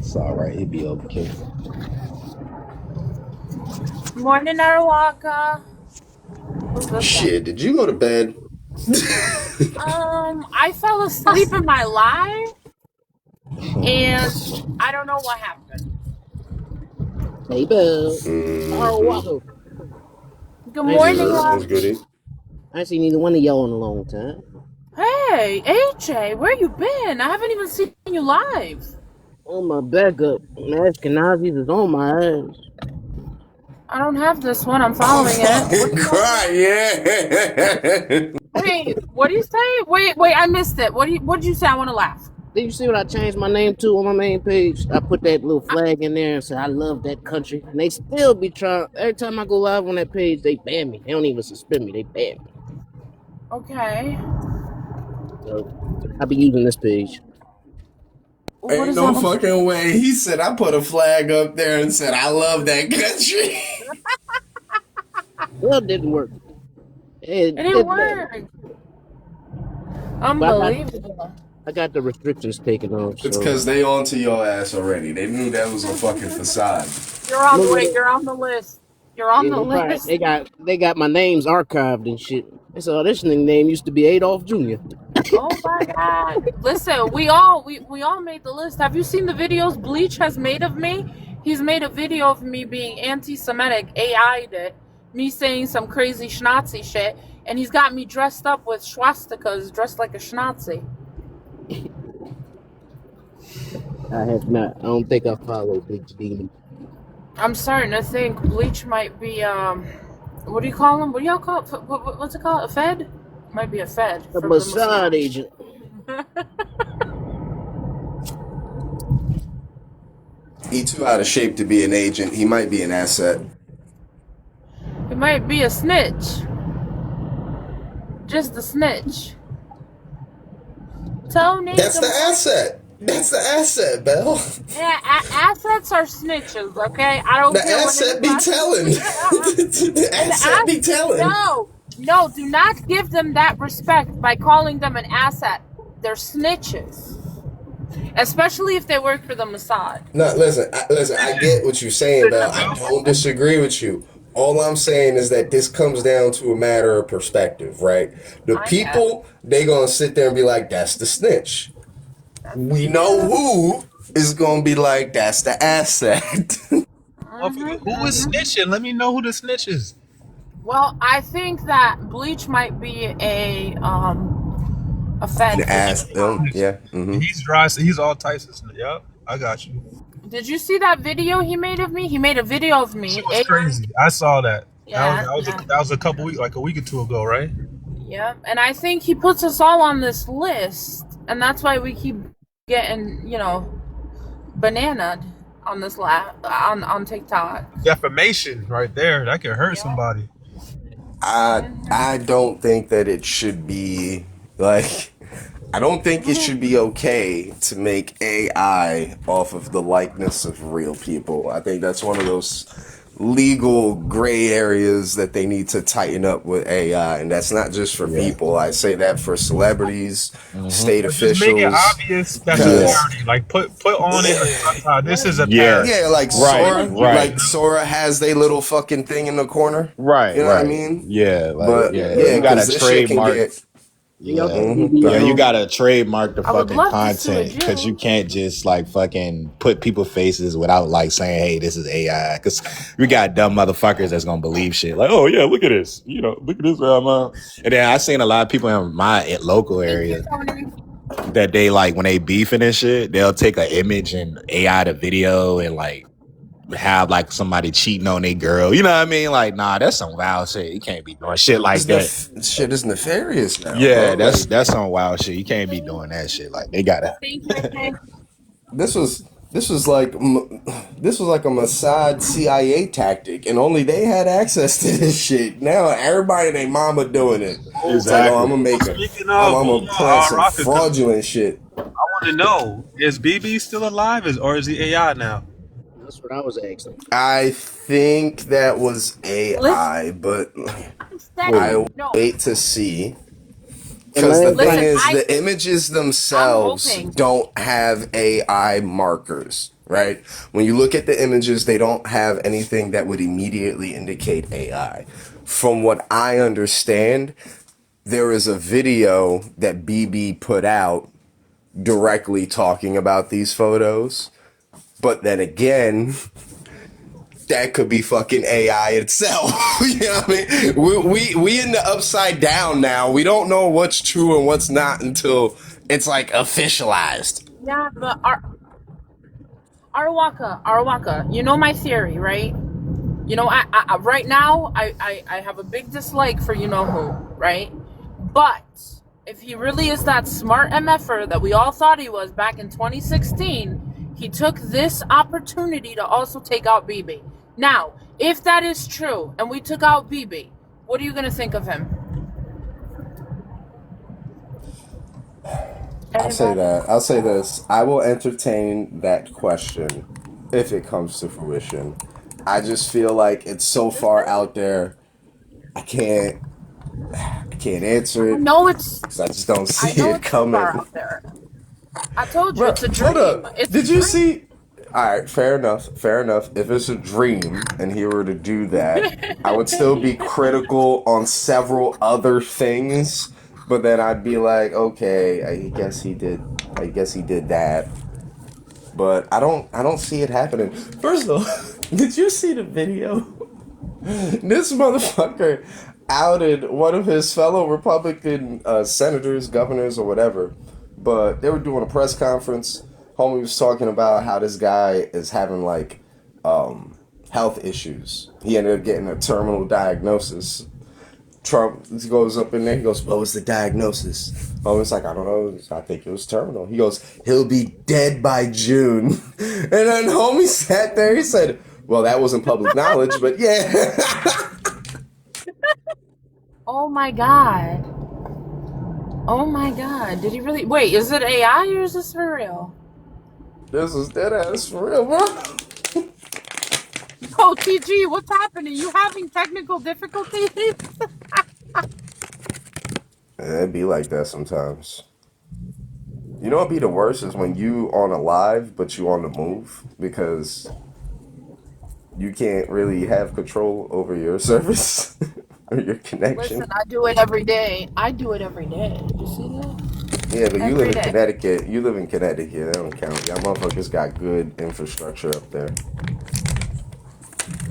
It's all right. He'll be okay. Morning, Arawaka. Who's this guy? Shit, did you go to bed? I fell asleep in my live, and I don't know what happened. Hey, Bels. Oh, Mm-hmm. Waddle. Good I ain't morning, seen What's love. goody? I ain't seen neither one of y'all in a long time. Hey, AJ, where you been? I haven't even seen you live. On my backup, Ashkenazis is on my ass. I don't have this one. I'm I'm following it. What fucking do you want to crying, do? yeah. Wait, what do you say? Wait, I missed it. What did you say? I want to laugh. Did you see what I changed my name to on my main page? I put that little flag in there and said I love that country. And they still be trying. Every time I go live on that page, they ban me. They don't even suspend me. They ban me. Okay. So I be using this page. What Ain't does that no look like? fucking way. He said I put a flag up there and said I love that country. Well, it didn't work. It It didn't didn't matter. work. But Unbelievable. I got the restrictions taken off. It's So because they onto your ass already. They knew that was a fucking facade. look, You're on the list. You're on yeah, the they list. got my names archived and shit. They said, "Oh, this name used to be Adolf Jr." Oh my god. Listen, we all made the list. Have you seen the videos Bleach has made of me? He's made a video of me being anti-Semitic, AI'd it, me saying some crazy Schnazi shit, and he's got me dressed up with swastikas, dressed like a Schnazi. I have not. I don't think I follow Big Demon. I'm starting to think Bleach might be what do you call him? What do y'all call it? What's it called? A Fed? Might be a Fed The from the Mossad Mossad. agent. He too out of shape to be an agent. He might be an asset. He might be a snitch. Just a snitch. Tony, That's good the morning. asset. That's the asset, Bell. Yeah, assets are snitches, okay? I don't The care what asset be anybody. telling. The And asset be telling. no, do not give them that respect by calling them an asset. They're snitches, especially if they work for the Mossad. No, listen. I get what you're saying, Bell. I don't disagree with you. All I'm saying is that this comes down to a matter of perspective, right? The I guess. people, they gonna sit there and be like, that's the snitch. We know who is gonna be like, that's the asset. hmm Who is snitching? Let me know who the snitch is. Well, I think that Bleach might be a An Fed for ass, espionage. yeah. Mm-hmm. He's dry. He's all types of snitch. Yep, I got you. Did you see that video he made of me? He made a video of Shit me. was crazy. I saw that. Yeah, yeah. That was a couple weeks, like a week or two ago, right? Yep, and I think he puts us all on this list, and that's why we keep getting, bananaed on this on TikTok. Defamation, right there. That could hurt Yep. somebody. I don't think that it should be like I don't think it should be okay to make AI off of the likeness of real people. I think that's one of those legal gray areas that they need to tighten up with AI, and that's not just for Yeah. people. I say that for celebrities, state Or just make it officials, obvious that's a because parody. Like put on it. This is a Yeah. parody. yeah, like Right. Sora, Right. like Sora has their little fucking thing in the corner. Right. You know what I Right. mean? Yeah. Like, But yeah. yeah, You got because to this shit can trademark. get. Y'all Yeah. think he Mm-hmm, be go Yeah. ahead. You got to trademark the I would fucking love to sue a content because you Jew. can't just like fucking put people faces without like saying, hey, this is AI. Because we got dumb motherfuckers that's going to believe shit. Like, oh, yeah, look at this. Look at this. And then I seen a lot of people in my local Thank you, area Tony. that they like when they beefing and shit, they'll take an image and AI the video and like have like somebody cheating on their girl. You know what I mean? Like, nah, that's some wild shit. You can't be doing shit like that. Shit is nefarious now, Yeah, bro. that's Like that's some wild shit. You can't be doing that shit. Like they gotta. Thank you, AK. this was this was like this was like a Mossad CIA tactic, and only they had access to this shit. Now everybody and their mama doing it. It's like, oh, I'm Exactly. gonna make a, Speaking I'm, of, I'm gonna plant some Rock is done. fraudulent shit. I want to know: is BB still alive, or is he AI now? That's what I was asking. I think that was Listen, AI, but I'm steady. I'll No, wait to see. The Because the last thing Listen, like is, the images I'm themselves hoping. don't have AI markers, right? When you look at the images, they don't have anything that would immediately indicate AI. From what I understand, there is a video that BB put out directly talking about these photos. But then again, that could be fucking AI itself. You know what I mean? We in the upside down now. We don't know what's true and what's not until it's like officialized. Yeah, but Arwaka, you know my theory, right? You know, right now, I have a big dislike for you know who, right? But if he really is that smart MFer that we all thought he was back in 2016, he took this opportunity to also take out BB. Now, if that is true and we took out BB, what are you going to think of him? I'll say Anybody? that. I'll say this. I will entertain that question if it comes to fruition. I just feel like it's so far out there. I can't. I can't answer I it know it's because I just don't I see know it it's too far coming. out there. I told you Bro, it's a hold dream. up. It's a Did you dream. see? All right, fair enough. Fair enough. If it's a dream and he were to do that, I would still be critical on several other things. But then I'd be like, okay, I guess he did. I guess he did that. But I don't. I don't see it happening. First of all, did you see the video? This motherfucker outed one of his fellow Republican senators, governors, or whatever. But they were doing a press conference. Homie was talking about how this guy is having like health issues. He ended up getting a terminal diagnosis. Trump goes up in there. He goes, "What was the diagnosis?" Oh, it's like, "I don't know. I think it was terminal." He goes, "He'll be dead by June." And then homie sat there. He said, "Well, that wasn't public knowledge, but yeah." Oh my god. Oh my god. Did he really? Wait, is it AI or is this for real? This is dead ass for real, bro. Oh, TG, what's happening? You having technical difficulties? It'd be like that sometimes. You know what'd be the worst is when you on a live, but you on the move because you can't really have control over your service or your Listen, connection. I do it every day. I do it every day. You see that? Yeah, but you live Every in day. Connecticut. You live in Connecticut. That don't count. Y'all motherfuckers got good infrastructure up there.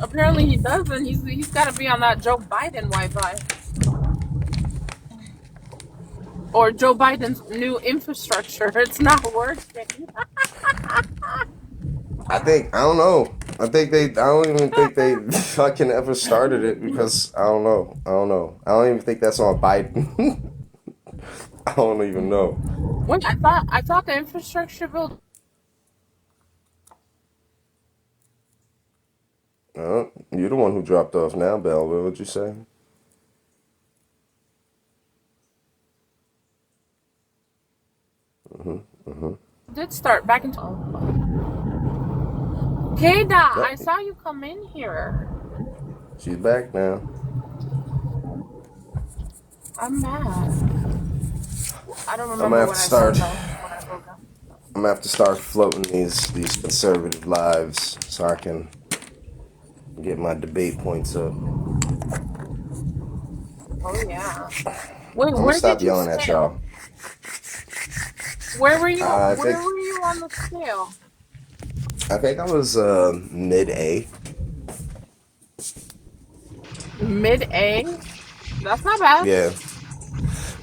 Apparently he doesn't. He's got to be on that Joe Biden Wi-Fi or Joe Biden's new infrastructure. It's not working. I don't know. I don't even think they fucking ever started it because I don't know. I don't know. I don't even think that's on Biden. I don't even know. Wait, I thought the infrastructure bill. You're the one who dropped off now, Bell. What would you say? Did start back in. Keda, I Yep. saw you come in here. She's back now. I'm mad. I don't I'm gonna remember have what to I said start. though. When I broke up. I'm gonna have to start floating these conservative lives so I can get my debate points up. Oh yeah. Wait, I'm gonna where stop did you yelling at scale? y'all. Where were you? I Where think were you on the scale? I think I was mid A. Mid A. That's not bad. Yeah.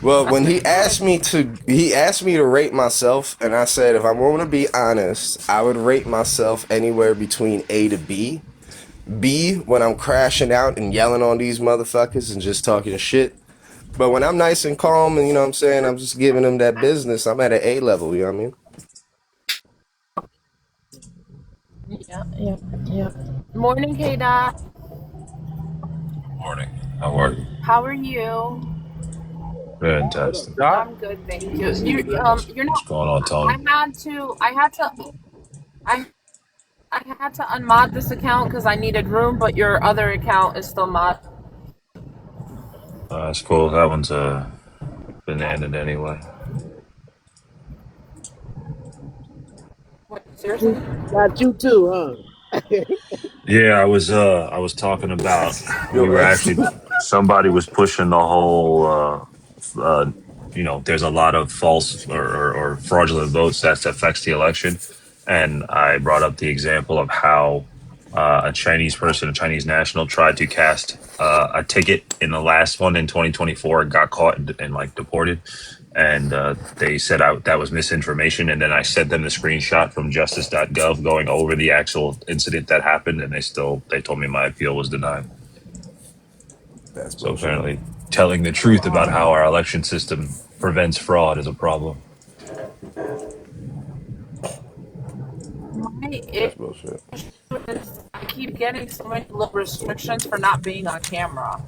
Well, That's when pretty good. he asked me to rate myself, and I said if I'm going to be honest, I would rate myself anywhere between A to B. B when I'm crashing out and yelling on these motherfuckers and just talking shit. But when I'm nice and calm and you know what I'm saying, I'm just giving them that business. I'm at an A level. You know what I mean? Yeah, yeah, yeah. Morning, K Dot. Morning. How are you? How are you? What up, Fantastic. Doc? I'm good, thank you. You're What's not. going on, I Tony? had to. I I had to unmod this account because I needed room, but your other account is still mod. That's cool. That one's bananaed anyway. Wait, seriously? Got you too, huh? Yeah, I was talking about we Yo, were X. actually somebody was pushing the whole there's a lot of false or fraudulent votes that affects the election, and I brought up the example of how a Chinese person, a Chinese national, tried to cast a ticket in the last one in 2024 and got caught and like deported. And they said that was misinformation. And then I sent them the screenshot from justice.gov going over the actual incident that happened. And they told me my appeal was denied. That's So bullshit. apparently telling the truth about how our election system prevents fraud is a problem. My That's issue bullshit. is I keep getting so many little restrictions for not being on camera.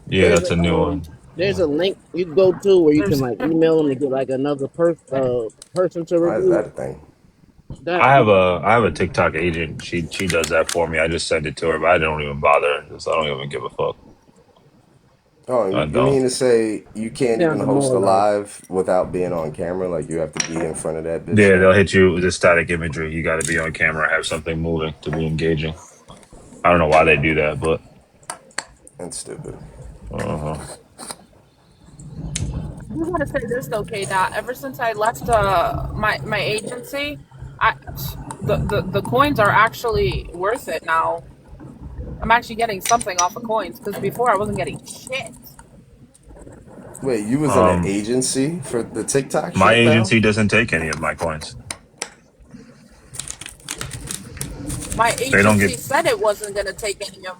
Yeah, There's that's a a new one. there's a link you can go to where you can There's like email them to get like another person to Why is review that it. a thing? That I have a TikTok agent. She does that for me. I just send it to her, but I don't even bother. I don't even give a fuck. Oh, I you don't. mean to say you can't even sounds host a more like live without being on camera? Like you have to be in front of that bitch Yeah, now? they'll hit you with the static imagery. You got to be on camera, have something moving to be engaging. I don't know why they do that, but That's stupid. uh-huh. I do want to say this though, K. Dot. Ever since I left my agency, I the coins are actually worth it now. I'm actually getting something off of coins because before I wasn't getting shit. Wait, you was in an um, agency for the TikTok my shit, Bell? agency doesn't take any of my coins. My They don't get. agency said it wasn't gonna take any of.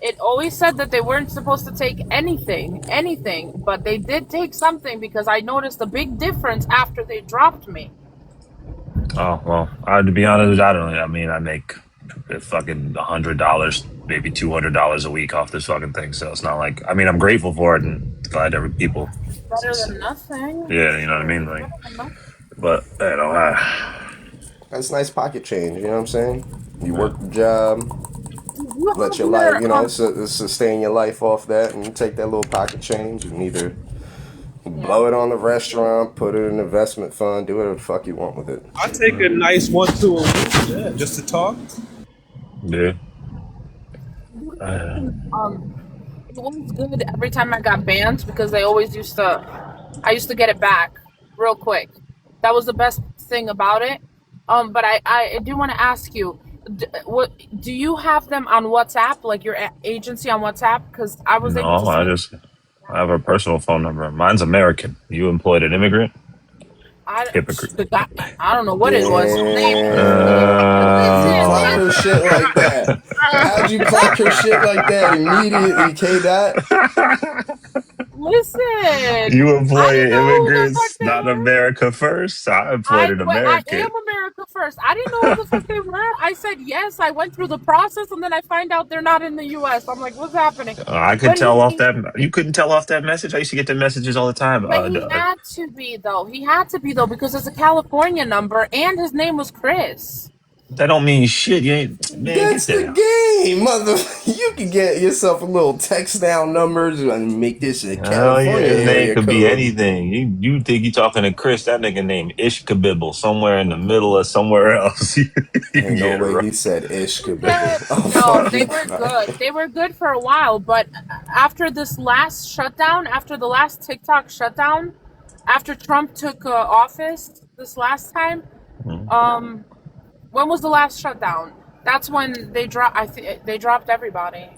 It always said that they weren't supposed to take anything, but they did take something because I noticed a big difference after they dropped me. Oh well, to be honest, I don't. I mean, I make fucking $100, maybe $200 a week off this fucking thing. So it's not like. I mean, I'm grateful for it and glad every people. Better than nothing. Yeah, you know what I mean. Shit, Like, better than nothing. but you know, That's nice pocket change, you know what I'm saying? You work the job, Do you let have your life, your sustain your life off that, and you take that little pocket change and either yeah. blow it on the restaurant, put it in an investment fund, do whatever the fuck you want with it. I take a nice 1-2 a week, yeah, just to talk. yeah. Um, it was good every time I got banned because they always used to. I used to get it back real quick. That was the best thing about it. But I do want to ask you, what do you have them on WhatsApp, like your agency on WhatsApp? Because I was able No, to speak. I have a personal phone number. Mine's American. You employed an immigrant? I Hypocrite. the guy, I don't know what it was. His name. Damn, you Listen, clock her listen. shit like that. How'd you clock her shit like that immediately, K Dot? Listen, You I employ didn't know who the fuck immigrants, they not were. America first. I employed an I American. am America first. I didn't know who the fuck they were. I said yes. I went through the process, and then I find out they're not in the U.S. I'm like, what's happening? I could But tell off that. You couldn't tell off that message. I used to get the messages all the time. he had to be though. He had to be though because it's a California number, and his name was Chris. that don't mean shit. You ain't man. Get That's the down. game, mother. You can get yourself a little text down numbers and make this a Oh yeah, California his name area could be code. anything. You think you talking to Chris? That nigga named Ishkabibble, somewhere in the middle of somewhere else. You Ain't no get it way right. he said ish They, kabibble. I'm no, they fucking were crying. good. They were good for a while, but after this last shutdown, after the last TikTok shutdown, after Trump took office this last time, Mhm. um, when was the last shutdown? That's when they dropped. They dropped everybody.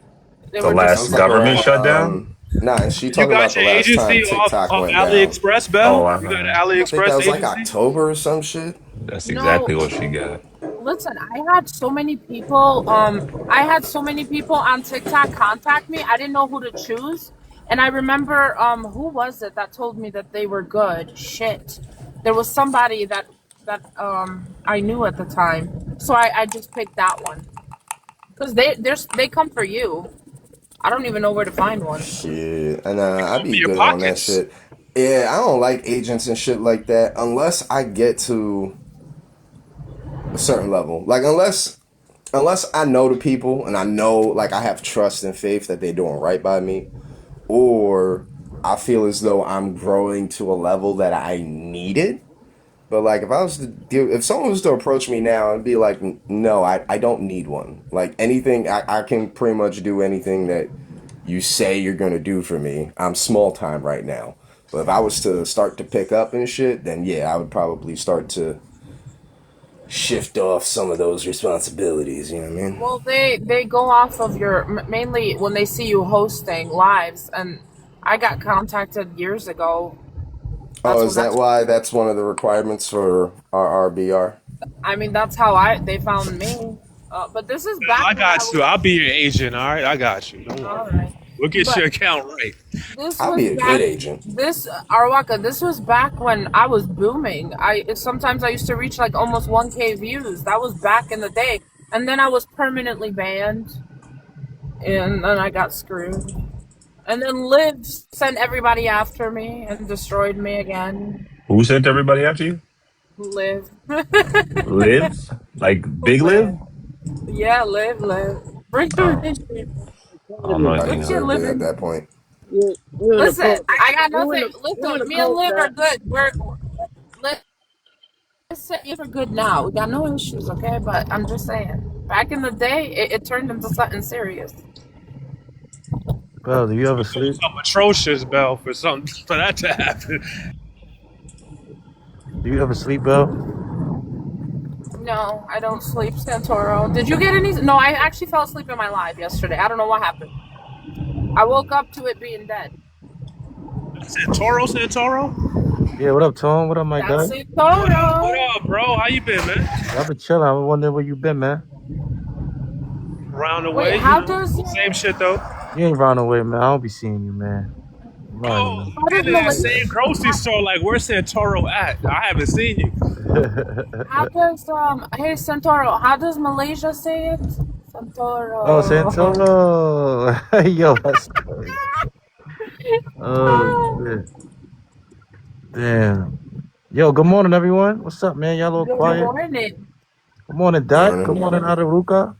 They The were Sounds last just like government around shutdown. nah, is she You talking about got the your last time agency off, TikTok off went down? AliExpress, Oh, Bell? You got an I think that AliExpress was like agency? October or some shit. that's no. exactly what she got. Listen, I had so many people. I had so many people on TikTok contact me. I didn't know who to choose, and I remember who was it that told me that they were good? Shit, there was somebody that I knew at the time, so I just picked that one because they come for you. I don't even know where to find one. Shit, and They I come for be your good on that pockets. shit. Yeah, I don't like agents and shit like that unless I get to a certain level. Like unless I know the people and I know like I have trust and faith that they're doing right by me, or I feel as though I'm growing to a level that I need it. But like, if I was to do, if someone was to approach me now and be like, no, I don't need one. Like anything, I can pretty much do anything that you say you're gonna do for me. I'm small time right now. But if I was to start to pick up and shit, then yeah, I would probably start to shift off some of those responsibilities. You know what I mean? Well, they go off of your mainly when they see you hosting lives, and I got contacted years ago. Oh, is that why that's one of the requirements for RRBR? I mean, that's how they found me. But this is back. I got you. I'll be your agent. All right, I got you. Don't worry. All right. We'll get But your account right. this I'll was be a back, good agent. This Arwaka. This was back when I was booming. Sometimes I used to reach like almost 1K views. That was back in the day, and then I was permanently banned, and then I got screwed. And then Liv sent everybody after me and destroyed me again. Who sent everybody after you? Liv. Live? Like Big Live? Yeah, Liv. Bring her in. I don't know I anything. deserved it at that point. Listen, I got nothing. Listen, me and Liv are good. We're good now. We got no issues, okay? But I'm just saying, back in the day, it turned into something serious. Bel, do you ever sleep? Something atrocious, Bell, for that to happen. Do you ever sleep, Bel? No, I don't sleep, Santoro. Did you get any? No, I actually fell asleep in my live yesterday. I don't know what happened. I woke up to it being dead. Santoro? Yeah, what up, Tom? What up, my guy? Santoro. What up, bro? How you been, man? I've been chilling. I'm wondering where you been, man. Round the Wait, way. how does Same shit though. You ain't round away, man. I don't be seeing you, man. Oh, in that same grocery store. Like, where's Santoro at? I haven't seen you. How does hey Santoro, how does Malaysia say it? Santoro. Oh, Santoro. Yo, that's funny. Oh, shit. Damn. Yo, good morning, everyone. What's up, man? Y'all a little quiet. Good morning. Good morning, Dot. Good morning, Adaruka.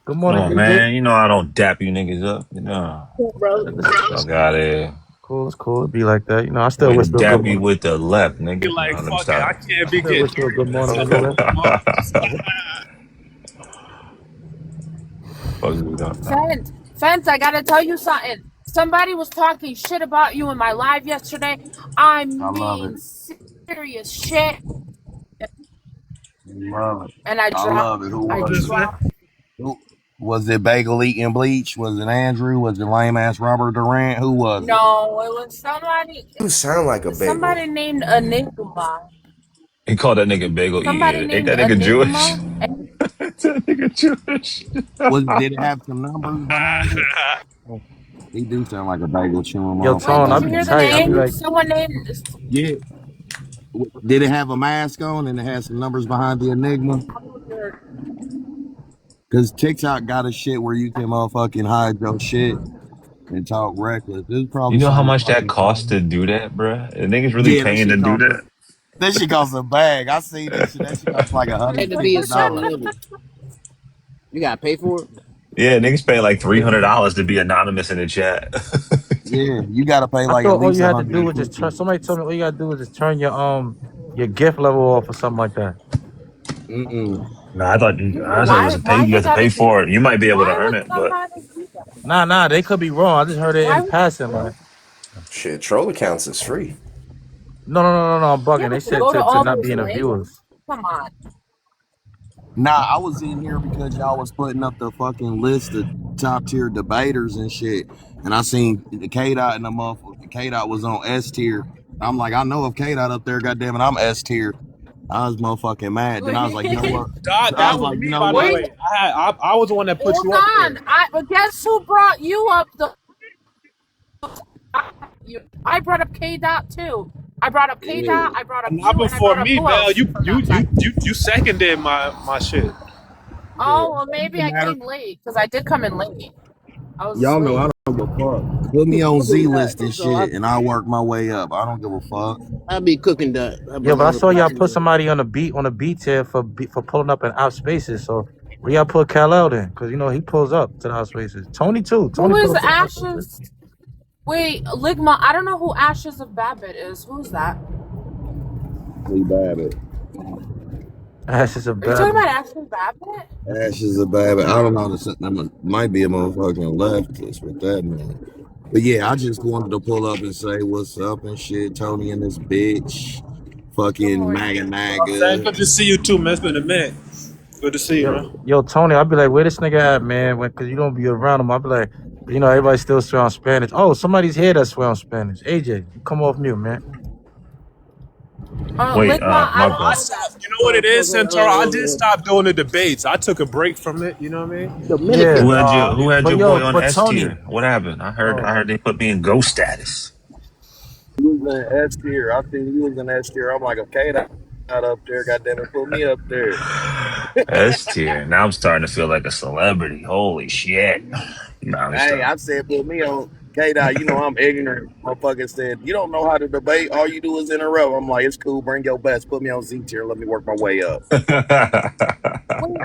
Good morning, Oh AJ. man, you know I don't dap you niggas up. You know. Fuck out of here. Cool, it's cool. It'd be like that. You know, I still wish you a Dap good you morning. with the left, nigga. You're like, Let me fuck it, stop. I can't be I still getting wish you a good morning nervous. anyway. Fence, I gotta tell you something. Somebody was talking shit about you in my live yesterday. I mean, serious shit. Love it. And I love it. Who was it? Was it Bagel Eating Bleach? Was it Andrew? Was it lame ass Robert Durant? Who was it? No, it was somebody. You sound like a bagel. Somebody named Enigma. He called that nigga bagel Somebody eating. named Ain't that nigga Enigma. Jewish? That nigga Jewish. Did it have some numbers behind it? He do sound like a bagel chewing Yo, motherfucker. Tone, I Did you be hear the tight. I be name? like, Someone named. Yeah. Did it have a mask on and it had some numbers behind the Enigma? Because TikTok got a shit where you can motherfucking hide your shit and talk reckless. This is probably You know how much that fucking costs to do that, bruh? The niggas really paying to do that? That shit costs a bag. I seen that shit. That shit costs like Had to be a certain $100. level. You gotta pay for it. Yeah, niggas pay like $300 to be anonymous in the chat. Yeah, you gotta pay I like thought at all least you had to do was just 150. turn. Somebody told me all you gotta do is just turn your gift level off or something like that. No, I thought you have to pay. You have to pay for it. You might be able to earn it, but Nah, they could be wrong. I just heard it in passing, man. Shit, troll accounts is free. No, I'm bugging. They said to not be in the viewers. Come on. Nah, I was in here because y'all was putting up the fucking list of top tier debaters and shit. And I seen the K Dot and the motherfucker. K Dot was on S tier. I'm like, I know if K Dot up there, goddamn it, I'm S tier. I was motherfucking mad. Then I was like, you know what? That was me, by the way. I was the one that put you up there. But guess who brought you up? I brought up K Dot too. I brought up K Dot. I brought up not you, before and I me, brought up Bell. You seconded my shit. Oh, well, maybe I came late because I did come in late. Y'all know I don't give a fuck. Put me on Z list and shit, and I'll work my way up. I don't give a fuck. I'll be cooking that. Yeah, but I saw y'all put somebody on a beat here for pulling up in out spaces. So where y'all put Kal-El then? Because you know he pulls up to the out spaces. Tony too. Tony Who is pulls up to Ashes? Wait, Ligma, I don't know who Ashes of Babbitt is. Who's that? Lee Babbitt. That's just a Are you talking bad. about Ashes Babbitt? Ashes of Babbitt. I don't know. Might be a motherfucking leftist with that man. But yeah, I just wanted to pull up and say what's up and shit. Tony and this bitch. Good Fucking morning. MAGA Saying naga. good to see you too, man. It's been a minute. Good to see you, man. Yo, Tony, I'll be like, where this nigga at, man? Cause you don't be around him. I'll be like, everybody still swear on Spanish. Oh, somebody's here that swear on Spanish. AJ, you come off mute, man. Wait, Ligma, I my don't I bad. know that. stopped. You know what it is, Santoro? I did stop doing the debates. I took a break from it. You know what I mean? Yeah, Dominican. Who had but your boy yo, on but S Tony, tier? What happened? I oh, heard they put me in ghost status. He was in S tier. I think he was in S tier. I'm like, okay, that not up there. Goddamn it, put me up there. S tier. Now I'm starting to feel like a celebrity. Holy shit. Nah, I'm Hey, starting. I said put me on K Dot. You know I'm ignorant. Motherfucker said, you don't know how to debate. All you do is interrupt. I'm like, it's cool. Bring your best. Put me on Z tier. Let me work my way up. Wait,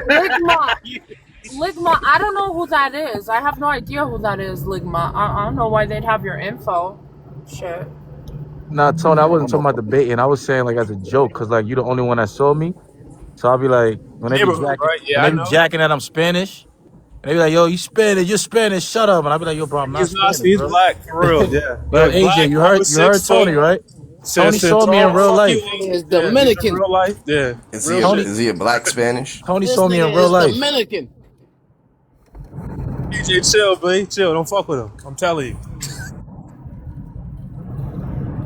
Ligma, I don't know who that is. I have no idea who that is, Ligma. I don't know why they'd have your info. Shit. nah, Tony, I wasn't I'm a talking about debating. I was saying like as a joke, cause like you the only one that saw me. So I'll be like, Neighborhood, right? when Yeah, they I be know. jacking that I'm Spanish, and they be like, yo, you Spanish, you're Spanish, shut up. And I'll be like, yo, bro, I'm not He's not. Spanish, He's bro. black for real. Yeah, Yo, black, AJ, black, over you heard 6 foot. Tony, right? Says Tony saw me in Santoro, real fuck you. life. Tony is Yeah, he's in Dominican. real life. Yeah, Is he real a shit. Tony is he a black Spanish? Tony This saw me in nigga real is life. Dominican. DJ, chill, boy. Chill. Don't fuck with him. I'm telling you.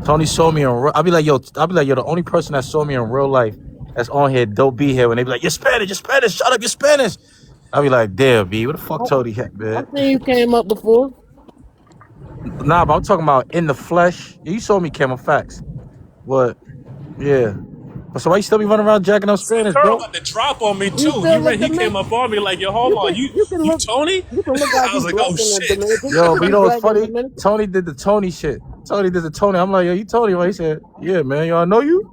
Tony saw me in real. I'll be like, yo, the only person that saw me in real life that's on here, don't be here. When they be like, you're Spanish, shut up, you're Spanish. I'll be like, damn, B, what the fuck Tony at, I man? think you came up before. Nah, but I'm talking about in the flesh. You saw me, Camel Facts. What? Yeah. But so why you still be running around jacking up Spanish, Santoro bro? about to drop on me You too. still look He came Dominican. up on me like, yo, hold You on, can you can you look Tony? you can look like I you was like, black oh in the shit. Dominican. Yo, but you You know what's black in the funny? Dominican. Tony did the Tony shit. Tony did the Tony. I'm like, yo, you Tony, right? He said, yeah, man, y'all know you?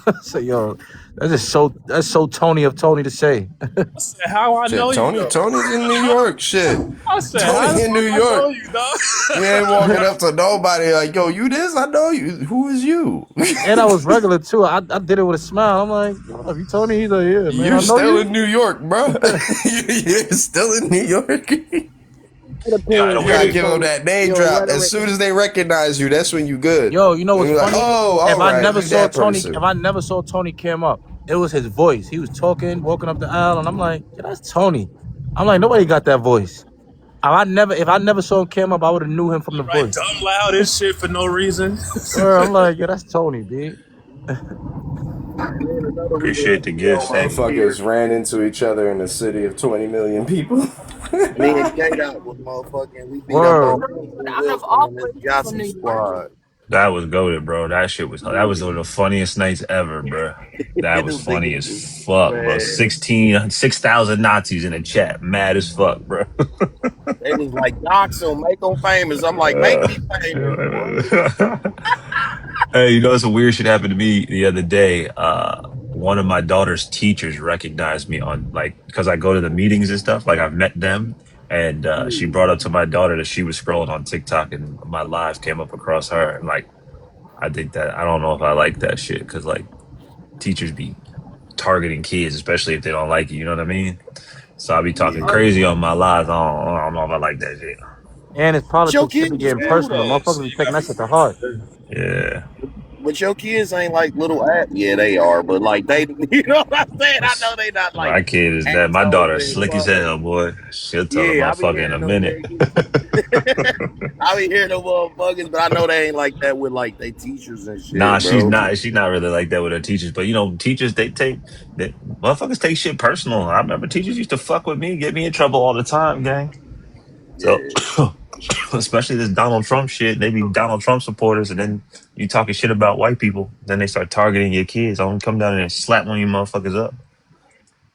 I said, yo, that's so Tony of Tony to say. I said, how I know Shit, you Tony. though? Tony's in New York. Shit, I said, how the Tony in New fuck I know York. you, dog? He ain't walking up to nobody like, yo, you this? I know you. Who is you? And I was regular too. I did it with a smile. I'm like, what up, you Tony? He's like, yeah, man, You're I know still you. in New York, bro. You're still in New York. You It depends Yeah, what gotta is give them Tony. that name Your drop. As rhetoric. soon as they recognize you, that's when you good. Yo, you know And what's you're like, funny? oh, all right, you that If person. I never saw Tony came up, it was his voice. He was talking, walking up the aisle, and I'm like, yeah, that's Tony. I'm like, nobody got that voice. If I never saw him came up, I would have knew him from the Right, voice. dumb loud and shit for no reason. Or I'm like, yeah, that's Tony, B. And then another reason appreciate to the be on gifts, my Amy. tier. Motherfuckers ran into each other in a city of 20 million people. Me and K Dot was motherfucking. We beat up on Word. Russell Out of Wilson all and this places from Yahtzee New York. squad. That was goaded, bro. That was one of the funniest nights ever, bro. That was Them funny niggas as was fuck, bro. man. 6,000 Nazis in the chat. Mad as fuck, bro. They was like, dox them, make them famous. I'm like, make me famous, boy. Hey, you know, some weird shit happened to me the other day. One of my daughter's teachers recognized me on because I go to the meetings and stuff. Like I've met them, and she brought up to my daughter that she was scrolling on TikTok and my live came up across her. And like, I don't know if I like that shit because like teachers be targeting kids, especially if they don't like you. You know what I mean? So I be talking Yeah. crazy on my lives. I don't know if I like that shit. And his But your politics should kids be is getting cool personal. though. So Motherfuckers be you taking got that shit to heart. Yeah. But your kids ain't like little yeah, they are, but like they you know what I'm saying? I know they not like My kid is that. My assholes daughter is and slick as fuck. hell, boy. She'll tell a Yeah, I be motherfucker in a hearing them minute. niggas. I be hearing them motherfuckers, but I know they ain't like that with like they teachers and Nah, shit, bro. she's not really like that with her teachers. But you know, teachers they motherfuckers take shit personal. I remember teachers used to fuck with me, get me in trouble all the time, gang. So Yeah. especially this Donald Trump shit, they be Donald Trump supporters, and then you talking shit about white people, then they start targeting your kids. I'm gonna come down there and slap one of you motherfuckers up.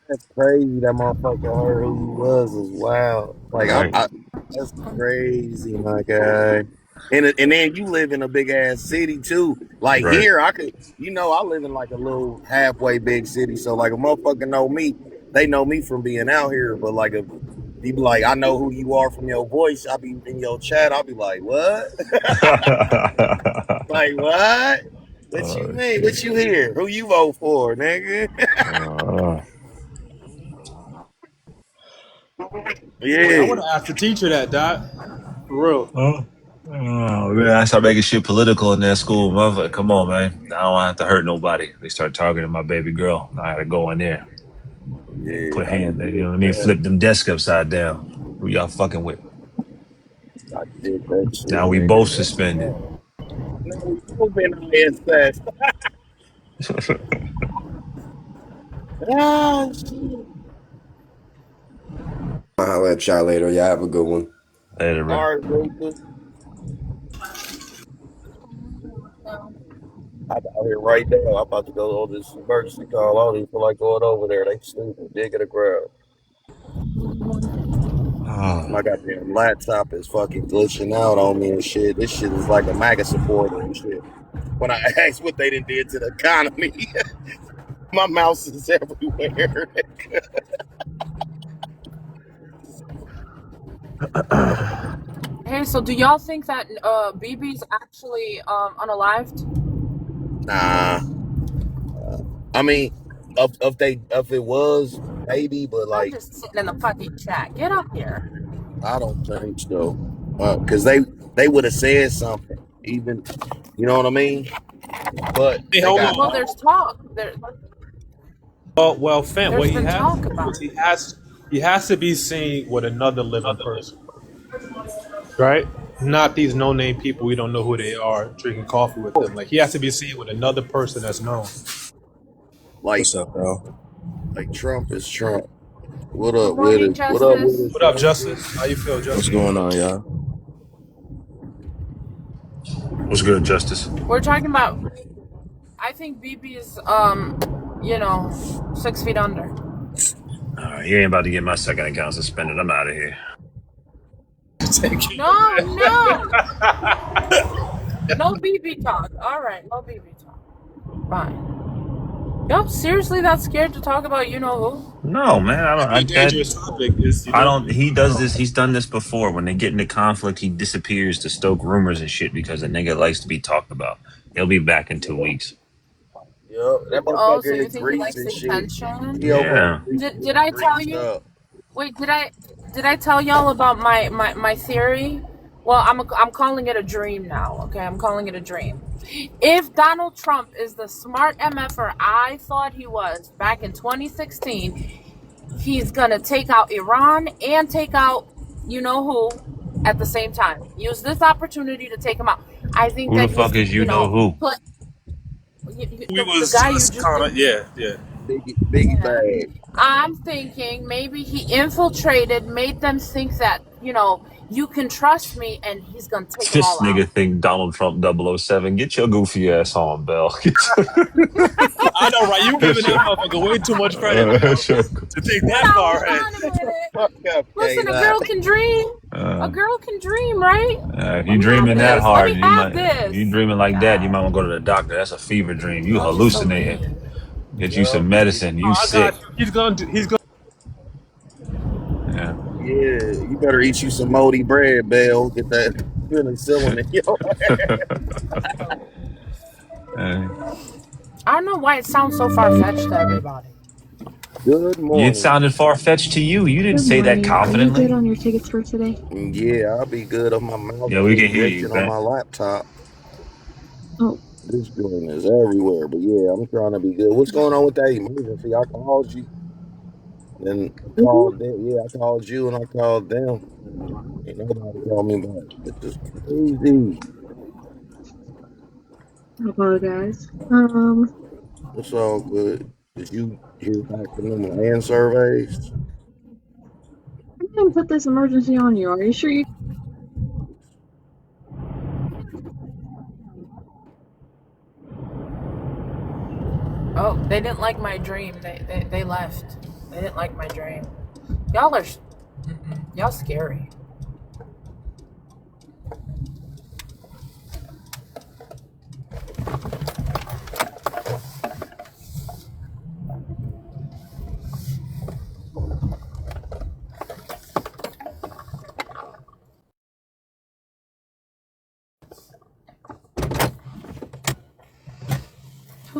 That's crazy. That motherfucker heard who you was as well. Like Right, that's crazy, my guy. And then you live in a big ass city too. Like right. here, I could, I live in like a little halfway big city. So like a motherfucker know me, they know me from being out here. But like He be like, I know who you are from your voice. I'll be in your chat. I'll be like, what? Like, what? What you Oh mean? What shit. you hear? Who you vote for, nigga? Uh, I Yeah. would have asked the teacher that, Doc. For real. oh, oh man, I start making shit political in that school. Motherfucker, come on, man. I don't have to hurt nobody. They start talking to my baby girl. I had to go in there, Yeah, put I hand, you did know what I mean, that. flip them desks upside down. Who y'all fucking with? I did that shit, Now we nigga. both suspended. Now we both been on incest. Ah, shit. I'll holler at y'all later. Y'all have a good one. Later, bro. All right, Rufus. I'm out here right now. I'm about to go on this emergency call. I don't even feel like going over there. They stupid. Digging the ground. Oh, My goddamn laptop is fucking glitching out on me and shit. This shit is like a MAGA supporter and shit. When I asked what they done did to the economy, my mouse is everywhere. Hey, so do y'all think that BB's actually unalived? Nah. I mean, if it was, maybe, but I'm like, just sitting in the fucking chat. Get up here. I don't think so. Because they would have said something, even, you know what I mean? But Hey, they hold got Well, on. there's talk. Well, fam, what There's he been has to talk do about is it. he has to be seen with another living person, right? Not these no name people we don't know who they are drinking coffee with them. Like he has to be seen with another person that's known. like What's up, bro? Trump is Trump. What Good up with morning, it? What up with Justice. it, What up, Justice? Justice? How you feel, What's Justice? going on, y'all? what's good, Justice? We're talking about. I think BB is 6 feet under. He ain't about to get my second account suspended. I'm out of here. Take it. No, no, no BB talk. All right, no BB talk. Fine. Yo, seriously, that scared to talk about you know who? No, man. I don't. Be a dangerous topic. Is I don't. He I does don't. this. He's done this before. When they get into conflict, he disappears to stoke rumors and shit because the nigga likes to be talked about. He'll be back in 2 weeks. Yep, that Oh, so motherfucker you in think he Greece likes and shit. He attention? over in Yeah. Greece Did doing I tell Greek you? stuff. Wait, did I tell y'all about my theory? Well, I'm calling it a dream now. Okay, I'm calling it a dream. If Donald Trump is the smart MFer I thought he was back in 2016, he's gonna take out Iran and take out you know who at the same time. Use this opportunity to take him out. I think Who the that fuck is you know who? put We the was guy you just just kind of yeah. Biggie yeah. bag. I'm thinking maybe he infiltrated, made them think that, you can trust me, and he's going to take them This all out. nigga think Donald Trump 007. Get your goofy ass on, Bell. I know, right? You giving that motherfucker way too much credit, Bill, to take But that I was far ahead. on with it. Fuck up, Listen, a K-Dot. girl can dream. A uh, girl can dream, right? if Let you me have dreaming that this. Let hard, me you have might. If you this. dreaming like that, you God. might want to go to the doctor. That's a fever dream. You Oh, you're so hallucinating. mean. Get you Yep. some medicine. Oh, You I got sick. you. He's going. Yeah. Yeah, you better eat you some moldy bread, Bell. Get that penicillin in your Uh, I don't know why it sounds so far fetched to everybody. Good it morning. sounded far fetched to you. You didn't Good say that morning. Are you good confidently. on your tickets for today? Yeah, I'll be good on my mouse Yeah, we been can hear you, glitching on man. my laptop. Oh, This joint is everywhere. But yeah, I'm trying to be good. What's going on with that emergency? I called you. Then mhm. called them. Yeah, I called you and I called them. Ain't nobody called me back. It's just crazy. I apologize. It's all good. Did you hear back from them land surveys? I'm gonna put this emergency on you. Are you sure you? Oh, they didn't like my dream. They left. They didn't like my dream. Y'all are, y'all scary.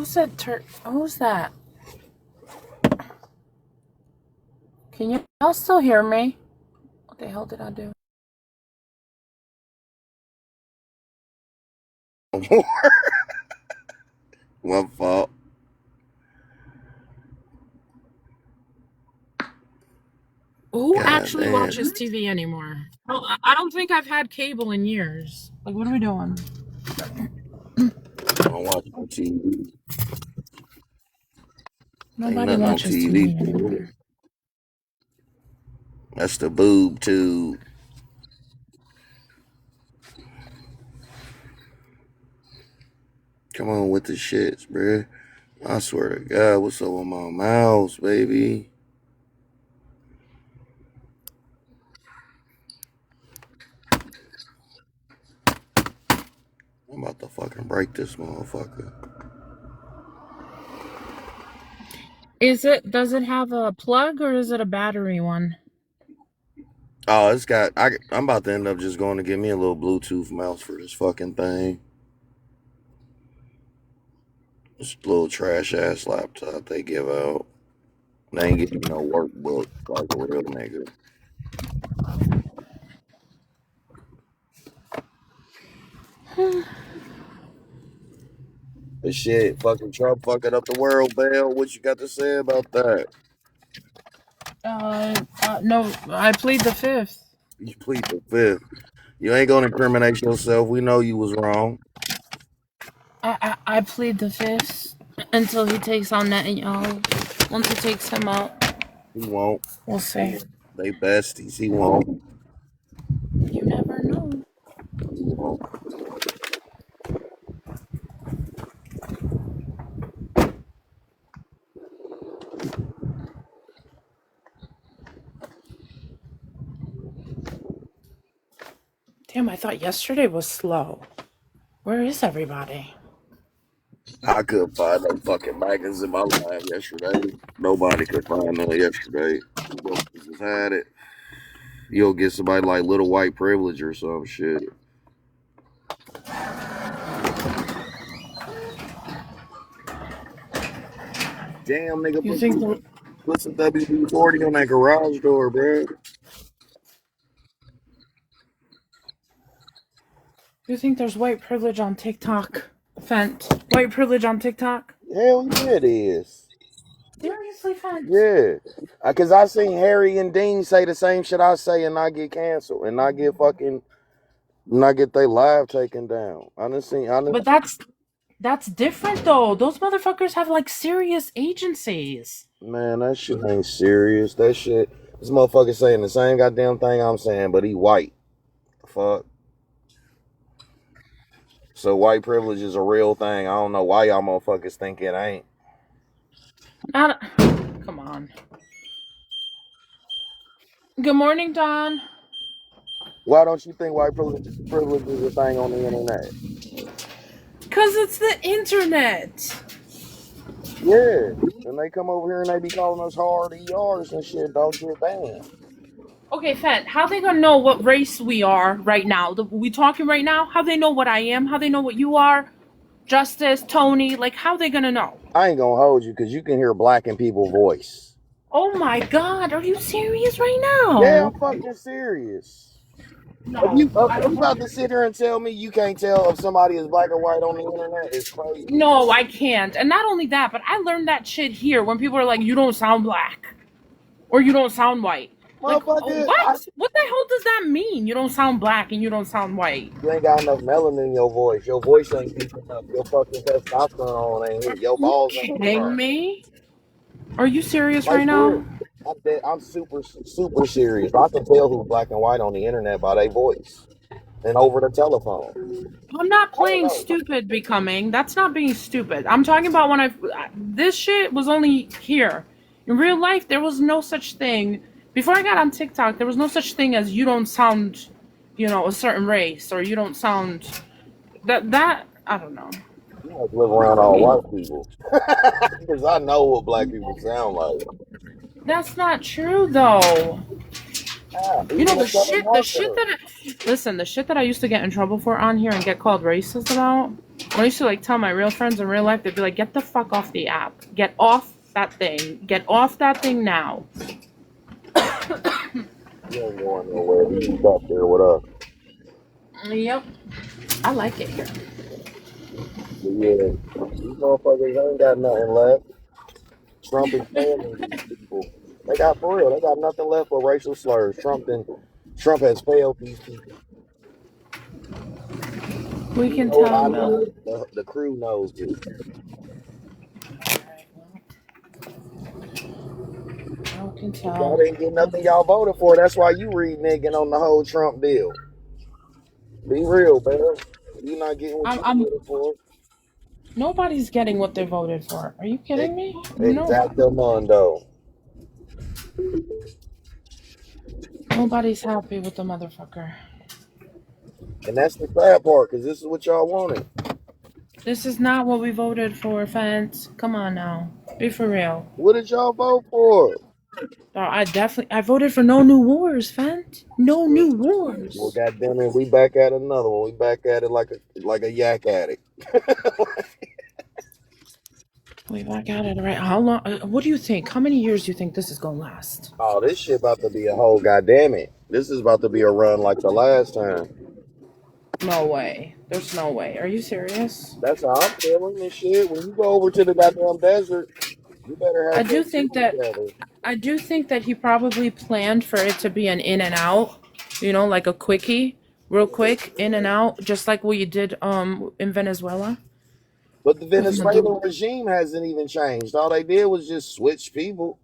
said who's that? Can you all still hear me? What the hell did I do? My fault. Who God actually damn. watches TV anymore? Oh, I don't think I've had cable in years. Like, what are we doing? I don't watch no TV. Ain't Nobody nothing on watches TV. TV anymore. That's the boob tube. Come on with the shits, bruh. I swear to God, what's up with my mouse, baby? I'm about to fucking break this motherfucker. Does it have a plug or is it a battery one? Oh, it's got. I'm about to end up just going to get me a little Bluetooth mouse for this fucking thing. This little trash ass laptop they give out. They ain't giving me no workbook like a real nigga. But shit, fucking Trump fucking up the world, Bell. What you got to say about that? No, I plead the fifth. You plead the fifth. You ain't gonna incriminate yourself. We know you was wrong. I plead the fifth until he takes on Netanyahu. Once he takes him out, He won't. we'll see. They besties. He won't. You never know. He won't. Damn, I thought yesterday was slow. Where is everybody? I couldn't find no fucking magazines in my life yesterday. Nobody could find none yesterday. You motherfuckers just had it. You'll get somebody like Little White Privilege or some shit. Damn, nigga, You think the, put some WD-40 on that garage door, bro. you think there's white privilege on TikTok? Fent. White privilege on TikTok? Hell yeah, it is. Seriously, Fent? Yeah. Because I seen Harry and Dean say the same shit I say and not get canceled and not get their live taken down. But that's different though. Those motherfuckers have like serious agencies. Man, that shit ain't serious. This motherfucker saying the same goddamn thing I'm saying, but he white. Fuck. So white privilege is a real thing. I don't know why y'all motherfuckers think it ain't. Come on. Good morning, Don. Why don't you think white privilege is a thing on the internet? Cause it's the internet. Yeah. And they come over here and they be calling us hard ERs and shit. Don't get banned. Okay, Fent, how they gonna know what race we are right now? We talking right now? How they know what I am? How they know what you are? Justice, Tony, like how they gonna know? I ain't gonna hold you because you can hear black in people's voice. Oh my god, are you serious right now? Yeah, I'm fucking serious. No, If you I if you don't about to want. sit here and tell me you can't tell if somebody is black or white on the internet, it's crazy. No, I can't. And not only that, but I learned that shit here when people are like, you don't sound black. Or you don't sound white. Like, Motherfucker, what? What the hell does that mean? You don't sound black and you don't sound white. you ain't got enough melanin in your voice. Your voice ain't deep enough. Your fucking testosterone ain't hit. Your Are you balls ain't kidding developed. me? Are you serious Like right for now? real. I'm super serious. I can tell who's black and white on the internet by their voice and over the telephone. I'm not I don't playing know. stupid becoming. That's not being stupid. I'm talking about when this shit was only here. In real life, there was no such thing. Before I got on TikTok, there was no such thing as you don't sound, a certain race or you don't sound that I don't know. You must live around all white people. Because I know what black people sound like. That's not true though. You know Even a the shit, the shit telemarketer. that listen, the shit that I used to get in trouble for on here and get called racist about. When I used to like tell my real friends in real life, they'd be like, "Get the fuck off the app. Get off that thing. Get off that thing now." You ain't going nowhere. You stuck there with us. Yep, I like it here. But yeah, these motherfuckers ain't got nothing left. Trump is failing these people. They got for real. They got nothing left but racial slurs. Trump has failed these people. We You can know it. I tell know Bill. it. The crew knows it. I can Y'all tell. didn't get nothing y'all voted for. That's why you reneging on the whole Trump deal. Be real, man. You not getting what you I'm. voted for. Nobody's getting what they voted for. Are you kidding me? Nobody. Exactamundo. Nobody's happy with the motherfucker. And that's the sad part, because this is what y'all wanted. This is not what we voted for, fans. Come on now. Be for real. What did y'all vote for? I voted for no new wars, fans. No new Well, wars. goddamn it, we back at another one. We back at it like a yak addict. We back at it, right? How long? What do you think? How many years do you think this is gonna last? Oh, this shit about to be a whole goddamn it. This is about to be a run like the last time. No way. There's no way. Are you serious? That's how I'm feeling this shit. When you go over to the goddamn desert, you better I have do your shit think that together. I do think that he probably planned for it to be an in and out, like a quickie, real quick, in and out, just like what you did in Venezuela But the with Venezuelan Maduro. regime hasn't even changed. All they did was just switch people.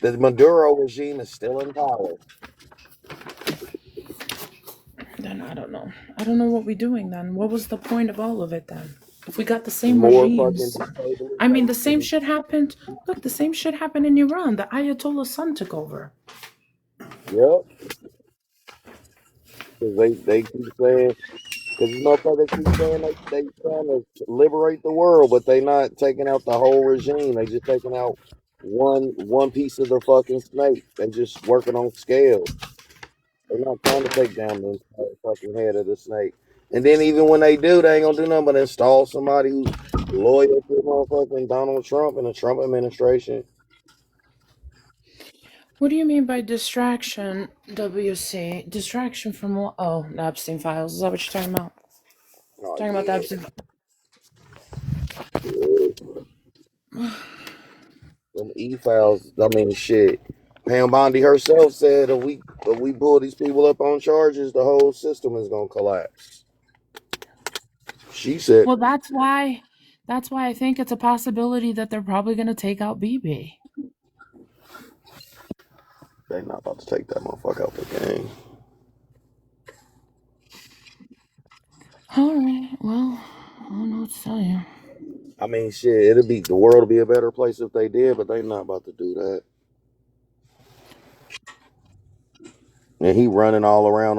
The Maduro regime is still in power. Then I don't know. I don't know what we're doing then. What was the point of all of it then? If we got the same More fucking regimes. I mean, the same destabilization. shit happened. Look, the same shit happened in Iran. The Ayatollah's son took over. Yep. Because they keep saying, because these motherfuckers keep saying they trying to liberate the world, but they not taking out the whole regime. They just taking out one piece of the fucking snake. They just working on scales. They're not trying to take down the entire fucking head of the snake. And then even when they do, they ain't gonna do nothing but install somebody who's loyal to motherfucking Donald Trump and the Trump administration. What do you mean by distraction, WC? Distraction from what? Oh, the Epstein files. Is that what you're talking about? Oh Talking about the yeah. Epstein. Them e-files, I mean shit. Pam Bondi herself said if we pull these people up on charges, the whole system is gonna collapse. She said Well, that's why. That's why I think it's a possibility that they're probably going to take out BB. they not about to take that motherfucker out the game. All right. Well, I don't know what to tell you. I mean shit, the world will be a better place if they did, but they not about to do that. And he running all around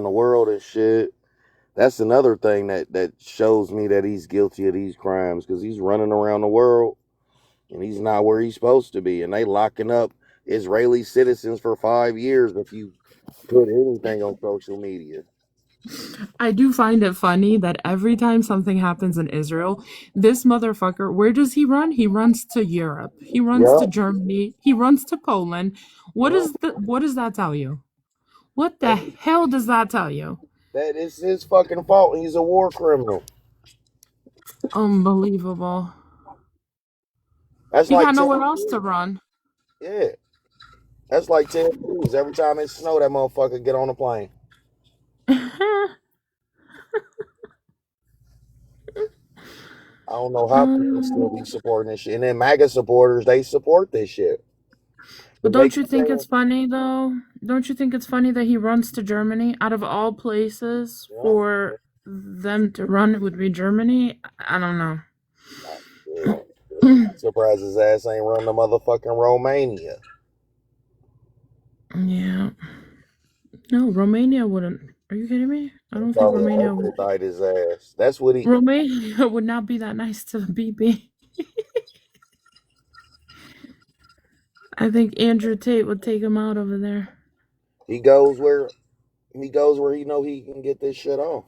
the world and shit. That's another thing that shows me that he's guilty of these crimes, because he's running around the world and he's not where he's supposed to be. And they locking up Israeli citizens for 5 years if you put anything on social media. I do find it funny that every time something happens in Israel, this motherfucker, where does he run? He runs to Europe. He runs to Yep, Germany. He runs to Poland. yep. What does that tell you? What the That, hell does that tell you? that is his fucking fault. He's a war criminal. Unbelievable. That's He like got Ted nowhere else to Cruz. run. Yeah, that's like Ted Cruz. Every time it snow, that motherfucker get on a plane. I don't know how people still be Um, supporting this shit. And then MAGA supporters, they support this shit. but But they don't you keep think saying, it's funny though? Don't you think it's funny that he runs to Germany out of all places yeah, for them to run? It would be Germany. I don't know. yeah. I'm surprised his ass ain't run to motherfucking Romania. Yeah. No, Romania wouldn't. Are you kidding me? I They don't think probably Romania would. extradite his ass. That's what he. Romania would not be that nice to BB. I think Andrew Tate would take him out over there. He goes where he know he can get this shit off.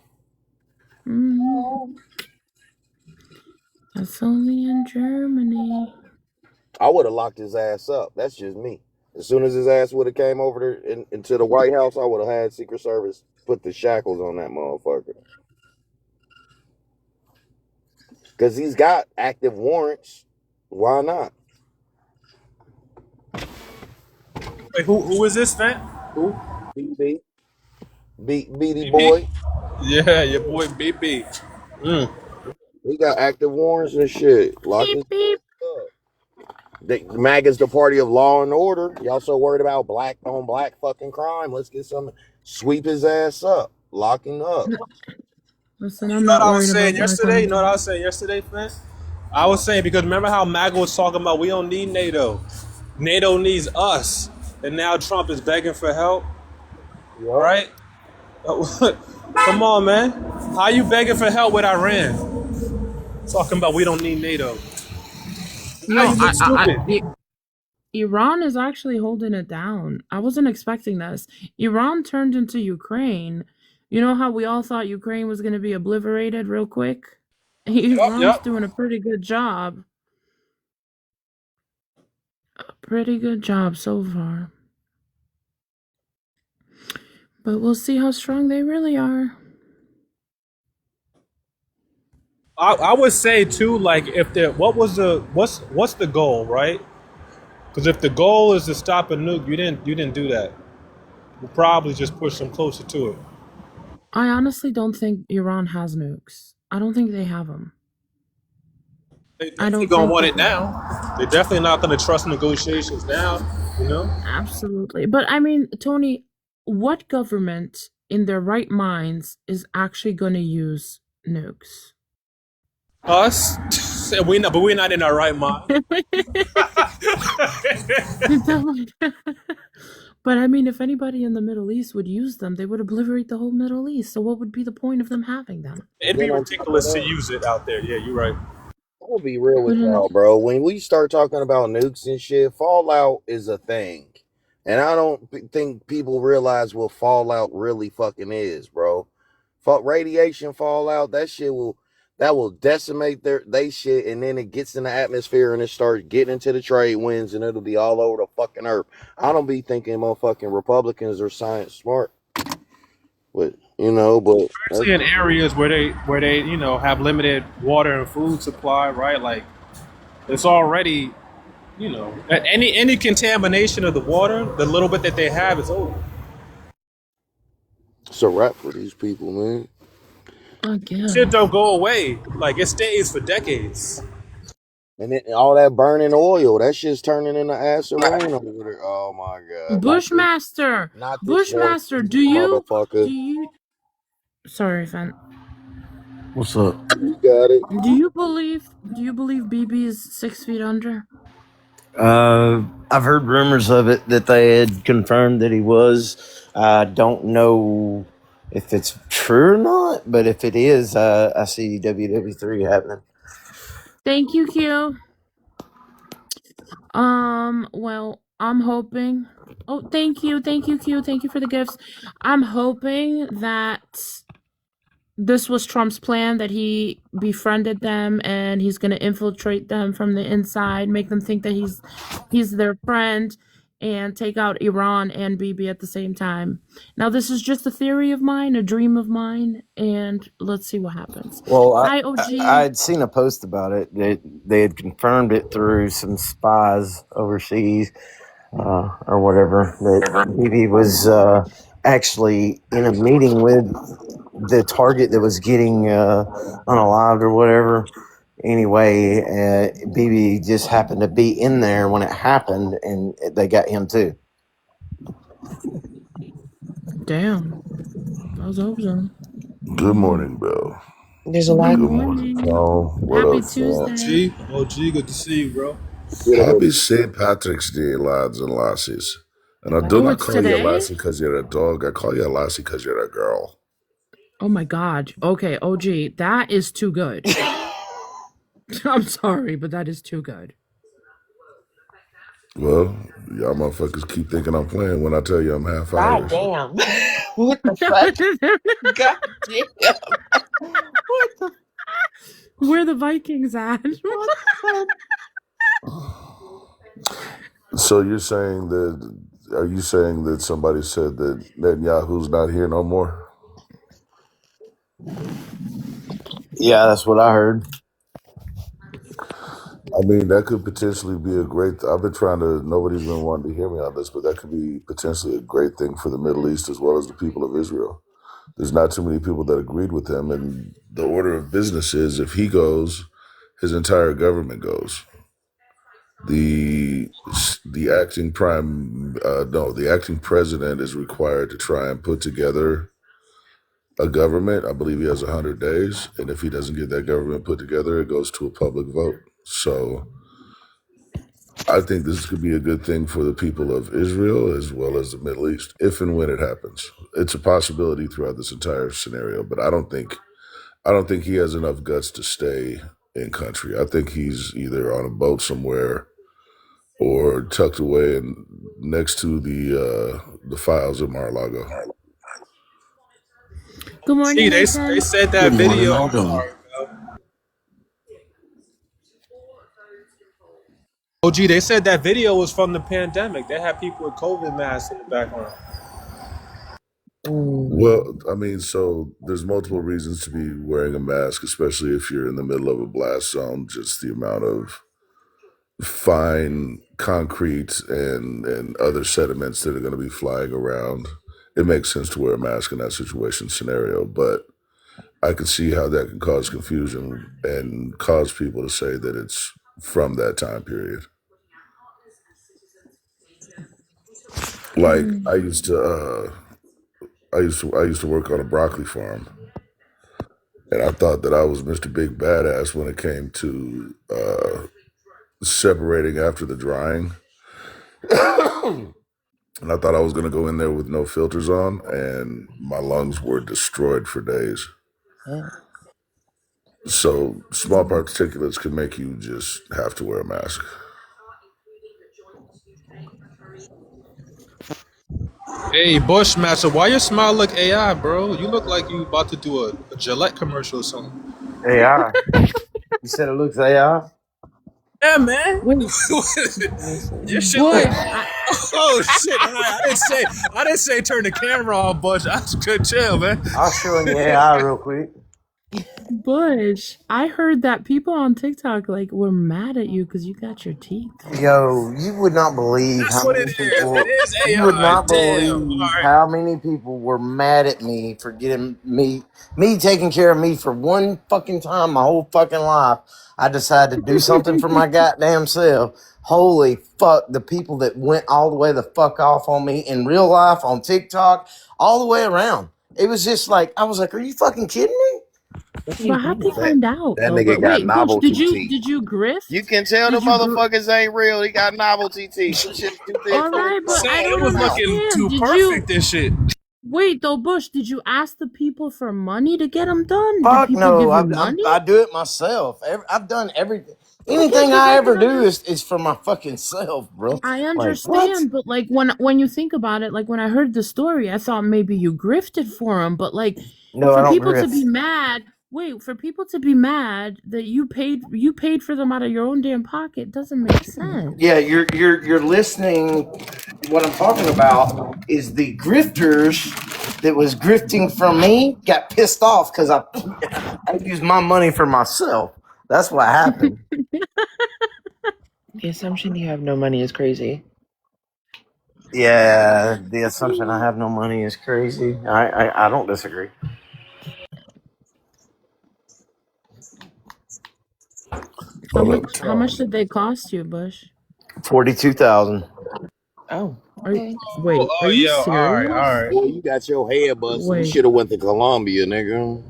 That's only in Germany. I would have locked his ass up. That's just me. As soon as his ass would have came over there into the White House, I would have had Secret Service put the shackles on that motherfucker. Because he's got active warrants. Why not? Wait, who is this, man? Who? BB. Beady BB? boy. Yeah, your boy BB. Mm. He got active warrants and shit. Lock his Beep beep. ass up. MAGA's the party of law and order. Y'all so worried about black on black fucking crime. Let's get some sweep his ass up. Lock him up. Listen, You I'm know what not I was worried saying about black yesterday? You know on what I was saying yesterday, man? I was saying because remember how MAGA was talking about we don't need NATO. NATO needs us. And now Trump is begging for help, Yup. right? Come on, man. How you begging for help with Iran? Talking about we don't need NATO. Now No, you look stupid. Iran is actually holding it down. I wasn't expecting this. Iran turned into Ukraine. You know how we all thought Ukraine was going to be obliterated real quick? Yep, Iran's yep. doing a pretty good job. A pretty good job so far. But we'll see how strong they really are. I would say too, like if the what's the goal, right? Because if the goal is to stop a nuke, you didn't do that. You probably just push them closer to it. I honestly don't think Iran has nukes. I don't think they have them. They I definitely don't gonna think want that it now. They're definitely not gonna trust negotiations now. You know, absolutely. But I mean, Tony, what government in their right minds is actually going to use nukes? us, and but we're not in our right mind. But I mean, if anybody in the Middle East would use them, they would obliterate the whole Middle East. So what would be the point of them having them? It'd Then be on top of ridiculous to that, use it out there. Yeah, you're right. I'm gonna be real with Wouldn't y'all, bro. When we start talking about nukes and shit, fallout is a thing. And I don't think people realize what fallout really fucking is, bro. Radiation fallout, that will decimate they shit, and then it gets in the atmosphere and it starts getting into the trade winds, and it'll be all over the fucking earth. I don't be thinking motherfucking Republicans are science smart, but that's Especially in areas where they have limited water and food supply, right? Like it's already any contamination of the water, the little bit that they have is over. it's a wrap for these people, man. Shit again? don't go away. Like it stays for decades. And then all that burning oil, that shit's turning into acid rain over there. Oh my god! Bushmaster, Not this water Bushmaster, do motherfucker. you? Sorry, Fan. What's up? You got it. Do you believe BB is 6 feet under? I've heard rumors of it that they had confirmed that he was. I don't know if it's true or not, but if it is, I see WW3 happening. Thank you, Q. Well, I'm hoping. Oh, thank you, Q. Thank you for the gifts. I'm hoping that this was Trump's plan, that he befriended them and he's gonna infiltrate them from the inside, make them think that he's their friend, and take out Iran and BB at the same time. Now, this is just a theory of mine, a dream of mine, and let's see what happens. Well, Hi, I OG. had seen a post about it that they had confirmed it through some spies overseas, or whatever, that BB was actually in a meeting with the target that was getting unalived or whatever. Anyway, BB just happened to be in there when it happened, and they got him too. Damn. I was hope so. Good morning, Bill. There's a Good lot. Good morning, morning. Carl. What Happy up, Thought? Tuesday. OG, good to see you, bro. Beautiful. Happy St. Patrick's Day, lads and lassies. And I do Oh, not it's call you a today? lassie because you're a dog. I call you a lassie because you're a girl. Oh my god. Okay, OG, that is too good. I'm sorry, but that is too good. Well, y'all motherfuckers keep thinking I'm playing when I tell you I'm half God Irish. damn. What the fuck? God damn. What the Where the Vikings at? what the So you're saying that? Are you saying that somebody said that Netanyahu's not here no more? Yeah, that's what I heard. I mean, that could potentially be a great. I've been trying to. Nobody's been wanting to hear me on this, but that could be potentially a great thing for the Middle East as well as the people of Israel. There's not too many people that agreed with him, and the order of business is if he goes, his entire government goes. The the acting prime no the acting president is required to try and put together a government. I believe he has 100 days, and if he doesn't get that government put together, it goes to a public vote. So I think this could be a good thing for the people of Israel as well as the Middle East, if and when it happens. It's a possibility throughout this entire scenario, but I don't think he has enough guts to stay in country. I think he's either on a boat somewhere or tucked away next to the files in Mar-a-Lago. Good See, morning, they Ethan. said Good that morning. video. How you I'm doing? sorry. OG, they said that video was from the pandemic. They had people with COVID masks in the background. Well, I mean, so there's multiple reasons to be wearing a mask, especially if you're in the middle of a blast zone. Just the amount of fine concrete and other sediments that are going to be flying around. It makes sense to wear a mask in that situation scenario, but I can see how that can cause confusion and cause people to say that it's from that time period. Like I used to work on a broccoli farm, and I thought that I was Mr. Big Badass when it came to separating after the drying. And I thought I was going to go in there with no filters on, and my lungs were destroyed for days. So small particulates can make you just have to wear a mask. Hey, Bushmaster, why your smile look AI, bro? You look like you about to do a Gillette commercial or something. AI. You said it looks AI? Yeah, man. Wait, Your shit look. Bush. Oh shit! I didn't say turn the camera on, Bush. That's good, chill, man. I'll show you AI real quick. Bush, I heard that people on TikTok like were mad at you because you got your teeth. Yo, you would not believe That's how what it many is. It people. is You would AI. not Damn. All believe right. how many people were mad at me for getting me taking care of me for one fucking time my whole fucking life. I decided to do something for my goddamn self. Holy fuck, the people that went all the way the fuck off on me in real life, on TikTok, all the way around. It was just like, I was like, are you fucking kidding me? What do you But how'd they mean? find out That though? nigga But got wait, Bush, did novelty you teeth. did you You grift? can tell the Did you motherfuckers ain't real. He got novelty teeth. Them shit's too big All for his right, but I Saying it don't was motherfucking mouth. looking understand. too Did you perfect and shit. wait though, Bush? Did you ask the people for money to get them done? Did Fuck people no, give I, you I, money? I do it myself. I've done everything. Okay, Anything because I like ever when I do heard, is for my fucking self, bro. I Like, what? understand, but like when you think about it, like when I heard the story, I thought maybe you grifted for them, but like No, I for don't people to be grift. mad, wait, for people to be mad that you paid for them out of your own damn pocket doesn't make Yeah, sense. you're listening. What I'm talking about is the grifters that was grifting from me got pissed off because I used my money for myself. That's what happened. The assumption you have no money is crazy. Yeah, the assumption I have no money is crazy. I don't disagree. Hold up. How much did they cost you, Bush? 42,000. Oh, Are okay. wait, are Oh, you yo, all right, all serious? right. Boy, you got your head busted. You Wait, should have went to Colombia, nigga.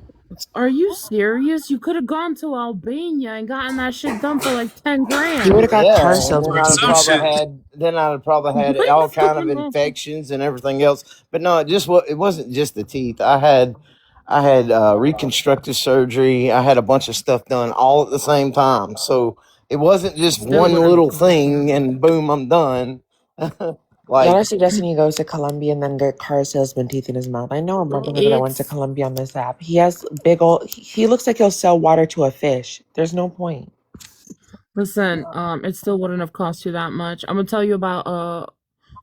are you serious? You could have gone to Albania and gotten that shit done for like 10 He would grand. have got car Yeah, and sales then reps. Some shit. I'd have probably had What all is kind of going on? infections and everything else. But no, it wasn't just the teeth. I had reconstructive surgery. I had a bunch of stuff done all at the same time. So It wasn't just Still one wouldn't have little cost you thing that and much. boom, I'm done. Y'all are Like, suggesting he goes to Colombia and then get car salesman teeth in his mouth. I know a brother that went to It's Colombia on this app. He has big old. He looks like he'll sell water to a fish. There's no point. listen, it still wouldn't have cost you that much. I'm gonna tell you about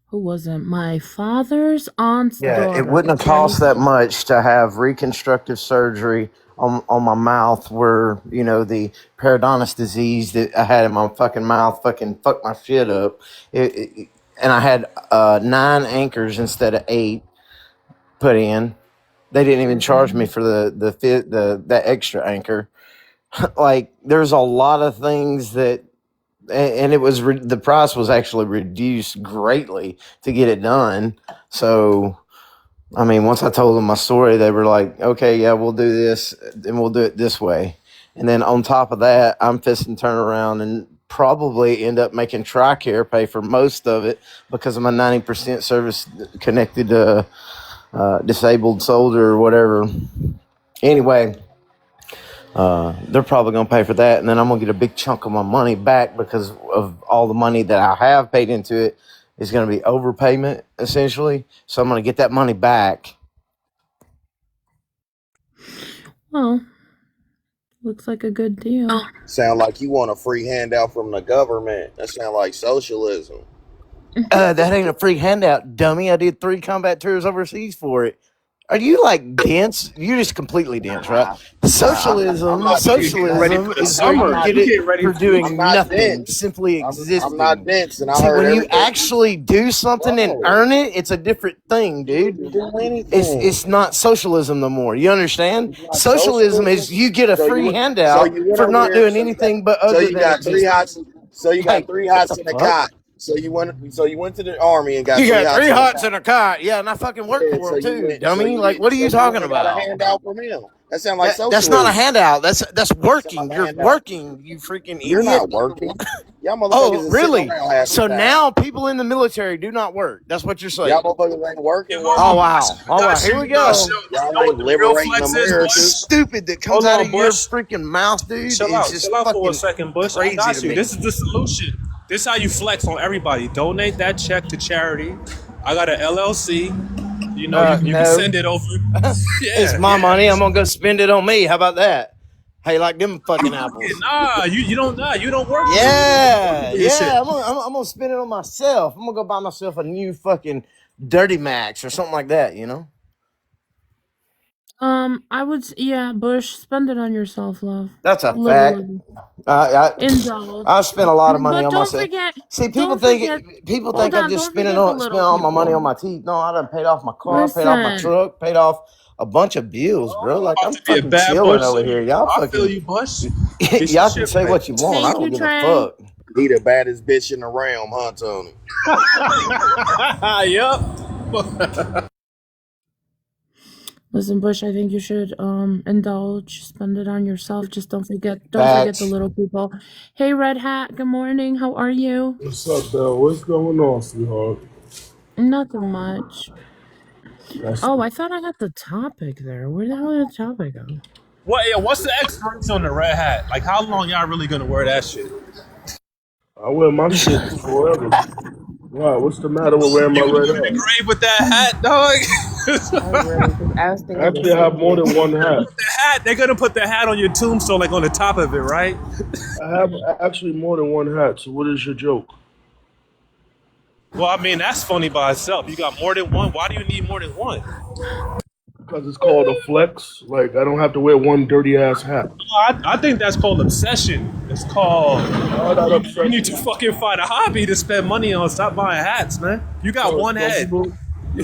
who was it? My father's aunt's yeah, it daughter. wouldn't have Okay. cost that much to have reconstructive surgery on my mouth where, you know, the periodontal disease that I had in my fucking mouth fucking fucked my shit up. And I had 9 anchors instead of 8 put in. They didn't even charge me for that extra anchor. Like, there's a lot of things that, and it was the price was actually reduced greatly to get it done. So, I mean, once I told them my story, they were like, "Okay, yeah, we'll do this, and we'll do it this way." And then on top of that, I'm fisting turn around and probably end up making TRICARE pay for most of it because of my 90% service connected disabled soldier or whatever. Anyway, they're probably going to pay for that, and then I'm going to get a big chunk of my money back because of all the money that I have paid into it is going to be overpayment essentially. So I'm going to get that money back. Well, looks like a good deal. Sound like you want a free handout from the government. That sound like socialism. That ain't a free handout, dummy. I did 3 combat tours overseas for it. Are you like dense? You're just completely dense, right? I'm not You getting ready Socialism for the is where you summer. get You it getting ready for for the I'm doing not nothing, dense. simply I'm not existing. dense, and I See, heard when you everything. actually do something and Bro, earn it, it's a different thing, you dude. didn't do It's anything. not socialism no more. You understand? It's not Socialism socialism. is you get a So you free went. So handout you went for over not there. doing anything but So other you than got 3 hots. existing. So you got Like, three what the hots in a fuck? cot. So you went. So you went to the army and got You three got hots 3 in a hots cot. and a cot. Yeah, and I fucking work Yeah. for So them you too, went. So dummy. you Like, did. what are So you you talking went and got a about? handout from him. That sounds like That's not a socialism. handout. That's That sounds working. like a You're handout. working, you freaking You're idiot. not working. Y'all Oh, motherfuckers is sitting really? around half the So time. now people in the military do not work. That's what you're Y'all saying. motherfuckers ain't You working. hold Oh on, Working. Bush. wow. All right, here we You gotta go. Y'all know what ain't the real liberating flex is, The America. Bush. stupid that comes Hold out of on, your Bush. freaking mouth, dude, is just Chill out for a fucking second, Bush. I crazy to got you. me. This is the solution. This is how you flex on everybody. Donate that check to charity. I got an LLC. You know, you can No. send it over. It's Yeah, my yeah. money. I'm gonna go spend it on me. How about that? How you like them fucking apples? Nah, you don't work for Yeah, this shit. yeah. I'm gonna spend it on myself. I'm gonna go buy myself a new fucking Dirty Max or something like that. You know. I would, yeah, Bush, spend it on yourself, love. That's a Live a fact. little. I I Indulge. spent a lot of money But on myself. See, don't forget, people hold think I on, just don't forget the spend little all my money on people. my teeth. No, I done paid off my car, paid off my Listen, truck, paid off a bunch of bills, bro. Like About I'm to be a fucking bad chilling Bush over here. City. Y'all I feel fucking you, Bush. Get your y'all can shit say right. what you want. I thank don't you, give a Trey. fuck. He the baddest bitch in the realm, huh, Tony? Yup. Listen, Bush, I think you should indulge, spend it on yourself. Just don't forget the Facts. little people. Hey, Red Hat, good morning. How are you? What's up, Bell? What's going on, sweetheart? Nothing much. That's Oh, I thought I got the topic there. Where the hell did the topic go? What's the expiration on the red hat? Like, how long y'all really gonna wear that shit? I wear my shit forever. Why? What's the matter with wearing my You red going to the hat? grave with that hat, dog? I really, because I was thinking the Actually, I have same more than thing. one hat. The hat, they're gonna put the hat on your tombstone, like on the top of it, right? I have actually more than one hat. So what is your joke? Well, I mean, that's funny by itself. You got more than one. Why do you need more than one? Because it's called a flex. Like I don't have to wear one dirty ass hat. I think that's called obsession. It's called. No, not You need to obsession. fucking find a hobby to spend money on. Stop buying hats, man. You got So one don't head. people,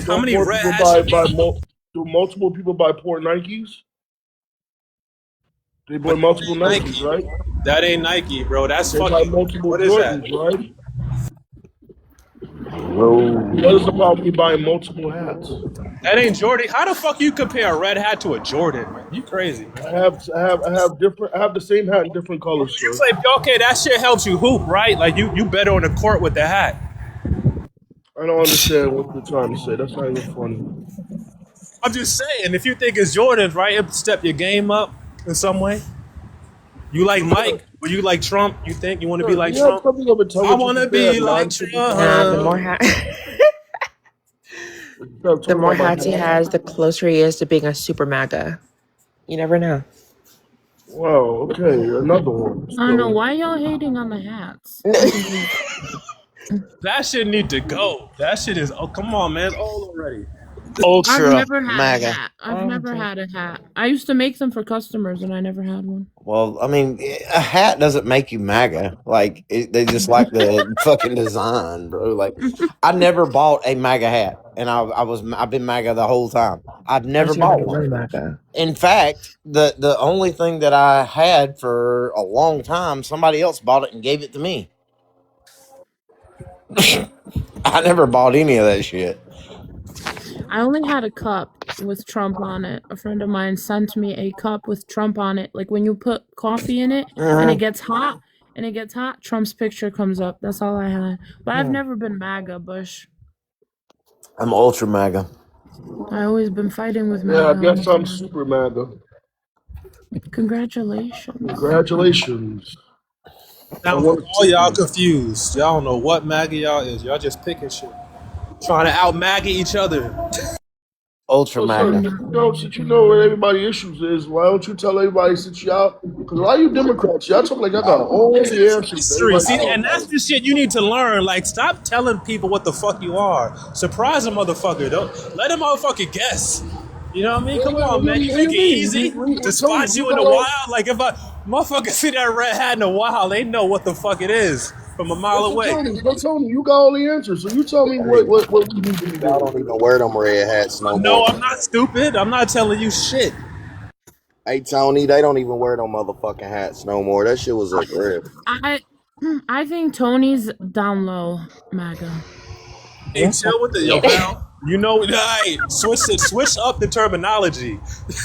How don't many more red people hats buy you buy need? do multiple people buy poor Nikes? They buy But multiple that ain't Nikes, Nike. right? That ain't Nike, bro. That's They buy fucking. multiple What is that? Jordans, right? What is the Whoa. problem with buying multiple hats? That ain't Jordan. How the fuck you compare a red hat to a Jordan, man? You crazy. I have the same hat in different colors, You sir. say, okay, that shit helps you hoop, right? Like you better on the court with the hat. I don't understand what you're trying to say. That's not even funny. I'm just saying, if you think it's Jordans, right, it step your game up in some way. You like Mike? Were you like Trump? You think you want to be Sir, do like you have Trump? something of I intelligence want to to say I have be like nonsense about Nah, my the more Trump. hat? Stop the talking more about my hats he hat. has, the closer he is to being a super MAGA. You never know. Wow, okay, another one. I don't know So, why y'all hating on the hats. I'm confused. That shit need to go. That shit is. Oh, come on, man. It's old already. I've Ultra never had a MAGA. hat. I've Oh, never had a hat. I used to make them for customers, and I never had one. Well, I mean, a hat doesn't make you MAGA. Like they just like the fucking design, bro. Like I never bought a MAGA hat, and I've been MAGA the whole time. I've oh, never so you're bought like a one. real MAGA. In fact, the only thing that I had for a long time, somebody else bought it and gave it to me. I never bought any of that shit. I only had a cup with Trump on it. A friend of mine sent me a cup with Trump on it. Like when you put coffee in it and it Mhm. gets hot, Trump's picture comes up. That's all I had. But I've Hmm. never been MAGA, Bush. I'm ultra MAGA. I always been fighting with yeah, I MAGA on guess the I'm side. super MAGA. Congratulations. Congratulations. I Sounds like want to all tip y'all you. confused. Y'all don't know what MAGA y'all is. Y'all just picking shit. Trying to out MAGA each other. Ultra Well, sir, MAGA. since you know what everybody issues is, why don't you tell everybody since y'all, because a lot of you Democrats, y'all talk like y'all got all the answers to History. everybody's See, and that's problems. the shit you need to learn. Like, stop telling people what the fuck you are. Surprise a motherfucker. Don't let a motherfucker guess. You know what I mean? Come on, man. You What do think you it mean? easy to Tony, spot you you in got the all, wild? Like, if a motherfucker see that red hat in the wild, they know what the fuck it is from a mile away. but Tony, you got all the answers. So you tell me Hey, what we need to be y'all doing. don't even wear them red hats no No, more. I'm not stupid. I'm not telling you shit. Hey, Tony, they don't even wear them motherfucking hats no more. That shit was a grip. I I think Tony's down low, MAGA. Hey, Yes, chill with the yo, Val. You know, all right, switch up the terminology.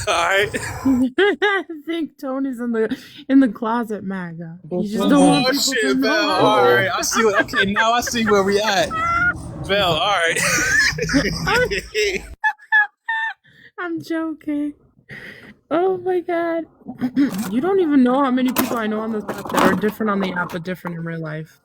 All right. I think Tony's in the closet, MAGA. You just don't want Oh people to shit, Val. know All how Uh-oh. right, I see. Okay, now I see where we at. Val. All right. I'm, I'm joking. Oh my god. You don't even know how many people I know on this app that are different on the app but different in real life.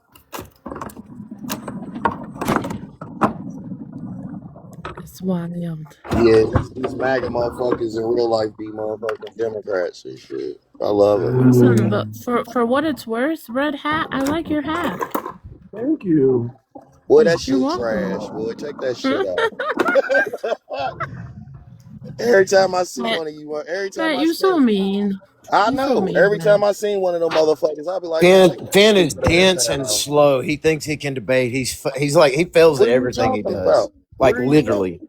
It's wild. Yeah, these MAGA motherfuckers in real life be motherfucking Democrats and shit. I love it. Listen, but for what it's worth, Red Hat, I like your hat. Thank you. Boy, that You're shit trash. welcome. Boy, take that shit off. Every time I see Matt, one of you, every time Matt, I you so spend, mean. I You so know. mean, Every Matt. time I seen one of them motherfuckers, I'll be like, man, take that Finn is stupid ass dense hat and off. slow. He thinks he can debate. He's like he fails What at are you everything he talking does. about? What Like are you talking? literally,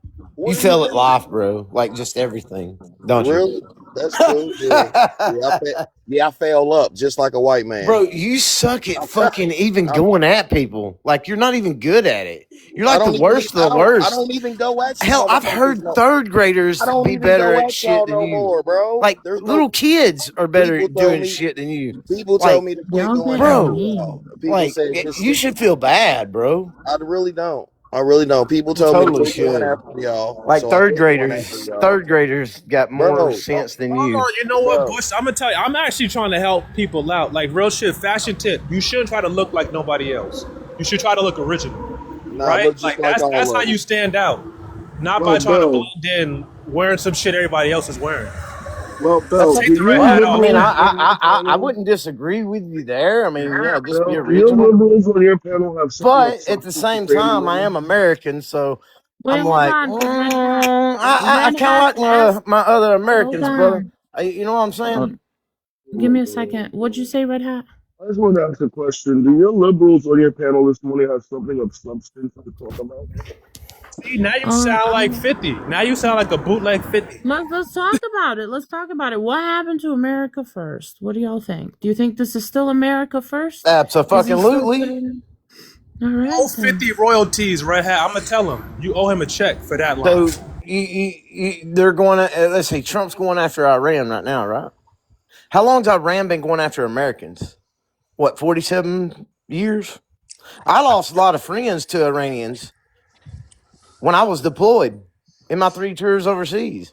you What are you fail at talking? life, bro. Like just everything, don't you? Really? That's cool. Yeah, yeah. I fail up just like a white man. Bro, you suck at fucking even I'm, going at people. Like you're not even good at it. You're I like the don't even. worst of the I worst. don't even go at you Hell, I've motherfuckers. heard No, third I graders don't be even better go at at shit y'all than no you. more, bro. Like There's no little kids are better at people told doing me. shit than you. People told Like, me to quit Y'all going getting after bro, y'all. mean. People like said just you stick. should feel bad, bro. I really don't. I really don't. People You told me to totally quit going should. after y'all, Like so I quit going after y'all, third graders got more bro. sense than Hold you. on, you know what, Bro, Bush? I'm gonna tell you. I'm actually trying to help people out. Like real shit, fashion tip. You shouldn't try to look like nobody else. You should try to look original, nah, right? look just Like like that's all how of you them. stand out. Not Well, by trying to Bell, blend in wearing some shit everybody else is wearing. That's Take Do the you red well. hat I off, mean, liberals man. on your I panel? wouldn't disagree with you there. I mean, yeah, just be Bell, do your original. liberals on your panel have something of But at the substance to same say to time, I women? am American, so Wait, I'm hold like, on. Red Hat. I Red kind of Hat like asked. my other Hold Americans, brother. on. You know what I'm Hold, saying? give me a second. What'd you say, Red Hat? I just want to ask a question. Do your liberals on your panel this morning have something of substance to talk about? See, now you sound like Um, 50. Now you sound like a bootleg 50. let's talk about it. Let's talk about it. What happened to America first? What do y'all think? Do you think this is still America first? Is he still Absolutely. putting? All right Owe then. 50 royalties, red hat. I'm gonna tell him you owe him a check for that line. So they're going to let's see. Trump's going after Iran right now, right? How long's Iran been going after Americans? What, 47 years? I lost a lot of friends to Iranians when I was deployed in my 3 tours overseas.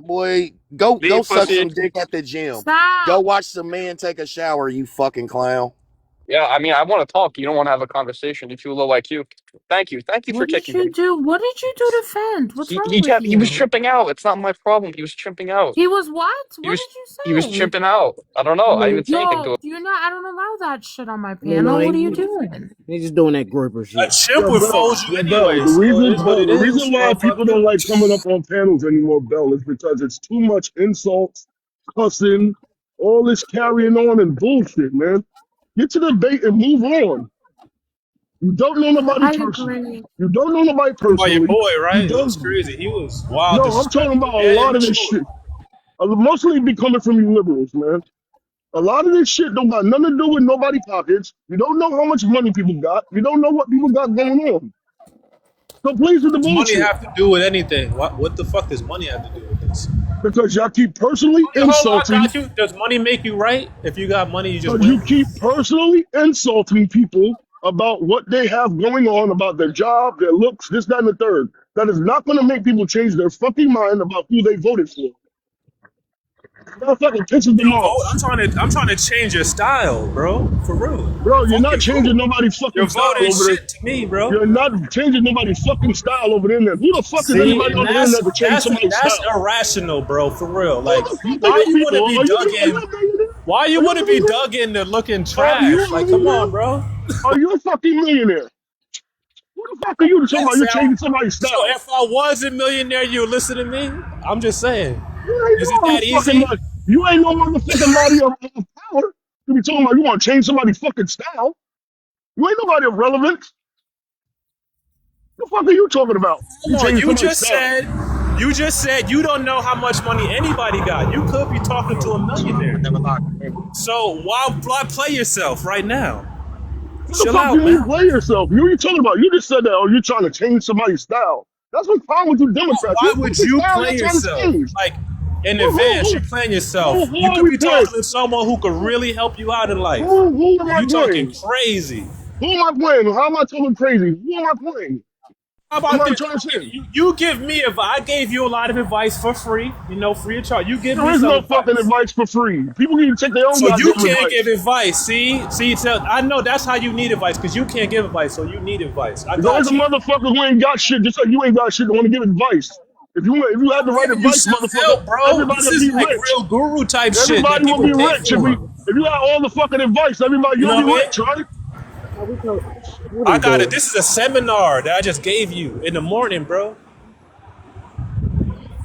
Boy, go Leave suck pussy. some dick at the gym. Go Stop. watch some man take a shower, you fucking clown. Yeah, I mean, I want to talk. You don't want to have a conversation. You're too low IQ. Thank you. Thank you for What did kicking you him. do? What did you do to Fent? What's wrong with He was you? tripping out. It's not my problem. He was tripping out. He was what? He What was did you he was say? tripping out. I don't I know. I didn't mean, even say anything to Yo, him. do you not? I don't allow that shit on my no, panel. What are you he doing? just doing that gripper A shit. chimp Yo, would Bell. fold you Yo, Bell. anyway, so it is what it The is, reason why people don't motherfucker. like coming up on panels anymore, Bell, is because it's too much insults, cussing, all this carrying on and bullshit, man. Get to the debate and move on. You don't know nobody I personally. agree. You don't know nobody Talking about your personally. boy, You right? It was don't. crazy. He was wild, No, I'm talking disrespectful, about a and lot of this immature. shit. Mostly be coming from you liberals, man. A lot of this shit don't got nothing to do with nobody pockets. You don't know how much money people got. You don't know what people got going on. So please with the Does money bullshit. have to do with anything? What the fuck does money have to do with this? Because y'all keep personally Hold on, I insulting. got you. Does money make you right? If you got money, you just Because you win. keep personally insulting people about what they have going on, about their job, their looks, this, that, and the third. That is not going to make people change their fucking mind about who they voted for. That fucking pisses them You vote. off. I'm trying to change your style, bro. For real. Bro, you're Fuck not your changing vote. nobody's You're fucking style voting over there. shit to me, bro. You're not changing nobody's fucking style over there. Who the fuck is See, anybody and on the internet to change that's somebody's that's style? irrational, bro. For real. Who Like, the fuck are why you you want to people? be dug Are you in? a millionaire? Why you Are you want a to be millionaire? dug into looking Are you trash? a Like, come on, millionaire? bro. Are you a fucking millionaire? Who the fuck are you to talk about Yes, you're changing somebody's so style? if I was a millionaire, you would listen to me. I'm just saying. You ain't Is it no that motherfucking easy? body. You ain't no motherfucking body of power to be talking about you want to change somebody's fucking style. You ain't nobody of relevance. The fuck are you talking about? You Hold on. changing somebody's style. You just said you don't know how much money anybody got. You could be talking to a millionaire. So why play yourself right now? What the Chill fuck do out, you mean man. play yourself? You talking about? You just said that, oh, you're trying to change somebody's style. That's what's wrong with you Democrats. Why What would fucking you style play y'all trying to yourself? change? Like in Who, who, advance, who, you're playing yourself. who You are could we be playing? talking to someone who could really help you out in life. Who am I You talking playing? crazy. Who am I playing? How am I talking crazy? Who am I playing? How I'm about not this? trying to say. You give me I gave you a lot of advice for free, free of charge. You give There me is some no fucking advice. advice for free. People need to take their own So you goddamn can't give advice. advice. See, so I know that's how you need advice because you can't give advice, so you need advice. I There's always got a you. motherfucker who ain't got shit, just like you ain't got shit to want to give advice. If you had the I'm right giving you advice, self motherfucker, help, bro. everybody This would is be like rich. real guru type shit that Everybody would people be pay rich for. if you had all the fucking advice. Everybody You you'll know be what I rich, mean? right? What I he got it. doing? This is a seminar that I just gave you in the morning, bro.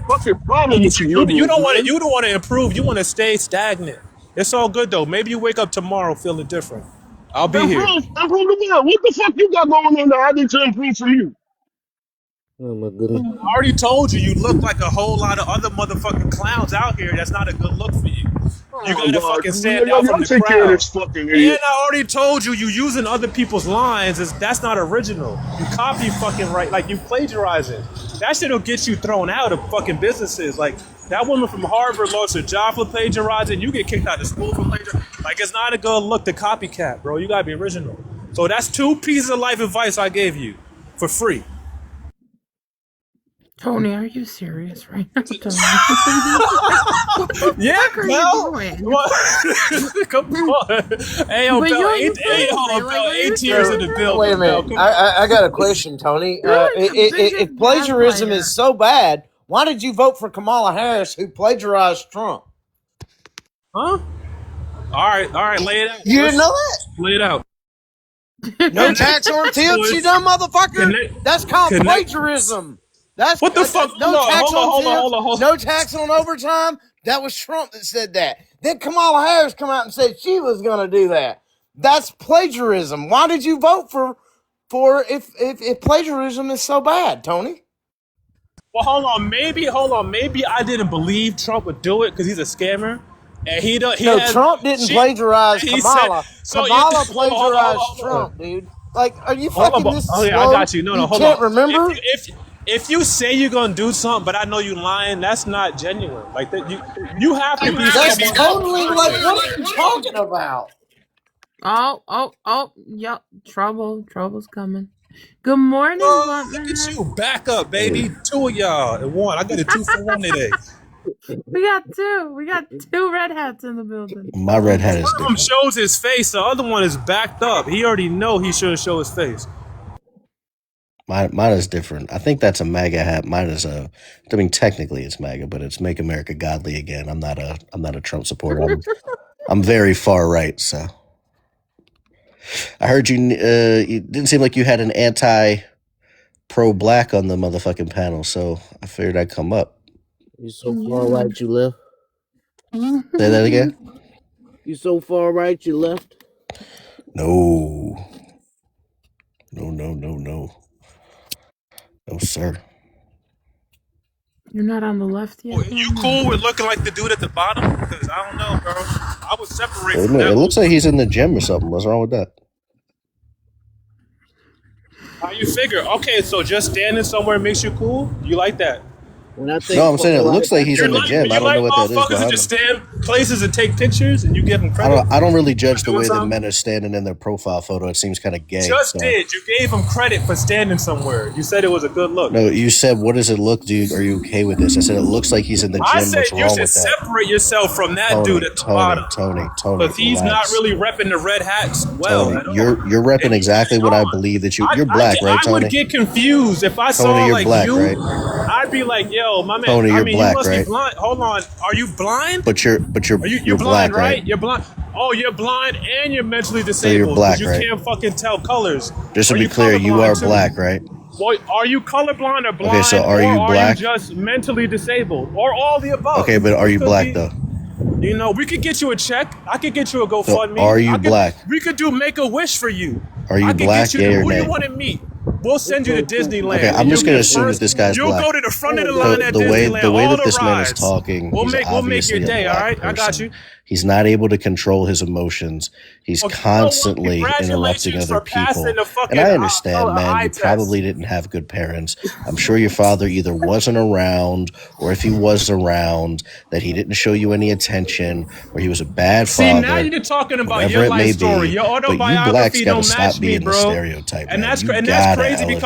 Fucking problem with So you you liberals, don't want to man. you don't want to improve. You want to stay stagnant. It's all good though. Maybe you wake up tomorrow feeling different. I'll be here. Improve the world. What the fuck you got going on that I need to improve from you? Oh my goodness. I already told you you look like a whole lot of other motherfucking clowns out here. That's not a good look for you. You Oh my gotta god. fucking stand out from Y'all the take care of crowd. this fucking And idiot. I already told you using other people's lines that's not original. You copy fucking right, like you plagiarizing. That shit'll get you thrown out of fucking businesses. Like that woman from Harvard lost her job for plagiarizing. You get kicked out of school for plagiarizing. Like it's not a good look to copycat, bro. You gotta be original. So that's 2 pieces of life advice I gave you for free. Tony, are you serious right now, Tony? What the Yeah, fuck are you Bell. doing? What? Come on. Hey, yo, But Bell. yo, Eight, you hey, hold crazy. on, Like, Bell. are you 8 years in serious the right Wait a building, Bell. minute. Come on. I got a question, Tony. now? You're like the If biggest plagiarism gaslighter. is so bad, why did you vote for Kamala Harris, who plagiarized Trump? Huh? All right. Lay it out. You didn't Let's know that? lay it out. No Connect tax on to tips, you it. dumb motherfucker. Connect. That's called Connect. plagiarism. That's What the fuck? no tax on tips, Hold on. no tax on overtime. That was Trump that said that. Then Kamala Harris come out and said she was going to do that. That's plagiarism. Why did you vote for if plagiarism is so bad, Tony? Well, hold on. Maybe I didn't believe Trump would do it because he's a scammer, and he don't. He No, has. Trump didn't She. plagiarize He said. Kamala. So you. Kamala plagiarized Hold on. Trump, dude. Like, are you Hold on, fucking this oh yeah, I slow? got you. No, You hold on. can't remember? If you say you're gonna do something, but I know you lying, that's not genuine. Like that, you have to be That's someone totally like, honest. what are you talking about? Yep. Trouble's coming. Good morning, Oh, Blunt look at Man. you, back up, Hey, baby. Two of y'all and one. I got a 2 for 1 today. We got two. We got two red hats in the building. My red hat One is of them different. shows his face. The other one is backed up. He already know he shouldn't show his face. Mine is different. I think that's a MAGA hat. Mine is a. I mean, technically it's MAGA, but it's Make America Godly Again. I'm not a Trump supporter. I'm very far right. So I heard you. It didn't seem like you had an anti pro black on the motherfucking panel. So I figured I'd come up. You so far right you left. Say that again. You so far right you left. No. No, sir. You're not on the left yet. You cool with looking like the dude at the bottom? Because I don't know, bro. I would separate from It that. looks like he's in the gym or something. What's wrong with that? How you figure? Okay, so just standing somewhere makes you cool? You like that? When I think No, I'm saying it looks like he's You in the like, gym. I you don't like know what that is motherfuckers that behind just him. stand places and take pictures and you give them credit? I don't really judge the Doing way that something? men are standing in their profile photo. It seems kind of gay. Just So. did. You gave him credit for standing somewhere. You said it was a good look. No, you said, what does it look, dude? Are you okay with this? I said, it looks like he's in the gym. I said What's you wrong should with that? separate yourself from that dude at the bottom. Tony, Because he's relax. not really repping the red hats well. Tony, at all. you're repping And exactly he's what I not. believe that you're black, right, I would Tony? get confused if I saw you're like black, you. right? I'd be like, yo, my man. Tony, I you're mean, black, you must right? be blind. Hold on, are you blind? But you're You're black, blind, right? You're blind. Oh, you're blind and you're mentally disabled. black, you right? can't fucking tell colors. Just to Are be you clear, you colorblind are too? black, right? Well, are you colorblind or blind, Okay, so are or you are black? you just mentally disabled, or all the above? Okay, but are It you could black be- though? You know, we could get you a check. I could get you a GoFundMe. are you black? We could do Make a Wish for you. Are you I could black, get you yay or who nay? you want to meet. We'll send you to Disneyland. Okay, I'm and just you'll gonna be assume first. that this guy's You'll black. go to the front of the line at The way Disneyland. that all this the man is rides. talking, We'll he's make obviously your day. a black All right, person. I got you. He's not able to control his emotions. He's Well, you know what? constantly interrupting Congratulations other for passing people. the fucking And I understand, eye man. You test. probably didn't have good parents. I'm sure your father either wasn't around, or if he was around, that he didn't show you any attention, or he was a bad See, father. now you're talking about Whatever your it may life story. be, Your but you blacks autobiography got to don't stop match me, being the bro. stereotype, And man. that's You and that's gotta crazy elevate.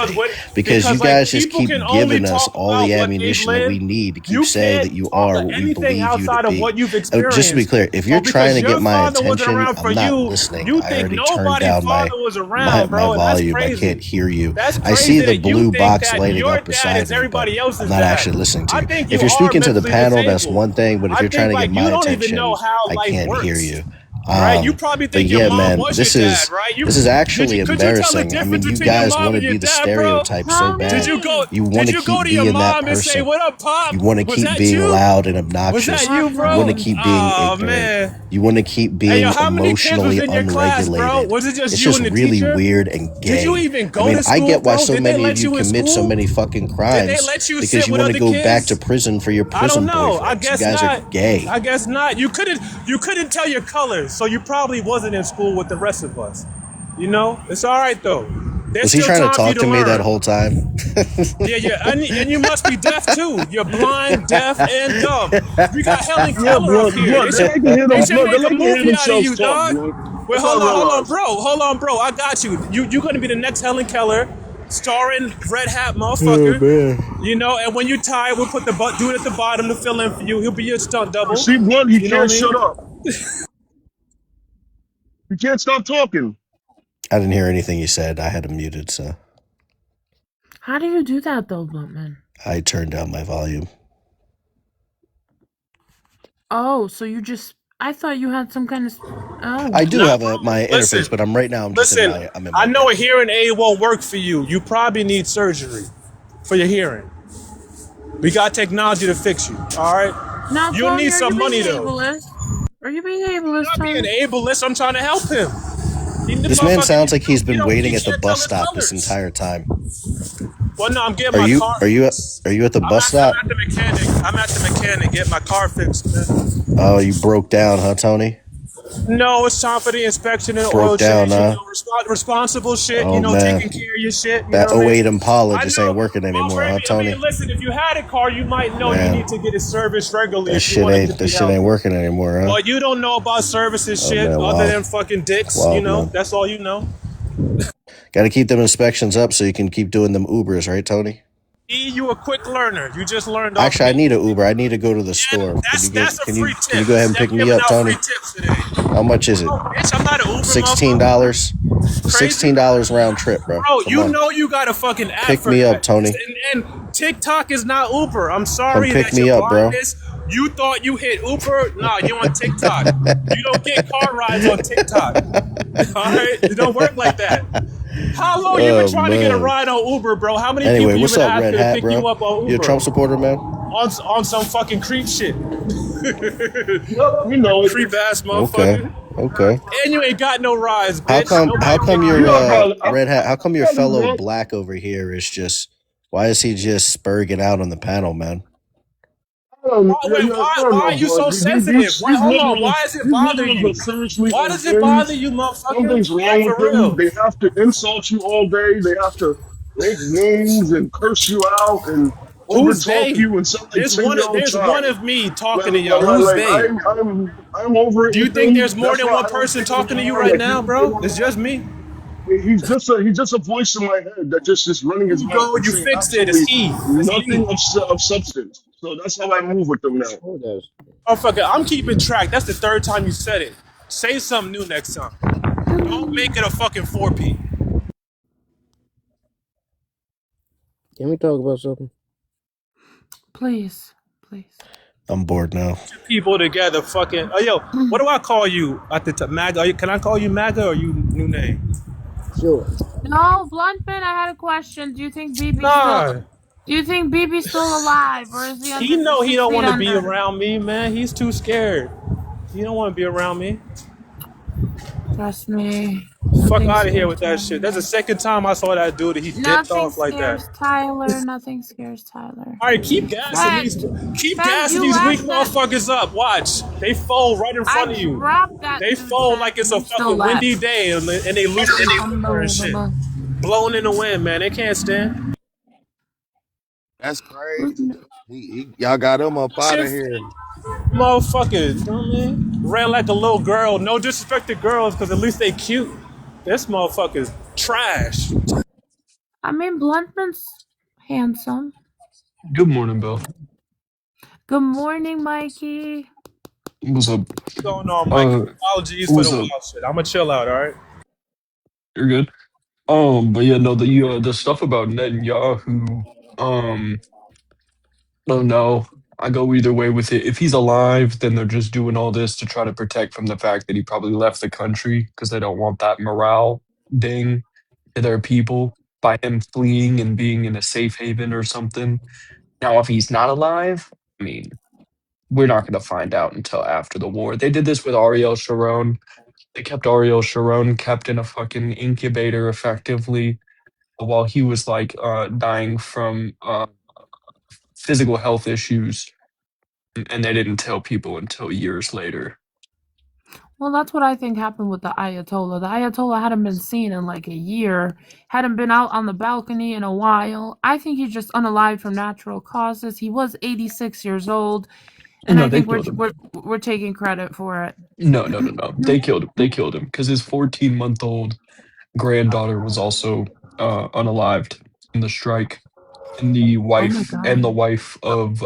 because You like, guys just people keep can only giving us talk all about the what ammunition they've that we lived. need to keep You saying can't that you talk are about what we anything believe you to outside of be. what you've experienced. Just to be clear, if you're Well, trying to because get your my father wasn't attention, around for I'm not you. listening. You I think already turned nobody's down father was around, bro, and that's volume. I crazy. can't hear you. That's I crazy see the that you blue think box that lighting your up dad beside is me, but everybody else's I'm not dad. actually listening to I you. think If you you're are speaking to the mentally panel, that's disabled. one thing, but if I you're think trying to like get you my don't even know attention, how I life can't hear works. you. Right? You probably But think your yeah, mom man, was this your is dad, right? this is actually Could you tell the embarrassing. I mean, difference you between your guys mom want to and your be the dad, bro? stereotype so Tony. bad. You want Did to you go keep to your being that mom and say, person. "What up, Pop?" You want to Was keep that being you? loud and Was obnoxious. that you, You bro? want to keep being Oh ignorant. man. You want to keep Hey, yo, being how many kids was emotionally in your class, bro? unregulated. Was it just It's you just and the really teacher? weird and Did you gay. even I go mean, to I school, get why bro? so Did they many of let you you in commit so school? many fucking Did they crimes let you because sit you with want to other go back to kids? prison for your I prison don't know. I boyfriends. You guess guys not. are gay. I guess not. You couldn't tell your colors, so you probably wasn't in school with the rest of us. You know, it's all right though. There's Was he still trying to time for you talk to to me that learn. whole time? Yeah, and you must be deaf too. You're blind, deaf, and dumb. We got Helen Yeah, Keller up blood, here. blood. Let me hear They them. should Blood. make Let a me hear movie out of themselves you, talk, dog. blood. Wait, That's what I realized. hold on, bro. I got you. You're gonna be the next Helen Keller, starring red hat Oh motherfucker. man. You know, and when you tired, we'll put the dude at the bottom to fill in for you. He'll be your stunt You double. see, blood. He You know can't what I mean? shut up. He can't stop talking. I didn't hear anything you said. I had him muted, so How do you do that though, Bluntman? I turned down my volume. Oh, so you just I thought you had some kind of oh. I do Nah, have bro. my Listen, interface, but I'm right now. I'm just in listen. my. I know a hearing aid won't work for you. You probably need surgery for your hearing. We got technology to fix you. All right. Now, You'll Tony, need are some you money being though. ableist? Are you being ableist, I'm not being Tony? ableist. I'm trying to help him. This man sounds like he's been waiting he at the can't bus tell his stop this colors. entire time. Well, no, I'm getting Are my you car. are you are you at the bus stop? I'm at the mechanic. I'm at the mechanic. Get my car fixed, man. Oh, you broke down, huh, Tony? No, it's time for the inspection and Broke oil down, change. huh? You know, responsible shit. Oh, You know, man. taking care of your shit. You That know what I mean? 08 Impala I just know. ain't working anymore, huh, Tony? I mean, listen, if you had a car, you might know Man. you need to get it serviced regularly. That if you shit want it ain't to that be shit healthy. ain't working anymore, huh? Well, you don't know about services shit man, other wow. than fucking dicks. Wow, You know, man. that's all you know. Got to keep them inspections up so you can keep doing them Ubers, right, Tony? E, you a quick learner. You just learned off Actually, I me. need an Uber. I need to go to the And store. Can you that's get? a Can free you? Can tip. you go ahead and I'm pick me giving up, out free Tony? tips today. How much is it? Oh, bitch, I'm not an Uber motherfucker. $16. Crazy. $16 round trip, bro. Bro, Come you on, know you got a fucking app pick for me up, that. Tony. And TikTok is not Uber. I'm Come sorry pick that your me up, bro. blindness, you thought you hit Uber. Nah, you on TikTok. You don't get car rides on TikTok. All right? It don't work like that. How long you been Oh trying to get a man. ride on Uber, bro? How many Anyway, people you what's been up, Red asking to Hat, pick bro? you up on You a Uber? Trump supporter, man? On some fucking creep shit. Yep, we know it. Creep ass Okay, motherfucker. okay. And you ain't got no rides, How bitch. come? Nobody How come pick your you Yeah, up. brother. Red Hat? How come your Probably fellow want. black over here is just? Why is he just spurging out on the panel, man? Why, Yeah, wait, yeah, I why, don't why know, are you bro. so sensitive? Why, hold on. Why does it These bother liberals are you? seriously Why does it bother unhinged. you, motherfucker? Something's Like, wrong with for them. real. They have to insult you all day. They have to make names and curse you out and Who's overtalk they? you and sound like 10-year-old There's one child. of me talking to y'all. Who's Like they? I'm over it Do you with think them. there's more That's than why one I don't person take them talking to you anymore. right Like now, people say bro? all It's the just time. me. He's just a voice in my head that just running There his you mouth go. and You saying fixed it. It's absolutely he. It's me. nothing of substance. So that's how I move with them now. Who does? Motherfucker, I'm keeping track. That's the third time you said it. Say something new next time. Don't make it a fucking 4P. Can we talk about something? Please, please. I'm bored now. People together fucking. Oh, yo, what do I call you at the time? MAGA? Can I call you MAGA or you new name? Sure. No, Bluntman, I had a question. Do you think BB's still? Nah. Do you think BB's still alive, or is he He under know he 6 don't feet want to be under? around me, man. He's too scared. He don't want to be around me. Trust me, Fuck nothing out of here scares with that shit. That's the Tyler. second time I saw that dude. He dipped Nothing off like that. scares Tyler. Nothing scares Tyler. All right, keep gassing these. Fact, Keep fact. gassing You these weak laughed at. motherfuckers up. Watch, they fold right in I front of you. dropped that They dude's fold ass, like it's and a he still fucking windy left. day, and they lose their temper and shit. Unbelievable. Blowing in the wind, man. They can't stand. That's crazy. Y'all got him up out of Shit, here. motherfuckers. You know what I mean? Ran like a little girl. No disrespect to girls, because at least they cute. This motherfucker's trash. I mean, Bluntman's handsome. Good morning, Bill. Good morning, Mikey. What's up? What's going on, Mikey? Uh, Apologies for the what's up? wild shit. I'ma chill out, all right? You're good. But yeah, no, the stuff about Netanyahu, um, oh no, I go either way with it. If he's alive, then they're just doing all this to try to protect from the fact that he probably left the country because they don't want that morale ding to their people by him fleeing and being in a safe haven or something. Now, if he's not alive, I mean, we're not going to find out until after the war. They did this with Ariel Sharon. They kept Ariel Sharon kept in a fucking incubator effectively while he was like dying from physical health issues, and they didn't tell people until years later. Well, that's what I think happened with the Ayatollah. The Ayatollah hadn't been seen in like a year, hadn't been out on the balcony in a while. I think he's just unalived from natural causes. He was 86 years old, and No, I they think killed him. we're taking credit for it. No. They killed him because his 14-month-old granddaughter was also unalived in the strike, and Oh my the god. wife of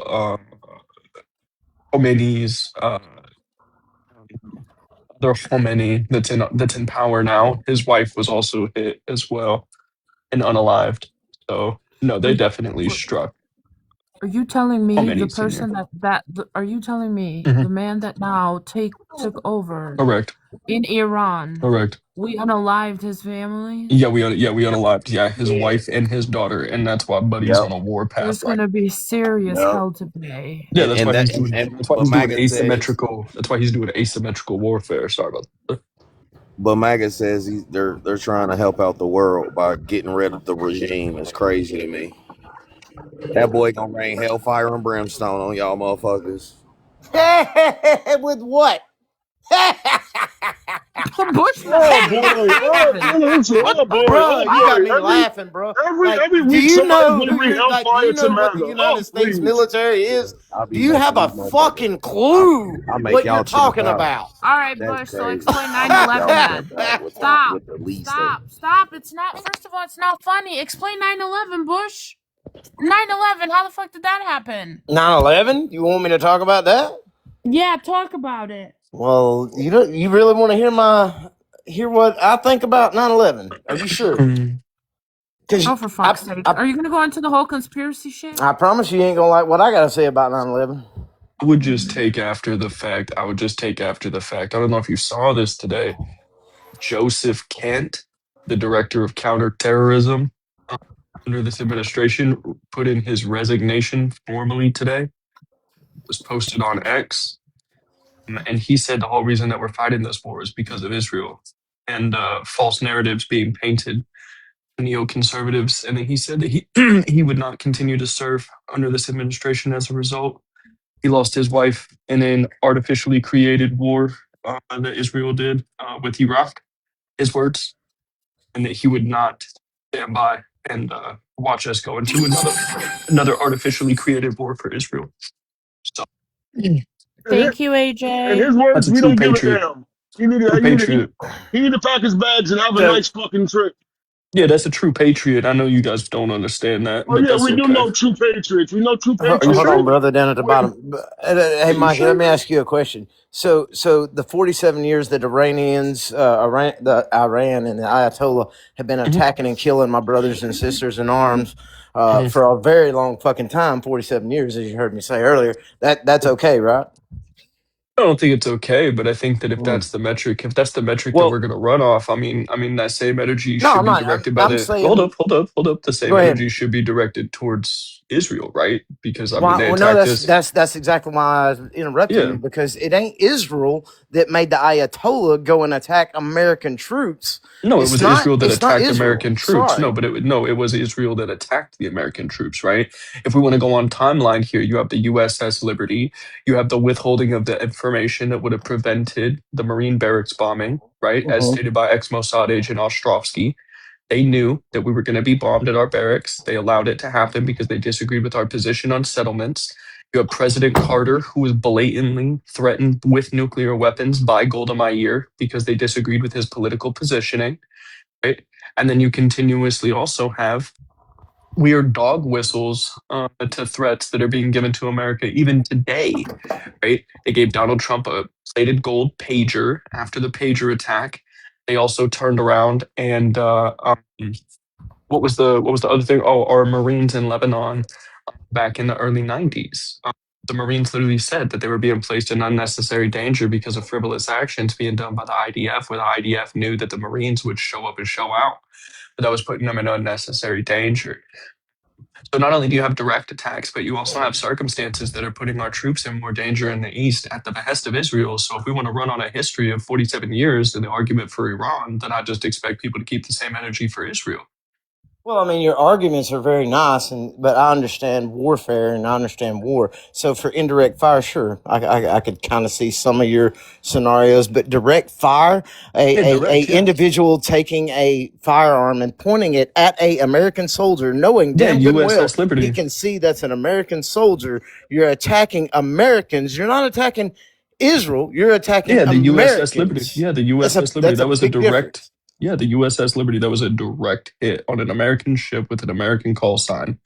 Khomeini's other Khomeini that's in power now. His wife was also hit as well and unalived. So no, Are they you, definitely struck are you telling me the Khomeini Senior. person are you telling me Hmm. the man that now took over Correct, in Iran, correct. we unalived his family? We unalived. Yeah, his Yeah. wife and his daughter, and that's why Buddy's Yep. on a war path There's right. gonna be serious Yep. hell to pay. Yeah, that's why he's doing. And That's why but he's doing MAGA says asymmetrical. That's why he's doing asymmetrical warfare. Sorry about that. but MAGA says they're trying to help out the world by getting rid of the regime. It's crazy to me. That boy gonna rain hellfire and brimstone on y'all motherfuckers. With what? Bush Oh man, boy! what are you laughing? Listen, What oh the boy! Oh Bruh, you got boy! me laughing, bro. Like, Every do week you somebody's know gonna who bring you're like? Do you hellfire to know what the MAGA. Oh United States please! military is? I'll Do be you have making a these motherfuckers. fucking clue I'll make what you're y'all trip talking out. about? All right, That's Bush. So crazy. explain I'll make 9/11 y'all then. trip out Stop. with the least of Stop. it. Stop. It's not. First of all, it's not funny. Explain 9/11, Bush. 9/11. How the fuck did that happen? 9/11? You want me to talk about that? Yeah, talk about it. Well, you really want to hear what I think about 9/11? Are you sure? Because Oh, for fuck's sake. Are you going to go into the whole conspiracy shit? I promise you ain't gonna like what I gotta say about 9/11. I would just take after the fact. I would just take after the fact. I don't know if you saw this today. Joseph Kent, the director of counterterrorism under this administration, put in his resignation formally today. It was posted on X. And he said the whole reason that we're fighting this war is because of Israel and false narratives being painted, neoconservatives. And then he said that he would not continue to serve under this administration as a result. He lost his wife in an artificially created war that Israel did with Iraq, his words, and that he would not stand by and watch us go into another artificially created war for Israel. So Thank you, In AJ. his that's words, a we true don't give a patriot. damn. He need True to, he need to, he, patriot. he need to pack his bags and have a So, nice fucking trip. Yeah, that's a true patriot. I know you guys don't understand that, Oh but yeah, that's we do okay. know true patriots. We know true Are you patriots. hold on, sure? brother, down at the Wait, bottom. Hey, Are you Mikey, let sure? me ask you a question. So the 47 years that Iran and the Ayatollah have been Hmm. attacking and killing my brothers and sisters in arms Hmm. for a very long fucking time, 47 years, as you heard me say earlier. That's okay, right? I don't think it's okay, but I think that Mm. if that's the metric that we're Well, going to run off, I mean that same energy no, should I'm be not. directed by I'm the hold saying, up, hold up, hold up. The go same ahead. energy should be directed towards Israel, right? Because I mean Why, they well, no, attacked us. that's exactly why I was interrupting Yeah, you, because it ain't Israel that made the Ayatollah go and attack American troops. no, it It's was not. Israel that It's not attacked Israel. American troops. Sorry. No, but it was Israel that attacked the American troops, right? If we want to go on timeline here, you have the USS Liberty, you have the withholding of the information that would have prevented the Marine barracks bombing, right? As Mhm. stated by ex-Mossad agent Ostrovsky. They knew that we were going to be bombed at our barracks. They allowed it to happen because they disagreed with our position on settlements. You have President Carter, who was blatantly threatened with nuclear weapons by Golda Meir because they disagreed with his political positioning, right? And then you continuously also have weird dog whistles to threats that are being given to America even today, right? They gave Donald Trump a plated gold pager after the pager attack. They also turned around and what was the other thing? Oh, our Marines in Lebanon back in the early 90s. The Marines literally said that they were being placed in unnecessary danger because of frivolous actions being done by the IDF, where the IDF knew that the Marines would show up and show out, but that was putting them in unnecessary danger. So not only do you have direct attacks, but you also have circumstances that are putting our troops in more danger in the east at the behest of Israel. So if we want to run on a history of 47 years and the argument for Iran, then I just expect people to keep the same energy for Israel. Well, I mean, your arguments are very nice, but I understand warfare and I understand war. So for indirect fire, sure, I could kind of see some of your scenarios, but direct fire, Yeah, a direct. Yeah. individual taking a firearm and pointing it at a American soldier, knowing Yeah, damn good and well USS he Liberty. can see that's an American soldier. You're attacking Americans. You're not attacking Israel. You're attacking Yeah, the USS Liberty. Americans. Yeah, the USS Liberty. That's a That was a big direct. difference. Yeah, the USS Liberty. That was a direct hit on an American ship with an American call sign.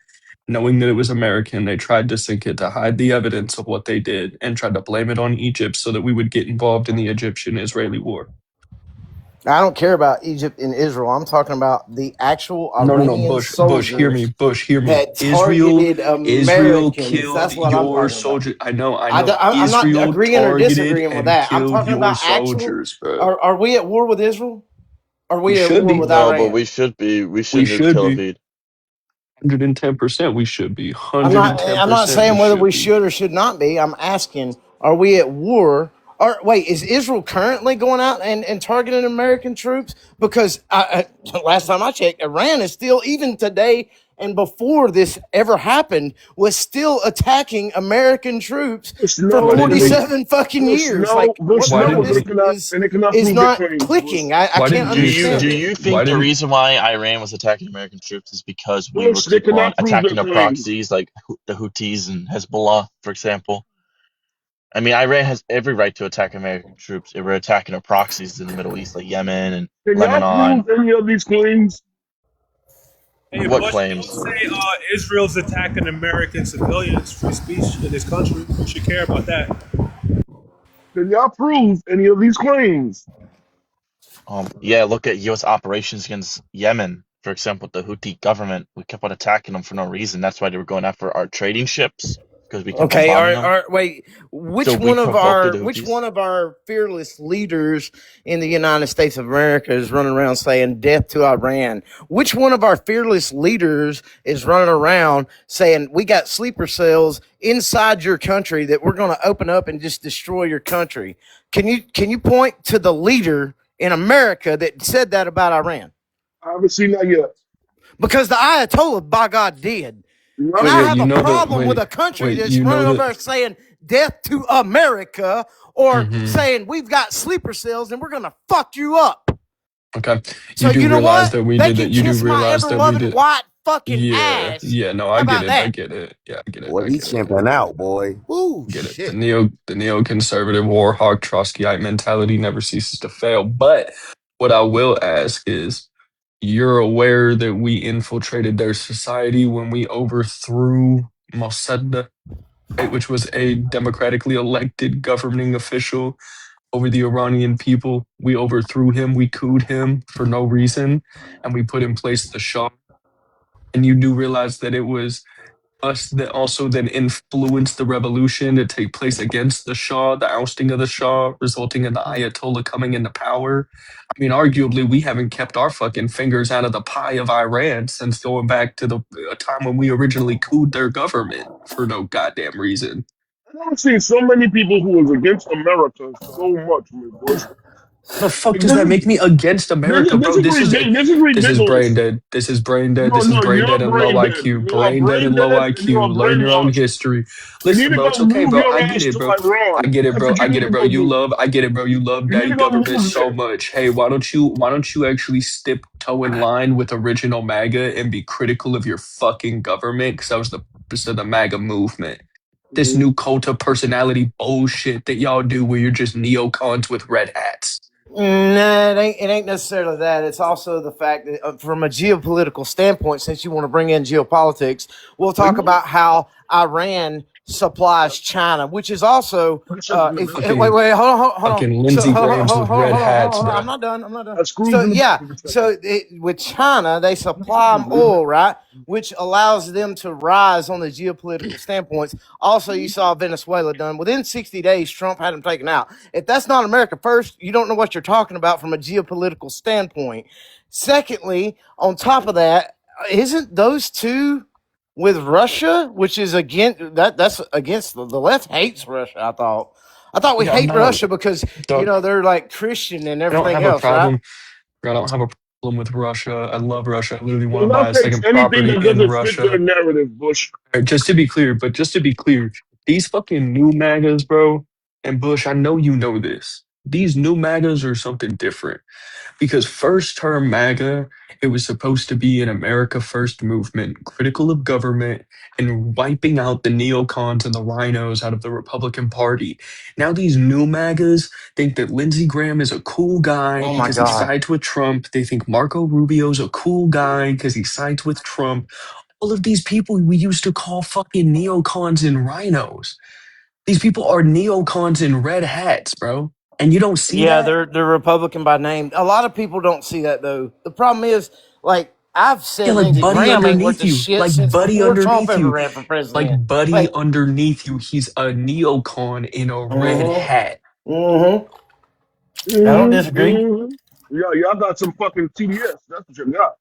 Knowing that it was American, they tried to sink it to hide the evidence of what they did and tried to blame it on Egypt so that we would get involved in the Egyptian Israeli war. I don't care about Egypt and Israel. I'm talking about the actual No, no, no, Iranian Bush, hear me, soldiers Bush, hear me. that targeted Israel Americans. killed That's what I'm your talking about. soldier. I know. I'm not Israel agreeing or targeted disagreeing with and that. I'm killed talking your about actual. soldiers, bro. Are we at war with Israel? Are We we at should war be. with No, but Iran? we should be. We We should nuke should Tel be. Aviv. 110% we should be. I'm not 110% we saying whether we should be. should or should not be. I'm asking, are we at war? Or wait, is Israel currently going out and targeting American troops? Because last time I checked, Iran is still, even today and before this ever happened, was still attacking American troops Bush for Why no, didn't they? 47 fucking years. Like, Bush Why no, what of didn't and this they they? cannot, is prove their not claims. Bush, clicking? I Why can't didn't Do you you understand do send? it. you Why think the didn't? reason why Iran was attacking American troops is because we were Bush, they keep on cannot prove their attacking our claims. proxies like the Houthis and Hezbollah, for example? I mean, Iran has every right to attack American troops if we're attacking our proxies in the Middle East, like Yemen and Can y'all Lebanon. prove any of these claims? Hey What Bush, don't claims? say Israel's attacking American civilians. Free speech in this country. We should care about that. Can y'all prove any of these claims? Yeah, look at U.S. operations against Yemen, for example, the Houthi government. We kept on attacking them for no reason. That's why they were going after our trading ships because we kept on Okay, bombing them. wait. So we provoked the Houthis. Which one of our fearless leaders in the United States of America is running around saying death to Iran? Which one of our fearless leaders is running around saying we got sleeper cells inside your country that we're going to open up and just destroy your country? Can you point to the leader in America that said that about Iran? I haven't seen that yet. Because the Ayatollah, by God, did. And Yep. But I yeah, have you a know that. problem with a country Wait, that's you know running over that. there saying death to America or Hmm. saying we've got sleeper cells and we're going to fuck you up. Okay, So you do you know realize what? that we They did can that. You do kiss my realize ever that we loving did. white fucking Yeah, ass. yeah. No, How I get about it. I that? get it. Yeah, I get it. Boy, I he's get it. simping out, boy. Woo, Get it. shit. The neoconservative war hawk Trotskyite mentality never ceases to fail. But what I will ask is, you're aware that we infiltrated their society when we overthrew Mossad, right, which was a democratically elected governing official over the Iranian people. We overthrew him. We cooed him for no reason, and we put in place the Shah. And you do realize that it was us that also then influenced the revolution to take place against the Shah, the ousting of the Shah, resulting in the Ayatollah coming into power. I mean, arguably, we haven't kept our fucking fingers out of the pie of Iran since going back to the time when we originally cooed their government for no goddamn reason. I've seen so many people who was against America so much, man, Bush. The fuck Like, does that make me against America, this bro? is ridiculous. This is This is brain ridiculous. dead. This is brain dead. No, This is no, brain you're dead and low brain dead. IQ. You are Brain dead brain and low dead, and you are IQ. Learn your own brainwashed. history. You need Listen, to bro, go it's okay, move bro. your I get ass it, to bro. I Iran. get it, That's bro. what you I get need it, to bro. go You do. love I get it, bro. You love You need daddy to go government move so there. much. Hey, why don't you actually step toe in line with original MAGA and be critical of your fucking government? Because that was the purpose of the MAGA movement. This Mhm. new cult of personality bullshit that y'all do where you're just neocons with red hats. Nah, it ain't necessarily that. It's also the fact that, from a geopolitical standpoint, since you want to bring in geopolitics, we'll Are talk you? about how Iran supplies China, which is also, if wait, Fucking wait, hold on. fucking So Lindsey Grahams with red hats, hold on. bro. I'm not done. I'm not done. That screws So in the yeah, back of his head. with China, they supply them oil, right? Which allows them to rise on the geopolitical standpoints. Also, you saw Venezuela done within 60 days. Trump had them taken out. If that's not America first, you don't know what you're talking about from a geopolitical standpoint. Secondly, on top of that, isn't those two with Russia, which is against that's against the left hates Russia, I thought we Yeah, I'm hate not a Russia because dog. they're like Christian and I don't everything have a else, right? problem. I don't have a problem with Russia. I love Russia. I literally want Well, to now buy a takes second anything property that in doesn't fit their Russia. narrative, Bush. Just to be clear, these fucking new MAGAs, bro, and Bush, I know you know this. These new MAGAs are something different. Because first term MAGA, it was supposed to be an America First movement, critical of government, and wiping out the neocons and the rhinos out of the Republican Party. Now these new MAGAs think that Lindsey Graham is a cool guy Oh my because he God. sides with Trump. They think Marco Rubio's a cool guy because he sides with Trump. All of these people we used to call fucking neocons and rhinos. These people are neocons in red hats, bro. And you don't see Yeah, that? they're Republican by name. A lot of people don't see that though. The problem is, like I've Yeah, said, like Lindsey buddy Graham ain't worth underneath a you, shit like since buddy before Trump underneath ever you, ran for like president. buddy Like, underneath you. He's a neocon in a red hat. mm-hmm. I don't Mm-hmm. disagree. Mm-hmm. Yeah, y'all got some fucking TDS. That's what you got.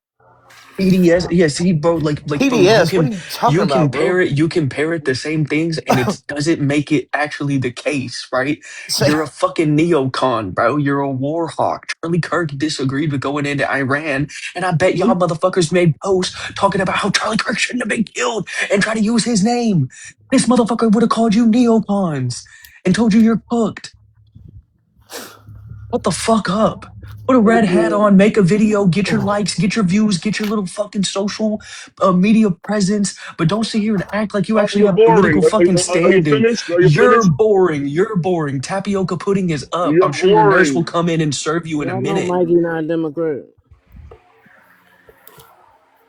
EDS, yeah, see, bro, bro, PDS. What are you talking about, bro? you compare it the same things, and it doesn't make it actually the case, right? Say, You're a fucking neocon, bro. You're a war hawk. Charlie Kirk disagreed with going into Iran, and I bet y'all motherfuckers made posts talking about how Charlie Kirk shouldn't have been killed and try to use his name. This motherfucker would have called you neocons and told you you're cooked. What the fuck up? Put a red hat on, make a video, get your likes, get your views, get your little fucking social media presence, but don't sit here and act like you Oh, actually you're have political boring. fucking Are you standing. finished? Are you You're finished? boring. You're boring. Tapioca pudding is up. You're I'm sure your nurse will boring. come in and serve you in a Y'all know minute. Mikey not a Democrat.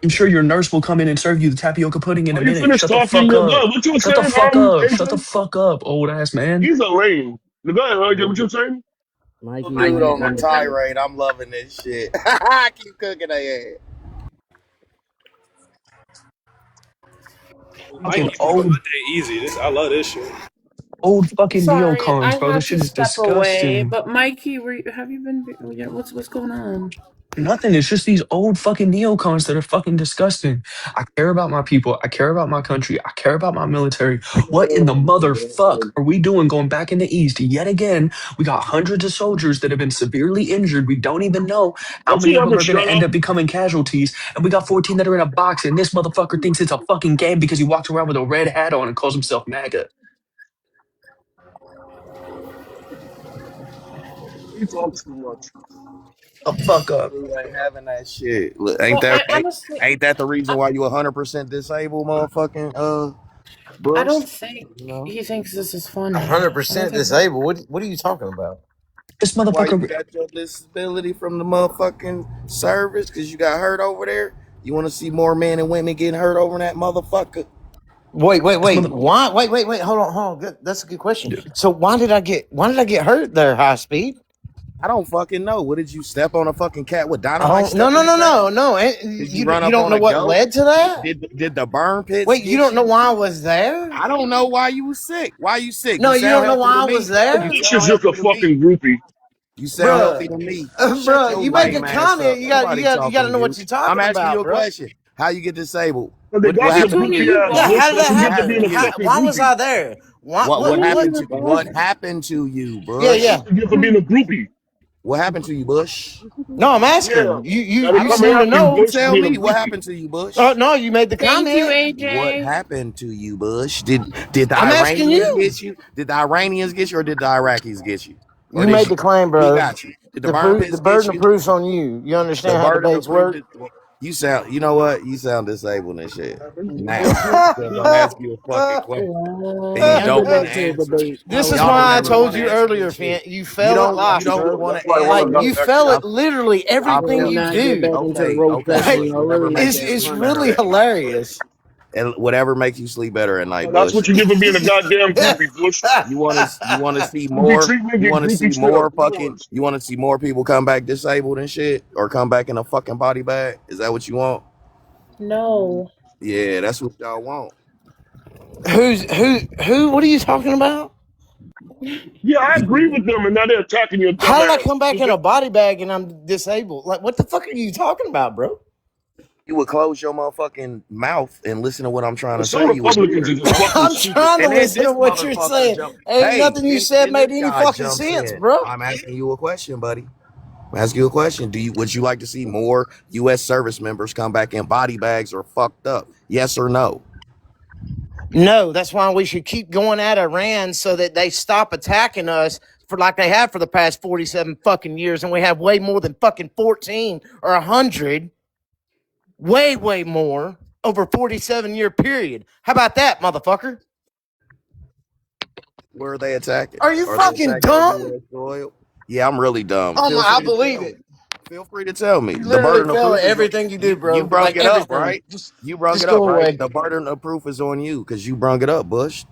I'm sure your nurse will come in and serve you the tapioca pudding in a Are you minute. finished Shut the talking? fuck Go up. ahead. What you were Shut the saying, fuck up. Shut the AJ? fuck up, old ass man. He's a lame. Go ahead, AJ. What you saying? Mikey, Dude you on a funny. tirade. I'm loving this shit. I keep cooking their ass. Fucking Mikey making old my day easy. I love this shit. old fucking Sorry, I neocons, bro. This had to shit is step away. disgusting. But Mikey, have you been? Yeah, what's going on? Nothing. It's just these old fucking neocons that are fucking disgusting. I care about my people. I care about my country. I care about my military. What in the motherfuck are we doing going back in the East yet again? We got hundreds of soldiers that have been severely injured. We don't even know how Don't many you of them ever are going shut to end up? up becoming casualties. And we got 14 that are in a box. And this motherfucker thinks it's a fucking game because he walks around with a red hat on and calls himself MAGA. He talks too much. The fuck up. Dude ain't having that shit. Look, Well, I honestly, ain't that the reason I, why you 100% disabled, motherfucking I Bush? don't think You know he thinks this is A funny. hundred I don't percent think. disabled. What are you talking about? This why you motherfucker. got your disability from the motherfucking service because you got hurt over there. You want to see more men and women getting hurt over that motherfucker? This mother. Why? Wait. Hold on. That's a good question. So why did I get hurt there? High speed? I don't fucking know. What did you step on a fucking cat with dynamite Oh no stuck no in no his no ass? no! Did you You run you up don't on know a what goat? led to that? Did the burn pits Wait, you get don't know you? why I was there? I don't know why you was sick. Why you sick? No, You you sound don't know healthy why to I was me. You there, This sound is just a healthy to me. fucking groupie. You sound healthy bruh. to me. Shut Bruh, your you make a lame ass comment. up. You Ain't got you nobody got you got talking to to know what you. you're I'm talking asking you about, a bruh. question. How you get disabled? But they What got some happened to Between goofy you? you ass Yeah, Bush. how did That's that guys, what you get to happen? being a What fucking Why was groupie. I there? Why what between happened you to guys. what happened to you, Yeah, That's yeah. Bush? what you get for being a groupie. What happened to you, Bush? No, I'm Yeah. asking you. You Now they I you don't come seem to know. after you, You know. Bush, for tell being a me what groupie. happened to you, Oh Bush. no, you made the Thank you, comment. What AJ. happened to you, Bush? Did the I'm asking Iranians you. get you? Did the Iranians get you, or did the Iraqis get you, or You did made you? the claim, Who bro. got you? Did the burn The pits get burden of you? proof's on you. You The understand how burden of debates proof work? is you sound. You know what? You sound disabled and shit now this because I'm asking you a fucking question and you Wow. Never don't go want back to to a answer it. debate. I is was Y'all don't why I ever never told want to you answer earlier, this Fant. shit. You You fail at don't. You That's logic. don't why want to I want Like to answer go it. you back fail there. at I, literally I I will everything feel. you not get do. back into the Okay. roast Okay, Like session. Bush. Y'all Whatever really make makes you that it's sleep funny. better really at night, hilarious. Bush. And whatever makes you sleep better at night, That's Bush. what you get for being a goddamn groupie, Bush. You want to see Groupie more. treatment, You get want to see groupie shit up more fucking. yours. You want to see more people come back disabled and shit, or come back in a fucking body bag. Is that what you want? No. Yeah, that's what y'all want. Who? What are you talking about? Yeah, I agree with them, and now they're attacking your dumb How did I ass. come back in a body bag and I'm disabled? Like what the fuck are you talking about, bro? You would close your motherfucking mouth and listen to what I'm trying to Some say. You would Republicans are hear. just fucking I'm stupid. trying to And then listen to this what you're motherfucker saying. jump. Ain't Hey, nothing you said then made this any guy fucking jumps sense, in. bro. I'm asking you a question, buddy. I'm asking you a question. Would you like to see more U.S. service members come back in body bags or fucked up? Yes or no? No, that's why we should keep going at Iran so that they stop attacking us for like they have for the past 47 fucking years, and we have way more than fucking 14 or 100, way more over a 47-year period. How about that, motherfucker? Where are they attacking? Are you Are they fucking attacking on dumb? U.S. soil? Yeah, I'm really dumb. Oh my, Feel I free to believe tell it. me. Feel free to tell me. You The literally burden of fail at proof is on everything you do, you. You bro. brung Like it up, everything. right? You brung Just it go up, right? away. The burden of proof is on you because you brung it up, Bush.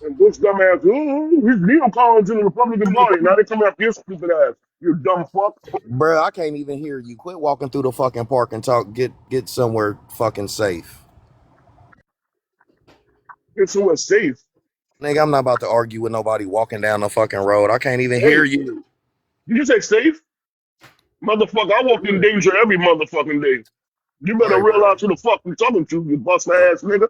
And Bush dumbass, his neocons in the Republican Party. Now they come after your stupid ass. You dumb fuck. Bruh, I can't even hear you. Quit walking through the fucking park and talk. Get somewhere fucking safe. It's so safe. Nigga, I'm not about to argue with nobody walking down the fucking road. I can't even hear Safe. you. Did you say safe? Motherfucker, I walk in danger every motherfucking day. You All better right, bro. realize who the fuck you talking to, you bust Yo, ass nigga.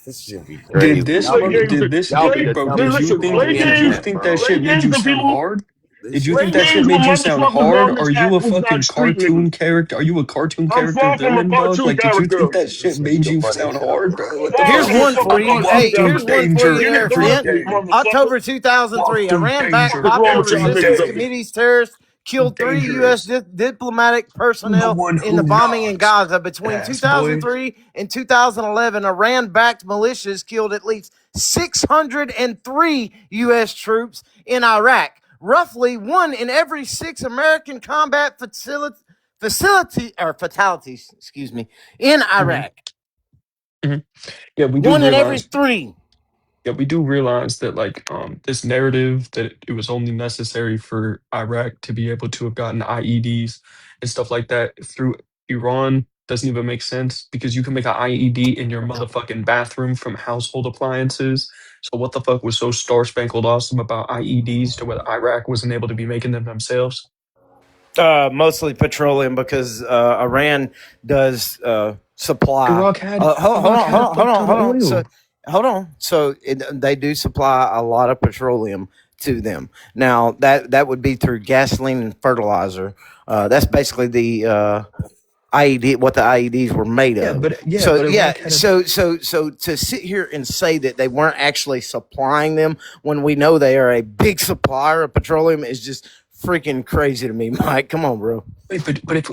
this should be Did crazy. You this play mother? games. Did this? Y'all be Play, the Bro? man, Did dumbest you listen, people think? on play the Did you games. internet, think that bro. shit Play made games you with sound people. hard? This Did you shit think Play that crazy. shit games with made you sound motherfuckers, hard? bro. Are you a Who's not fucking street cartoon niggas. character? Are you a cartoon I'm character far from a villain, dog? cartoon Like, did you think character. that shit This nigga's made the you sound funniest shit hard, ever. bro? What the Far Here's from a fuck? one fucking for you. cartoon Hey, Walk through here's character. one for you danger Get it there, every Fent. corrected, day. motherfucker. October Walk 2003, through Iran backed danger What's wrong popular with y'all every niggas resistance up day. here? committees terrorists killed 3 U.S. Dangerous. diplomatic The personnel one in the who bombing in knocks. Gaza. Between Ass boy. 2003 and 2011, Iran backed militias killed at least 603 U.S. troops in Iraq. Roughly one in every six American combat fatalities, excuse me, in Hmm. Iraq. Hmm. Yeah, we do One in every realize. three. Yeah, we do realize that this narrative that it was only necessary for Iraq to be able to have gotten IEDs and stuff like that through Iran doesn't even make sense because you can make an IED in your motherfucking bathroom from household appliances. So what the fuck was so star spangled awesome about IEDs to where Iraq wasn't able to be making them themselves? Mostly petroleum because Iran does supply. Iraq had Hold Iraq on, had hold a on, hold fuck on, ton of hold on. oil. Hold on. They do supply a lot of petroleum to them. Now that would be through gasoline and fertilizer. That's basically the IED, what the IEDs were made of. So But yeah, Iraq had a so to sit here and say that they weren't actually supplying them when we know they are a big supplier of petroleum is just freaking crazy to me, Mike. Come on, bro. Wait,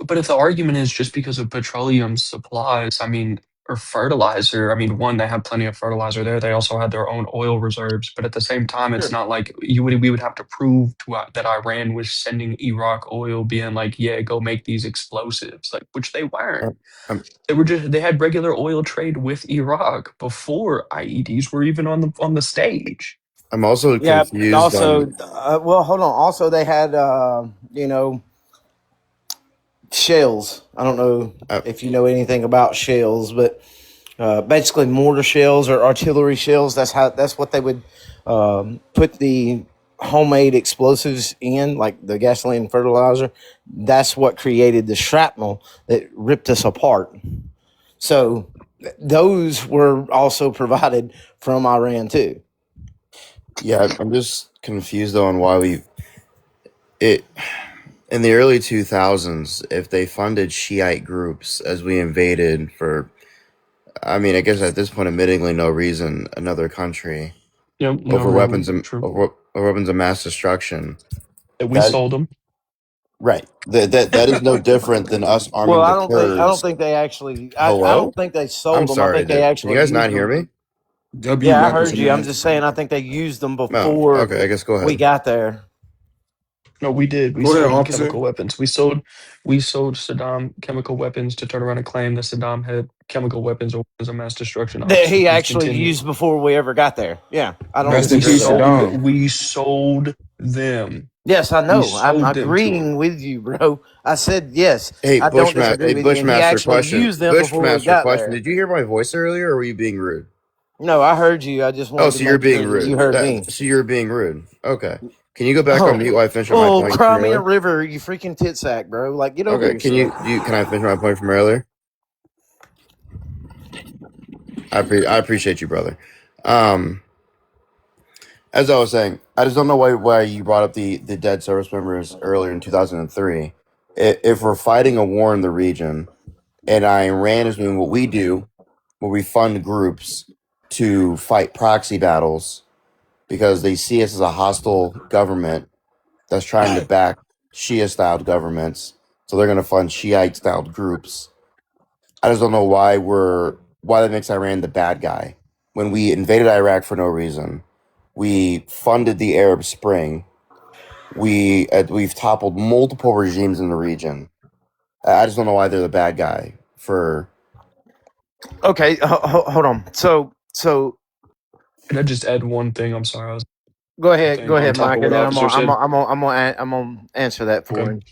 but if the argument is just because of petroleum supplies, I mean, or fertilizer, I mean, one, they have plenty of fertilizer there. They also had their own oil reserves, but at the same time, it's Sure. not like we would have to prove that Iran was sending Iraq oil, being like, yeah, go make these explosives, like which they weren't. I'm, I'm They had regular oil trade with Iraq before IEDs were even on the stage. I'm also Yeah. confused Also, on. well, hold on. Also, they had shells. I don't know Uh, if you know anything about shells, but basically mortar shells or artillery shells. That's what they would put the homemade explosives in, like the gasoline and fertilizer. That's what created the shrapnel that ripped us apart. So those were also provided from Iran too. yeah, I'm just confused though on why we it in the early 2000s, if they funded Shiite groups as we invaded for, I mean, I guess at this point, admittingly, no reason, another country You know, really true. over weapons of mass destruction. That we That sold them. right. That is no different than us Well, arming the I don't Kurds. think they actually. I don't Hello, think they I'm sold them. I sorry. think they Can you actually guys used not hear them. me? W Yeah, I weapons heard of you. I'm mass just saying. I destruction. think they used them No. before Okay, I guess go we ahead. got there. No, we did. We Go ahead, sold them officer. chemical weapons. We sold Saddam chemical weapons to turn around and claim that Saddam had chemical weapons or weapons of mass destruction. Our That he systems actually continue. used before we ever got there. Yeah, I don't Rest We in disagree peace, there. sold Saddam. we sold them. Yes, I We know. I'm sold them to agreeing him. with you, bro. I said yes. Hey, I don't disagree with you. And he Bushmaster actually question. used them before we Bushmaster got question. there. Did you hear my voice earlier, or were you being rude? No, I heard you. I just Oh, wanted to so you're make sure being that you rude. heard me. So you're being rude. Okay. Can you go back on Oh, mute while I finish my oh, point from cry me a earlier? river, you freaking tit sack, bro. Like, get over Okay. yourself. Can I finish my point from earlier? I appreciate you, brother. Um, as I was saying, I just don't know why you brought up the dead service members earlier in 2003. If we're fighting a war in the region and Iran is doing what we do, where we fund groups to fight proxy battles because they see us as a hostile government that's trying to back Shia styled governments. So they're going to fund Shiite styled groups. I just don't know why that makes Iran the bad guy. When we invaded Iraq for no reason, we funded the Arab Spring. We've toppled multiple regimes in the region. I just don't know why they're the bad guy for. Okay, hold on. So Can I just add one thing? I'm sorry, I was go thing on ahead, top Mike, of and what then officer said. I'm gonna answer that for Okay. him.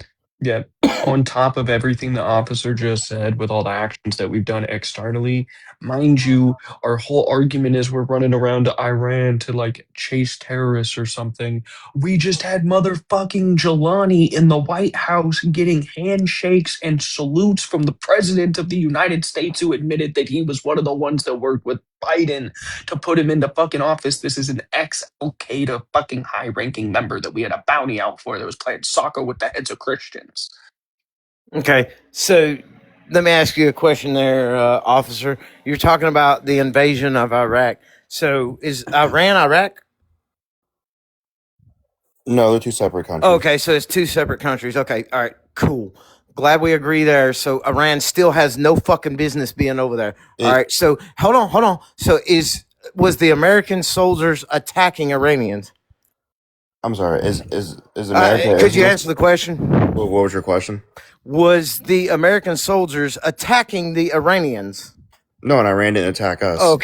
Yeah. On top of everything the officer just said, with all the actions that we've done externally, mind you, our whole argument is we're running around to Iran to like chase terrorists or something. We just had motherfucking Jelani in the White House getting handshakes and salutes from the president of the United States who admitted that he was one of the ones that worked with Biden to put him into fucking office. This is an ex Al Qaeda fucking high ranking member that we had a bounty out for that was playing soccer with the heads of Christians. Okay, so let me ask you a question there, officer. You're talking about the invasion of Iraq. So is Iran Iraq? No, they're two separate countries. Okay, so it's two separate countries. Okay, all right, cool. Glad we agree there. So Iran still has no fucking business being over there. All It right, so hold on. So was the American soldiers attacking Iranians? I'm sorry. Is America Could you Israel? answer the question? What was your question? Was the American soldiers attacking the Iranians? No, and Iran didn't attack us.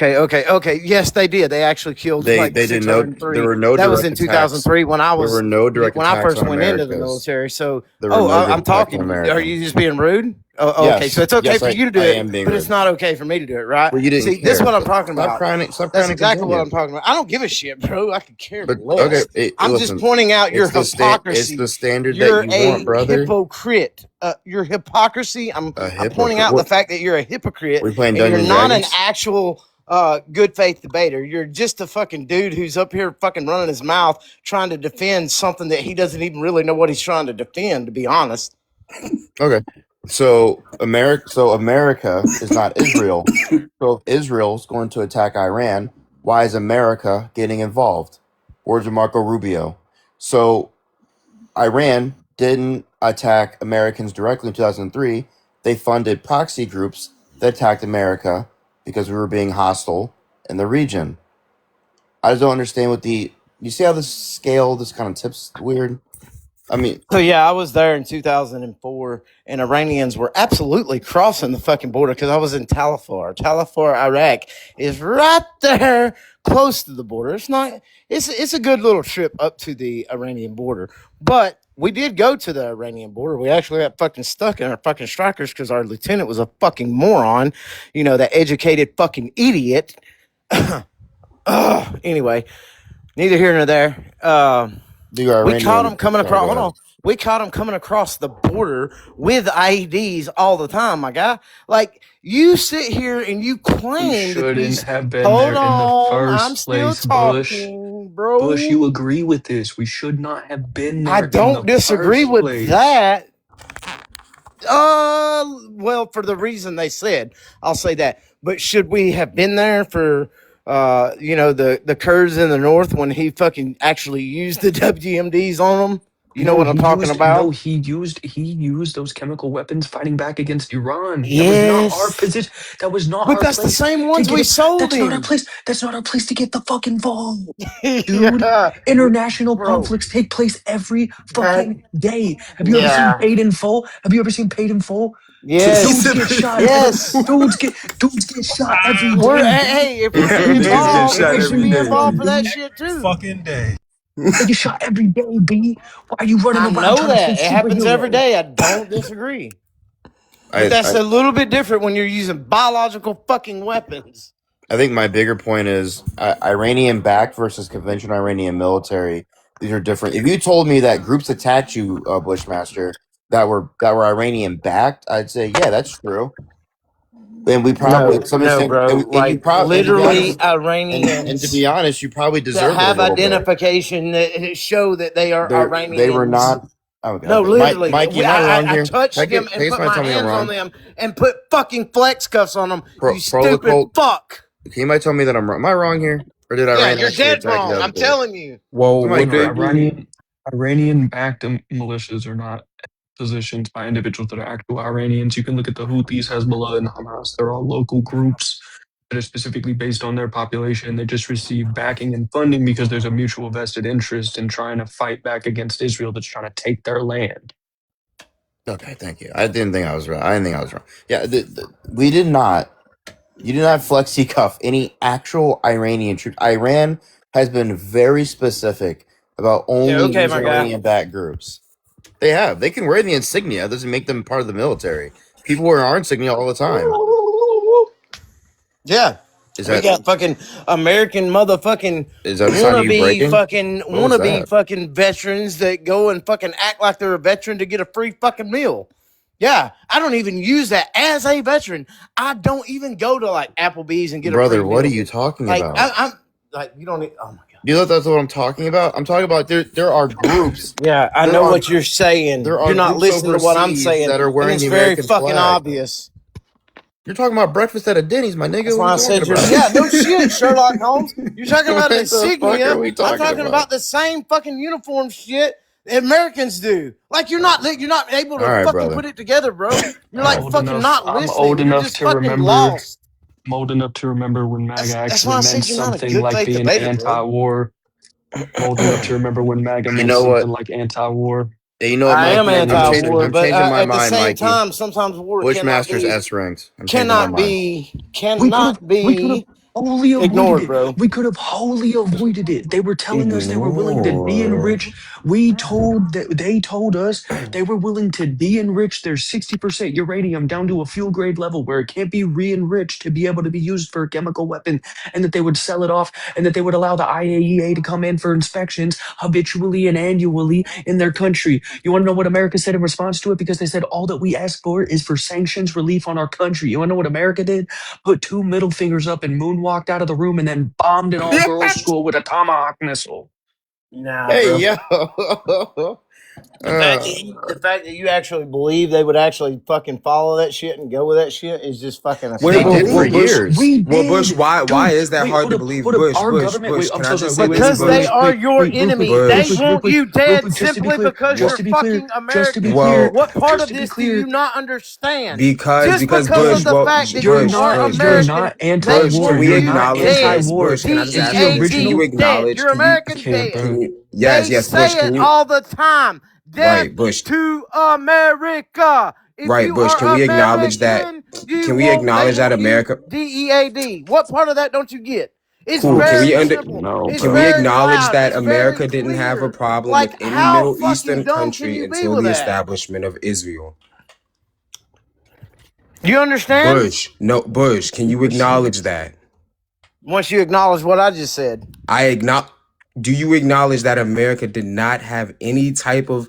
Okay. Yes, they did. They actually killed like They did no. There 603. were no That was direct in attacks. 2003 when I There were was no direct when I attacks first on went into the Americas. military. So, There were no I'm direct attacks on talking. Are America. you just being rude? Okay. So Yes, it's okay yes, for you to do I it, am being but it's rude. not okay for me to do it, right? Well, you didn't See, this is care. what I'm talking Stop about. crying. Stop That's crying and exactly what continue. I'm talking about. I don't give a shit, bro. I could care But okay, less. I'm just listen. pointing out your It's the hypocrisy. standard that You're you want, a brother. hypocrite. Your hypocrisy. A I'm pointing hypocrite. out the What? fact that you're a hypocrite We playing and you're Dungeons and not an Dragons? actual good faith debater. You're just a fucking dude who's up here fucking running his mouth trying to defend something that he doesn't even really know what he's trying to defend, to be honest. Okay. So America is not Israel. So if Israel's going to attack Iran, why is America getting involved? Words of Marco Rubio. So Iran didn't attack Americans directly in 2003. They funded proxy groups that attacked America because we were being hostile in the region. I just don't understand what the. You see how this kind of tips weird? I mean, So yeah, I was there in 2004, and Iranians were absolutely crossing the fucking border because I was in Talafar. Talafar, Iraq, is right there, close to the border. It's not. It's a good little trip up to the Iranian border, but we did go to the Iranian border. We actually got fucking stuck in our fucking strikers because our lieutenant was a fucking moron. You know, that educated fucking idiot. Anyway, neither here nor there. We caught them coming Sorry, across. go Hold ahead. on. We caught them coming across the border with IEDs all the time, my guy. Like, you sit here and you We claim that shouldn't these. have been Hold there in the on. I'm first still place, Bush. talking, Bush, bro. you agree with this. We should not have been I there in don't the disagree first with place. that. Well, for the reason they said, I'll say that. But should we have been there for, the Kurds in the north when he fucking actually used the WMDs on them? You know No, what I'm talking about? he used those chemical weapons fighting back against Iran. That was not our Yes, position. That was not but our that's the place same to ones get we it. sold That's not our him. place. That's not our place to get the fucking involved. Dude, Yeah, international bro. conflicts take place every That fucking day. Have you ever seen yeah. Paid in Full? Have you ever seen Paid in Full? He Yes, Dudes said, get shot every yes. dudes get shot every We're day, B. hey, if we're getting Niggas get involved, shot we Every should every be day. involved one, for that B. shit too. Fucking day. They get shot every day, B. Why are you running I around know trying to play that it happens every superhero? day. I don't disagree. But I, that's I a little bit different when you're using biological fucking weapons. I think my bigger point is Iranian backed versus conventional Iranian military. These are different. If you told me that groups attacked you, Bushmaster, that were Iranian backed, I'd say yeah, that's true. And we probably No, to some no, extent, bro. and you Like probably, and to be literally honest, and to Iranians be honest, you probably that deserve it a have little bit. identification that show that they are They were Iranians. not. Okay, No, okay, literally, Mikey, am I wrong I here? touched them and Can put somebody my tell me I'm hands on wrong? them and put fucking flex cuffs on them. You stupid Protocol. fuck. Can you tell me that I'm wrong? Am I wrong here, or did Yeah, Iran you're actually dead attack you the wrong. other I'm day? telling you. Well, Somebody would they correct me. be? Iranian backed militias are not positions by individuals that are actual Iranians. You can look at the Houthis, Hezbollah, and Hamas. They're all local groups that are specifically based on their population. They just receive backing and funding because there's a mutual vested interest in trying to fight back against Israel that's trying to take their land. Okay, thank you. I didn't think I was wrong. I didn't think I was wrong. Yeah, we did not. You did not flexi cuff any actual Iranian troops. Iran has been very specific about Yeah, only okay, my using guy. Iranian-backed groups. They have. They can wear the insignia. It doesn't make them part of the military. People wear our insignia all the time. Yeah. Is We that got fucking American motherfucking is that a sign of you breaking? What was wannabe that? fucking veterans that go and fucking act like they're a veteran to get a free fucking meal. Yeah, I don't even use that as a veteran. I don't even go to like Applebee's and get a free Brother, meal. what are you talking Like about? I'm like you don't need. Oh my god. You know that's what I'm talking about? I'm talking about there are groups. Yeah, I There know are what you're saying. there are You're not groups listening to what I'm overseas saying, that are and wearing it's the very American fucking flag. obvious. You're talking about breakfast at a Denny's, my nigga. That's What are why you I said talking you're. about? Yeah, no shit, Sherlock Holmes. You're talking What about the the fuck are insignia. we I'm talking talking about? about the same fucking uniform shit that Americans do. Like you're not able All to right, fucking brother. put it together, bro. You're All like right. fucking not I'm old listening. You're enough just to fucking remember. lost. I'm old enough to remember when MAGA That's why actually I meant said you're not a something good like faith being debater, bro. anti-war. Old enough to remember when MAGA You meant know something what? like anti-war. You know what, I am Mikey? I'm changing. anti-war, I'm but changing my at the mind, same Mikey. time, sometimes war Bushmaster's S ranks. I'm changing my cannot mind. be We could have wholly avoided ignored, it. bro. We could have wholly avoided it. They were telling us they were willing to Ignore. de-enrich. We told that they told us they were willing to de-enrich their 60% uranium down to a fuel grade level where it can't be re-enriched to be able to be used for a chemical weapon, and that they would sell it off, and that they would allow the IAEA to come in for inspections habitually and annually in their country. You want to know what America said in response to it? Because they said all that we ask for is for sanctions relief on our country. You want to know what America did? Put two middle fingers up and moonwalked out of the room and then bombed an all girls school with a Tomahawk missile. Nah, Hey, bro. yo. The fact that you actually believe they would actually fucking follow that shit and go with that shit is just fucking They Well, did for well, astounding. Bush. years. We Well, Bush, did. why Dude, is that wait, hard to hold believe? up. Bush, Our Bush, government, Bush. wait, I'm Can I so sorry. just say Wait, wait, this, wait, Because wait, they Bush? wait, are wait, your wait, real quick, enemy. real They Bush. quick, real want quick, you real dead quick, just to be simply clear, because just you're to be clear, fucking just to be American. clear, Well, What part just of to be this do you clear, not understand? because Just because of Bush. the Well, fact that you Bush, are Bush, you're Bush, American, not they Bush. anti-war. Can want we You're you not acknowledge dead. this? anti-war. Bush, can I just Is ask the you this? Can DAD, you original dead. acknowledge? You're Can you? I American can't, dead. Can bro. you? Yes, They yes, Bush. say it Can you? all the time. Death Right, Bush. to America. If Right, you Bush. Can are we acknowledge that? American, you Can we want they acknowledge that want you America? DEAD. What part of that don't you get? It's Cool. Can we very under? simple. No, It's Can we bro. very acknowledge loud. that It's very America didn't have a clear. problem Like with any how Middle fucking Eastern dumb can country you be until with the that? establishment of Israel? You understand? Bush, no, Bush. Can you Listen, acknowledge that? Once you acknowledge what I just said. I acknowledge. Do you acknowledge that America did not have any type of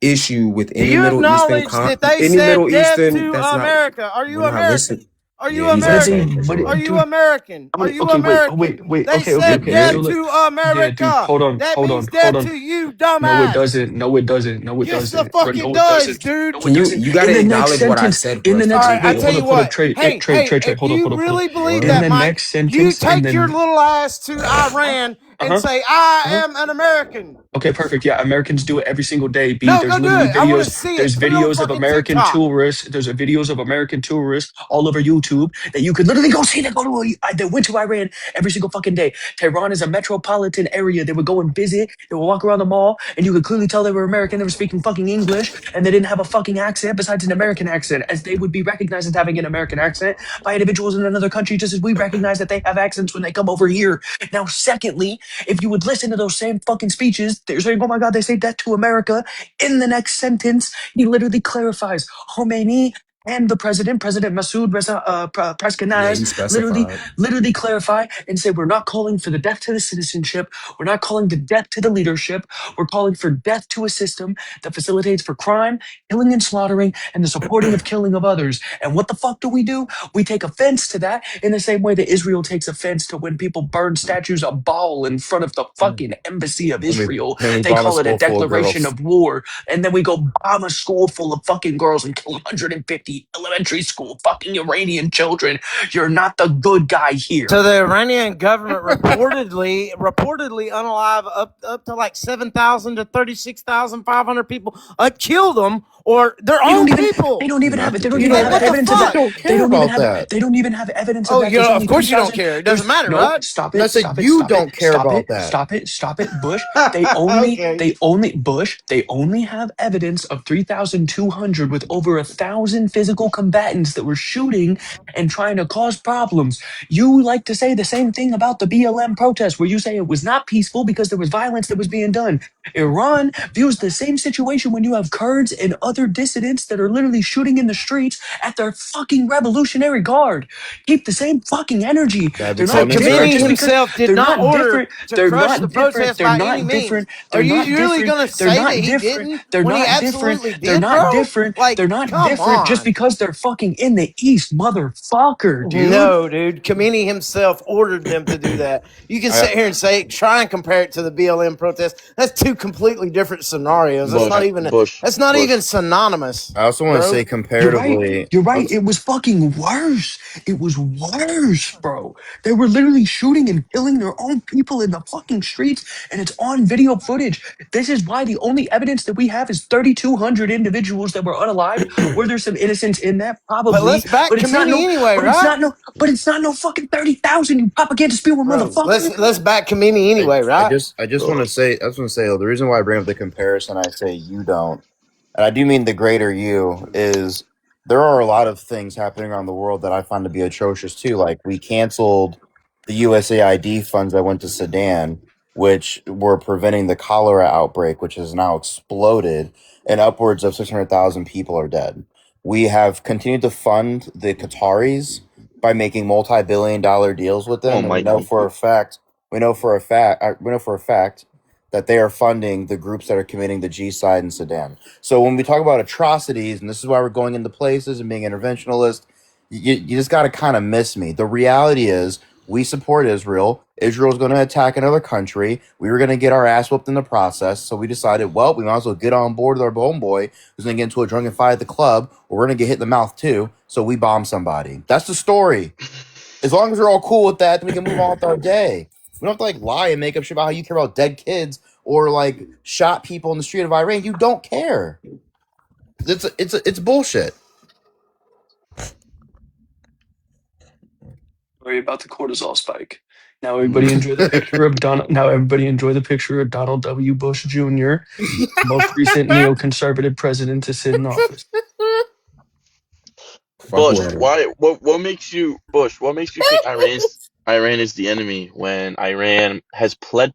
issue with Do any you Middle Eastern acknowledge that they any said Middle death Eastern? to That's not. America? Are We're you not listening. American? Are Yeah, you he's but listening they, for American? but sure. Are it, you dude, American? I Are mean, you okay, wait, American? wait. They Okay, okay, said okay. Yeah. So death look, to yeah, dude, America. That hold means on, hold death on. to you, No, it dumbass. doesn't. No, it doesn't. No, it Yes, the doesn't. fuck Bro, it no, it does, doesn't. dude. No, it doesn't. You got In to the next acknowledge what I sentence, said, in the Bush, All because next, right, you I wait, tell you hold up, what. trade, Hey, hey, trade, if hold up, you hold up, hold up. really believe what? In that, the Mike, next you sentence, and take your then, little ass to Iran uh and huh, say, I uh huh. am an American. Okay, perfect. Yeah, Americans do it every single day. B, No, there's go do literally it. I want to videos. see it. There's Put it on videos of fucking American TikTok. tourists. There's videos of American tourists all over YouTube that you could literally go see. They go to, they went to Iran every single fucking day. Tehran is a metropolitan area. They would go and visit. They would walk around the mall, and you could clearly tell they were American. They were speaking fucking English, and they didn't have a fucking accent besides an American accent, as they would be recognized as having an American accent by individuals in another country, just as we recognize that they have accents when they come over here. Now, secondly, if you would listen to those same fucking speeches, they're saying, oh my God, they say that to America. In the next sentence, he literally clarifies Khomeini and the president, President Masoud Reza Yeah, Pashkanaz, he literally, specified. literally clarify and say, we're not calling for the death to the citizenship. We're not calling the death to the leadership. We're calling for death to a system that facilitates for crime, killing and slaughtering, and the supporting of killing of others. And what the fuck do? We take offense to that in the same way that Israel takes offense to when people burn statues of Baal in front of the fucking embassy of Israel. Then we They bomb a call it a school full of declaration girls. of war. And then we go bomb a school full of fucking girls and kill 150 elementary school fucking Iranian children. You're not the good guy So here. the Iranian government reportedly unalive up to like 7,000 to 36,500 people, killed them or their They don't own even. people. They don't even have Not it. the They don't people. even Like have what the evidence of I that. fuck? don't They care don't even about have. that. They don't even have evidence of Oh, that. There's of only three course you don't thousand. care. It doesn't There's matter, no. right? Stop And I it. said, Stop it. you Stop it. don't care Stop about it. that. Stop it. Stop it. Bush. They only. Okay. They only. Bush. They only have evidence of 3,200 with over 1,000 physical combatants that were shooting and trying to cause problems. You like to say the same thing about the BLM protests, where you say it was not peaceful because there was violence that was being done. Iran views the same situation when you have Kurds and other dissidents that are literally shooting in the streets at their fucking Revolutionary Guard. Keep the same fucking energy. That'd be They're So not same different Khomeini just insurrection. because himself did they're not not order different. to They're crush not the different. protest They're by any not means. different. Are They're you not really different. going to They're say that not he different. didn't They're when he not different. absolutely They're did, not bro? different. Like, They're not come different just on. because they're fucking in the East, motherfucker, dude. No, dude. Khomeini himself ordered them to do that. You can I, sit here and say, try and compare it to the BLM protest. That's two completely different scenarios. That's Bush, not even. Bush, That's not even Bush, anonymous, I also want to bro. say comparatively. You're right. It was fucking worse. It was worse, bro. They were literally shooting and killing their own people in the fucking streets, and it's on video footage. This is why the only evidence that we have is 3,200 individuals that were unalived. Were there some innocents in that? But Probably, let's back but it's not committee no. anyway, But it's right? not no. But it's not no fucking 30,000. You propaganda spewing Bro, motherfucker. let's back committee I, anyway, I right? just I just want to say the reason why I bring up the comparison, I say you don't, and I do mean the greater you, is there are a lot of things happening around the world that I find to be atrocious too. Like we canceled the USAID funds that went to Sudan, which were preventing the cholera outbreak, which has now exploded, and upwards of 600,000 people are dead. We have continued to fund the Qataris by making multi-billion-dollar deals with Come them, on, and Mikey. we know for a fact that they are funding the groups that are committing the G-side in Sudan. So when we talk about atrocities, and this is why we're going into places and being interventionist, you just got to kind of miss me. The reality is we support Israel. Israel's going to attack another country. We were going to get our ass whooped in the process. So we decided, well, we might as well get on board with our homeboy who's going to get into a drunken fight at the club, or we're going to get hit in the mouth too. So we bomb somebody. That's the story. As long as we're all cool with that, then we can move on with our day. We don't have to like lie and make up shit about how you care about dead kids or like shot people in the street of Iran. You don't care. It's bullshit. Worry about the cortisol spike. Now everybody enjoy the picture of Donald. Now everybody enjoy the picture of Donald W. Bush Jr., most recent neoconservative president to sit in office. Fuck Bush, with him. why? What makes you Bush? What makes you think Iran is the enemy when Iran has pled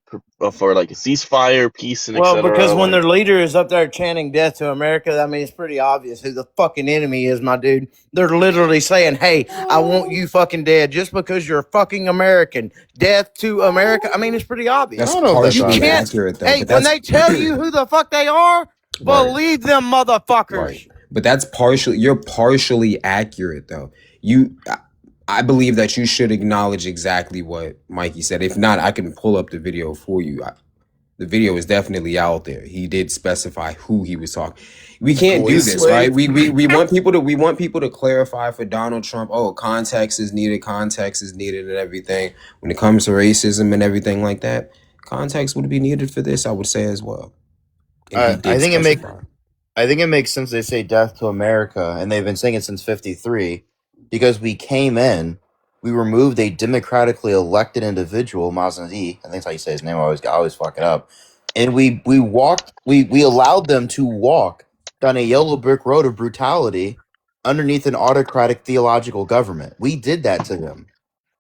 for like a ceasefire, peace, and Well, because etc. when Like, their leader is up there chanting death to America, I mean, it's pretty obvious who the fucking enemy is, my dude. They're literally saying, hey, I want you fucking dead just because you're a fucking American. Death to America. I mean, it's pretty I That's obvious. don't know if that's You partially can't, obvious. accurate though, hey, but when that's they tell you who the fuck they are, right. believe them Right. motherfuckers. But that's partially you're partially accurate though. I believe that you should acknowledge exactly what Mikey said. If not, I can pull up the video for you. The video is definitely out there. He did specify who he was talking. We can't Boy do this, right? slave. We want people to clarify for Donald Trump. Oh, context is needed, and everything. When it comes to racism and everything like that, context would be needed for this. I would say as well. And he I, I did think it make specify. I think it makes sense they say death to America, and they've been saying it since '53 because we came in, we removed a democratically elected individual, Mazni. I think that's how you say his name. I always fuck it up. And we allowed them to walk down a yellow brick road of brutality underneath an autocratic theological government. We did that to them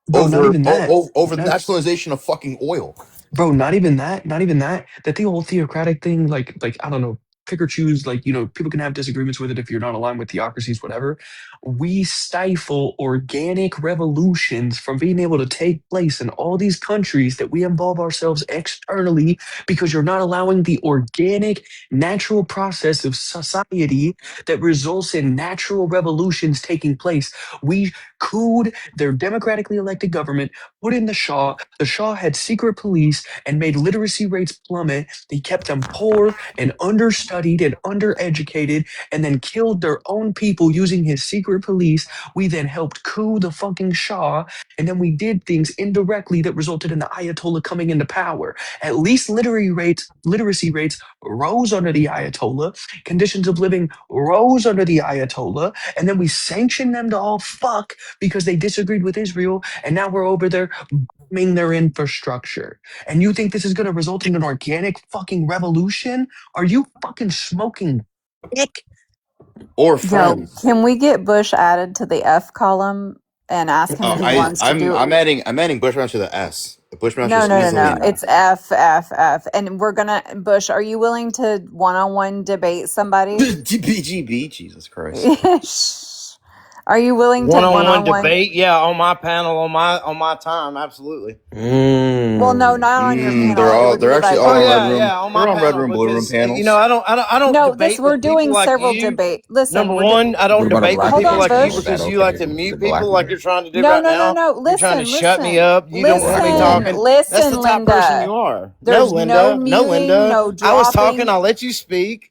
Bro, not even that. over the Not nationalization of fucking oil. bro, not even that. Not even that. That the whole theocratic thing, like I don't know, pick or choose. Like people can have disagreements with it if you're not aligned with theocracies, whatever. We stifle organic revolutions from being able to take place in all these countries that we involve ourselves externally because you're not allowing the organic, natural process of society that results in natural revolutions taking place. We cooed their democratically elected government, put in the Shah. The Shah had secret police and made literacy rates plummet. They kept them poor and understudied and undereducated and then killed their own people using his secret police. We then helped coup the fucking Shah, and then we did things indirectly that resulted in the Ayatollah coming into power. At least literacy rates rose under the Ayatollah. Conditions of living rose under the Ayatollah, and then we sanctioned them to all fuck because they disagreed with Israel, and now we're over there bombing their infrastructure. And you think this is going to result in an organic fucking revolution? Are you fucking smoking dick? Or Yo, friends. can we get Bush added to the F column and ask him if he I wants to I'm do I'm adding Bushmaster to the S. Bushmaster No, is no, no, easily no. enough. It's F, F, F. And we're gonna Bush, are you willing to one-on-one debate somebody? GBGB, Jesus Christ. Shh. Are you willing to One-on-one one-on-one? debate, yeah, on my panel, on my time, absolutely. Well, no, not on your panel. It would They're be actually like all Oh on red yeah, room. yeah, on They're my on red panel room, blue room because panels. I don't no, this debate we're with people doing like several you. debate. Listen, Number one, I don't What about a debate with black hold people on, man like you panel? Is Bush. that because you okay? like to Is mute a black people like man? you're trying to do No, right no, no, now. no. You're trying to Listen, shut me listen, up. You don't want me listen, talking. Mm. That's listen, the type of person you Linda. are. No, There's no Linda. No, muting, Linda. no I was talking. dropping. I'll let you speak.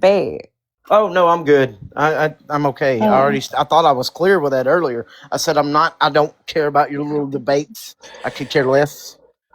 debate. Oh no, I'm good. I'm okay. Oh. I thought I was clear with that earlier. I said I don't care about your little debates. I could care less.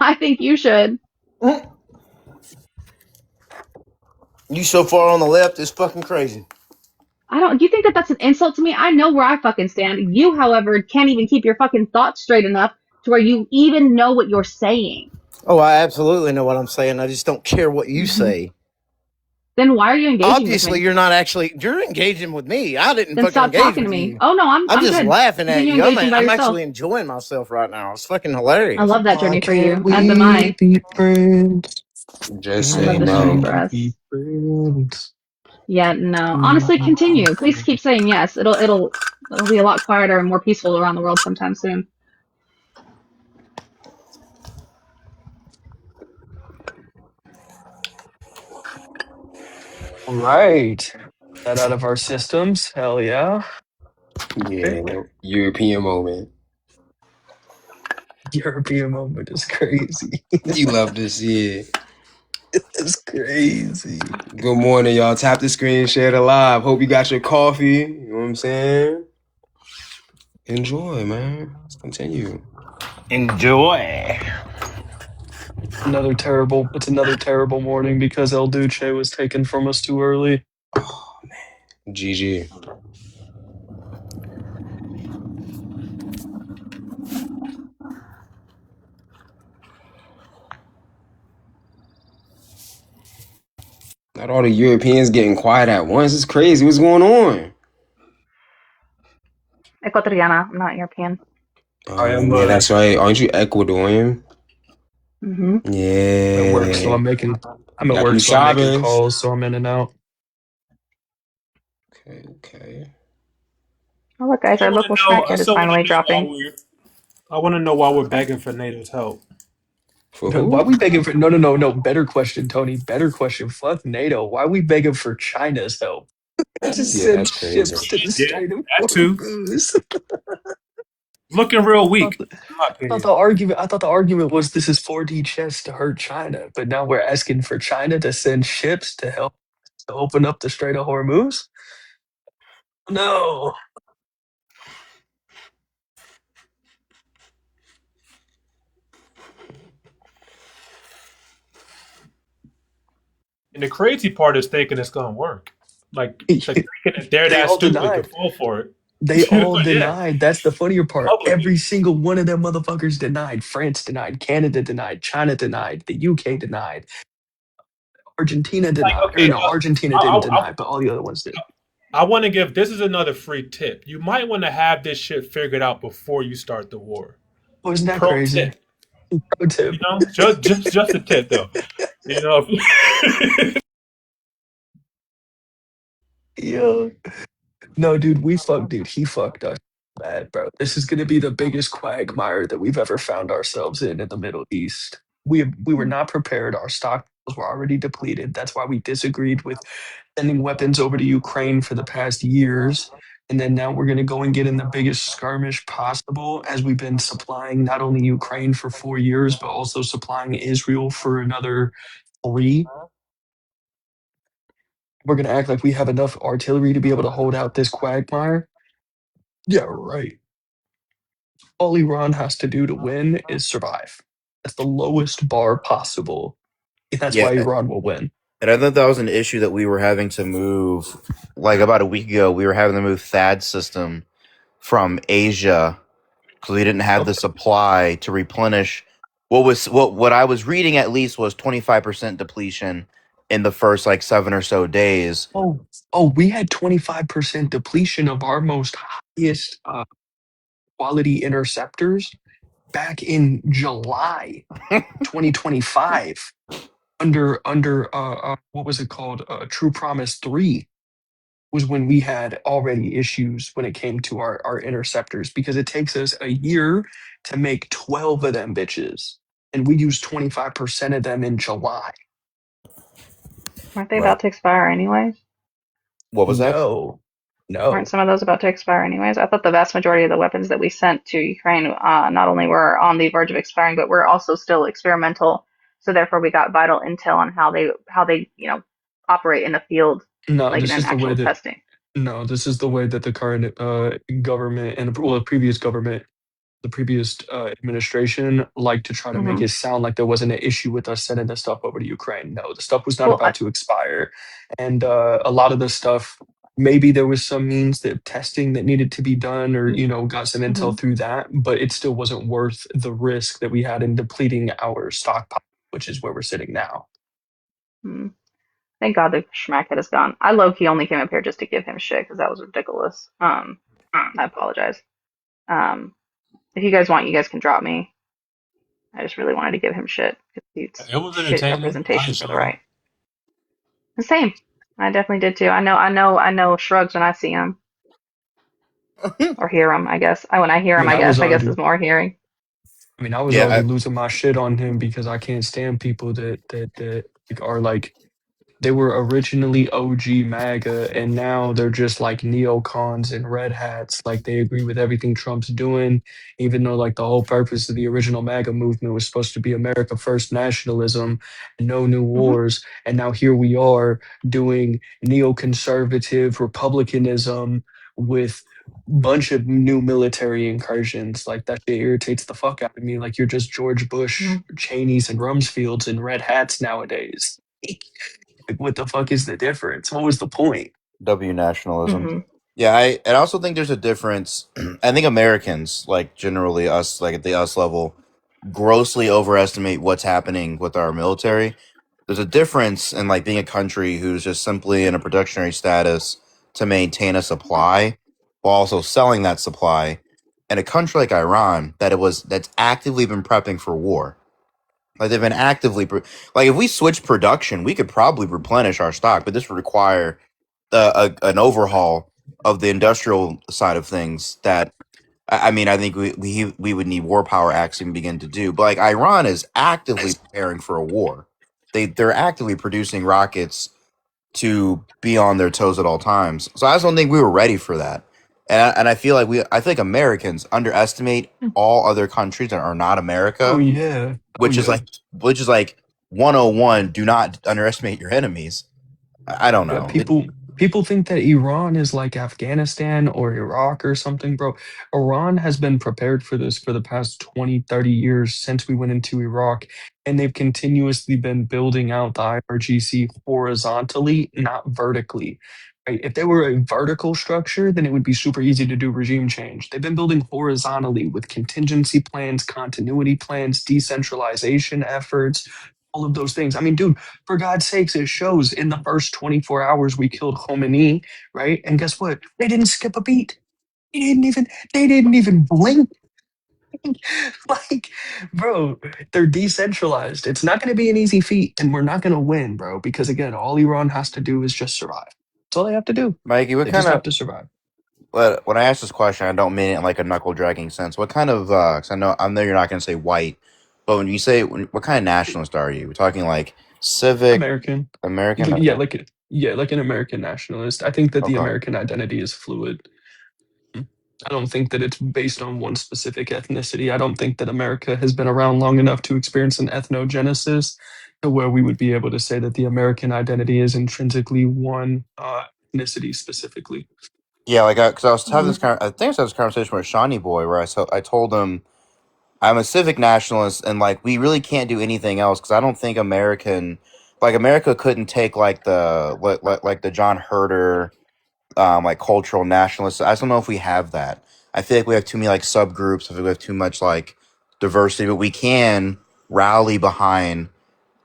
I think you should. You so far on the left is fucking crazy. I don't. You think that that's an insult to me? I know where I fucking stand. You, however, can't even keep your fucking thoughts straight enough to where you even know what you're saying. Oh, I absolutely know what I'm saying. I just don't care what you Hmm. say. Then why are you engaging with Obviously, me? you're not actually. You're engaging with me. I didn't Then fucking stop engage talking to with me. you. Oh no, I'm I'm just good. laughing at Continue you. I'm engaging by I'm yourself. actually enjoying myself right now. It's fucking I hilarious. love that Why journey for can't you, as am we I. be friends? Just I say love Why this journey no. can't for we us. be friends? Yeah, no. Honestly, continue. Please keep saying yes. It'll It'll be a lot quieter and more peaceful around the world sometime soon. All right. That out of our systems. Hell yeah. Yeah, Right. European moment. European moment is crazy. You love to see it. It's crazy. Good morning, y'all. Tap the screen, share the live. Hope you got your coffee. You know what I'm saying? Enjoy, man. Let's continue. Enjoy. It's another terrible morning because El Duce was taken from us too early. Oh, GG. Not all the Europeans getting quiet at once. It's crazy. What's going on? Ecuatoriana, I'm not European. I am Yeah, that's right. Aren't you Ecuadorian? Hmm. at work, so Yeah. I'm at Got work, them so I'm making Shabbos. calls, so I'm in and out. Okay, okay. Oh, look, guys, I our want to local know. I schmackhead is still want finally to know dropping. I want to know why we're begging for NATO's help. For Why who? we begging for no. Better question, Tony. Better question. Fuck NATO. Why we begging for China's help? Just Yeah, send that's crazy. ships to the Yeah, Strait of that too. Hormuz. Looking real I thought weak, the, in my I thought opinion. the argument. I thought the argument was this is 4D chess to hurt China, but now we're asking for China to send ships to help to open up the Strait of Hormuz. No. And the crazy part is thinking it's gonna work. Like thinking that they're They that all stupid to denied. fall for it. They You know, all yeah, denied. That's the funnier part. publicly. Every single one of them motherfuckers denied. France denied. Canada denied. China denied. The UK denied. Argentina Like, denied. Or okay, no, Argentina didn't deny, but all the other ones did. I want to give this is another free tip. You might want to have this shit figured out before you start the war. Oh, isn't that Pro crazy? tip, Pro tip. just a tip though. You know, Yeah. No, dude, dude, he fucked us bad, bro. This is gonna be the biggest quagmire that we've ever found ourselves in the Middle East. We were not prepared. Our stockpiles were already depleted. That's why we disagreed with sending weapons over to Ukraine for the past years. And then now we're gonna go and get in the biggest skirmish possible as we've been supplying not only Ukraine for 4 years, but also supplying Israel for another three. We're gonna act like we have enough artillery to be able to hold out this quagmire. Yeah, right. All Iran has to do to win is survive. That's the lowest bar possible. And that's Yeah, why Iran will win. and I thought that was an issue that we were having to move. Like about a week ago, we were having to move THAAD system from Asia because we didn't have the okay. supply to replenish. What I was reading at least was 25% depletion in the first like 7 or so days. Oh, we had 25% depletion of our most highest quality interceptors back in July 2025 under what was it called? True Promise 3 was when we had already issues when it came to our interceptors because it takes us a year to make 12 of them bitches. And we used 25% of them in July. Aren't they Right. about to expire anyways? What was that? No, Aren't no, some of those about to expire anyways? I thought the vast majority of the weapons that we sent to Ukraine not only were on the verge of expiring, but were also still experimental. So therefore, we got vital intel on how they operate in the field, no, like in this an is the way actual that testing. no, this is the way that the current government and well, the previous government the previous administration liked to try to make Hmm. it sound like there wasn't an issue with us sending the stuff over to Ukraine. No, the stuff was not Well, about to expire. And a lot of the stuff, maybe there was some means that testing that needed to be done or, got some intel mhm. through that, but it still wasn't worth the risk that we had in depleting our stockpile, which is where we're sitting now. Mm. Thank God the schmackhead is gone. I low key only came up here just to give him shit because that was ridiculous. I apologize. Um, if you guys want, you guys can drop me. I just really wanted to give him shit because he's It was shit entertaining. I representation for the enjoyed it. right. The same. I definitely did too. I know shrugs when I see him. or hear him. I guess. When I hear I him, mean, I I was guess. I guess already is more hearing. I was Yeah, already losing my shit on him because I can't stand people that like, are like they were originally OG MAGA and now they're just like neocons and red hats. Like they agree with everything Trump's doing, even though like the whole purpose of the original MAGA movement was supposed to be America First nationalism and no new Hmm. wars. And now here we are doing neoconservative republicanism with bunch of new military incursions. Like that shit irritates the fuck out of me. Like you're just George Bush, Cheneys, and Rumsfelds in red hats nowadays. Like, what the fuck is the difference? What was the point? W nationalism. Hmm. Yeah, I also think there's a difference. I think Americans, like generally us, like at the us level, grossly overestimate what's happening with our military. There's a difference in like being a country who's just simply in a productionary status to maintain a supply while also selling that supply, and a country like Iran that's actively been prepping for war. Like they've been like if we switch production, we could probably replenish our stock, but this would require an overhaul of the industrial side of things that I mean, I think we would need war power acts to begin to do. But like Iran is actively preparing for a war. They're actively producing rockets to be on their toes at all times. So I just don't think we were ready for that. And I feel like I think Americans underestimate all other countries that are not Oh America, yeah. Oh which is yeah. like which is like 101. Do not underestimate your enemies. I don't Yeah, know. people think that Iran is like Afghanistan or Iraq or something, bro. Iran has been prepared for this for the past 20, 30 years since we went into Iraq, and they've continuously been building out the IRGC horizontally, not vertically. Right? If they were a vertical structure, then it would be super easy to do regime change. They've been building horizontally with contingency plans, continuity plans, decentralization efforts, all of those things. I mean, dude, for God's sakes, it shows in the first 24 hours we killed Khomeini, right? And guess what? They didn't skip a beat. They didn't even blink. Like, bro, they're decentralized. It's not going to be an easy feat, and we're not going to win, bro. Because again, all Iran has to do is just survive. That's all they have to do. Mikey, what They kind just of have to survive. when I ask this question, I don't mean it in like a knuckle dragging sense. What kind of? 'Cause I know you're not going to say white, but when you say what kind of nationalist are you? We're talking like civic American, American. like, yeah, Okay, like an American nationalist. I think that the okay. American identity is fluid. I don't think that it's based on one specific ethnicity. I don't think that America has been around long enough to experience an ethnogenesis to where we would be able to say that the American identity is intrinsically one ethnicity specifically. Yeah, like because I was having Hmm. this I think I was having this conversation with Shawnee Boy where I told him I'm a civic nationalist and like we really can't do anything else because I don't think America couldn't take like like the John Herder like cultural nationalists. I just don't know if we have that. I feel like we have too many like subgroups. I feel we have too much like diversity, but we can rally behind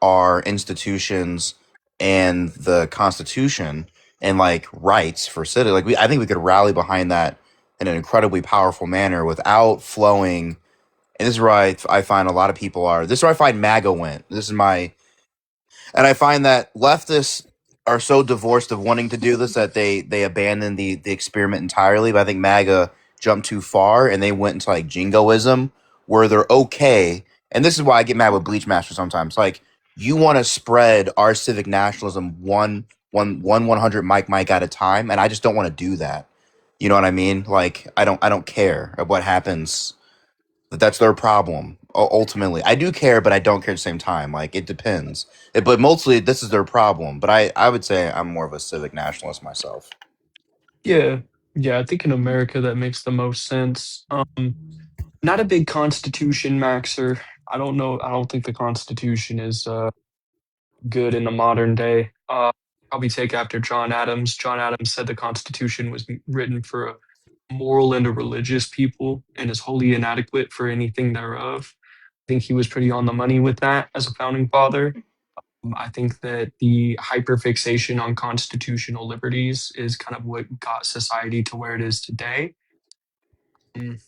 our institutions and the Constitution and like rights for citizens. I think we could rally behind that in an incredibly powerful manner without flowing. And this is where I find a lot of people are. This is where I find MAGA went. This is my and I find that leftists are so divorced of wanting to do this that they abandon the experiment entirely. But I think MAGA jumped too far and they went into like jingoism where they're okay. And this is why I get mad with Bleach Master sometimes. Like you want to spread our civic nationalism one hundred mic at a time, and I just don't want to do that. You know what I mean? Like I don't care of what happens that's their problem. Ultimately, I do care, but I don't care at the same time. Like it depends. But mostly, this is their problem. But I would say I'm more of a civic nationalist myself. Yeah, yeah, I think in America that makes the most sense. Not a big Constitution maxer. I don't know. I don't think the Constitution is good in the modern day. Probably take after John Adams. John Adams said the Constitution was written for a moral and a religious people and is wholly inadequate for anything thereof. I think he was pretty on the money with that as a founding father. I think that the hyperfixation on constitutional liberties is kind of what got society to where it is today. Mm,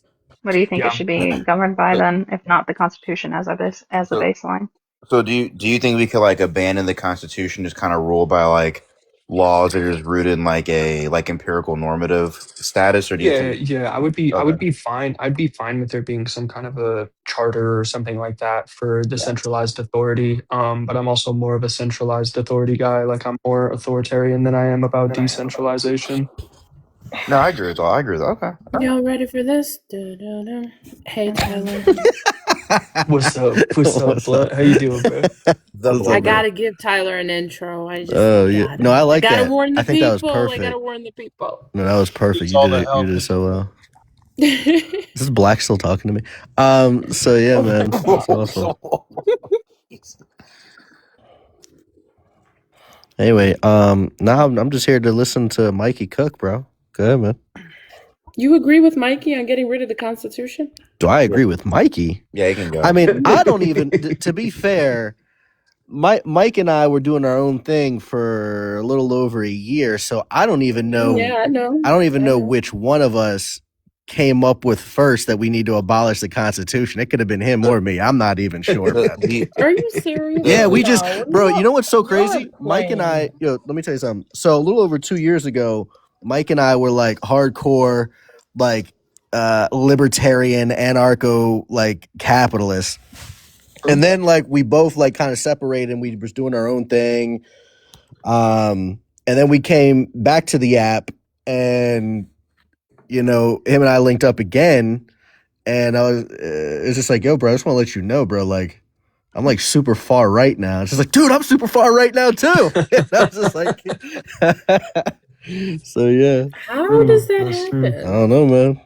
What do you think it yeah, should be governed by So, then, if not the Constitution as as a so, baseline? so do you think we could like abandon the Constitution, just kind of rule by like laws are just rooted in like a empirical normative status, or do you Yeah, think? yeah, I Okay. would be fine. I'd be fine with there being some kind of a charter or something like that for Yeah. decentralized authority. But I'm also more of a centralized authority guy. Like I'm more authoritarian than I am about decentralization. No, I agree with all. I agree with that. Okay. Y'all ready for this? Da-da-da. Hey, Tyler. What's up? What's up, What's up? Blunt? How you doing, bro? The What's up, I blood. bro? gotta give Tyler an intro. Oh I yeah, gotta. no, I I like gotta that. warn I the think that was people. I gotta perfect. warn the people. No, that was perfect. It's all the You help. did it so well. Is this Black still talking to me? So yeah, man, that's awesome. Anyway, now I'm just here to listen to Mikey cook, bro. Go ahead, man. You agree with Mikey on getting rid of the Constitution? Do I agree with Mikey? Yeah, you can I go. mean, I don't even. To be fair, Mike and I were doing our own thing for a little over a year, so I don't even know. Yeah, I know. I don't even I know know. which one of us came up with first that we need to abolish the Constitution. It could have been him or me. I'm not even sure, The man. the Are you serious? Yeah, we just, No, bro. You know what's so y'all are crazy? Mike and I. playing. Let me tell you something. So a little over 2 years ago, Mike and I were like hardcore, like libertarian, anarcho, like capitalists. And then like we both like kind of separated and we was doing our own thing. And then we came back to the app and him and I linked up again and it's just like, yo, bro, I just want to let you know, bro, like I'm like super far right now. It's just like, dude, I'm super far right now too. And I was just like so yeah. How does that That's true. I happen? don't know, man.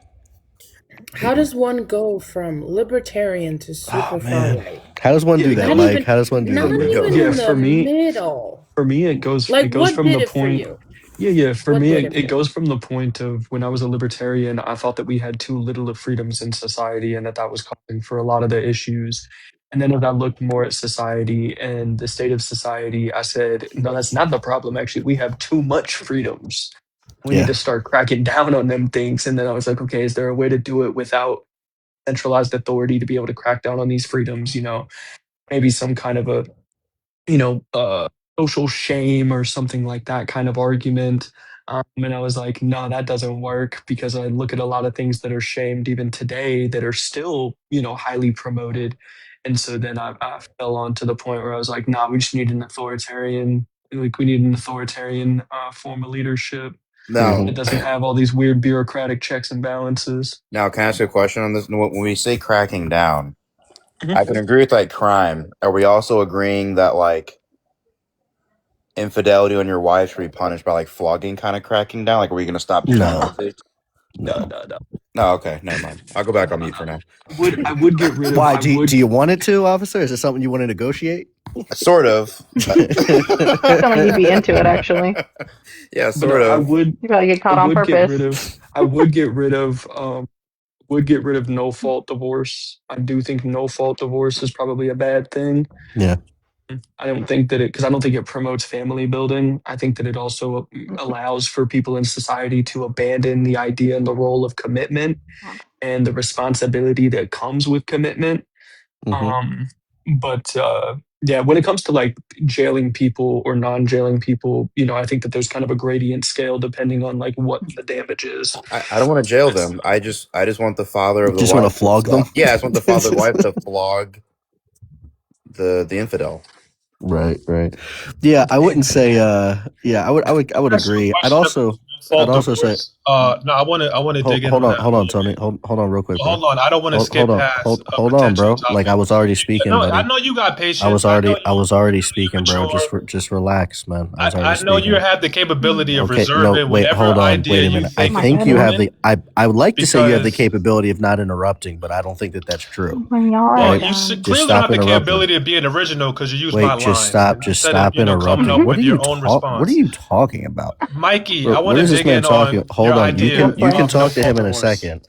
How does one go from libertarian to Oh super far man. right? How does one Yeah, do it that, Not goes. Mike? even, How does one do not that, man? even Yeah, in the middle. for me, Like, it goes what from did the it for point. you? Yeah, for What me, did it it for you? goes from the point of when I was a libertarian, I thought that we had too little of freedoms in society and that was causing for a lot of the issues. And then as I looked more at society and the state of society, I said, no, that's not the problem. Actually, we have too much freedoms. We need Yeah. to start cracking down on them things. And then I was like, okay, is there a way to do it without centralized authority to be able to crack down on these freedoms? Maybe some kind of a social shame or something like that kind of argument. And I was like, no, that doesn't work because I look at a lot of things that are shamed even today that are still, highly promoted. And so then I fell on to the point where I was like, nah, we just need an authoritarian, like we need an authoritarian form of leadership now, that Mm-hmm. doesn't have all these weird bureaucratic checks and balances. now, can I ask you a question on this? When we say cracking down, Mhm. I can agree with like crime. Are we also agreeing that like infidelity on your wife should be punished by like flogging, kind of cracking down? Like, are we going to stop No. dependency? No, No. no, no. No, okay, never mind. I'll go back on mute for now. I would get rid of. Why? I Do would. you want it to, officer? Is it something you want to negotiate? Sort of. I feel like you'd be into it actually. Yeah, But no, sort of. You probably get I caught on would get purpose. rid of. I would get rid of. Would get rid of no fault divorce. I do think no fault divorce is probably a bad thing. Yeah. I don't think that because I don't think it promotes family building. I think that it also allows for people in society to abandon the idea and the role of commitment and the responsibility that comes with commitment. Mm-hmm. Um, but yeah, when it comes to like jailing people or non-jailing people, I think that there's kind of a gradient scale depending on like what the damage is. I don't want to jail them. I just want the father of the Just want to wife to flog them. yeah, I just want the father of the wife to flog the infidel. Right, right. Yeah, I wouldn't say yeah, I would Ask you a agree. I'd question about also fault say divorce. No, I want to dig in on that hold a on, little Tony. bit. Hold on real quick, bro. Hold on, I don't want to skip past a Hold on, potential bro. Like topic. I was already Yeah, speaking, no, I buddy. know you got I was patience. I know already you. I was already I know you're speaking, bro. mature. Just relax, man. I was already I know you speaking. have the capability of Okay, no, reserving wait, whatever hold on, idea wait a you minute. I Oh think my is think you have goodness. the prudent I would like to say you have the because capability of not interrupting, but I don't think that that's true. Oh my well, Right? you god. Just clearly don't stop have the interrupting. capability of being original because you use my Wait, lines just instead of stop coming interrupting. up What with are your you own what are response. you talking about? Mikey, Bro, I want what to is this dig man in talking? on your Hold on. He's idea still You can of playing. no talk to fault him in a divorce. second.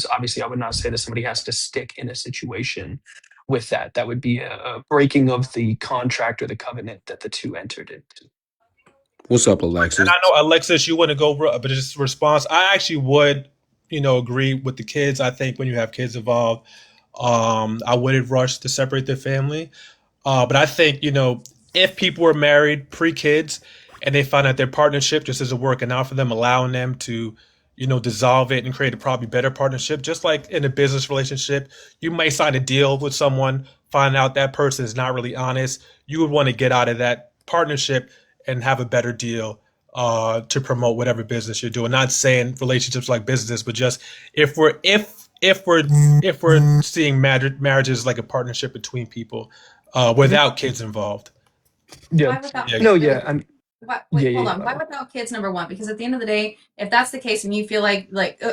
because obviously I would not say that somebody has to stick in a situation with that. That would be a breaking of the contract or the covenant that the two entered into. What's up, And Alexis? I know Alexis, you want to go, but just response. I actually would, agree with the kids. I think when you have kids involved, I wouldn't rush to separate the family. But I think if people were married pre-kids and they find out their partnership just isn't working out for them, allowing them to, dissolve it and create a probably better partnership. Just like in a business relationship, you may sign a deal with someone, find out that person is not really honest. You would want to get out of that partnership and have a better deal to promote whatever business you're doing. Not saying relationships like business, but just if we're if we're if we're seeing marriage as like a partnership between people without kids involved. Yeah. Why without Yeah. kids? No, Really yeah. quick. I'm What? yeah, Wait, hold yeah, on. Why yeah. without kids? Number one, because at the end of the day, if that's the case, and you feel like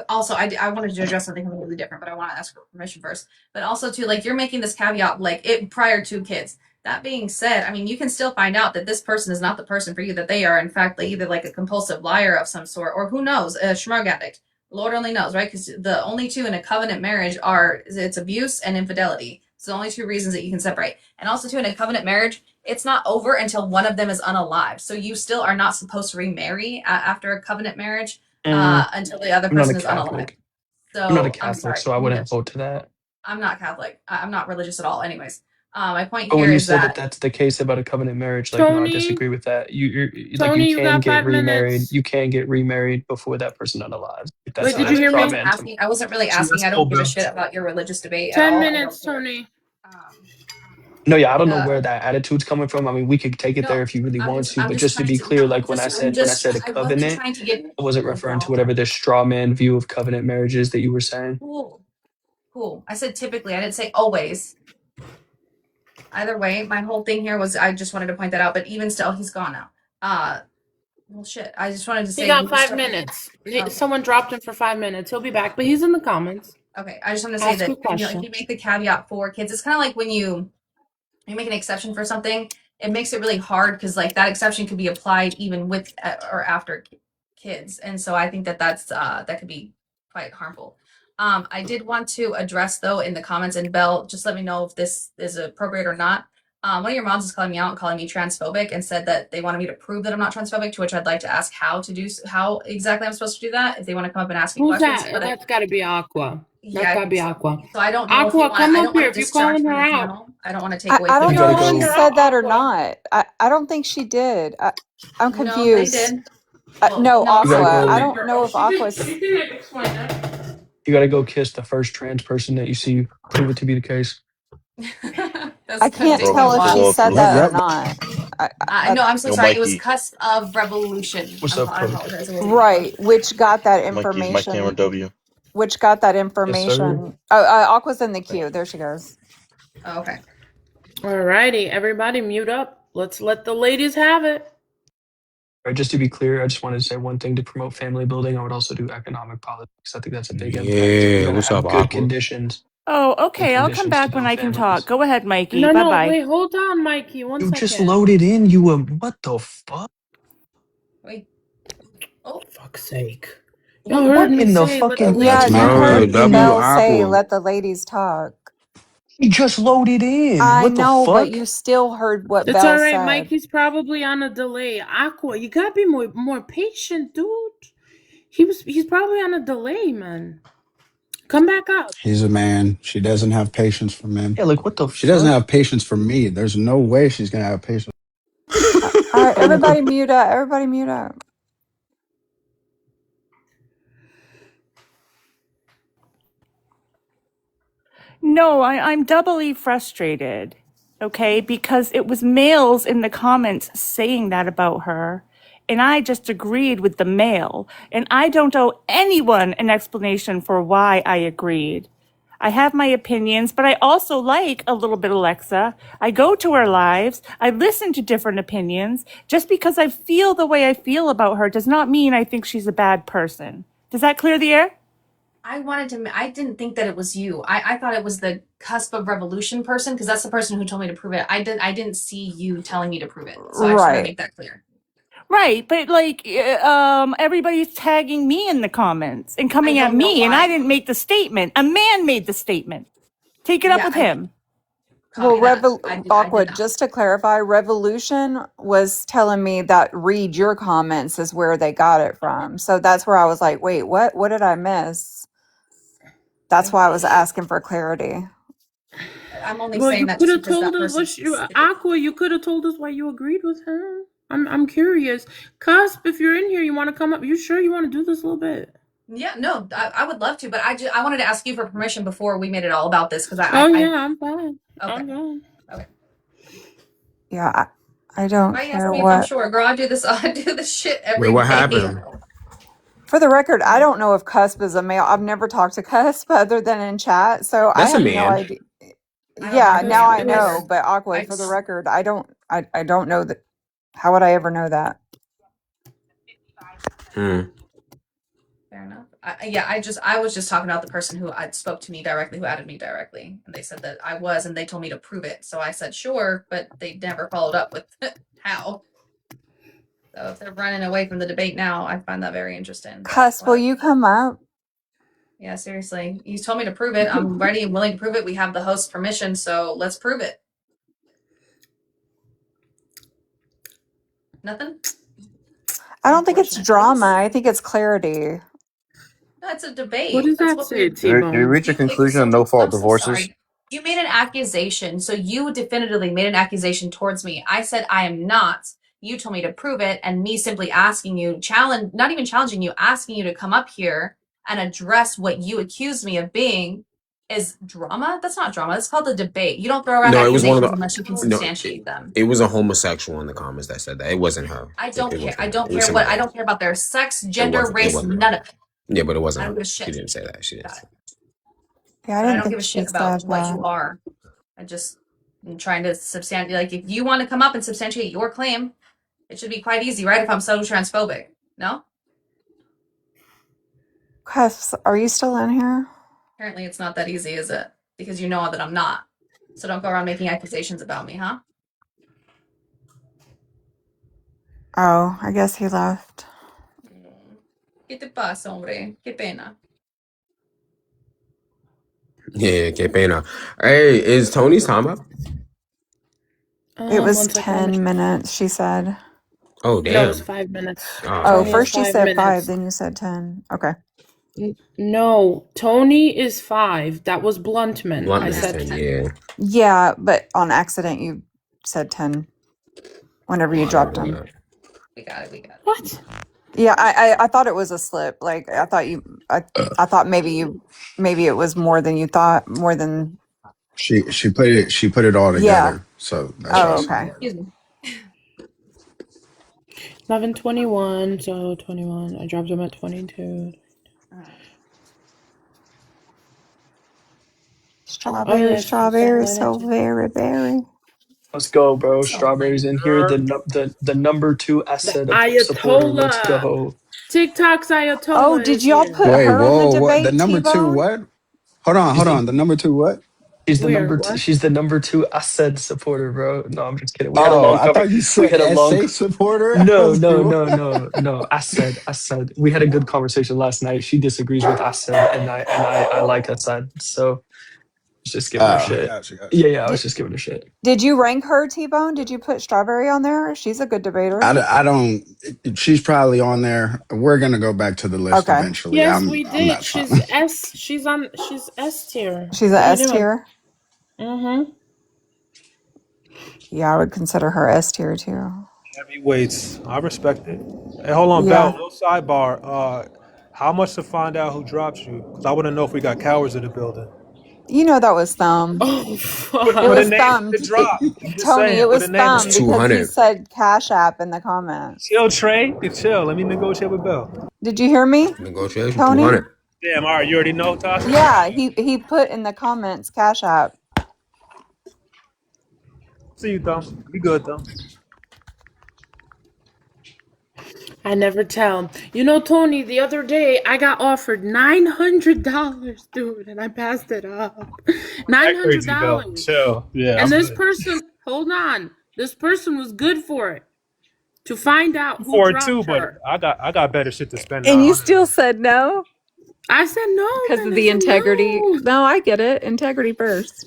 also, I wanted to address something completely different, but I want to ask for permission first. But also too, like you're making this caveat, like it prior to kids. That being said, I mean, you can still find out that this person is not the person for you. That they are, in fact, like either like a compulsive liar of some sort, or who knows, a schmug addict. Lord only knows, right? Because the only two in a covenant marriage are it's abuse and infidelity. It's the only two reasons that you can separate. And also too, in a covenant marriage, it's not over until one of them is unalived. So you still are not supposed to remarry after a covenant marriage Mm, until the other I'm not a person is unalived. Catholic. I'm not a So I'm Catholic, sorry. so I You wouldn't mentioned hold to that. I'm not Catholic. I'm not religious at all. Anyways, my point But here when you is said that that that's the case about a covenant marriage, like no, I Tony, disagree with that. Like you Tony, you can got get 5 minutes. remarried. You can get remarried before that person unalive. That's Wait, so. did a I you hear really straw me? wasn't man to me. asking. I wasn't really So asking. let's I go, don't give a Bill. shit about your religious debate at 10 all. I don't minutes, care. Tony. Um, No, yeah, I don't know uh, where that attitude's coming from. I mean, we could take it no, there if you really I'm want just to, I'm but just just to trying be to clear, no. like I'm when I just said a I wasn't covenant, trying to get I wasn't oh referring to God. whatever this straw man view of covenant marriage is that you were saying. Cool. Cool. I said typically. I didn't say always. Either way, my whole thing here was I just wanted to point that out. But even still, he's gone now. Well, shit. I just wanted to He say got you can five still. minutes. Okay. Someone dropped him for 5 minutes. He'll be back, but he's in the comments. Okay. I just want to say Ask your that if question. you make the caveat for kids, it's kind of like when you make an exception for something, it makes it really hard because like that exception could be applied even with or after kids, and so I think that that could be quite harmful. I did want to address though in the comments, and Belle, just let me know if this is appropriate or not. One of your moms is calling me out and calling me transphobic and said that they wanted me to prove that I'm not transphobic, to which I'd like to ask how exactly I'm supposed to do that if they want to come up and ask me Who's questions. that? But That's got to be Aqua. yeah, That's I got to think be so. Aqua. So I don't know if you Aqua, want. come I up don't want here to if you're distract calling her from the out. panel. I don't want to take I, away I from If don't You the you're know gotta if calling she go. her said out, that or Aqua. not. I don't think she did. I'm No, they confused. did. Well, No, no, You gotta some Aqua. people I go. did. don't know if She Aqua's. did explain that. You gotta go kiss the first trans person that you see. Prove it to be the case. I That's gonna can't take me a tell if she while. Hello, said proof. that or Yep. not. I, No, I'm so Yo, sorry. It was Mikey. cusp of revolution. What's up, I Perk? apologize. It wasn't right, revolution. which got that Mikey's my camera information. W. Which got that Yes, sir. information. Aqua's in the queue. There she goes. Oh, okay. Alrighty, everybody mute up. Let's let the ladies have it. Right, just to be clear, I just wanted to say one thing to promote family building. I would also do economic politics. I think that's a big impact. We Yeah, gotta what's up, have good Aqua? conditions, Oh, good okay. I'll come conditions to back when build I can talk. families. Go ahead, Mikey. No, Bye no, bye. wait, hold on, Mikey. One You just second. loaded in. You were what the fuck? Wait. Oh, Fuck's sake. Y'all heard What me in the say, let the fucking? Yeah, That's ladies you not have No, heard it. what in W Bell the. say, Aqua. let the ladies talk. He just loaded in. I What the know, but fuck? you still heard what It's Bell all right, said. Mikey's probably on a delay. Aqua, you gotta be more patient, dude. He's probably on a delay, man. Come back up. He's a man. She doesn't have patience for men. Yeah, like what the She doesn't fuck? have patience for me. There's no way she's gonna have patience. All right, everybody mute up. Everybody mute up. No, I'm doubly frustrated. Okay, because it was males in the comments saying that about her. And I just agreed with the male. And I don't owe anyone an explanation for why I agreed. I have my opinions, but I also like a little bit Alexa. I go to her lives. I listen to different opinions. Just because I feel the way I feel about her does not mean I think she's a bad person. Does that clear the air? I wanted to. I didn't think that it was you. I thought it was the cusp of revolution person because that's the person who told me to prove it. I didn't see you telling me to prove it. So I just want to Right. make that clear. Right, but like everybody's tagging me in the comments and I coming at don't know me, and I why. didn't make the statement. A man made the statement. Take it up Yeah, with I him. Well, copy that. I Aqua, did not. just to clarify, Revolution was telling me that read your comments is where they got it from. So that's where I was like, wait, what? What did I miss? That's why I was asking for clarity. I'm only Well, saying you that could just have because told that us person what you specifically. Aqua. You could have told us why you agreed with her. I'm curious. Cusp, if you're in here, you want to come up? You sure you want to do this a little bit? Yeah, no, I would love to, but I wanted to ask you for permission before we made it all about this because Oh yeah, I'm fine. okay. I'm fine. Okay. Yeah, I don't Why you ask care me if I'm what. sure, girl? I do this. I do this shit Wait, every what day. happened? For the record, I don't know if Cusp is a male. I've never talked to Cusp other than in chat, so I That's a have no man. idea. I don't Yeah, talk to now men I Cuz know, either. but I Aqua, for the just record, I don't know that. How would I ever know that? Hmm. fair enough. I was just talking about the person who I spoke to me directly, who added me directly, and they said that I was, and they told me to prove it. So I said sure, but they never followed up with how. So if they're running away from the debate now, I find that very interesting. But Cusp, will whatever. you come up? Yeah, seriously. You told me to prove it. I'm ready and willing to prove it. We have the host's permission, so let's prove it. Nothing? I don't think it's unfortunate drama. news. I think it's clarity. No, it's a What debate. does That's that what say, we're Did we T-Bone? reach a conclusion on no fault I'm so divorces? sorry. You made an accusation. So you definitively made an accusation towards me. I said I am not. You told me to prove it, and me simply asking you, not even challenging you, asking you to come up here and address what you accused me of being is drama. That's not drama. It's called a debate. You don't throw around No, it was one of accusations the. unless you can No, substantiate them. it was a homosexual in the comments that said that. It wasn't her. I It, don't it care. I wasn't her. don't It was care what somebody I else. don't care about their sex, It gender, wasn't. It race, wasn't her. none of it. Yeah, but it wasn't I don't her. give a She shit didn't say that. She didn't about say it. Yeah, I And I didn't don't give think a she shit about said what that. you are. I just am trying to substantiate. Like, if you want to come up and substantiate your claim, it should be quite easy, right? If I'm so transphobic, no? Cusp, are you still in here? Apparently, it's not that easy, is it? Because you know that I'm not. So don't go around making accusations about me, huh? Oh, I guess he left. ¿Qué te pasa, hombre? Qué pena. Yeah, que pena. Hey, is Tony's time up? It was One second. Let me 10 check. minutes, she said. Oh, No, it's damn. 5 minutes. Oh, Tony Oh, is first you five said 5, minutes. then you said 10. Okay. No, Tony is 5. That was Bluntman. blunt I is said 10, 10. yeah. Yeah, but on accident you said 10 whenever Oh, you I didn't dropped know him. that. We got it. We got it. What? Yeah, I thought it was a slip. Like I thought maybe it was more than you thought, more than She put it all yeah. together. So that's why I Oh, said okay. that. Excuse me. 11:21. So 21. I dropped him at 22. All right. Oh Strawberry, yeah, she's still strawberry, playing it so too. very, very. Let's go, bro. So Strawberries in here. The number 2 The asset of supporter. Let's Ayatollah. go. TikTok's Oh, Ayatollah did is y'all here. put Wait, her on the whoa, what? The debate, number two T-Bone? what? Hold on, She's hold the on. The number two what? Where? What? she's the number 2 Assad supporter, bro. No, I'm just kidding. We had a Oh, long I cover. thought you We said had a long. SA supporter. I No, was like, no, what? no, no, no. Assad, Assad. We had a good conversation last night. She disagrees with Assad, and I like Assad. So I was just giving her Oh, shit. gotcha, gotcha. Yeah, I was Did just giving her shit. did you rank her, T-Bone? Did you put Strawberry on there? She's a good debater. I don't. She's probably on there. We're gonna go back to the list Okay. eventually. Yes, we I'm did. not trying. She's S. She's S tier. She's a What are you S doing? tier. Mm-hmm. Yeah, I would consider her S tier too. Heavyweights. I respect it. Hey, hold on, Bell. Yeah. No sidebar. How much to find out who dropped you? Because I want to know if we got cowards in the building. You know that was Thumb. Oh It Put a fuck. was name in Thumb. the drop. I'm just Tony, saying. it Put a was name in It's Thumb the. because he 200. said Cash App in the comments. Chill, Trey. Chill. Let me negotiate with Bell. Did you hear me, Negotiation, Tony? 200. Damn. All right. You already know, Tasha. Yeah, he put in the comments Cash App. See you, Thumb. We good, Thumb. I never tell. You know, Tony, the other day I got offered $900, dude, and I passed it up. That crazy, Bell. $900. Chill. Yeah, And I'm this good. person, hold on. This person was good for it. To find out who For it too, dropped but her. I got better shit to spend And you 900 still on. said no I said no, because man. of I the said integrity. no. No, I get it. Integrity first.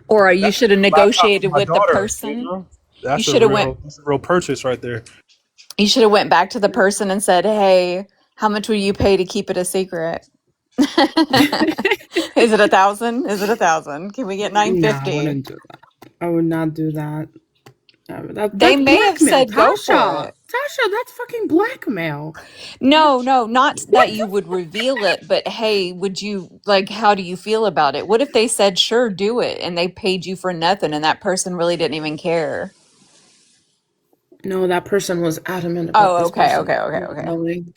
Or you That's a should have new laptop for negotiated my with the daughter. You person. know, You should have that's a real purchase right there. went back to the person and said, "Hey, how much will you pay to keep it a secret?" Is it 1,000? Is it 1,000? Can we get No, I 950? wouldn't do that. I would not do that. They That's may have blackmail. said go for Tasha. it. Sasha, that's fucking blackmail. No, no, not that you would reveal it, but hey, would you like, how do you feel about it? What if they said, sure, do it, and they paid you for nothing and that person really didn't even care? No, that person was adamant about Oh, this okay, person okay, okay, not okay. knowing.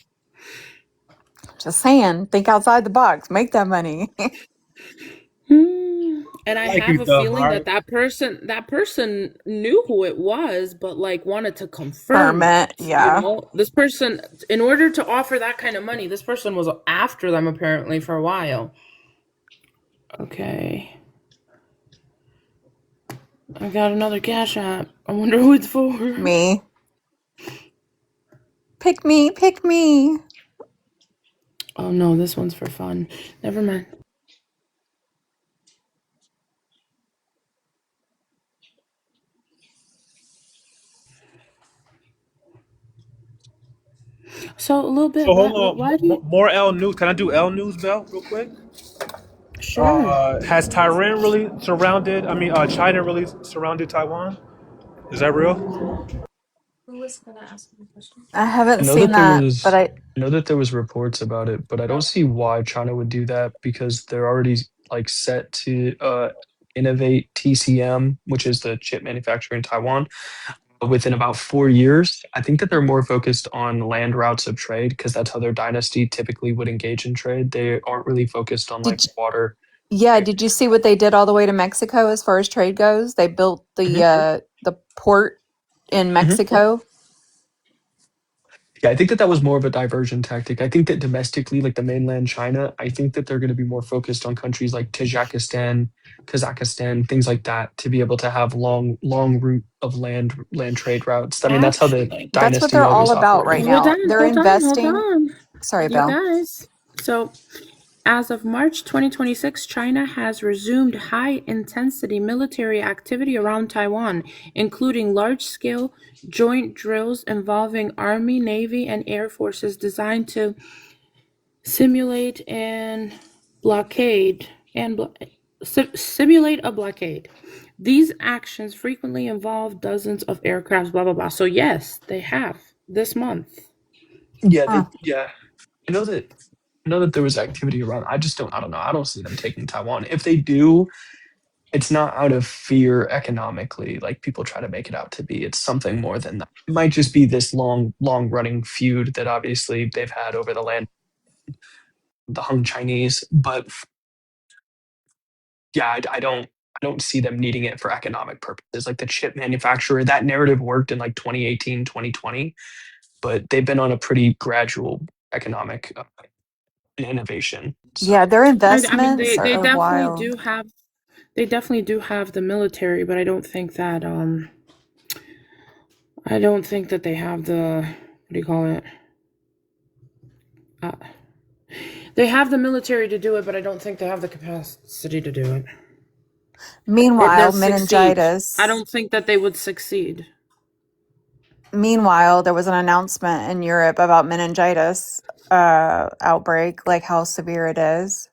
Just saying, think outside the box, make that money. And I Like have you a dumb, feeling all that right? that person knew who it was, but like wanted to confirm Permit, it. You yeah. know, this person, in order to offer that kind of money, this person was after them apparently for a while. Okay, I got another cash app. I wonder who it's for. Me. Pick me, pick me. Oh no, this one's for fun. Never mind. So a little bit. So Why? hold Why do on, you? more L news. Can I do L news, Bell, real quick? Sure. Has Tehran really surrounded? I mean, China really surrounded Taiwan? Is that real? Who was gonna ask me a question? I I haven't know seen that there that, but was I know that there was reports about it, but I don't see why China would do that because they're already like set to innovate TCM, which is the chip manufacturer in Taiwan, within about 4 years. I think that they're more focused on land routes of trade because that's how their dynasty typically would engage in trade. They aren't really focused on like did water. yeah, did you see what they did all the way to Mexico as far as trade goes? They built the port in Mexico. Yeah, I think that that was more of a diversion tactic. I think that domestically, like the mainland China, I think that they're going to be more focused on countries like Tajikistan, Kazakhstan, things like that, to be able to have long route of land trade routes. I mean, that's how the Actually, That's what dynasty they're all always about right operated. hold now. on, They're hold on, hold investing. on. Sorry, You Bill. guys. So, as of March 2026, China has resumed high intensity military activity around Taiwan, including large scale joint drills involving Army, Navy, and Air Forces designed to simulate and blockade and simulate a blockade. These actions frequently involve dozens of aircrafts, blah blah blah. So yes, they have this month. Yeah, Huh. yeah. I know that there was activity around. I don't know. I don't see them taking Taiwan. If they do, it's not out of fear economically, like people try to make it out to be. It's something more than that. It might just be this long running feud that obviously they've had over the land, the Hung Chinese. But yeah, I don't see them needing it for economic purposes. Like the chip manufacturer, that narrative worked in like 2018, 2020, but they've been on a pretty gradual economic innovation. So Yeah, their I mean, investments are wild. they definitely do have the military, but I don't think that they have the what do you call it? Uh, they have the military to do it, but I don't think they have the capacity to do it. Or Meanwhile, to succeed. I meningitis. don't think that they would succeed. Meanwhile, there was an announcement in Europe about meningitis outbreak, like how severe it is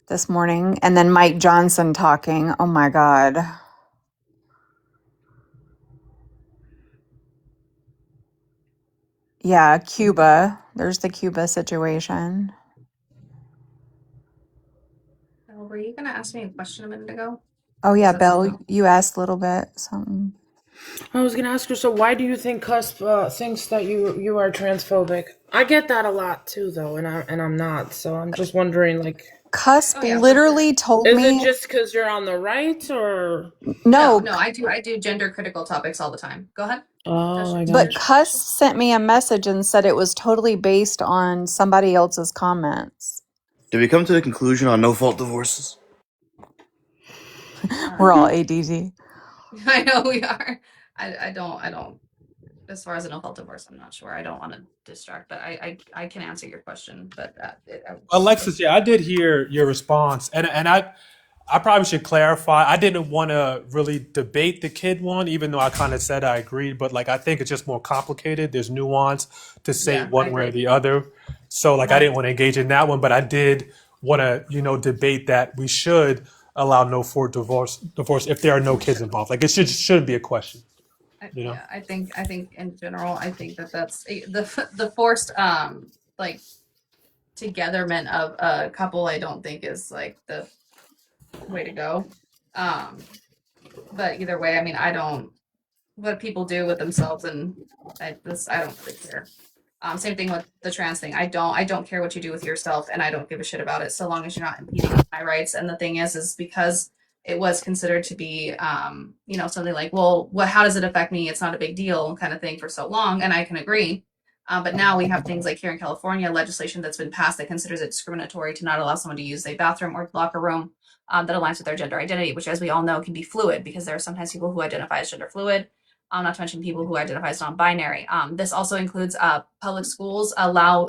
this morning. And then Mike Johnson talking. Oh my God. Yeah, Cuba. There's the Cuba situation. Oh, were you gonna ask me a question a minute ago? Oh Was yeah, that Belle, something else? you asked a little bit something. I was gonna ask her. So why do you think Cusp thinks that you are transphobic? I get that a lot too, though, and I'm not. So I'm just wondering, like, Cusp Oh yeah, for sure. literally told is it me just because you're on the right, or No, no, no, I do gender critical topics all the time. Go ahead. oh, I but got you. Cusp sent me a message and said it was totally based on somebody else's comments. Did we come to the conclusion on no fault divorces? We're all Um, ADD. I know we are. I don't. As far as an adult divorce, I'm not sure. I don't want to distract, but I can answer your question. But Alexis, yeah, I did hear your response, and I probably should clarify. I didn't want to really debate the kid one, even though I kind of said I agreed. But like, I think it's just more complicated. There's nuance to say yeah, I one way or agree. the other. So like, I Uh-huh. didn't want to engage in that one, but I did want to, debate that we should allow no for divorce if there are no kids involved. Like, it shouldn't be a question. You know. Yeah, I think in general, I think that that's the forced like togetherment of a couple. I don't think is like the way to go. Um, but either way, I mean, I don't what people do with themselves, and I don't really care. Same thing with the trans thing. I don't care what you do with yourself, and I don't give a shit about it so long as you're not impeding on my rights. And the thing is because it was considered to be, something like, well, what? How does it affect me? It's not a big deal, kind of thing for so long, and I can agree. But now we have things like here in California, legislation that's been passed that considers it discriminatory to not allow someone to use a bathroom or locker room that aligns with their gender identity, which, as we all know, can be fluid because there are sometimes people who identify as gender fluid, not to mention people who identify as non-binary. This also includes public schools allow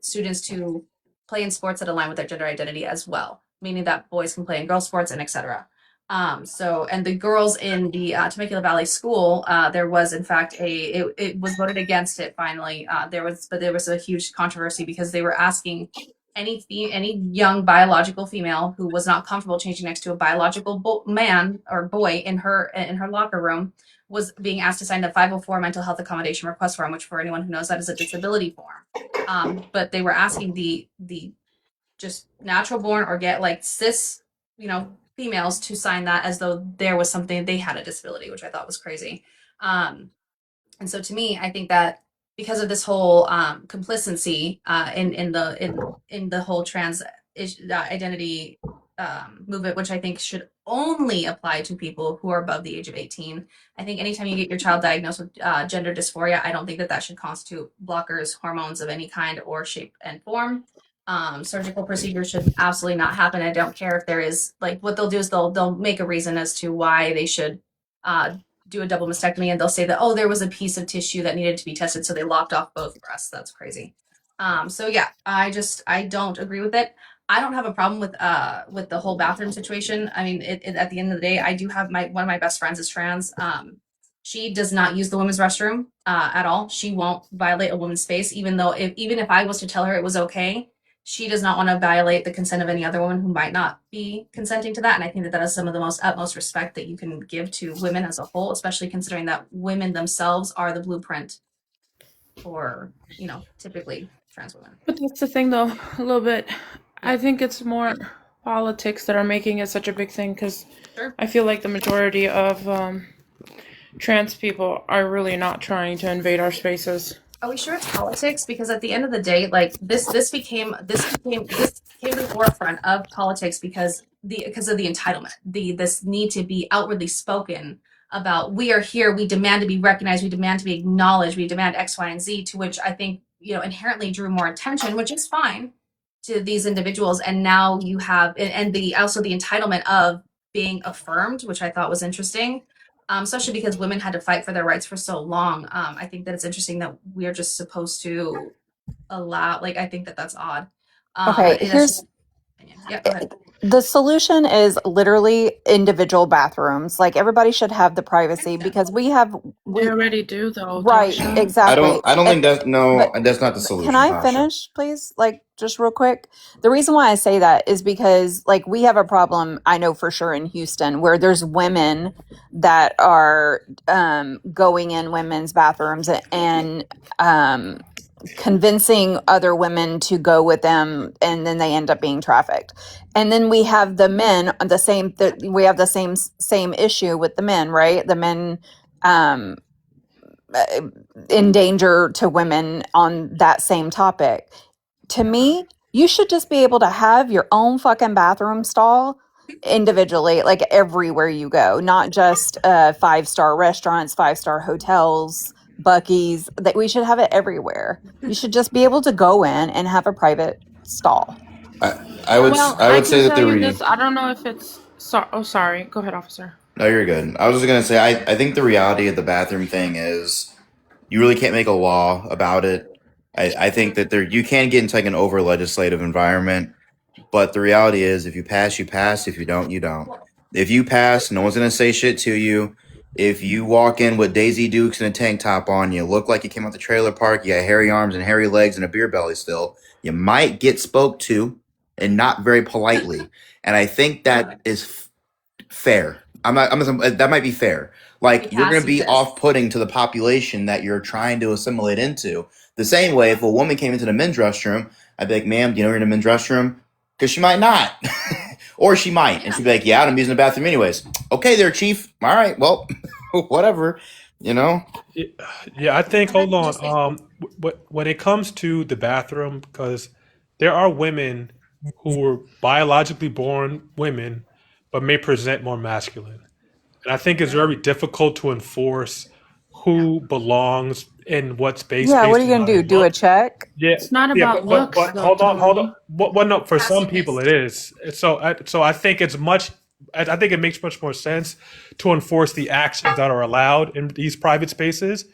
students to play in sports that align with their gender identity as well, meaning that boys can play in girls' sports and etc. And the girls in the Temecula Valley School, there was in fact it was voted against it finally. There was a huge controversy because they were asking any young biological female who was not comfortable changing next to a biological man or boy in her locker room was being asked to sign a 504 mental health accommodation request form, which for anyone who knows that is a disability form. But they were asking the just natural born or get like cis, females to sign that as though there was something they had a disability, which I thought was crazy. And so to me, I think that because of this whole complacency in the whole trans identity movement, which I think should only apply to people who are above the age of 18. I think anytime you get your child diagnosed with gender dysphoria, I don't think that that should constitute blockers, hormones of any kind or shape and form. Surgical procedures should absolutely not happen. I don't care if there is like what they'll do is they'll make a reason as to why they should do a double mastectomy, and they'll say that, oh, there was a piece of tissue that needed to be tested, so they lopped off both breasts. That's crazy. So yeah, I don't agree with it. I don't have a problem with the whole bathroom situation. I mean, at the end of the day, I do have one of my best friends is trans. She does not use the women's restroom at all. She won't violate a woman's space, even though even if I was to tell her it was okay, she does not want to violate the consent of any other woman who might not be consenting to that. And I think that that is some of the most utmost respect that you can give to women as a whole, especially considering that women themselves are the blueprint for, typically trans women. But that's the thing, though, a little bit. I think it's more politics that are making it such a big thing because Sure. I feel like the majority of trans people are really not trying to invade our spaces. Are we sure it's politics? Because at the end of the day, like this came to the forefront of politics because of the entitlement, this need to be outwardly spoken about. We are here. We demand to be recognized. We demand to be acknowledged. We demand X, Y, and Z. To which I think inherently drew more attention, which is fine to these individuals. And now you have and the also the entitlement of being affirmed, which I thought was interesting, especially because women had to fight for their rights for so long. I think that it's interesting that we're just supposed to allow. Like, I think that that's odd. Okay, And that's just here's my opinion. Yeah, go ahead. the solution is literally individual bathrooms. Like everybody should have the privacy because They we already do, though, right, Tasha. exactly. I don't think that's But no, that's not the can solution, I Tasha. finish, please? Like, just real quick. The reason why I say that is because, like, we have a problem, I know for sure in Houston, where there's women that are going in women's bathrooms and convincing other women to go with them, and then they end up being trafficked. And then we have the men, we have the same issue with the men, right? The men um, in danger to women on that same topic. To me, you should just be able to have your own fucking bathroom stall individually, like everywhere you go, not just 5-star restaurants, 5-star hotels, Bucky's. That we should have it everywhere. You should just be able to go in and have a private stall. I, I would Well, I I would can say that tell the you re this. I don't know if it's. Sorry. Go ahead, officer. no, you're good. I was just gonna say I think the reality of the bathroom thing is you really can't make a law about it. I think that you can get into like an over legislative environment. But the reality is, if you pass, you pass. If you don't, you don't. If you pass, no one's gonna say shit to you. If you walk in with Daisy Dukes and a tank top on, you look like you came out the trailer park. You got hairy arms and hairy legs and a beer belly still. You might get spoke to, and not very politely. And I think that is fair. That might be fair. Like We you're pass going to you be this. off-putting to the population that you're trying to assimilate into. The same way, if a woman came into the men's restroom, I'd be like, "Ma'am, do you know you're in the men's restroom?" Because she might not, or she might, and Yeah. she'd be like, "Yeah, I'm using the bathroom anyways." Okay, there, chief. All right, well, whatever. You know. Yeah, I think. And then Hold on. just like When it comes to the bathroom, because there are women who were biologically born women, but may present more masculine, and I think it's very difficult to enforce who belongs in what space Yeah, what are based you on gonna how do? they Do a look. check? Yeah, It's not yeah, about but looks though, hold on. Tony. Well, no, for pass some you people this. it is. So I think it's much. I think it makes much more sense to enforce the actions that are allowed in these private spaces,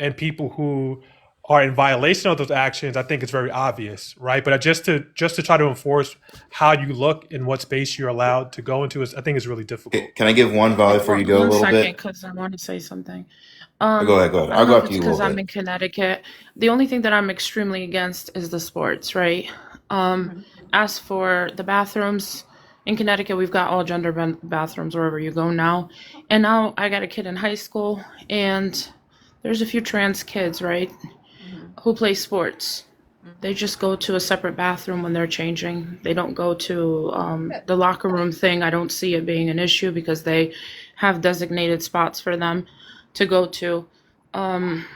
and people who are in violation of those actions. I think it's very obvious, right? But just to try to enforce how you look in what space you're allowed to go into is, I think, is really difficult. Can I give one volley before you go a One little second, bit? because I want to say something. Go ahead. Go ahead. I I'll don't go know if after it's you a because little I'm bit. in Connecticut. The only thing that I'm extremely against is the sports, right? Mhm. As for the bathrooms, in Connecticut, we've got all gender bathrooms wherever you go now. And now I got a kid in high school, and there's a few trans kids, right, Mhm. who play sports. They Mhm. just go to a separate bathroom when they're changing. They don't go to Good. the locker room thing. I don't see it being an issue because they have designated spots for them to go to. Um,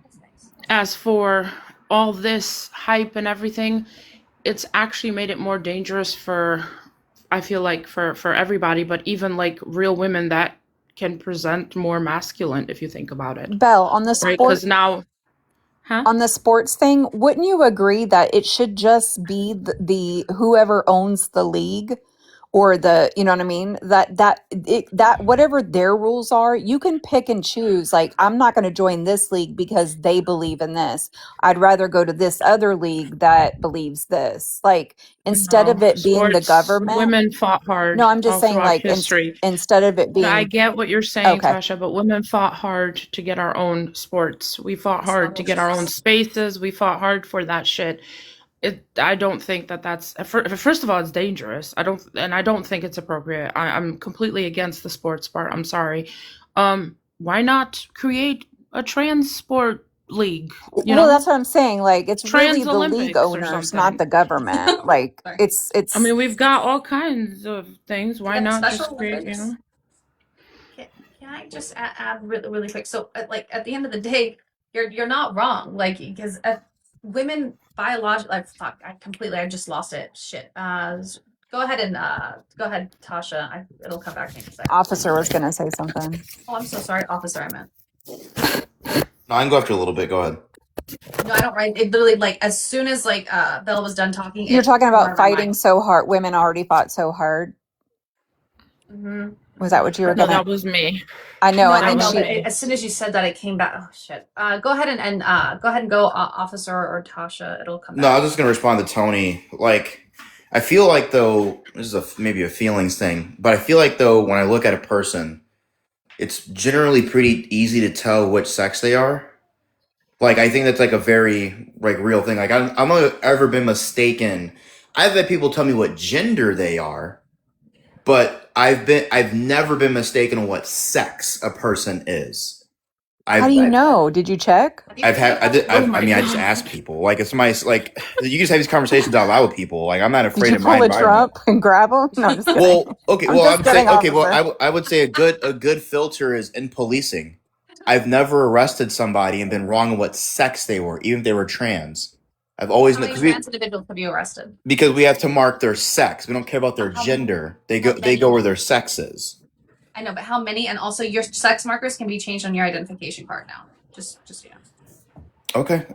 That's nice. as for all this hype and everything, it's actually made it more dangerous for, I feel like, for everybody, but even like real women that can present more masculine if you think about it, Bell, on the right? sport Because now, huh? on the sports thing, wouldn't you agree that it should just be the whoever owns the league or the, you know what I mean? That whatever their rules are, you can pick and choose. Like, I'm not going to join this league because they believe in this. I'd rather go to this other league that believes this. Like, instead No, of it being the sports, government. women fought No, hard I'm just all saying, throughout like, history. instead of it I being get what you're saying, okay. Tasha, but women fought hard to get our own sports. We fought hard to get our own spaces. We fought hard for that shit. I don't think that that's, first of all, it's dangerous. I don't think it's appropriate. I'm completely against the sports part. I'm sorry. Why not create a trans sport league? You Well, that's know, what I'm saying. Like, it's really trans the league Olympics or owners, not something. the government. Like, Sorry. I it's mean, we've got all kinds of things. We Why got the not Special just create? You Olympics. know, Can, can I just add really, really quick? So, like at the end of the day, you're not wrong. Like because women biologically, like, fuck, I just lost it. Shit. Go ahead, Tasha. It'll come back to me in a second. officer was going to say something. Oh, I'm so sorry, officer. I meant. No, I can go after a little bit. Go ahead. No, I don't write. It literally like as soon as Bella was done talking, You're it talking about my fighting mind. so hard. Women already fought so hard. Was that what you were no, going to? that was me. I know. No, And I That then know, was but she, me. as soon as you said that, it came back. Oh shit. Go ahead and go ahead and go, officer or Tasha. It'll come No, I back was to just me. gonna respond to Tony. Like, I feel like though this is maybe a feelings thing, but I feel like though when I look at a person, it's generally pretty easy to tell which sex they are. Like, I think that's like a very like real thing. Like, I'm not ever been mistaken. I've had people tell me what gender they are, but I've never been mistaken on what sex a person is. how do I've you Right. know? Did you check? Have you I've had seen those? Oh I my mean I just god. ask people like it's my like you just have these conversations out loud with people like I'm not Did afraid you in my pull a environment. Trump and grab him? No, I'm just kidding. Well, okay, I'm well just I'm saying kidding, okay, well officer. I would say a good filter is in policing. I've never arrested somebody and been wrong on what sex they were, even if they were trans. I've always How many because trans individuals have you arrested? we have to mark their sex. We don't care about their How many? gender. How They go many? where their sex is. I know, but how many? And also, your sex markers can be changed on your identification card now. Just yeah. Okay.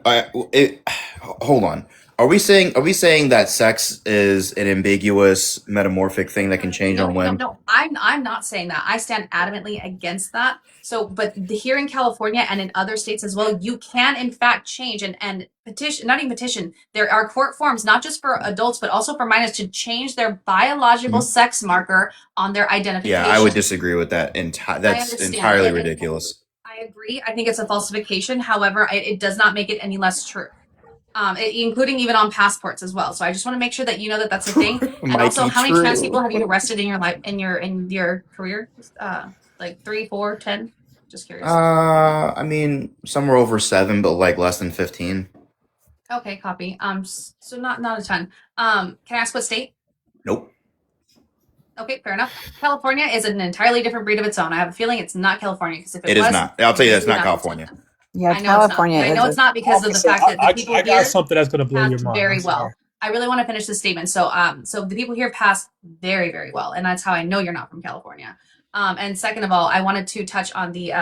Hold on. Are we saying that sex is an ambiguous metamorphic thing that can change No, on no, whim? no. I'm not saying that. I stand adamantly against that. So, but here in California and in other states as well, you can in fact change and petition, not even petition. There are court forms, not just for adults, but also for minors to change their biological Mhm. sex marker on their Yeah, I would identification. disagree with that. I That's understand. entirely ridiculous. I agree. I think it's a falsification. However, it does not make it any less true. Including even on passports as well. So I just want to make sure that you know that that's a thing. And also, Mikey, how many trans true. people have you arrested in your life in your career? Like 3, 4, 10? Just curious. I mean, somewhere over 7, but like less than 15. Okay, copy. So not a ton. Can I ask what state? Nope. Okay, fair enough. California is an entirely different breed of its own. I have a feeling it's not California because if it It is was, not. I'll tell you, that's you would not not be saying California. that. Yeah, I know it's not. California I is know it's a not because of the So fact that the people I got here something that's gonna blow pass your mind. I'm very sorry. well. I really want to finish this statement. So the people here pass very, very well, and that's how I know you're not from California. And second of all, I wanted to touch on the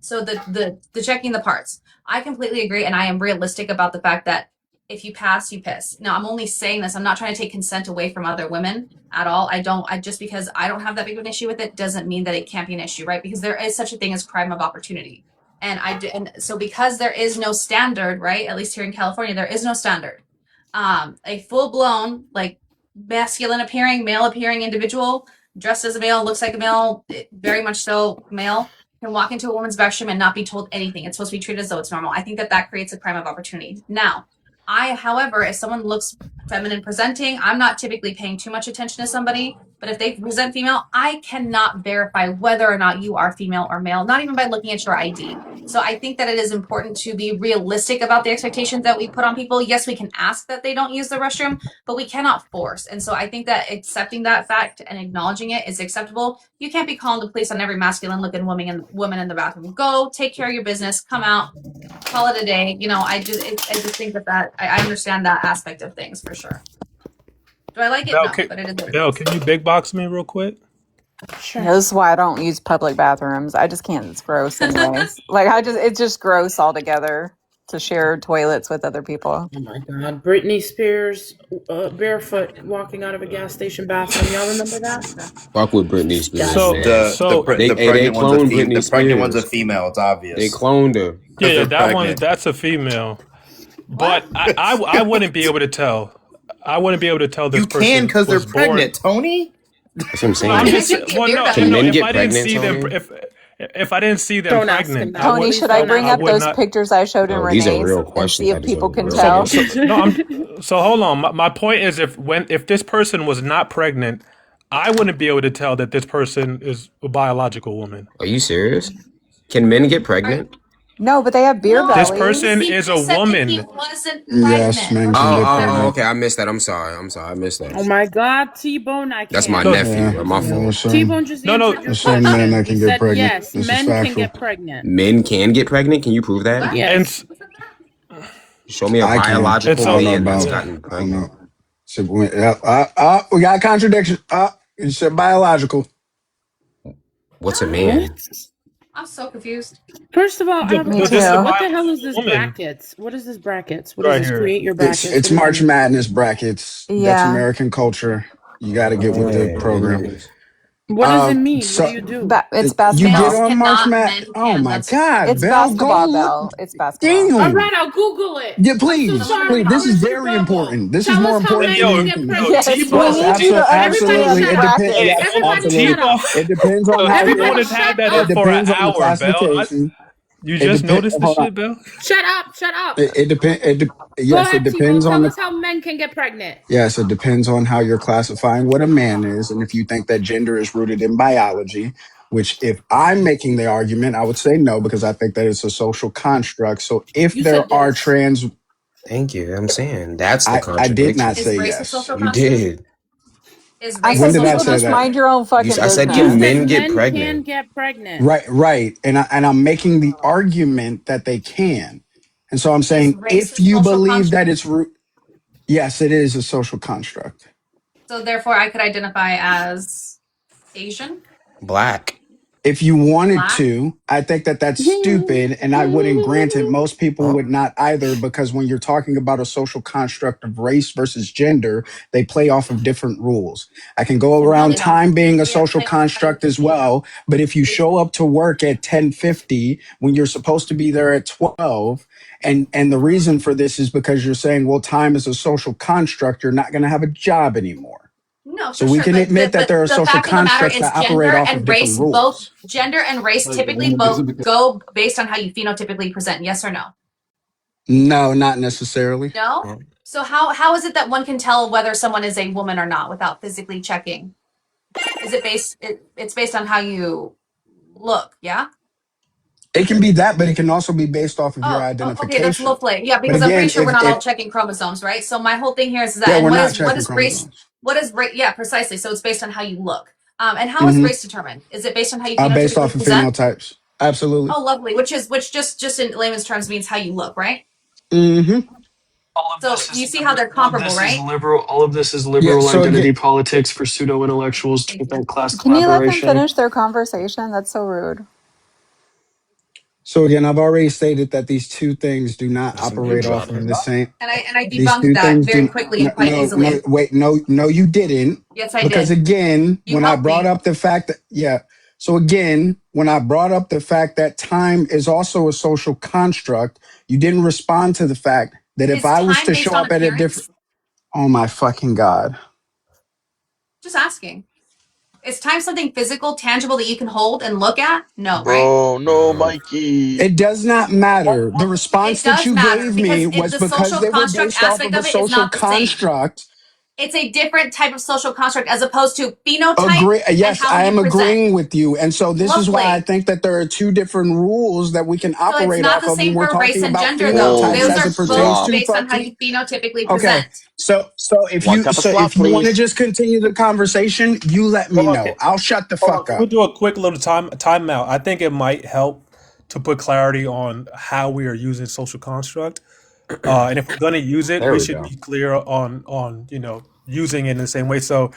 so the checking the parts. I completely agree, and I am realistic about the fact that if you pass, you piss. Now, I'm only saying this. I'm not trying to take consent away from other women at all. I don't. I just because I don't have that big of an issue with it doesn't mean that it can't be an issue, right? Because there is such a thing as crime of opportunity. And so because there is no standard, right? At least here in California, there is no standard. A full blown, like masculine appearing, male appearing individual dressed as a male, looks like a male, very much so male, can walk into a woman's restroom and not be told anything. It's supposed to be treated as though it's normal. I think that that creates a crime of opportunity. Now, however, if someone looks feminine presenting, I'm not typically paying too much attention to somebody, but if they present female, I cannot verify whether or not you are female or male, not even by looking at your ID. So I think that it is important to be realistic about the expectations that we put on people. Yes, we can ask that they don't use the restroom, but we cannot force. And so I think that accepting that fact and acknowledging it is acceptable. You can't be calling the police on every masculine looking woman in the bathroom. Go take care of your business, come out, call it a day. I just think that I understand that aspect of things for sure. Do I like it? Bell, No, but it is what it Bell, is. can you big box me real quick? Yeah, this is why I don't use public bathrooms. I just can't. It's gross, anyways. It's just gross altogether to share toilets with other people. Oh my God, Britney Spears barefoot walking out of a gas station bathroom. Y'all remember that? Fuck with Britney Spears, So Disgusting. man. so The They pregnant one's a cloned Britney the pregnant one's a Spears. female. It's They obvious cloned her. yeah, because yeah, they're that one pregnant. that's a female. What? But I wouldn't be able to tell. I wouldn't be able to tell this You can person because they're was born. pregnant, Tony. That's what I'm Well, I'm I saying. just couldn't get well, beer no, Can belly. no. men If get I didn't pregnant, see them, Tony? if I didn't see them Don't ask him pregnant, that. Tony, Please should I don't bring I ask up would him those that. not. pictures I showed in No, these are Renee's real and see questions. I if just people want can real So tell? so answers. no. So hold on. My point is, if this person was not pregnant, I wouldn't be able to tell that this person is a biological woman. Are you serious? Can men get Are, pregnant? No, but they have beer no, This bellies. person he is a just said that he woman. wasn't Yes, pregnant. men Or can Oh, she get was oh, oh, pregnant. okay. I missed that. I'm sorry. I missed that. Oh my God, T-Bone, I That's my can't. No, nephew. Yeah, My yeah. fault. T-Bone just no, no. answered your There's some men question. that He can get said pregnant. yes, This is men can factual. get pregnant. Men can get pregnant. Can you prove that? what? And Yes. Show me a I can. and biological I don't so know man that's about. yeah. gotten I don't know. pregnant. So, we got a contradiction. You said biological. What's a What? man? I'm so confused. First of all, I have a Me But this is a question. too. What the hell is biological this woman brackets? What is this brackets? What is right this? here. Create your It's brackets. it's What does that March mean? Madness brackets. That's Yeah. American culture. You got to get with the Yeah, it program. is. What does it mean? What do So you do? It's you get basketball. Males on March cannot, Mad. men Oh can. my That's God, It's Bell, go basketball, look. Bell. It's basketball. All Damn. right, I'll Google it. Yeah, I'm so please, someone please. sorry, This is acknowledge. very Mr. Double. important. This is Tell more us how important men than Yo, can get anything else. yo, pregnant. Yes, we Yes, need you to Everybody absolutely. understand the shut It up. depends. brackets. Yes, yo, Everybody shut absolutely. up. T-Bone, It depends on how T-Bone you're. Everybody has shut had that It up. up for an depends on the hour, Bell. classification. You It just depends. noticed this Hold on. shit, Bell? Shut up. Shut up. It depends. Go Yes, it ahead, T-Bone. depends on Tell the. us how men can get pregnant. Yes, it depends on how you're classifying what a man is, and if you think that gender is rooted in biology. Which, if I'm making the argument, I would say no because I think that it's a social construct. So, if You said there are yes. trans, Thank you. I'm saying that's the I did not contradiction. Is say race a yes. social You construct? did. Is I race a When said, did I people social say just that? mind construct? your own fucking I said, You can business. said men get men can pregnant? get pregnant. Right, and I'm making the argument that they can, and so I'm Is saying race if a you social believe that construct? it's yes, it is a social construct. So therefore, I could identify as Asian, Black. If you wanted black. to, I think that that's stupid and I wouldn't grant it. Most people Oh, would not either because when you're talking about a social construct of race versus gender, they play off of different rules. I can go No, around they don't. time being a They social play off how you construct as feel. well, but if you They, show up to work at 10:50 when you're supposed to be there at 12 and the reason for this is because you're saying, well, time is a social construct, you're not going to have a job anymore. no, So for we sure. can admit that But there are the social fact of the matter constructs is that operate gender off of and different race both rules. typically both go based on how you phenotypically present. Yes or no? No, not necessarily. No. oh. So how is it that one can tell whether someone is a woman or not without physically checking? Is it based? It's based on how you look, yeah. It can be that, but it can also be based off of your Okay, that's low identification. play. Yeah, But because I'm pretty again, sure we're not all if checking chromosomes, right? So my whole thing here is yeah, that, and we're what not is checking race? chromosomes. What is race? Yeah, precisely. So it's based on how you look. And how is Hmm. race determined? Is it based on how you Based phenotypically off of present? phenotypes. Absolutely. Oh, lovely. Which just in layman's terms means how you look, right? Hmm. All of So this you is see how they're all of comparable, this is right? liberal. All of this is Yeah. liberal So again, identity politics for pseudo intellectuals to Thank you. prevent class Can you let them collaboration. finish their conversation? That's so rude. I've already stated that these two things do not That's some good operate off drama. of the same. And I These debunked two that things very do quickly no, and quite no, no, easily. wait, no, you didn't. Yes, I Because did. again, You when I helped brought me. up the fact that, yeah. So again, when I brought up the fact that time is also a social construct, you didn't respond to the fact that if Is I was time to based show on up at a different, appearance? oh my fucking God. Just asking. Is time something physical, tangible that you can hold and look at? No, right? Bro, no, Mikey. It does not matter. The It response that does you matter gave me because was the because social they were construct based off aspect of a of it is social not the same. construct. It's a different type of social construct as opposed to phenotype Agree. and Yes, how I you am present. agreeing with you. And so this is why I Lovely. think that there are two different rules that we can So it's operate not off the of when same we're for race talking and about gender, though. phenotypes Whoa, Those as are it pertains both stop. to based on how fucking. you phenotypically Okay. present. So if One you cup of slop, want to please. just continue the conversation, you let me Hold on, know. I'll shut the hold on. fuck Can we up. do a quick little timeout? I think it might help to put clarity on how we are using social construct. And if we're going to use it, There we we should go. be clear on using it in the same way. So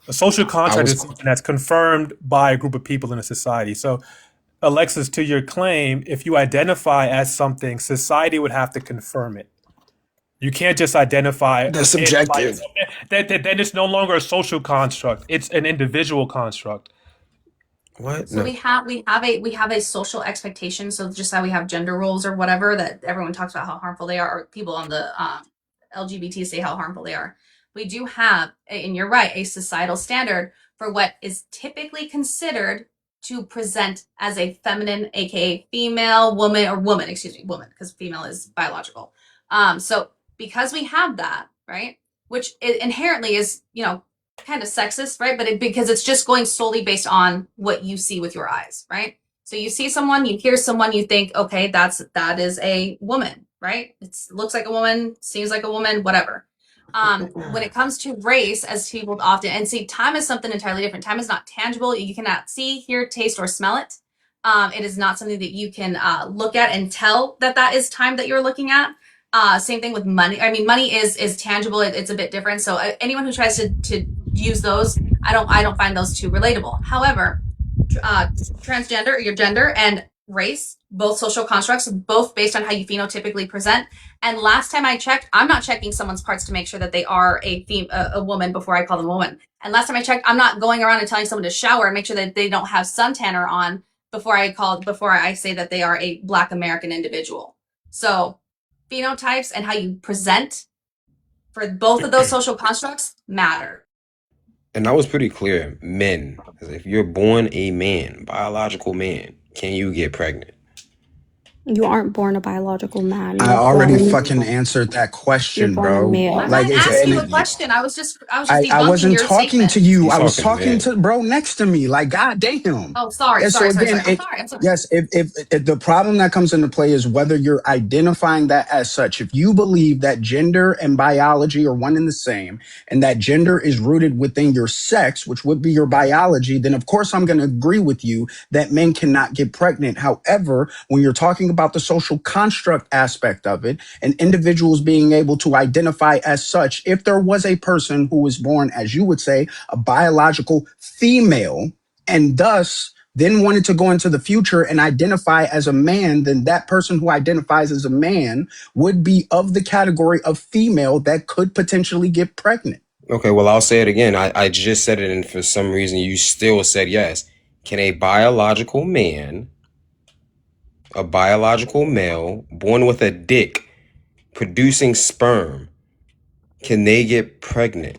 a social I contract was is something that's confirmed by a group of people in a society. So Alexis, to your claim, if you identify as something, society would have to confirm it. You can't just identify that's it by subjective. yourself. Then it's no longer a social construct. It's an individual construct. What? So No. we have a social expectation. So just how we have gender roles or whatever that everyone talks about how harmful they are, or people on the LGBT say how harmful they are. We do have, and you're right, a societal standard for what is typically considered to present as a feminine, aka female, woman, or woman, excuse me, woman, because female is biological. So because we have that, right, which inherently is, kind of sexist, right? But because it's just going solely based on what you see with your eyes, right? So you see someone, you hear someone, you think, okay, that is a woman, right? It looks like a woman, seems like a woman, whatever. When it comes to race, as people often and see, time is something entirely different. Time is not tangible. You cannot see, hear, taste, or smell it. It is not something that you can look at and tell that is time that you're looking at. Same thing with money. I mean, money is tangible. It's a bit different. So anyone who tries to use those, I don't find those too relatable. However, uh, transgender, your gender, and race, both social constructs, both based on how you phenotypically present. And last time I checked, I'm not checking someone's parts to make sure that they are a woman before I call them a woman. And last time I checked, I'm not going around and telling someone to shower and make sure that they don't have suntanner on before I say that they are a Black American individual. So phenotypes and how you present for both of those social constructs matter. And I was pretty clear. Men. If you're born a man, biological man, can you get pregnant? You aren't born a biological man. I You're already born fucking answered that you're question, born a bro. I'm male. not Like it's asking and you it, a question. I was just I debunking wasn't your talking to statement. you. You I was talking to talking men. to bro next to me. Like, god damn. Oh, sorry, Yeah, so sorry, sorry, again, sorry. I'm sorry. I'm sorry. yes, if the problem that comes into play is whether you're identifying that as such. If you believe that gender and biology are one and the same, and that gender is rooted within your sex, which would be your biology, then of course I'm going to agree with you that men cannot get pregnant. However, when you're talking about the social construct aspect of it, and individuals being able to identify as such, if there was a person who was born, as you would say, a biological female, and thus then wanted to go into the future and identify as a man, then that person who identifies as a man would be of the category of female that could potentially get pregnant. Okay, well, I'll say it again. I just said it, and for some reason, you still said yes. Can a biological male, born with a dick, producing sperm, can they get pregnant?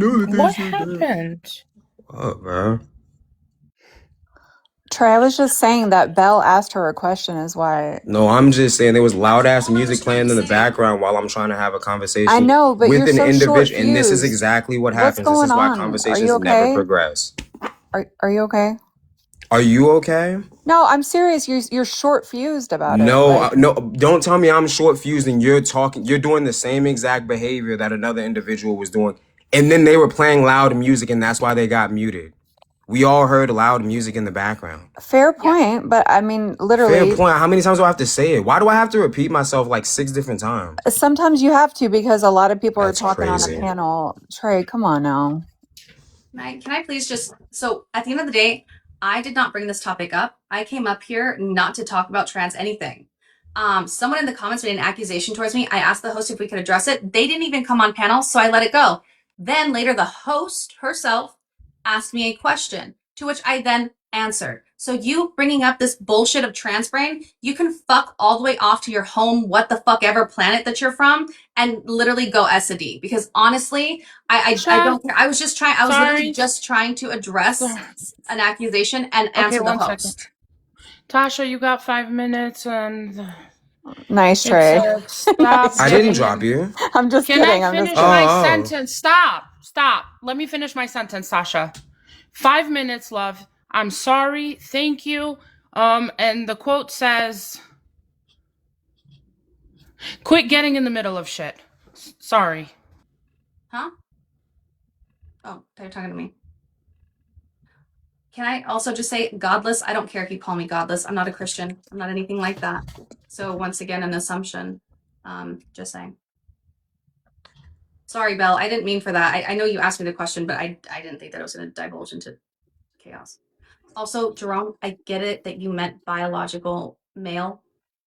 didn't know that they What said that. happened? What, bro? Trey, I was just saying that Belle asked her a question is why. No, I'm just saying there was loud ass music playing in the background while I'm trying to have a I conversation know, but with you're an so short individual, and this is fused. exactly what What's happens. This going is why on? Are you conversations never okay? progress. Are you okay? Are you okay? No, I'm serious. You're short fused about it. No, Like, no, don't tell me I'm short fused and you're doing the same exact behavior that another individual was doing. And then they were playing loud music and that's why they got muted. We all heard loud music in the background. Fair Yeah. point, but I mean, Fair literally, point. How many times do I have to say it? Why do I have to repeat myself like 6 different times? sometimes you have to because a lot of people are That's talking on a crazy. panel. Trey, come on now. Can I please just, so at the end of the day, I did not bring this topic up. I came up here not to talk about trans anything. Someone in the comments made an accusation towards me. I asked the host if we could address it. They didn't even come on panel, so I let it go. Then later, the host herself asked me a question, to which I then answered. So you bringing up this bullshit of trans brain, you can fuck all the way off to your home, what the fuck ever planet that you're from, and literally go S a D. Because honestly, I don't care. I was just trying. I was literally Sorry. just trying to address Sorry. an accusation and Okay, answer the one second. host. Tasha, you got 5 minutes, and Nice, it Trey. said stop I didn't getting drop in. you. I'm just Can I kidding. I'm just finish kidding. my Oh. sentence? Stop. Let me finish my sentence, Sasha. 5 minutes, love. I'm sorry. Thank you. And the quote says, "Quit getting in the middle of shit." Sorry. Huh? Oh, they're talking to me. Can I also just say godless? I don't care if you call me godless. I'm not a Christian. I'm not anything like that. So once again, an assumption. Just saying. Sorry, Belle. I didn't mean for that. I know you asked me the question, but I didn't think that it was going to divulge into chaos. Also, Jerome, I get it that you meant biological male.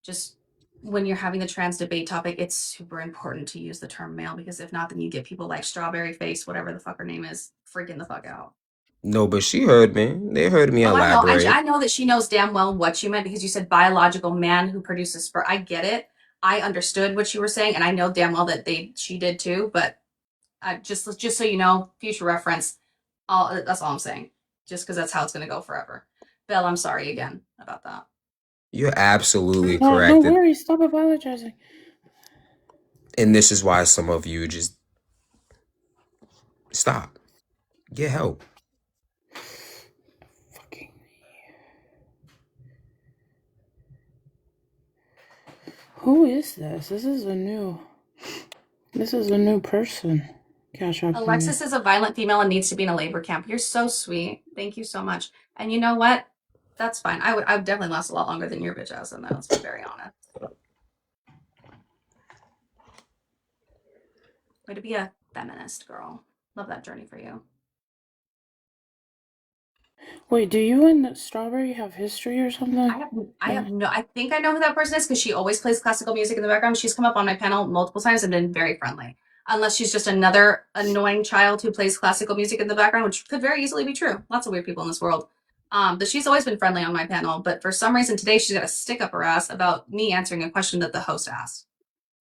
Just when you're having the trans debate topic, it's super important to use the term male because if not, then you get people like Strawberry Face, whatever the fuck her name is, freaking the fuck out. No, but she heard me. They heard me Oh, I know. elaborate. I know that she knows damn well what you meant because you said biological man who produces sperm. I get it. I understood what you were saying, and I know damn well that she did too. But just so you know, future reference. That's all I'm saying. Just because that's how it's gonna go forever. Belle, I'm sorry again about that. You're absolutely No correct. worries. Stop apologizing. And this is why some of you just stop. Get help. Fucking. Who is this? This is a new person. Cash App me. Alexis is a violent female and needs to be in a labor camp. You're so sweet. Thank you so much. And you know what? That's fine. I would definitely last a lot longer than your bitch ass on that. Let's be very honest. Way to be a feminist, girl. Love that journey for you. Wait, do you and Strawberry have history or something? I think I know who that person is because she always plays classical music in the background. She's come up on my panel multiple times and been very friendly. Unless she's just another annoying child who plays classical music in the background, which could very easily be true. Lots of weird people in this world. But she's always been friendly on my panel. But for some reason today, she's got a stick up her ass about me answering a question that the host asked,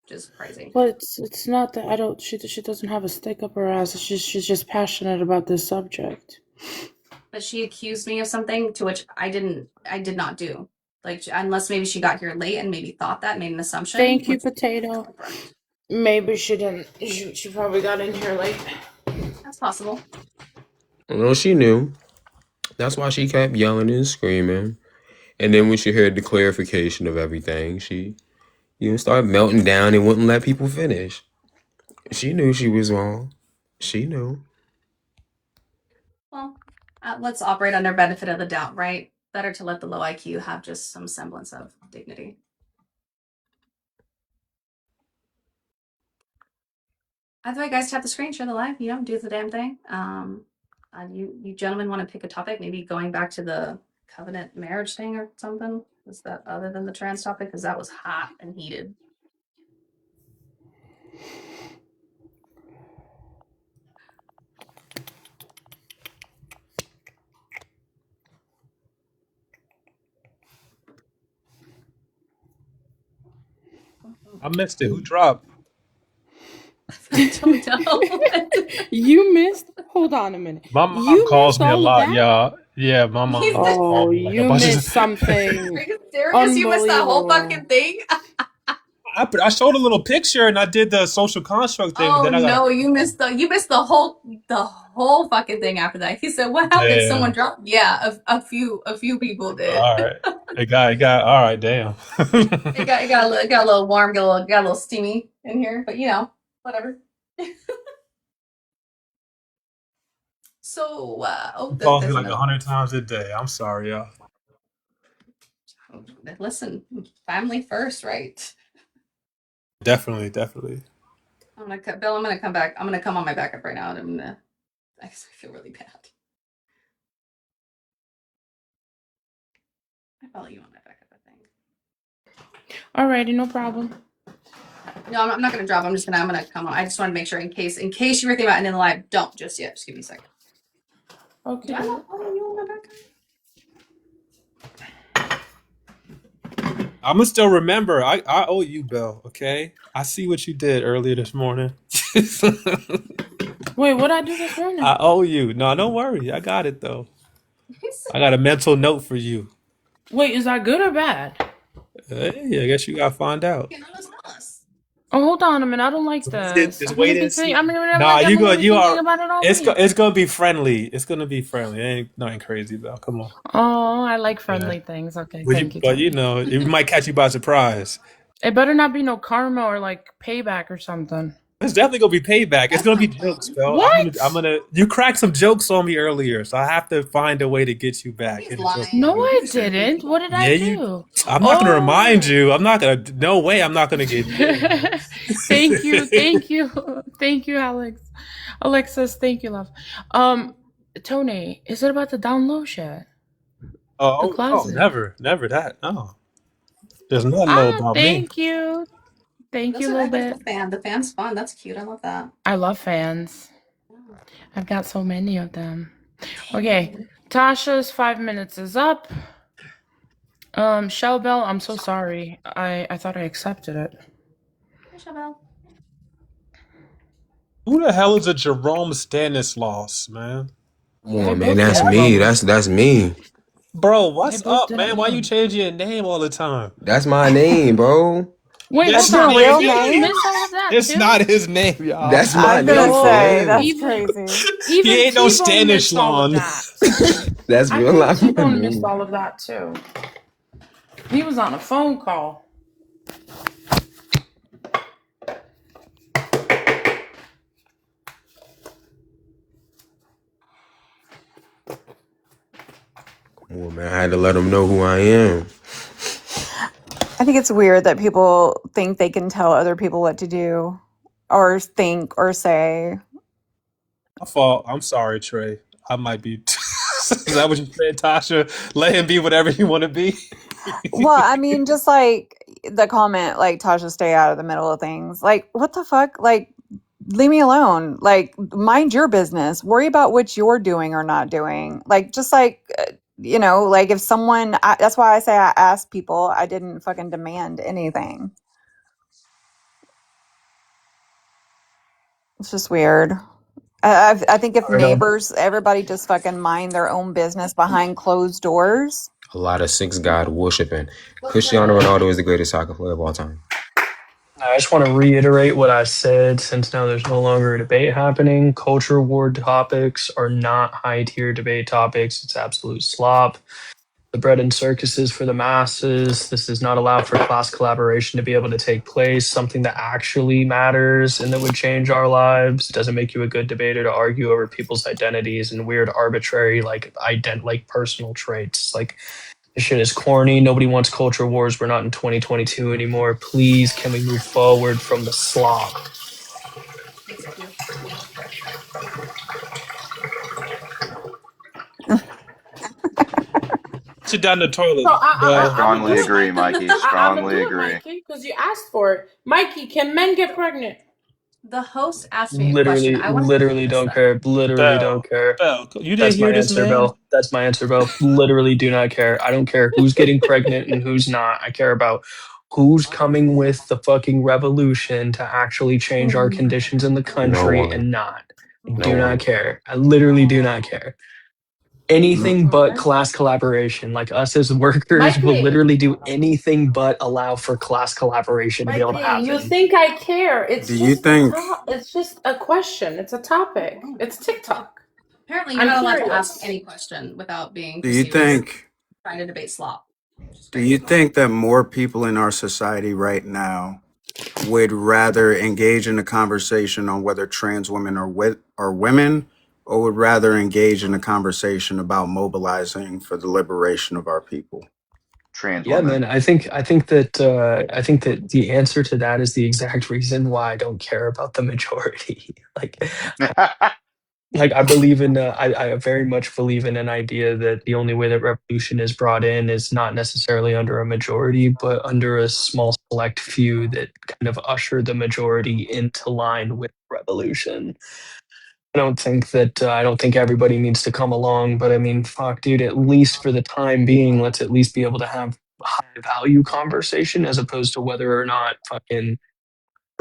which is crazy. But it's not that I don't. She doesn't have a stick up her ass. She's just passionate about this subject. But she accused me of something to which I did not do. Like unless maybe she got here late and maybe thought that, made an assumption. Thank you, Potato. Maybe she didn't. She probably got in here late. That's possible. No, she knew. That's why she kept yelling and screaming. And then when she heard the clarification of everything, she started melting down and wouldn't let people finish. She knew she was wrong. She knew. Well, let's operate under benefit of the doubt, right? Better to let the low IQ have just some semblance of dignity. Either way, guys, tap the screen, share the live. Do the damn thing. You gentlemen want to pick a topic? Maybe going back to the covenant marriage thing or something. Is that other than the trans topic? Because that was hot and heated. I missed it. Who dropped? I don't know. You missed. Hold on a minute. My mom You calls missed me a all of lot, that. y'all. Yeah, my mom Oh, called me like a you bunch missed of. something. Are you serious? You missed that whole fucking thing? I showed a little picture and I did the social construct thing, but Oh then I got no, you missed the whole fucking thing after that. He said, "What happened? Someone damn. dropped." Yeah, a few people did. All right, it got all right. Damn. It got a little warm, got a little steamy in here, but whatever. So, He calls me there's like another 100 times a day. I'm sorry, y'all. one. Listen, family first, right? Definitely, definitely. I'm gonna cut Bill. I'm gonna come back. I'm gonna come on my backup right now, and I'm gonna. I feel really bad. I follow you on my backup, I think. Alrighty, no problem. No, I'm not gonna drop. I'm gonna come on. I just want to make sure in case you were thinking about ending the live, don't just yet. Just give me a second. Okay. Do I not follow you on my backup? I'm gonna still remember. I owe you, Bell. Okay, I see what you did earlier this morning. Wait, what I do this morning? I owe you. No, don't worry. I got it though. I got a mental note for you. Wait, is that good or bad? Hey, I guess you gotta find out. You know, just tell us. Oh, hold on a minute. I don't like this. Just I'm wait gonna be and thinking. see. Nah, I'm gonna be you thinking are. about it all week. It's gonna be friendly. It's gonna be friendly. It ain't nothing crazy, Bell. Come on. Oh, I like Yeah. friendly things. Okay, thank you, But you Tony. know, it might catch you by surprise. It better not be no karma or like payback or something. It's definitely gonna be payback. It's That's gonna be not jokes, fun. Bell. I'm What? gonna. You cracked some jokes on me earlier, so I have to find a way to get you back He's in a joke lying. No, mood. I didn't. What did I Yeah, you. do? I'm not gonna remind Oh. you. I'm not gonna. No way. I'm not gonna get you. Thank you, thank you, thank you, Alex. Alexis, thank you, love. Tony, is it about the download shit? The closet. never that. No, there's nothing low about me. Thank you. Thank you a I little like the bit. fan. The fan's fun. That's cute. I love that. I love fans. Oh, I've got so many of them. Okay, dang. Tasha's 5 minutes is up. Shell Bell, I'm so sorry. I thought I accepted it. Hey, Chabelle. Who the hell is a Jerome Stanislaus, man? Come They on, man. both That's didn't me. vote. That's me. Bro, They what's both up, didn't man? Why you vote. changing your name all the time? That's my name, bro. Wait, That's hold That's not your on. his Did real he just name? name. miss all of that It's too? not his name, y'all. That's my I'm gonna name for say real. that's Even crazy. He even ain't no T-Bone missed all of Stanislaus. that. That's I real think life my T-Bone missed name. all of that too. He was on a phone call. Come on, man. I had to let them know who I am. I think it's weird that people think they can tell other people what to do or think or say. My fault. I'm sorry, Trey. I might be. Is that what you said, Tasha? Let him be whatever you want to be. Well, I mean, just like the comment, like Tasha, stay out of the middle of things. Like, what the fuck? Like, leave me alone. Like, mind your business. Worry about what you're doing or not doing. Like, just like, like if someone, that's why I say I asked people, I didn't fucking demand anything. It's just weird. I think if I know. neighbors, everybody just fucking mind their own business behind closed doors. A lot of six God worshiping. Cristiano Ronaldo is the greatest soccer player of all time. I just want to reiterate what I said since now there's no longer a debate happening. Culture war topics are not high tier debate topics. It's absolute slop. The bread and circuses for the masses. This does not allow for class collaboration to be able to take place, something that actually matters and that would change our lives. It doesn't make you a good debater to argue over people's identities and weird arbitrary like personal traits. Like this shit is corny. Nobody wants culture wars. We're not in 2022 anymore. Please, can we move forward from the slop? That's cute. Sit down in the toilet, So I Bell. I'm gonna strongly do it, agree, Mikey. Mikey. I'm gonna Strongly do it, agree. Mikey, because you asked for it. Mikey, can men get pregnant? The host asked me a question. Literally, I want to hear literally this don't though. care. Literally don't Bell. care. Bell. You didn't That's my hear this answer, man? Bill. That's my answer, Bill. Literally do not care. I don't care who's getting pregnant and who's not. I care about who's coming with the fucking revolution to actually change our conditions in the No country one. and not. I No do not one. care. I literally do not care. Anything but class collaboration. Like us as workers will Mikey, literally do anything but allow for class collaboration to be able to Mikey, you happen. think I care? Do you think It's just a question. It's a topic. It's TikTok. Apparently, you're I'm not allowed to ask curious. any question without being do you perceived as think trying to debate slop. Which is do great. you think that more people in our society right now would rather engage in a conversation on whether trans women are women or would rather engage in a conversation about mobilizing for the liberation of our people? Trans Yeah, women. man. I think that the answer to that is the exact reason why I don't care about the majority. Like I believe in I very much believe in an idea that the only way that revolution is brought in is not necessarily under a majority, but under a small select few that kind of usher the majority into line with revolution. I don't think everybody needs to come along, but I mean, fuck, dude. At least for the time being, let's at least be able to have high value conversation as opposed to whether or not fucking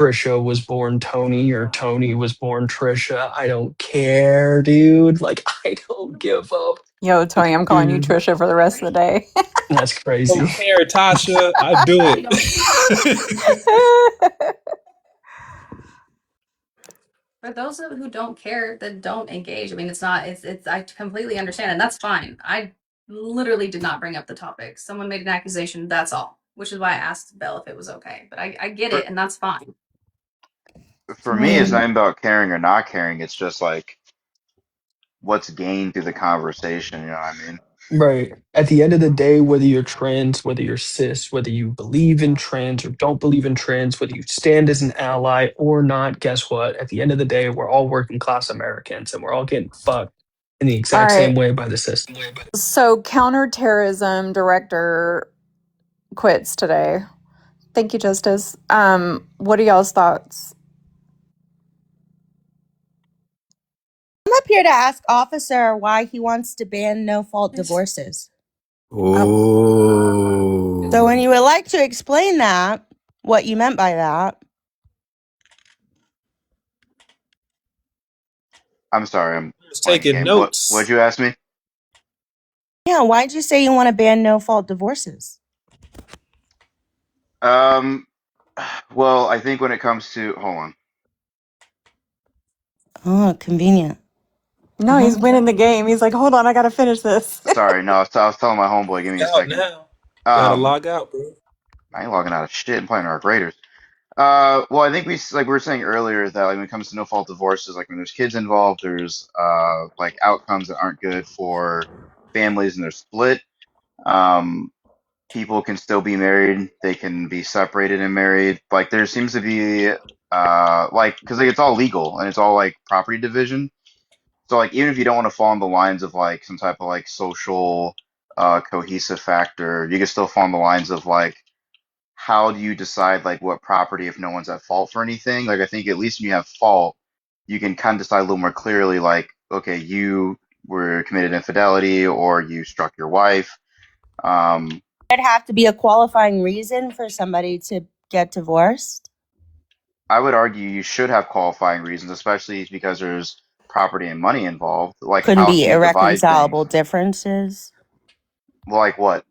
Trisha was born Tony or Tony was born Trisha. I don't care, dude. Like, I don't give up. Yo, Tony, I'm calling you Dude, Trisha for the rest of the day. that's Don't crazy. care, Tasha. I do it. For those who don't care, that don't engage, I mean, it's not, it's, I completely understand, and that's fine. I literally did not bring up the topic. Someone made an accusation, that's all, which is why I asked Belle if it was okay. But I get For it, and that's fine. for me, it's not about caring or not caring. It's just like what's gained through the conversation. You know what I mean? Right. At the end of the day, whether you're trans, whether you're cis, whether you believe in trans or don't believe in trans, whether you stand as an ally or not, guess what? At the end of the day, we're all working class Americans and we're all getting fucked in the All exact same right. way by the system. So, counterterrorism director quits today. Thank you, Justice. What are y'all's thoughts? I'm up here to ask Officer why he wants to ban no fault divorces. Oh. So, when you would like to explain that, what you meant by that. I'm sorry, I'm Just taking blanking. What'd notes. you ask me? Yeah, why'd you say you want to ban no fault divorces? Um, well, I think when it comes to hold on. Oh, convenient. No, he's winning the game. He's like, hold on, I gotta finish this. Sorry, no, I was telling my homeboy, give me a Out second. now. Gotta Um, log out, bro. I ain't logging out of shit. I'm playing our Raiders. Well, I think like we were saying earlier that like when it comes to no fault divorces, like when there's kids involved, there's like outcomes that aren't good for families and they're split. Um, People can still be married, they can be separated and married. Like there seems to be like because like, it's all legal and it's all like property division. So like even if you don't want to fall on the lines of like some type of like social cohesive factor, you can still fall on the lines of like how do you decide like what property if no one's at fault for anything? Like I think at least when you have fault, you can kind of decide a little more clearly like okay, you were committed infidelity or you struck your wife. Um, There'd have to be a qualifying reason for somebody to get divorced. I would argue you should have qualifying reasons, especially because there's property and money involved. Like, Couldn't how be can you divide things? irreconcilable differences. Like what?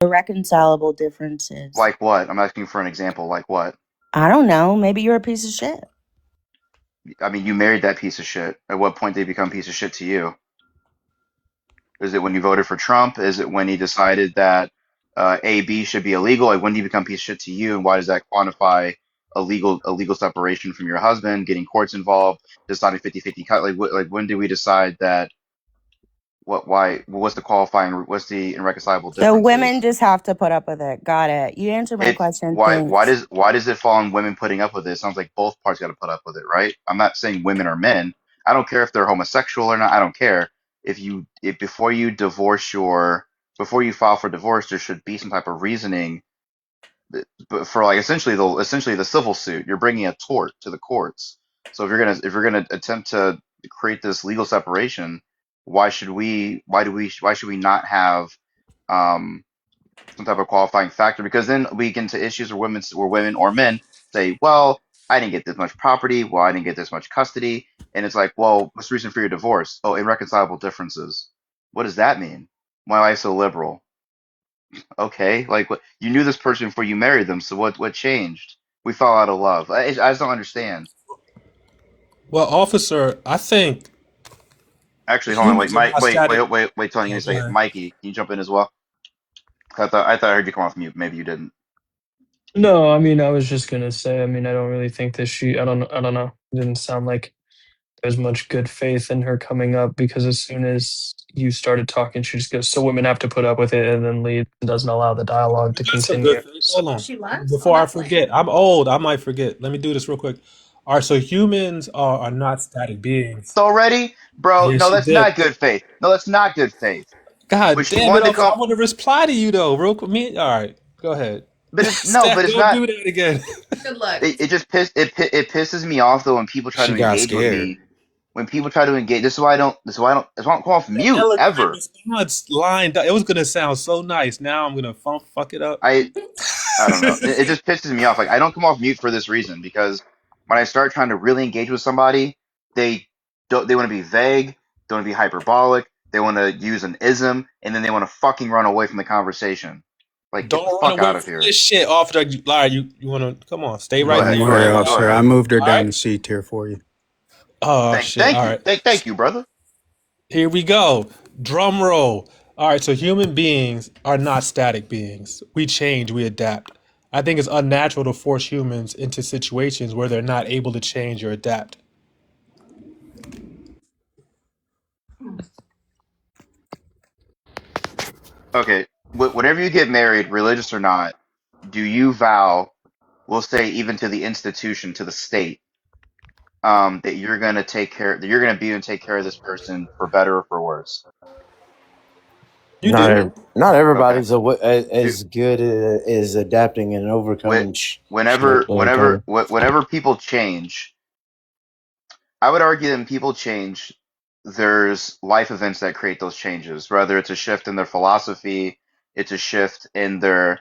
Irreconcilable differences. Like what? I'm asking for an example. Like what? I don't know. Maybe you're a piece of shit. I mean, you married that piece of shit. At what point did he become a piece of shit to you? Is it when you voted for Trump? Is it when he decided that AB should be illegal? Like, when did he become a piece of shit to you? And why does that quantify a legal separation from your husband, getting courts involved, deciding 50-50 cut? Like when did we decide that what's the qualifying, what's the irreconcilable So women differences? just have to put up with it. Got it. You answered my It question. why Thanks. does it fall on women putting up with it? It sounds like both parts got to put up with it, right? I'm not saying women or men. I don't care if they're homosexual or not. I don't care. If before you before you file for divorce, there should be some type of reasoning. But for like essentially the civil suit, you're bringing a tort to the courts. So if you're gonna attempt to create this legal separation, why should we not have um some type of qualifying factor? Because then we get into issues where women or men say, well, I didn't get this much property, well, I didn't get this much custody, and it's like, well, what's the reason for your divorce? Oh, irreconcilable differences. What does that mean? My life's so liberal. Okay, like what, you knew this person before you married them, so what changed? We fell out of love. I just don't understand. Well, officer, I think Actually, hold on, wait, humans are Mike, not static. Tony, give me Oh, a go second. ahead. Mikey, can you jump in as well? I thought I heard you come off mute. Maybe you didn't. No, I mean, I was just gonna say, I mean, I don't really think that I don't know. It didn't sound like there's much good faith in her coming up because as soon as you started talking, she just goes, "So women have to put up with it," and then leaves and doesn't allow the dialogue to You got some good continue. faith. So Hold on. She left? Oh, Before I that's lame. forget, I'm old. I might forget. Let me do this real quick. All right, so humans are not static beings. Already, bro. Yes, No, you that's did. not good faith. No, that's not good faith. But God she damn it! wanted to I come. want to reply to you though, real quick. Me, all right, go ahead. But it's no. But Stat, it's don't not. do that again. Good luck. It just it pisses me off though when people try She to got engage with scared. me. When people try to engage, this is why I don't. This is why I don't. This is why I don't come off mute Eloquent ever. response line. It was gonna sound so nice. Now I'm gonna fuck it up. I I don't know. It just pisses me off. Like I don't come off mute for this reason because when I start trying to really engage with somebody, they don't. They want to be vague. They want to be hyperbolic. They want to use an ism, and then they want to fucking run away from the conversation. Like get the Don't run fuck away out of from here. this shit off the lie. You wanna come on? Stay Go right ahead. there. Go All ahead. Sorry, Go officer. I ahead. moved her down right. the C tier for you. Oh shit. Thank All you. right. Thank you, brother. Here we go. Drum roll. All right, so human beings are not static beings. We change, we adapt. I think it's unnatural to force humans into situations where they're not able to change or adapt. Okay. Whenever you get married, religious or not, do you vow? We'll say even to the institution, to the state, that you're gonna take care, that you're gonna be and take care of this person for better or for worse. You do. Not Okay. everybody's Do as good as adapting and wh- overcoming shit whenever all the whenever time. whenever people change, I would argue that when people change, there's life events that create those changes. Whether it's a shift in their philosophy, it's a shift in their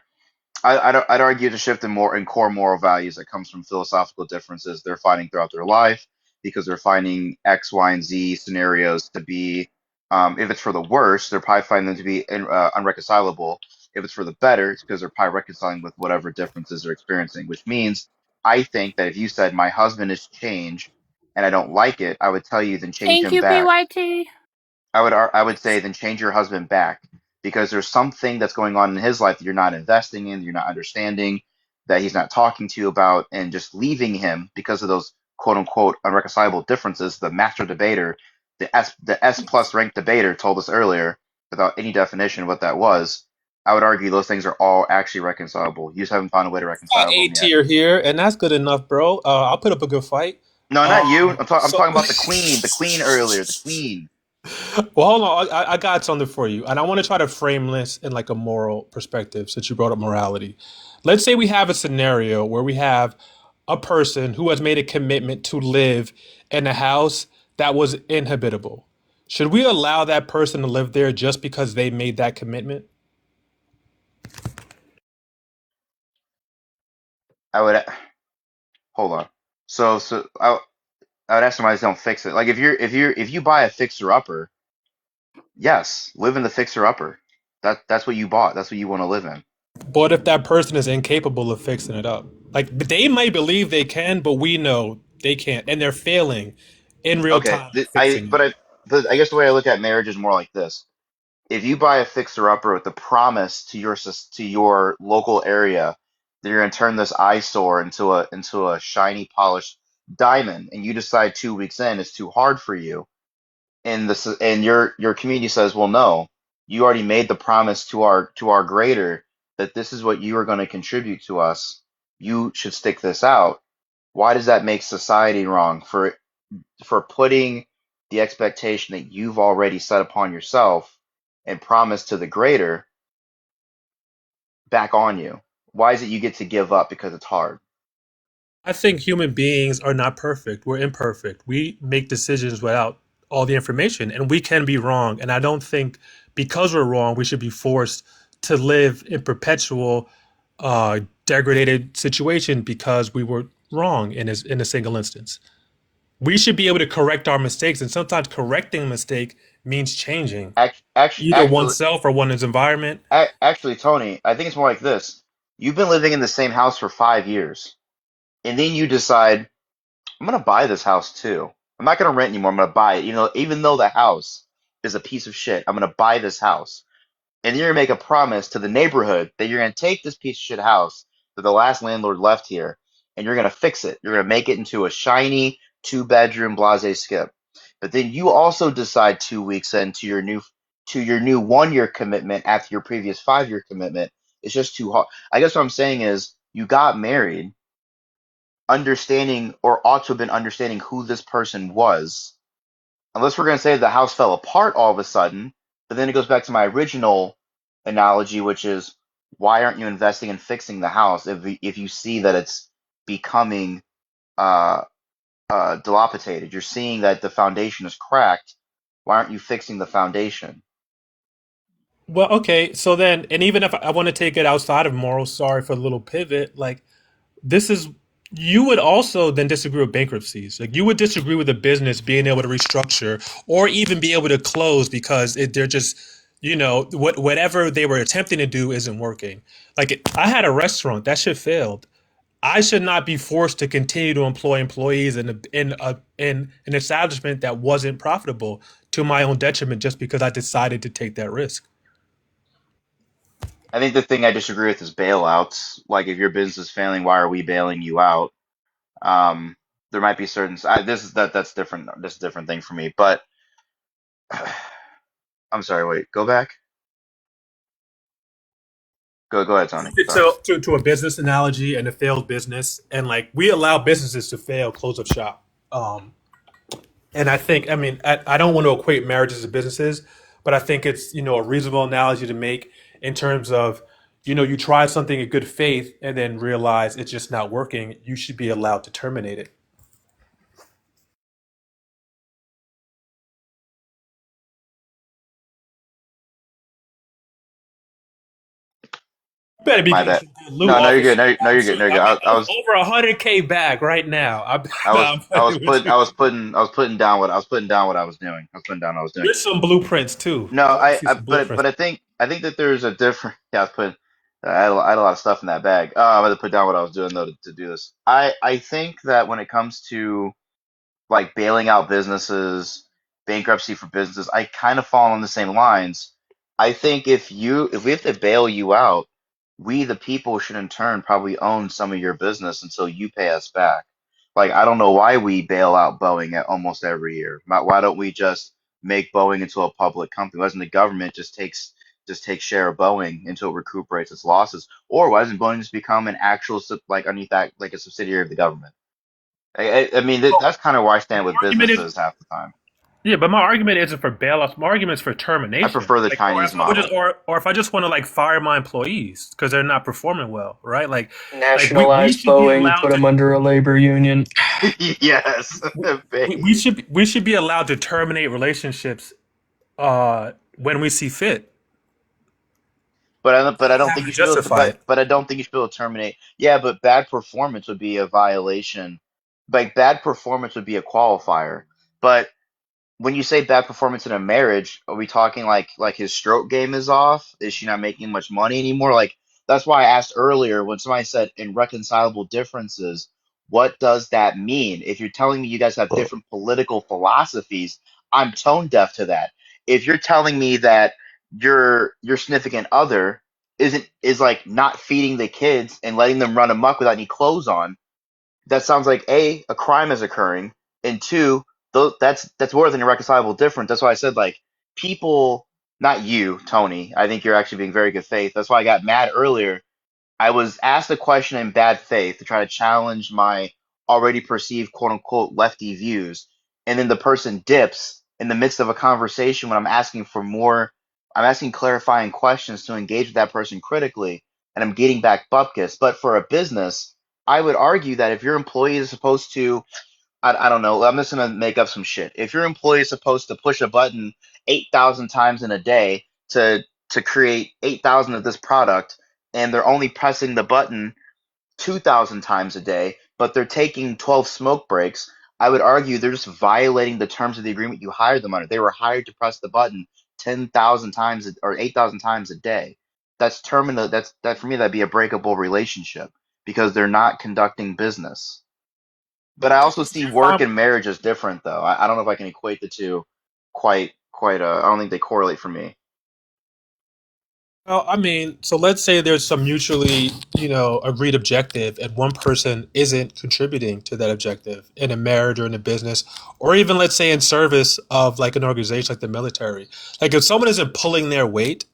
I'd argue to shift in core moral values that comes from philosophical differences they're finding throughout their life because they're finding X, Y, and Z scenarios to be, if it's for the worse, they're probably finding them to be unreconcilable. If it's for the better, it's because they're probably reconciling with whatever differences they're experiencing. Which means, I think that if you said my husband has changed and I don't like it, I would tell you then change Thank him you, back. PYT. I would say then change your husband back because there's something that's going on in his life that you're not investing in, that you're not understanding, that he's not talking to you about, and just leaving him because of those quote unquote unreconcilable differences. The master debater, the S plus ranked debater told us earlier without any definition of what that was. I would argue those things are all actually reconcilable. You just haven't found a way to Got reconcile A them yet. tier here, and that's good enough, bro. I'll put up a good fight. No, not you. I'm So talking about the queen. The queen earlier. The queen. well, hold on. I got something for you, and I want to try to frame this in like a moral perspective. Since you brought up morality, let's say we have a scenario where we have a person who has made a commitment to live in a house that was inhabitable. Should we allow that person to live there just because they made that commitment? I would hold on. I would ask somebody don't fix it. Like if you buy a fixer upper, yes, live in the fixer upper. That's what you bought. That's what you want to live in. But if that person is incapable of fixing it up, like they might believe they can, but we know they can't, and they're failing in real Okay, time at fixing it. I guess the way I look at marriage is more like this. If you buy a fixer upper with the promise to to your local area that you're gonna turn this eyesore into a shiny polished diamond, and you decide 2 weeks in it's too hard for you, and your community says, well, no, you already made the promise to our greater that this is what you are going to contribute to us. You should stick this out. Why does that make society wrong for putting the expectation that you've already set upon yourself and promised to the greater back on you? Why is it you get to give up because it's hard? I think human beings are not perfect. We're imperfect. We make decisions without all the information, and we can be wrong. And I don't think because we're wrong, we should be forced to live in perpetual degraded situation because we were wrong in a single instance. We should be able to correct our mistakes, and sometimes correcting a mistake means changing either Actually, oneself or one's environment. actually, Tony, I think it's more like this. You've been living in the same house for 5 years, and then you decide, I'm gonna buy this house too. I'm not gonna rent anymore. I'm gonna buy it. You know, even though the house is a piece of shit, I'm gonna buy this house. And you're gonna make a promise to the neighborhood that you're gonna take this piece of shit house that the last landlord left here, and you're gonna fix it. You're gonna make it into a shiny, 2 bedroom blase skip. But then you also decide 2 weeks into your new 1 year commitment after your previous 5 year commitment. It's just too hard. I guess what I'm saying is you got married understanding or ought to have been understanding who this person was. Unless we're going to say the house fell apart all of a sudden, but then it goes back to my original analogy, which is why aren't you investing in fixing the house if you see that it's becoming uh, dilapidated? You're seeing that the foundation is cracked. Why aren't you fixing the foundation? Well, okay, so then, and even if I want to take it outside of morals, sorry for the little pivot, like this is, you would also then disagree with bankruptcies. Like you would disagree with a business being able to restructure or even be able to close because they're just, whatever they were attempting to do isn't working. Like I had a restaurant, that shit failed. I should not be forced to continue to employ employees in an establishment that wasn't profitable to my own detriment just because I decided to take that risk. I think the thing I disagree with is bailouts. Like if your business is failing, why are we bailing you out? Um, there might be certain. That's different. That's a different thing for me. But I'm sorry. Wait, go back. Go ahead, Tony. Sorry. To a business analogy and a failed business, and like we allow businesses to fail, close up shop. And I think, I mean, I don't want to equate marriages to businesses, but I think it's, a reasonable analogy to make in terms of, you try something in good faith and then realize it's just not working. You should be allowed to terminate it. You better be My getting bad. some good loot No, no, off you're of good. shit. No, you're good. No, you're good. I'm getting I was over 100K back right now. I No, was I'm I was playing with putting you. I was putting down what I was doing. I was putting down what I was doing. There's some blueprints too. No, I want to see some but blueprints. I think that there's a different. Yeah, I was putting. I had a lot of stuff in that bag. I had to put down what I was doing though to do this. I think that when it comes to like bailing out businesses, bankruptcy for businesses, I kind of fall on the same lines. I think if we have to bail you out, we the people should in turn probably own some of your business until you pay us back. Like I don't know why we bail out Boeing at almost every year. Why don't we just make Boeing into a public company? Why doesn't the government just take share of Boeing until it recuperates its losses? Or why doesn't Boeing just become an actual like underneath that like a subsidiary of the government? I mean, that's kind of where I stand with Argument is, businesses half the time. yeah, but my argument isn't for bailouts. My argument is for I termination. prefer the Like, or Chinese if I would just, model. or if I just want to like fire my employees because they're not performing well, right? Like we Nationalize should be Boeing, allowed put them under a labor union. Yes, we base. should be allowed to terminate relationships when we see fit. But I don't Have think to you should be able to. justify it. But I don't think you should be able to terminate. Yeah, but bad performance would be a violation. Like bad performance would be a qualifier. But when you say bad performance in a marriage, are we talking like his stroke game is off? Is she not making much money anymore? Like that's why I asked earlier when somebody said irreconcilable differences, what does that mean? If you're telling me you guys have different political philosophies, I'm tone deaf to that. If you're telling me that your significant other is like not feeding the kids and letting them run amok without any clothes on, that sounds like a crime is occurring, and two, that's more than irreconcilable difference. That's why I said like people, not you, Tony. I think you're actually being very good faith. That's why I got mad earlier. I was asked a question in bad faith to try to challenge my already perceived quote unquote lefty views, and then the person dips in the midst of a conversation when I'm asking for more. I'm asking clarifying questions to engage with that person critically, and I'm getting back bupkis. But for a business, I would argue that if your employee is supposed to, I don't know, I'm just gonna make up some shit. If your employee is supposed to push a button 8,000 times in a day to create 8,000 of this product, and they're only pressing the button 2,000 times a day, but they're taking 12 smoke breaks, I would argue they're just violating the terms of the agreement you hired them under. They were hired to press the button 10,000 times or 8,000 times a day. That's terminal. That for me that'd be a breakable relationship because they're not conducting business. But I also see work and marriage as different, though. I don't know if I can equate the two quite. I don't think they correlate for me. Well, I mean, so let's say there's some mutually, agreed objective, and one person isn't contributing to that objective in a marriage or in a business, or even let's say in service of like an organization like the military. Like if someone isn't pulling their weight,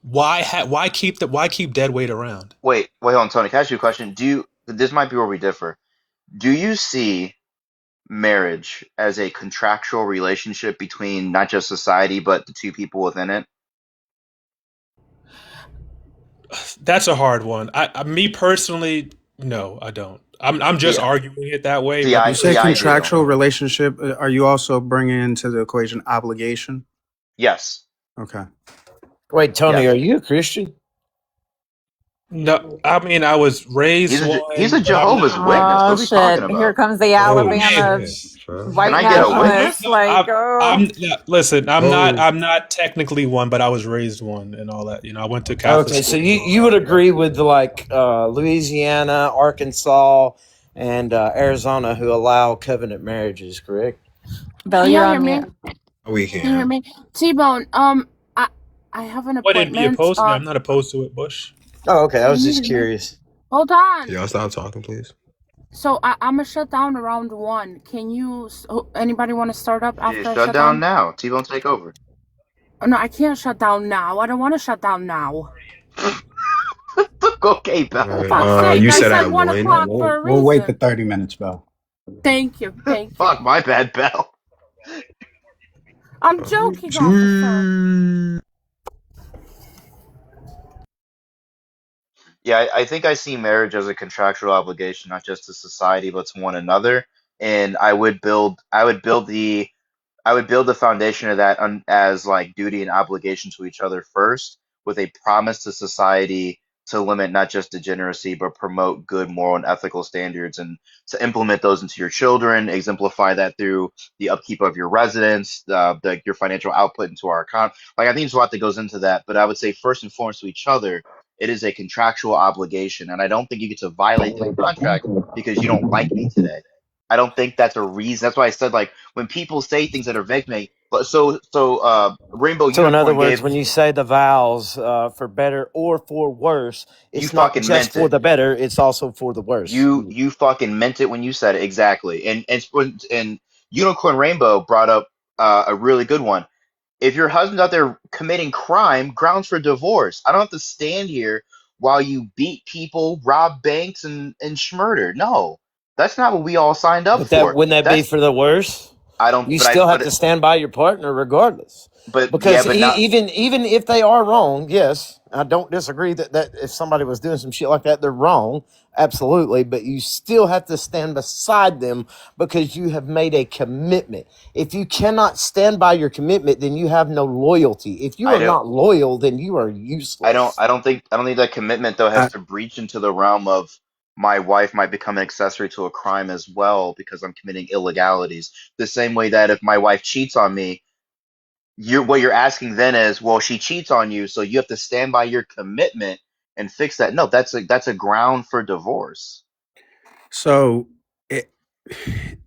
why keep dead weight around? Wait, hold on, Tony. Can I ask you a question? This might be where we differ. Do you see marriage as a contractual relationship between not just society but the two people within it? That's a hard one. Me personally, no, I don't. I'm See, just arguing it that way, see, but I You say see, I do. contractual relationship. Are you also bringing into the equation obligation? Yes, Okay. Wait, Tony, are yes. you a Christian? no, I mean I was raised He's a one, but I'm Jehovah's not. Witness. What Oh are we talking shit! Here about? comes the Oh Alabama shit, bro. Can white I get a No, I'm witness? nationalists. Like, not. oh, Listen, Oh, I'm not technically one, but I was raised one and all that. I went to Catholic okay. school So and all you that. would agree with like Louisiana, Arkansas, and Arizona who allow covenant marriages, correct? Belle, Can you're y'all hear on me? mute. We Can you hear can. me? T-Bone, I I have an Why didn't be appointment. opposed to me? I'm not opposed to it, Bush. Oh, okay. I Can was you just hear me? curious. Hold Can on. y'all stop talking, please? So I'm gonna shut down around 1. Can you? Anybody want to start up Yeah, after I shut shut down down? now. T-Bone, take over. Oh, no, I can't shut down now. I don't want to shut down now. Okay, Alright, Bels. Fuck's sake! you I said said at 1. $1 We'll for a we'll wait the reason. 30 minutes, Bell. Thank you. Thank you. Fuck, my bad, Bell. I'm Oh, joking, officer. gee. Yeah, I think I see marriage as a contractual obligation, not just to society, but to one another. And I would build the foundation of that as like duty and obligation to each other first, with a promise to society to limit not just degeneracy, but promote good moral and ethical standards, and to implement those into your children, exemplify that through the upkeep of your residence, your financial output into our account. Like I think there's a lot that goes into that, but I would say first and foremost to each other, it is a contractual obligation, and I don't think you get to violate the contract because you don't like me today. I don't think that's a reason. That's why I said like when people say things that are vague, to me. But Rainbow So, in other Unicorn words, gave when you say the vows for better or for worse, you it's not fucking just meant for it. the better; it's also for the worse. You fucking meant it when you said it exactly. And Unicorn Rainbow brought up a really good one. If your husband's out there committing crime, grounds for divorce. I don't have to stand here while you beat people, rob banks, and schmurder. No, that's not what we all signed up But that for. wouldn't that be That's for the worse? I don't. You But I. still have But to stand by your partner regardless. yeah. Because But not. even if they are wrong, yes, I don't disagree that if somebody was doing some shit like that, they're wrong, absolutely. But you still have to stand beside them because you have made a commitment. If you cannot stand by your commitment, then you have no loyalty. If you I are don't. not loyal, then you are I don't. useless. I don't think. I don't think that commitment though has I, to breach into the realm of my wife might become an accessory to a crime as well because I'm committing illegalities. The same way that if my wife cheats on me, what you're asking then is, well, she cheats on you, so you have to stand by your commitment and fix that. No, that's a ground for divorce. so it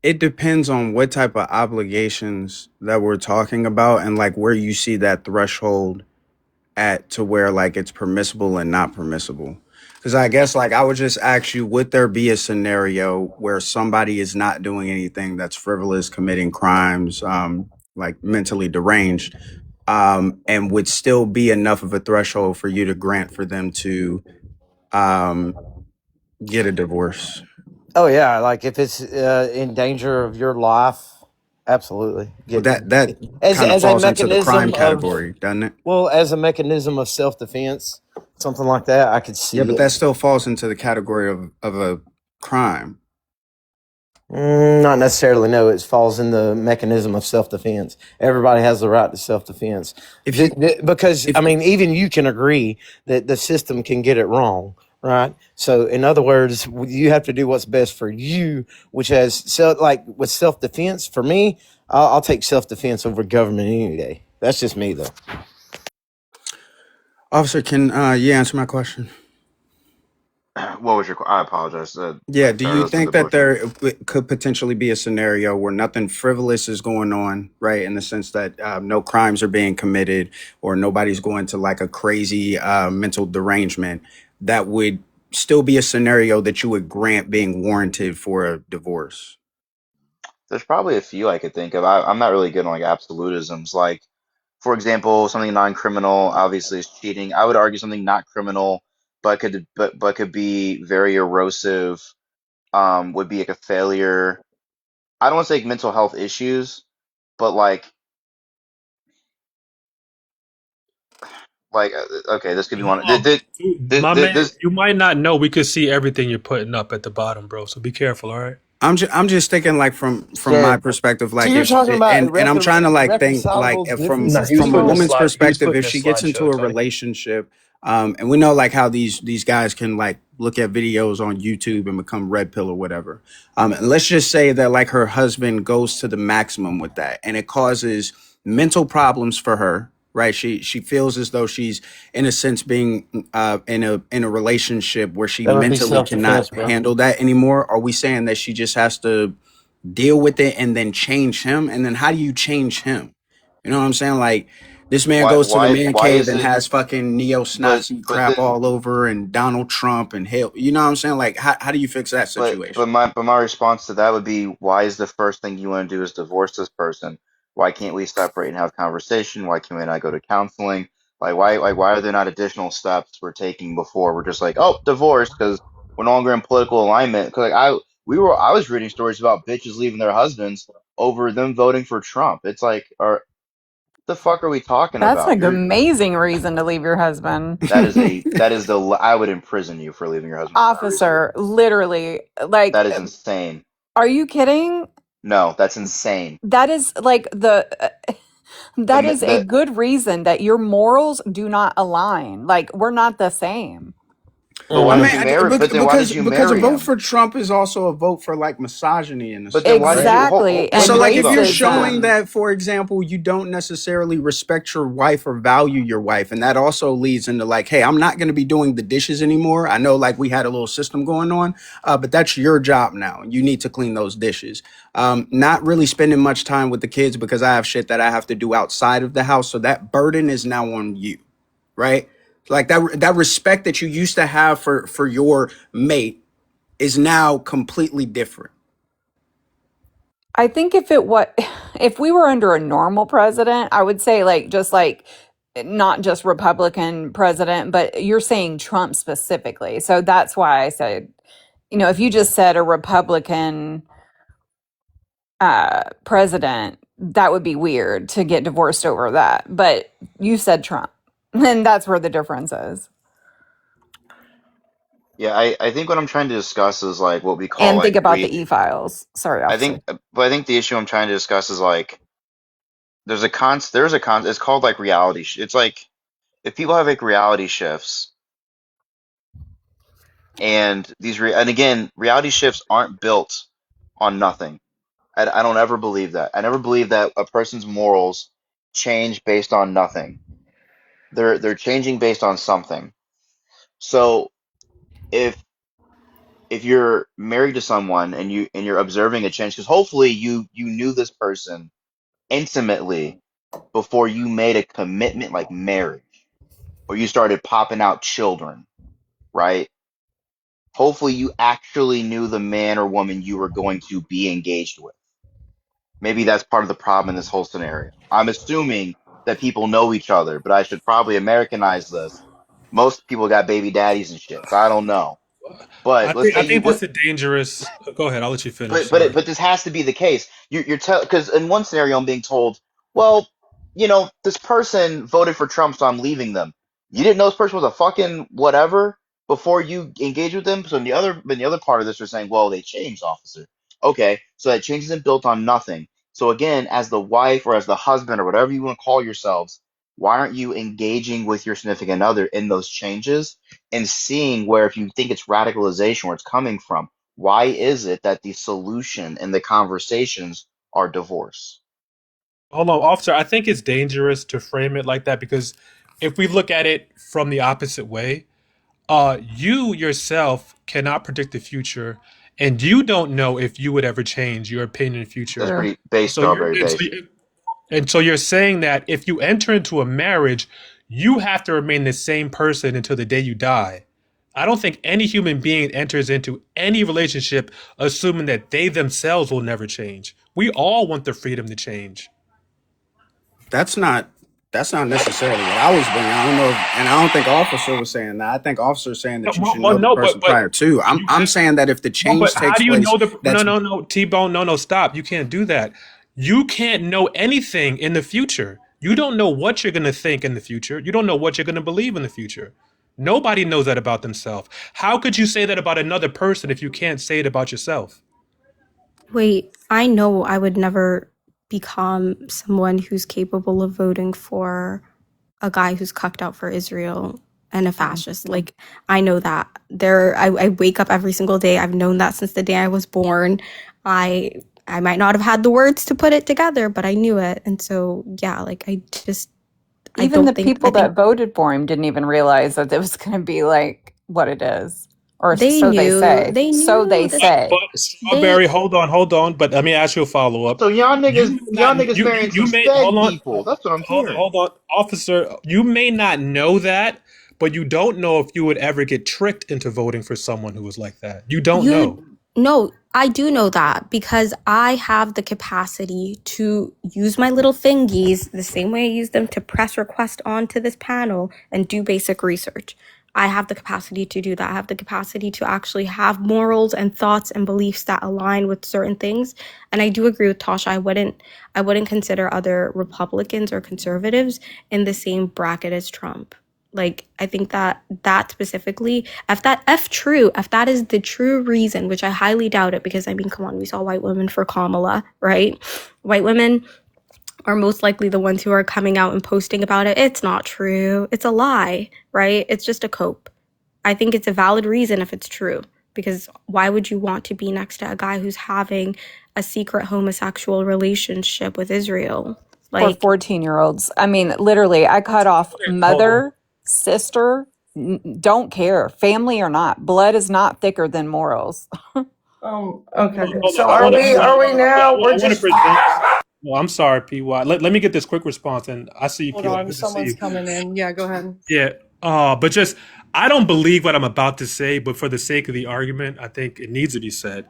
it depends on what type of obligations that we're talking about and like where you see that threshold at to where like it's permissible and not permissible. Because I guess like I would just ask you, would there be a scenario where somebody is not doing anything that's frivolous, committing crimes, like mentally deranged, and would still be enough of a threshold for you to grant for them to um, get a divorce? Oh yeah, like if it's in danger of your life, absolutely. Well, Get that kind of as a falls into the crime mechanism of category, doesn't it? well, as a mechanism of self defense, something like that, I could Yeah, see but it. that still falls into the category of a crime. Not necessarily. No, it falls in the mechanism of self defense. Everybody has the right to self defense If you because I if mean, even you can agree that the system can get it wrong, right? So, in other words, you have to do what's best for you, which has like with self defense. For me, I'll take self defense over government any day. That's just me, though. Officer, can you answer my question? What was your? I apologize. Yeah, do Sorry, you listening think to the that question. there could potentially be a scenario where nothing frivolous is going on, right? In the sense that no crimes are being committed or nobody's going to like a crazy mental derangement, that would still be a scenario that you would grant being warranted for a divorce? There's probably a few I could think of. I'm not really good on like absolutisms. Like, for example, something non-criminal obviously is cheating. I would argue something not criminal, but could be very erosive. Would be like a failure. I don't want to say like mental health issues, but okay, this could be Hold one. on, my man. This You might not know. We could see everything you're putting up at the bottom, bro. So be careful. All right. I'm just thinking like from my So, perspective, so like you're if talking about and I'm trying to like think like irreconcilable if Nah, differences, he was from a putting a Timo? woman's slide. He was perspective, putting if a she gets into slideshow, a Tony. relationship, and we know like how these guys can like look at videos on YouTube and become red pill or whatever. And let's just say that like her husband goes to the maximum with that, and it causes mental problems for her. Right, she feels as though she's in a sense being in a relationship where she That would be mentally self cannot defense, bro. handle that anymore. Are we saying that she just has to deal with it and then change him? And then how do you change him? You know what I'm saying? Like this man goes to the man why cave is and it? has fucking neo But Nazi but crap then all over and Donald Trump and hell. You know what I'm saying? Like how do you fix that but situation? my response to that would be, why is the first thing you want to do is divorce this person? Why can't we separate and have conversation? Why can't we not go to counseling? Why are there not additional steps we're taking before we're just like, oh, divorce because we're no longer in political alignment? Because I was reading stories about bitches leaving their husbands over them voting for Trump. It's like, the fuck are we talking That's about? an amazing reason to leave your husband. That is the I would imprison you for leaving your husband for that reason. Officer, literally, That like, is insane. are you kidding? No, that's insane. That is like that is a The good reason that your morals do not align. Like, we're not the same. But I why mean, did you marry? But then why did you because a marry vote him? for Trump is also a vote for like misogyny in a But then sense, why did right? you Exactly. let And So, me like, ask you if about? you're So showing racism. then, that, for example, you don't necessarily respect your wife or value your wife, and that also leads into like, hey, I'm not going to be doing the dishes anymore. I know, like, we had a little system going on, but that's your job now. You need to clean those dishes. Not really spending much time with the kids because I have shit that I have to do outside of the house. So that burden is now on you, right? Like that respect that you used to have for your mate is now completely different. I think if it what if we were under a normal president, I would say like just like not just Republican president, but you're saying Trump specifically. So that's why I said, if you just said a Republican president, that would be weird to get divorced over that. But you said Trump. And that's where the difference is. yeah, I think what I'm trying to discuss is like what we call And think like about the e-files. Sorry, officer. but I think the issue I'm trying to discuss is like there's a con. It's called like reality. It's like if people have like reality shifts and and again, reality shifts aren't built on nothing. I don't ever believe that. I never believe that a person's morals change based on nothing. They're changing based on something. So if you're married to someone and you're observing a change, because hopefully you knew this person intimately before you made a commitment like marriage, or you started popping out children, right? Hopefully you actually knew the man or woman you were going to be engaged with. Maybe that's part of the problem in this whole scenario. I'm assuming that people know each other, but I should probably Americanize this. Most people got baby daddies and shit, so I don't know. But let's say I you think did. what's a dangerous. Go ahead. I'll let you finish. But Sorry. this has to be the case. You're because in one scenario I'm being told, well, this person voted for Trump, so I'm leaving them. You didn't know this person was a fucking whatever before you engage with them. So in the other part of this, we're saying, well, they changed, officer. Okay, so that change isn't built on nothing. So again, as the wife or as the husband or whatever you want to call yourselves, why aren't you engaging with your significant other in those changes and seeing where if you think it's radicalization, where it's coming from? Why is it that the solution and the conversations are divorce? Hold on, officer. I think it's dangerous to frame it like that because if we look at it from the opposite way, You yourself cannot predict the future, and you don't know if you would ever change your opinion in the That's future. True. pretty base So you're strawberry and so, base. and so you're saying that if you enter into a marriage, you have to remain the same person until the day you die. I don't think any human being enters into any relationship assuming that they themselves will never change. We all want the freedom to change. That's not necessarily what I was bringing. I don't know, and I don't think Officer was saying that. I think Officer is saying No, that you should well, know the no, person but prior to. you I'm saying that if the no, but change how takes do you place, know the no that's no no T-Bone, no, stop. You can't do that. You can't know anything in the future. You don't know what you're going to think in the future. You don't know what you're going to believe in the future. Nobody knows that about themselves. How could you say that about another person if you can't say it about yourself? Wait, I know I would never become someone who's capable of voting for a guy who's cucked out for Israel and a fascist. Like, I know that. I wake up every single day. I've known that since the day I was born. I I might not have had the words to put it together, but I knew it. And so yeah, like I Even the don't think I people that think voted for him didn't even realize that it was going to be like what it is, or they so they knew. say. They So they knew that say. But they Strawberry, hold on. But let me ask you a follow up. So You may not. y'all niggas marrying some You may hold stag on. people. That's what I'm hearing. Hold on, officer. You may not know that, but you don't know if you would ever get tricked into voting for someone who was like that. You don't know. you no, I do know that because I have the capacity to use my little fingies the same way I use them to press request onto this panel and do basic research. I have the capacity to do that. I have the capacity to actually have morals and thoughts and beliefs that align with certain things. And I do agree with Tasha. I wouldn't consider other Republicans or conservatives in the same bracket as Trump. Like, I think that specifically, if that is the true reason, which I highly doubt it, because I mean, come on, we saw white women for Kamala, right? White women are most likely the ones who are coming out and posting about it. It's not true. It's a lie, right? It's just a cope. I think it's a valid reason if it's true, because why would you want to be next to a guy who's having a secret homosexual relationship with Israel? For Like, 14-year-olds. I mean, literally, I cut off Hold on. mother, sister, don't care, family or not. Blood is not thicker than morals. Hold Okay. on. So I want to. are we now? I We're want to just present. Well, I'm sorry, PY. Let me get this quick response, and I see you, hold PY. on. Good to see Someone's you. coming in. Yeah, go ahead. Yeah. But just I don't believe what I'm about to say, but for the sake of the argument, I think it needs to be said.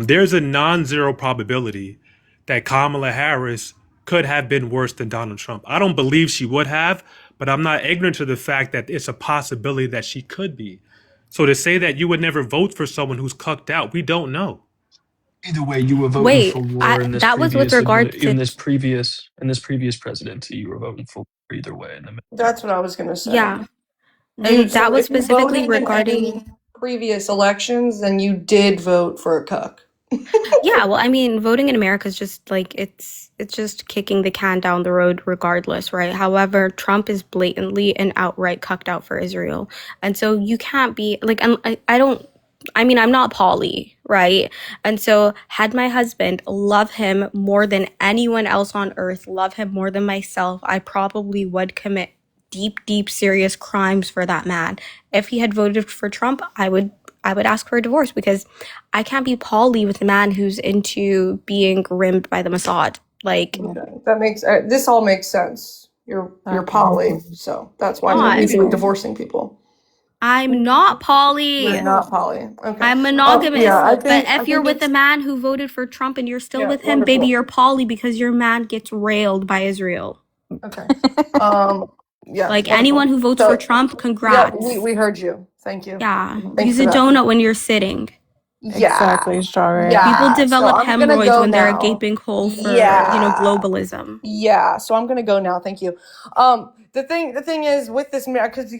There's a non-zero probability that Kamala Harris could have been worse than Donald Trump. I don't believe she would have, but I'm not ignorant to the fact that it's a possibility that she could be. So to say that you would never vote for someone who's cucked out, we don't know. Either way, you were voting for wait, war in this that was with regards in to, this previous presidency. You were voting for war either way in the middle. That's what I was gonna say. yeah, and that So was if you specifically voted in regarding. any previous elections, then you did vote for a cuck. Yeah, well, I mean, voting in America is just like it's just kicking the can down the road regardless, right? However, Trump is blatantly and outright cucked out for Israel. And so you can't be like I don't I mean, I'm not Polly, right? And so had my husband love him more than anyone else on earth, love him more than myself, I probably would commit deep serious crimes for that man. If he had voted for Trump, I would ask for a divorce because I can't be poly with a man who's into being groomed by the Mossad. Like, Okay, that makes this all makes sense. You're Okay. poly, so that's why I'm not. easily divorcing people. I'm not You're poly. not poly. Okay. I'm Yeah, monogamous. But I if you're think with a it's man who voted for Trump and you're still yeah, with him, baby, wonderful. you're poly because your man gets railed by Israel. Okay. Um. Yeah, Like anyone wonderful. who votes for So Trump, yeah, congrats. we heard you. Thank you. Yeah. Thanks Use for a that. donut when you're sitting. Yeah. Exactly, Strawberry. People Yeah. So develop I'm gonna hemorrhoids go when they're a now. gaping hole for, Yeah. globalism. Yeah. So I'm gonna go now. Thank you. The thing is with this because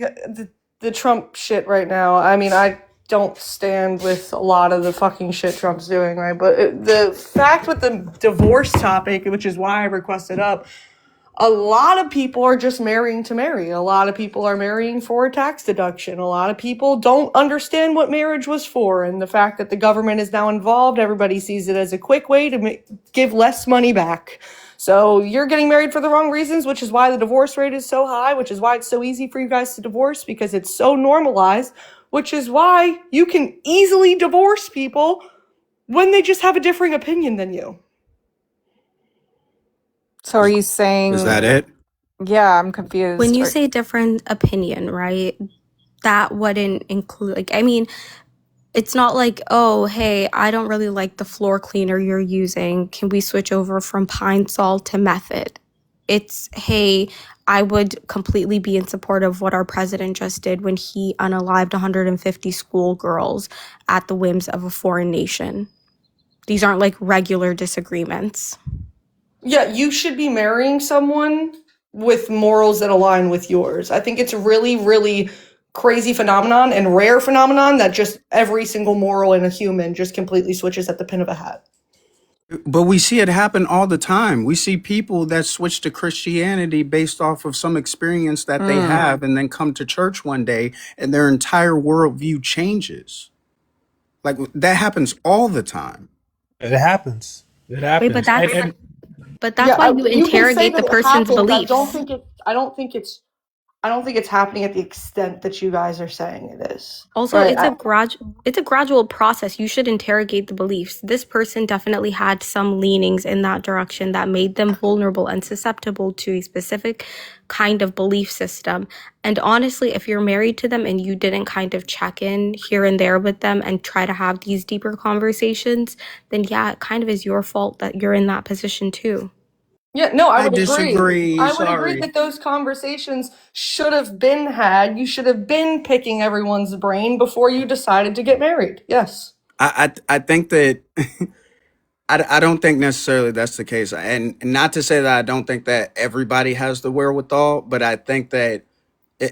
the Trump shit right now. I mean, I don't stand with a lot of the fucking shit Trump's doing, right? But the fact with the divorce topic, which is why I requested up, a lot of people are just marrying to marry. A lot of people are marrying for a tax deduction. A lot of people don't understand what marriage was for. And the fact that the government is now involved, everybody sees it as a quick way to give less money back. So you're getting married for the wrong reasons, which is why the divorce rate is so high, which is why it's so easy for you guys to divorce because it's so normalized, which is why you can easily divorce people when they just have a differing opinion than you. So are you Is that saying, it? yeah, I'm When confused. you say different opinion, right? That wouldn't include, like, I mean, it's not like, oh, hey, I don't really like the floor cleaner you're using. Can we switch over from Pine Sol to Method? It's, hey, I would completely be in support of what our president just did when he unalived 150 schoolgirls at the whims of a foreign nation. These aren't like regular disagreements. Yeah, you should be marrying someone with morals that align with yours. I think it's a really, really crazy phenomenon and rare phenomenon that just every single moral in a human just completely switches at the pin of a hat. But we see it happen all the time. We see people that switch to Christianity based off of some experience that they Mm. have and then come to church one day and their entire worldview changes. Like that happens all the time. It happens. It Wait, but happens. that's Yeah, why you you can say interrogate that the it person's happens. I don't beliefs. think it. I don't think it's happening at the extent that you guys are saying it is. Also, Right? it's a gradual process. You should interrogate the beliefs. This person definitely had some leanings in that direction that made them vulnerable and susceptible to a specific kind of belief system. And honestly, if you're married to them and you didn't kind of check in here and there with them and try to have these deeper conversations, then yeah, it kind of is your fault that you're in that position too. Yeah, no, I I would agree. disagree. I would agree Sorry. that those conversations should have been had. You should have been picking everyone's brain before you decided to get married. Yes. I think that I don't think necessarily that's the case. And not to say that I don't think that everybody has the wherewithal, but I think that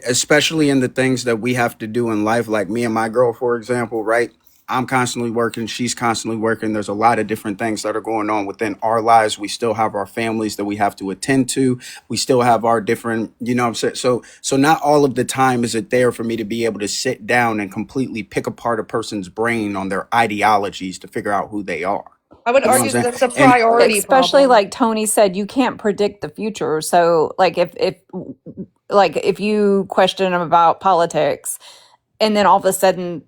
especially in the things that we have to do in life, like me and my girl, for example, right? I'm constantly working, she's constantly working. There's a lot of different things that are going on within our lives. We still have our families that we have to attend to. We still have our different, you know what I'm saying? So not all of the time is it there for me to be able to sit down and completely pick apart a person's brain on their ideologies to figure out who they are. I would You know what I'm argue that saying? that's a And priority Especially problem. like Tony said, you can't predict the future. So like if you question him about politics and then all of a sudden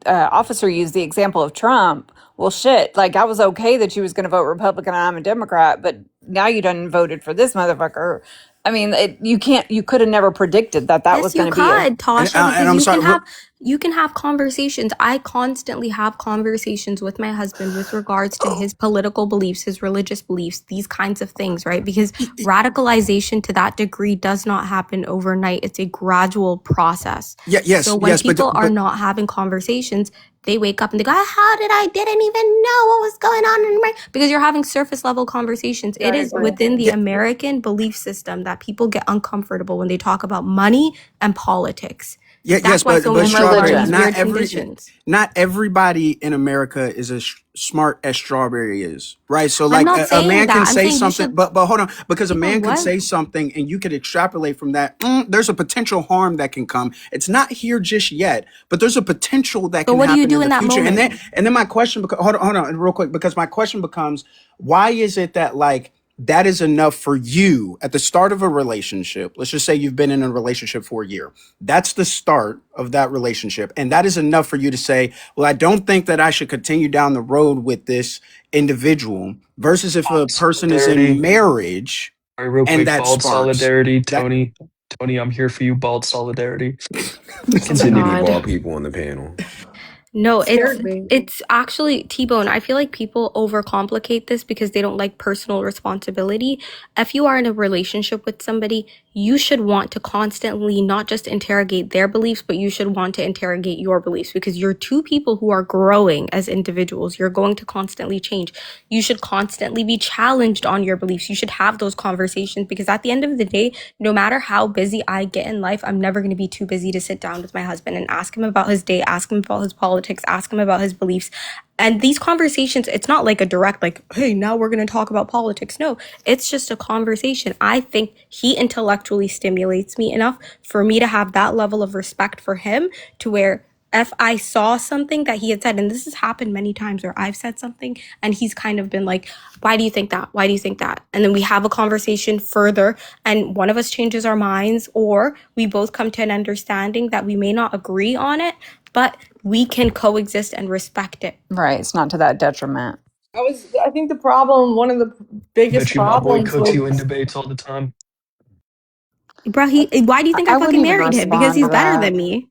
officer used the example of Trump. Well, shit, like I was okay that you was going to vote Republican and I'm a Democrat, but now you done voted for this motherfucker. I mean, you could have never predicted that was Yes, you going to be a. could, Tasha, and because I'm sorry. you can have conversations. I constantly have conversations with my husband with regards to his political beliefs, his religious beliefs, these kinds of things, right? Because radicalization to that degree does not happen overnight. It's a gradual process. Yeah, So yes, when yes, people are but not having conversations, they wake up and they go, how did I didn't even know what was going on in my, because you're having surface level conversations. Yeah, It I is agree. within the yeah, American belief system that people get uncomfortable when they talk about money and politics. yeah, yes, That's why so but many And people are in strawberry. these religion. Not weird every, conditions. not everybody in America is as smart as strawberry is, right? So, I'm like, not a saying man that. can I'm say saying you something, should, but hold on, because a T-Bone, man could what? say something, and you could extrapolate from that. There's a potential harm that can come. It's not here just yet, but there's a potential that So can what do you happen do in in the that future. moment? And then my question, hold on, real quick, because my question becomes, why is it that like that is enough for you at the start of a relationship? Let's just say you've been in a relationship for a year. That's the start of that relationship. And that is enough for you to say, well, I don't think that I should continue down the road with this individual versus if a person is in Solidarity. marriage All right, real and quick, that bald sparks solidarity, that. Tony. Tony, I'm here for you, bald solidarity. This Oh my is Too many Continue. God. bald people on the panel. No, Scared me. it's actually T-Bone. I feel like people overcomplicate this because they don't like personal responsibility. If you are in a relationship with somebody, you should want to constantly not just interrogate their beliefs, but you should want to interrogate your beliefs because you're two people who are growing as individuals. You're going to constantly change. You should constantly be challenged on your beliefs. You should have those conversations because at the end of the day, no matter how busy I get in life, I'm never going to be too busy to sit down with my husband and ask him about his day, ask him about his politics, ask him about his beliefs. And these conversations, it's not like a direct, like, hey, now we're going to talk about politics. No, it's just a conversation. I think he intellectually stimulates me enough for me to have that level of respect for him to where if I saw something that he had said, and this has happened many times where I've said something and he's kind of been like, why do you think that? Why do you think that? And then we have a conversation further and one of us changes our minds, or we both come to an understanding that we may not agree on it, but we can coexist and respect it. Right. It's not to that detriment. I think the problem, one of the biggest Bet you my boy problems cooks you in with debates all the time. Bro, why do you think I I wouldn't fucking even married him? Because respond he's to better that. than me.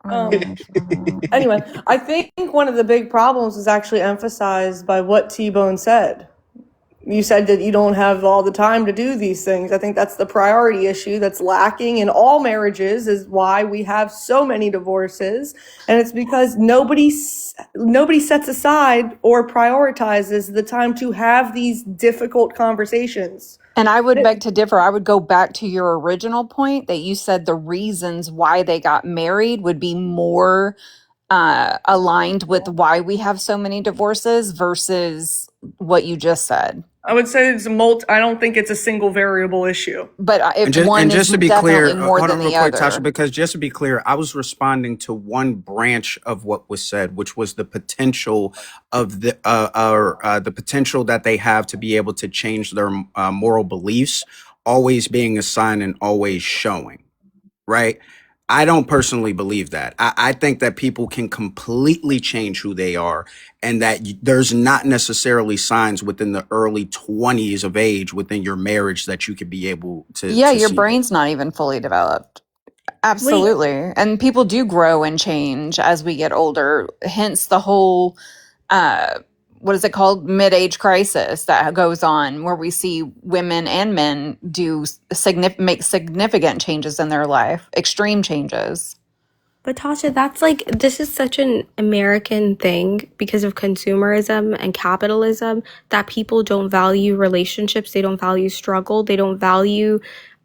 I wouldn't even respond to that. anyway, I think one of the big problems is actually emphasized by what T-Bone said. You said that you don't have all the time to do these things. I think that's the priority issue that's lacking in all marriages, is why we have so many divorces. And it's because nobody sets aside or prioritizes the time to have these difficult conversations. And I would beg to differ. I would go back to your original point that you said the reasons why they got married would be more aligned with why we have so many divorces versus what you just said. I would say I don't think it's a single variable issue. But And if just, one and is just to be definitely clear, more hold than on real the quick, Tasha, other. because just to be clear, I was responding to one branch of what was said, which was the potential of the potential that they have to be able to change their moral beliefs, always being a sign and always showing, right? I don't personally believe that. I think that people can completely change who they are, and that there's not necessarily signs within the early 20s of age within your marriage that you could be able Yeah, to your see that. brain's not even fully developed. Wait, Absolutely. And people do grow and change as we get older. Hence the whole uh what is it called, mid-age crisis that goes on, where we see women and men make significant changes in their life, extreme changes. but Tasha, that's like, this is such an American thing because of consumerism and capitalism that people don't value relationships. They don't value struggle.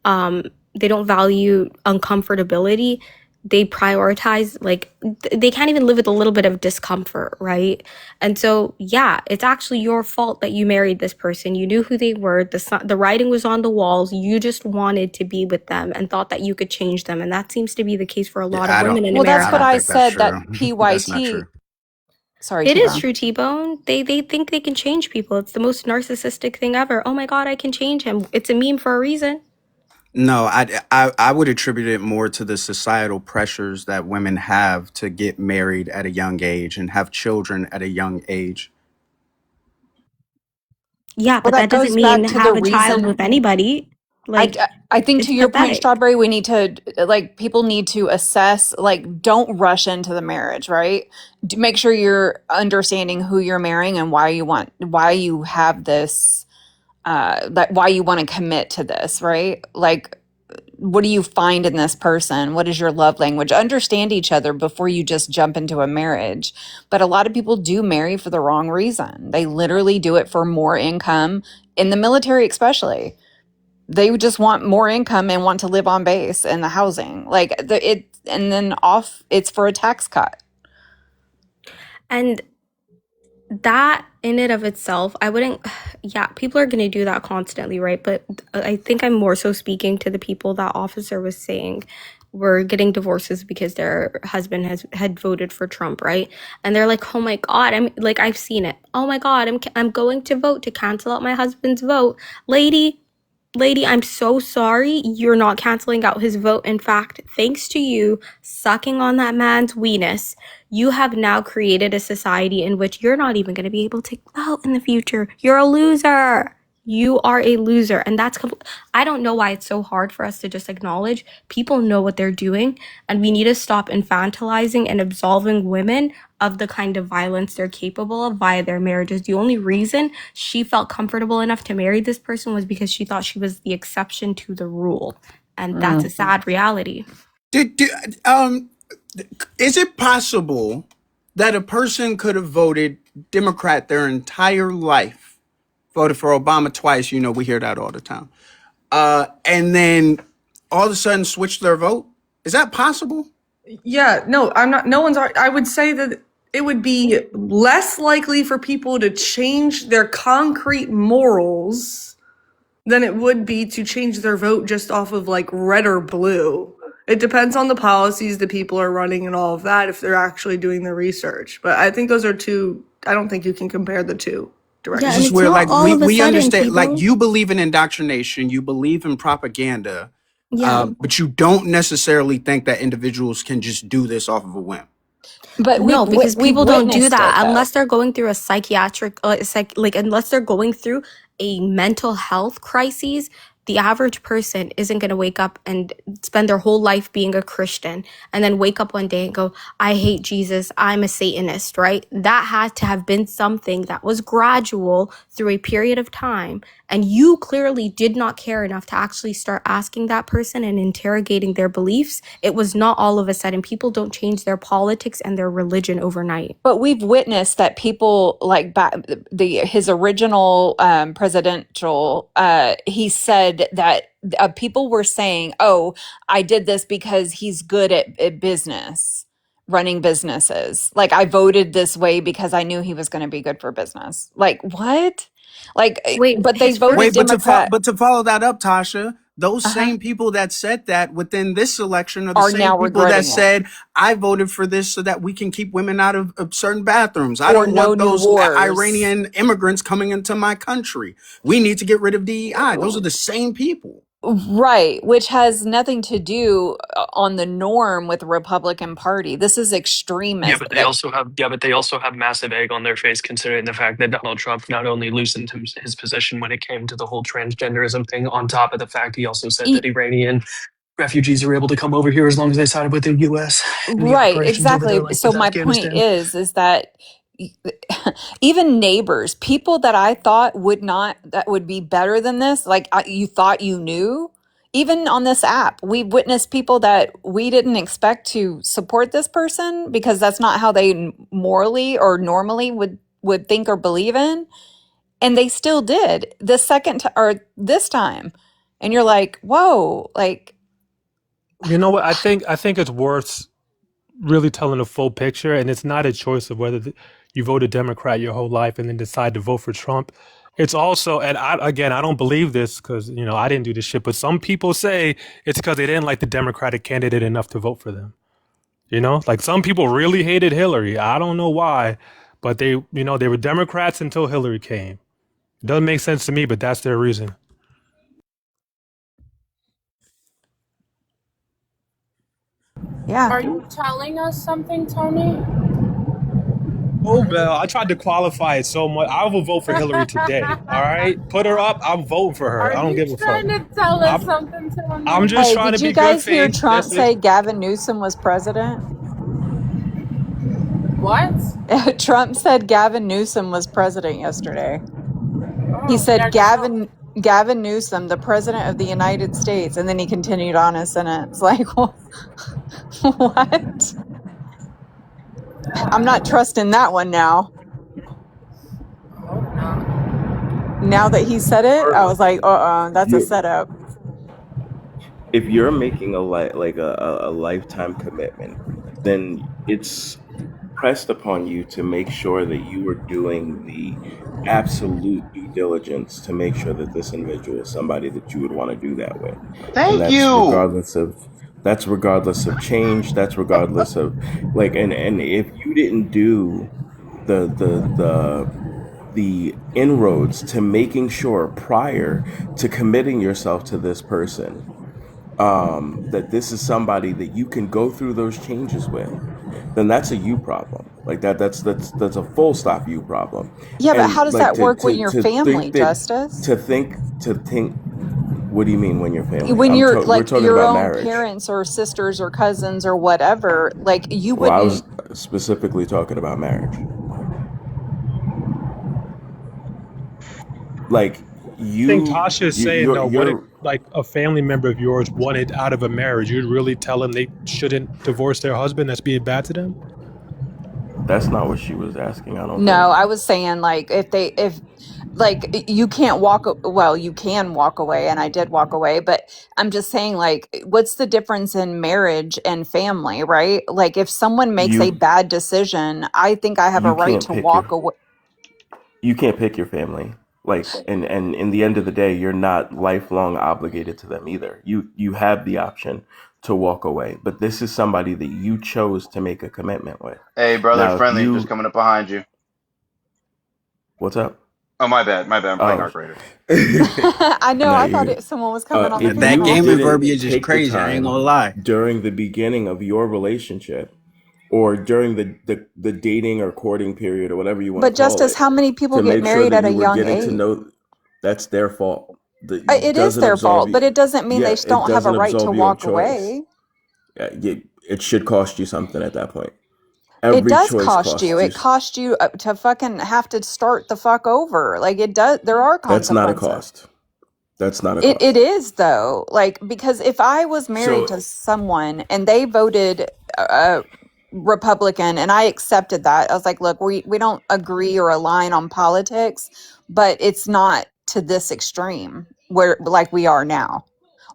Um, they don't value uncomfortability. They prioritize, like, they can't even live with a little bit of discomfort, right? And so, yeah, it's actually your fault that you married this person. You knew who they were. The writing was on the walls. You just wanted to be with them and thought that you could change them. And that seems to be the case for a lot Yeah, of women in Well, that's I what don't America. I think that's said, that true. That's not PYT. true. Sorry, It is T-Bone. true, T-Bone. They think they can change people. It's the most narcissistic thing ever. Oh my God, I can change him. It's a meme for a reason. No, I would attribute it more to the societal pressures that women have to get married at a young age and have children at a young age. Yeah, Well, but that that doesn't goes mean back to the have a child reason. with anybody. I, Like, I think it's to your point, pathetic. Strawberry, we need to, like, people need to assess, like, don't rush into the marriage, right? Make sure you're understanding who you're marrying and why you have this, why you want to commit to this, right? Like, what do you find in this person? What is your love language? Understand each other before you just jump into a marriage. But a lot of people do marry for the wrong reason. They literally do it for more income, in the military especially. They just want more income and want to live on base and the housing. And then off it's for a tax cut. And that in and of itself, I wouldn't, yeah, people are going to do that constantly, right? But I think I'm more so speaking to the people that officer was saying were getting divorces because their husband had voted for Trump, right? And they're like, "Oh my God, I'm like, I've seen it. Oh my God, I'm going to vote to cancel out my husband's vote." Lady, I'm so sorry. You're not canceling out his vote. In fact, thanks to you sucking on that man's weenus, you have now created a society in which you're not even going to be able to vote in the future. You're a loser. You are a loser. And I don't know why it's so hard for us to just acknowledge people know what they're doing. And we need to stop infantilizing and absolving women of the kind of violence they're capable of via their marriages. The only reason she felt comfortable enough to marry this person was because she thought she was the exception to the rule. And that's a sad reality. Did, did is it possible that a person could have voted Democrat their entire life, voted for Obama twice? You know, we hear that all the time. And then all of a sudden switch their vote? Is that possible? Yeah, no, I'm not. No one's. I would say that it would be less likely for people to change their concrete morals than it would be to change their vote just off of like red or blue. It depends on the policies that people are running and all of that, if they're actually doing the research. But I think those are two, I don't think you can compare the two Yeah, This and is directly. it's where, not like, all of a we sudden understand, like, people. you believe in indoctrination, you believe in propaganda, Yeah, but you don't necessarily think that individuals can just do this off of a whim. But no, because we've people don't do witnessed that it though. unless they're going through a psychiatric, unless they're going through a mental health crisis. The average person isn't going to wake up and spend their whole life being a Christian and then wake up one day and go, I hate Jesus, I'm a Satanist, right? That had to have been something that was gradual through a period of time. And you clearly did not care enough to actually start asking that person and interrogating their beliefs. It was not all of a sudden. People don't change their politics and their religion overnight. But we've witnessed that people like his original presidential. He said that people were saying, "Oh, I did this because he's good at business, running businesses. Like I voted this way because I knew he was going to be good for business." Like what? Like, Wait, but they his voted Wait, first. Democrat. but to follow that up, Tasha, those Uh-huh. same people that said that within this election are the Are same now people that regretting it, said, I voted for this so that we can keep women out of certain bathrooms. I or don't no want new those wars. Iranian immigrants coming into my country. We need to get rid of DEI. Those are the same people. Right, which has nothing to do on the norm with the Republican Party. This is Yeah, extremist. but they also have massive egg on their face considering the fact that Donald Trump not only loosened his position when it came to the whole transgenderism thing, on top of the fact he also said that Iranian refugees are able to come over here as long as they sided with the US in the Right, operations over there, exactly. like So with my point Afghanistan. is that even neighbors, people that I thought would not, that would be better than this, like you thought you knew, even on this app, we've witnessed people that we didn't expect to support this person because that's not how they morally or normally would think or believe in, and they still did the or this time, and you're like, whoa, like You know what? I think it's worth really telling the full picture, and it's not a choice of whether you voted Democrat your whole life and then decide to vote for Trump. It's also, and I don't believe this because I didn't do this shit, but some people say it's because they didn't like the Democratic candidate enough to vote for them. Like some people really hated Hillary. I don't know why, but they were Democrats until Hillary came. Doesn't make sense to me, but that's their reason. yeah. Are you telling us something, Tony? Oh, Bell, I tried to qualify it so much. I will vote for Hillary today. All right, put her up. I'm voting for her. Are I don't you give a fuck. trying to tell us I'm something, I'm Tony? just Hey, trying to did you be good guys hear faith. Trump This is say Gavin Newsom was president? What? Trump said Gavin Newsom was president yesterday. He Oh, yeah, said 'cause no. Gavin Newsom, the president of the United States, and then he continued on his sentence. Like, what? I'm not trusting that one now. Hope not. Now that he said it, I was like, that's a You, setup. if you're making a lifetime commitment, then it's pressed upon you to make sure that you are doing the absolute due diligence to make sure that this individual is somebody that you would want to do that with. And Thank you. that's regardless of change, that's regardless of and if you didn't do the the the the inroads to making sure prior to committing yourself to this person, that this is somebody that you can go through those changes with, then that's a you problem. Like that's a full stop you problem. Yeah, but how And does like that work when you're family, Justice? to think. What do you mean when you're family? When you're We're like talking your about own marriage. parents or sisters or cousins or whatever, like you Well, I was wouldn't. specifically talking about marriage. Like I think Tasha is saying though, what if you're like a family member of yours wanted out of a marriage? You'd really tell them they shouldn't divorce their husband that's being bad to them? that's not what she was asking, I don't No, think. I was saying like if like you can't well, you can walk away, and I did walk away, but I'm just saying like what's the difference in marriage and family, right? Like if someone makes a You bad decision, I think I have a you right can't to pick your walk away. you can't pick your family. Like and in the end of the day, you're not lifelong obligated to them either. You have the option to walk away. But this is somebody that you chose to make a commitment with. Hey, brother, Now, if friendly, just you, coming up behind you. what's up? Oh, my bad. My bad. I'm playing Oh, Arc Raiders. I know. no, I you're thought good. someone was coming on the If That you panel. gaming didn't verbiage is take the crazy. I ain't gonna time lie. during the beginning of your relationship or during the dating or courting period or whatever you want to But call Justice, it how many people to get make sure married that at a you were young getting to age? know, that's their fault. That It is doesn't their absolve fault, but you. it doesn't mean they Yeah, it don't have a doesn't right to absolve you of walk choice. away. Yeah, it should cost you something at that point. It Every does choice cost you. costs you. It costs you to fucking have to start the fuck over. Like it does. There are That's not a consequences. cost. That's not a It cost. is though. Like because if I was married So to someone and they voted Republican and I accepted that, I was like, look, we don't agree or align on politics, but it's not to this extreme where like we are now.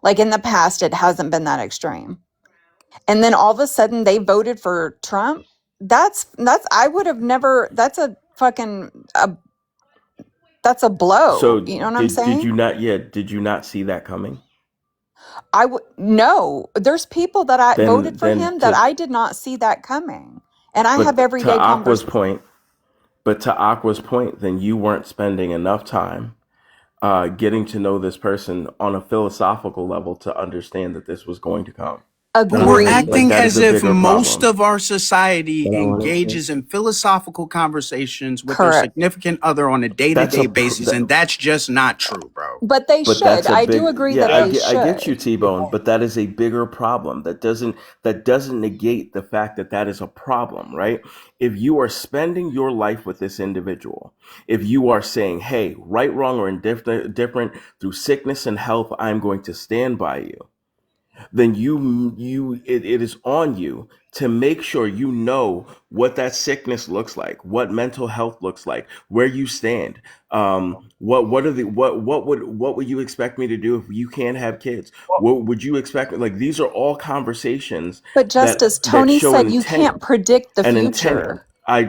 Like in the past, it hasn't been that extreme. And then all of a sudden they voted for Trump. That's I would have never. That's a fucking that's a blow. so You know what I'm did saying? you not yet? Did you not see that coming? I would no. There's people that I voted for Then him that to I did not see that coming, and I have but to everyday Aqua's conversation. point, then you weren't spending enough time getting to know this person on a philosophical level to understand that this was going to come. But we're Agree. Like acting that is as a if bigger most problem. of our society But I want to. engages in philosophical conversations with their Correct. significant other on a day to That's a day basis. And that's just not true, bro. But they but should. that's a I do big, agree yeah, that I they get, you, should. T Bone. But that is a bigger problem. That doesn't negate the fact that that is a problem, right? If you are spending your life with this individual, if you are saying, hey, right, wrong, or indifferent through sickness and health, I'm going to stand by you, then it is on you to make sure you know what that sickness looks like, what mental health looks like, where you stand. What are the what would you expect me to do if you can't have kids? What would you expect? Like these are all conversations But Justice that Tony show an said you intent. can't predict the An intent. future.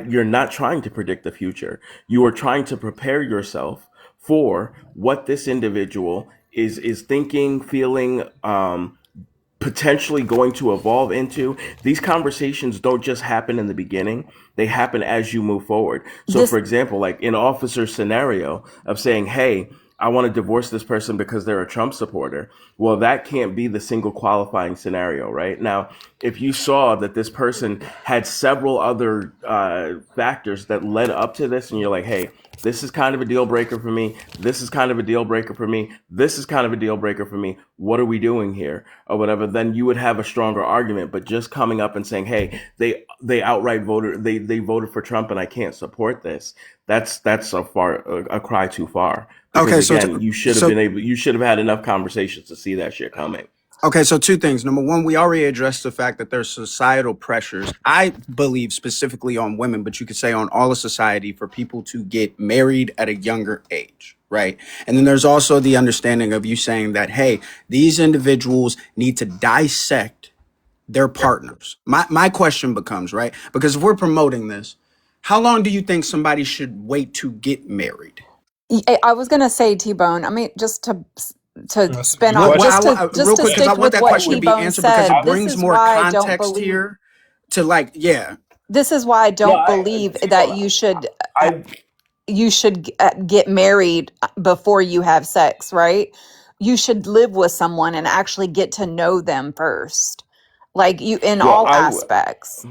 You're not trying to predict the future. You are trying to prepare yourself for what this individual is thinking, feeling, potentially going to evolve into. These conversations don't just happen in the beginning, they happen as you move forward. So for This example, like in officer's scenario of saying, hey, I want to divorce this person because they're a Trump supporter. Well, that can't be the single qualifying scenario, right? Now, if you saw that this person had several other factors that led up to this, and you're like, hey, this is kind of a deal breaker for me. This is kind of a deal breaker for me. This is kind of a deal breaker for me. What are we doing here? Or whatever, then you would have a stronger argument. But just coming up and saying, hey, they outright voted, they voted for Trump and I can't support this. That's a cry too far. Because Okay, so again, you should have had enough conversations to see that shit coming. okay, so two things. Number one, we already addressed the fact that there's societal pressures. I believe specifically on women, but you could say on all of society for people to get married at a younger age, right? And then there's also the understanding of you saying that, hey, these individuals need to dissect their partners. My question becomes, right? Because if we're promoting this, how long do you think somebody should wait to get married? I was gonna say T Bone. I mean, just to That's a spin good off, What I question. want real just to quick because I stick want with that what question to T be Bone answered because said. it This brings is more why I don't context believe. here to like, yeah. This is why I No, don't believe that T-Bone, I you should get married before you have sex, right? You should live with someone and actually get to know them first, like you in Well, all aspects.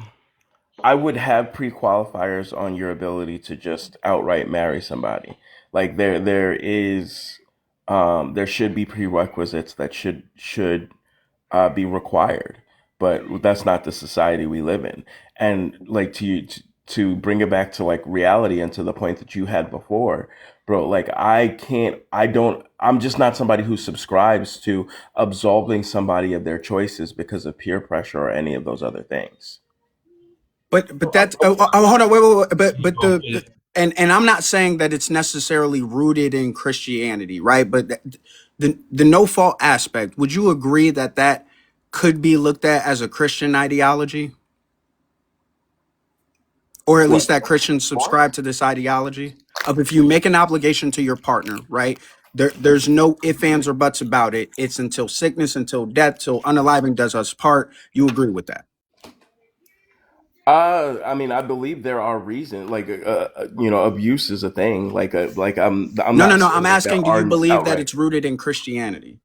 I would have pre-qualifiers on your ability to just outright marry somebody. Like there should be prerequisites that should be required, but that's not the society we live in. And like to bring it back to like reality and to the point that you had before, bro. Like I'm just not somebody who subscribes to absolving somebody of their choices because of peer pressure or any of those other things. but that's hold on, wait. But and I'm not saying that it's necessarily rooted in Christianity, right? But the no fault aspect, would you agree that that could be looked at as a Christian ideology? Or at least What? that Christians subscribe to this ideology of if you make an obligation to your partner, right? There's no ifs, ands, or buts about it. It's until sickness, until death, till unaliving does us part. You agree with that? I mean, I believe there are reasons, like, abuse is a thing. I'm No, no, not no. I'm saying that there asking, do you aren't believe that outright. it's rooted in Christianity?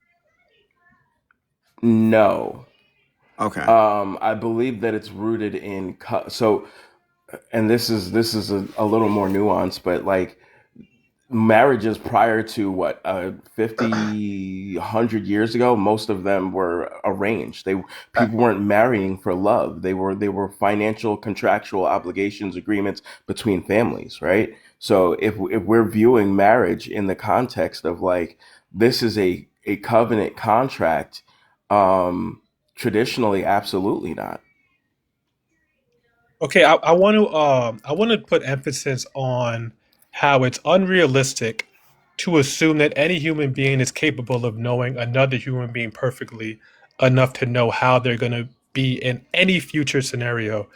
No. Okay. I believe that it's rooted in and this is a little more nuanced, but like marriages prior to what 50 100 years ago, most of them were arranged. People weren't marrying for love. They were financial contractual obligations, agreements between families, right? So if we're viewing marriage in the context of like this is a covenant contract, traditionally absolutely not. Okay, I want to put emphasis on how it's unrealistic to assume that any human being is capable of knowing another human being perfectly enough to know how they're going to be in any future scenario.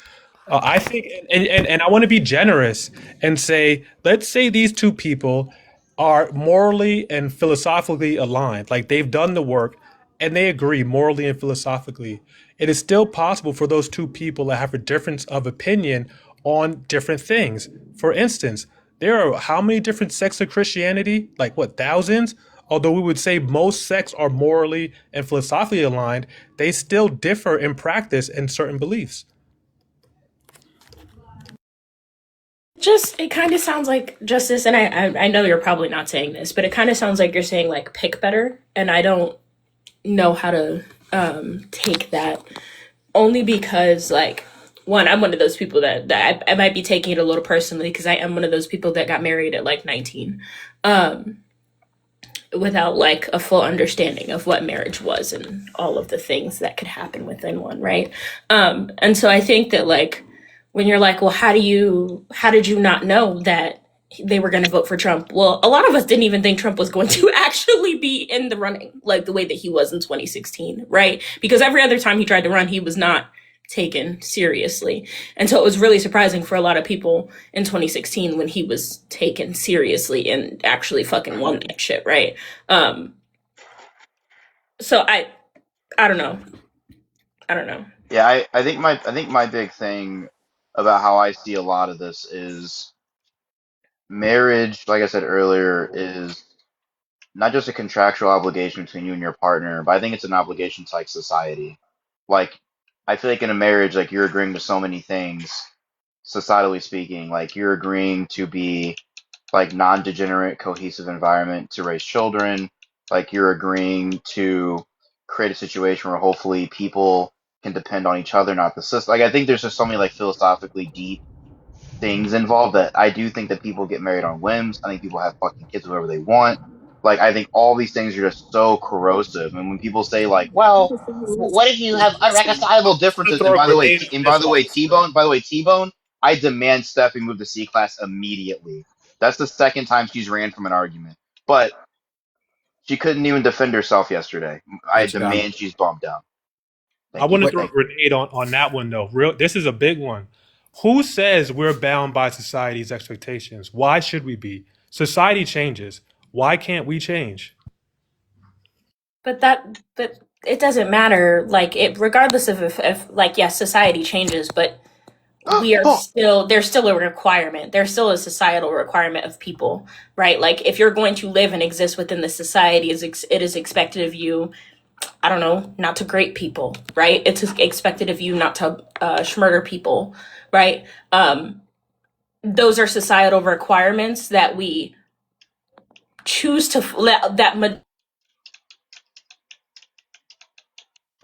I think, and I want to be generous and say, let's say these two people are morally and philosophically aligned, like they've done the work and they agree morally and philosophically. It is still possible for those two people to have a difference of opinion on different things. For instance, there are how many different sects of Christianity? Like what, thousands? Although we would say most sects are morally and philosophically aligned, they still differ in practice and certain beliefs. Just it kind of sounds like justice, and I know you're probably not saying this, but it kind of sounds like you're saying like pick better, and I don't know how to take that only because like one, I'm one of those people that I might be taking it a little personally because I am one of those people that got married at like 19. Um, without like a full understanding of what marriage was and all of the things that could happen within one, right? And so I think that like when you're like, well, how did you not know that they were going to vote for Trump? Well, a lot of us didn't even think Trump was going to actually be in the running like the way that he was in 2016, right? Because every other time he tried to run, he was not taken seriously. And so it was really surprising for a lot of people in 2016 when he was taken seriously and actually fucking won that shit, right? Um so I don't know. I don't know. Yeah, I think my big thing about how I see a lot of this is marriage, like I said earlier, is not just a contractual obligation between you and your partner, but I think it's an obligation to like society. Like I feel like in a marriage, like you're agreeing to so many things, societally speaking. Like you're agreeing to be like non-degenerate, cohesive environment to raise children. Like you're agreeing to create a situation where hopefully people can depend on each other, not the system. Like I think there's just so many like philosophically deep things involved that I do think that people get married on whims. I think people have fucking kids whoever they want. Like I think all these things are just so corrosive. And when people say like, "Well, what if you have irreconcilable To differences?" And throw a by the way, grenade on this also. T-Bone, I demand Steffi move to C class immediately. That's the second time she's ran from an argument. But she couldn't even defend herself yesterday. I It's done. demand she's bumped down. I Thank you. want to Wait, throw a Thank grenade on that one though. Real, this is a big one. Who says we're bound by society's expectations? Why should we be? Society changes. Why can't we change? But it doesn't matter like it regardless of if like yes, society changes, but you. we are Fuck. still there's still a requirement. There's still a societal requirement of people, right? Like if you're going to live and exist within the society, it is expected of you, I don't know, not to grate people, right? It's expected of you not to murder people, right? Those are societal requirements that we choose to that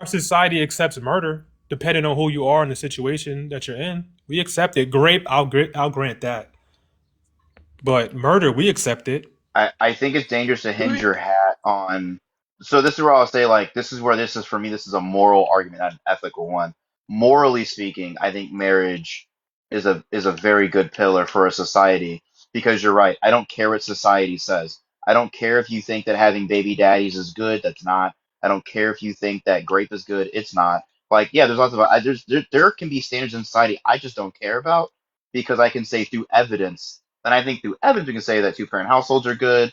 Our society accepts murder, depending on who you are and the situation that you're in. We accept it. Grape, I'll grant that. But murder, we accept it. I think it's dangerous to hinge your hat on. So this is where I'll say like this is where this is for me. This is a moral argument, not an ethical one. Morally speaking, I think marriage is a very good pillar for a society because you're right. I don't care what society says. I don't care if you think that having baby daddies is good. That's not. I don't care if you think that grape is good. It's not. Like yeah, there's lots of there can be standards in society I just don't care about because I can say through evidence and I think through evidence we can say that two parent households are good.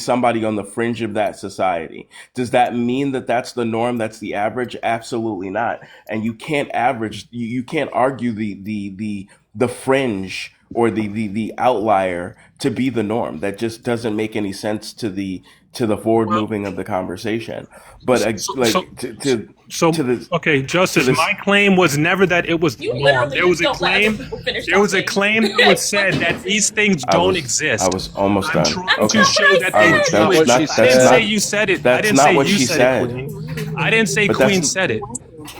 somebody on the fringe of that society. Does that mean that that's the norm? That's the average? Absolutely not. And you can't argue the fringe or the outlier to be the norm. That just doesn't make any sense to the forward Well, moving of the conversation. But so so like so to this okay, to Justice. this My claim was never that it was the You norm. literally just don't let other people finish There was a talking. claim that was said that these things don't I exist. was almost I'm done. trying That's to Okay. not what show I that I they was said. do Not what she exist. That's I didn't that's said. say not you said it. I that's didn't not say what you she said it, said. Queen. I didn't say But that's Queen said it.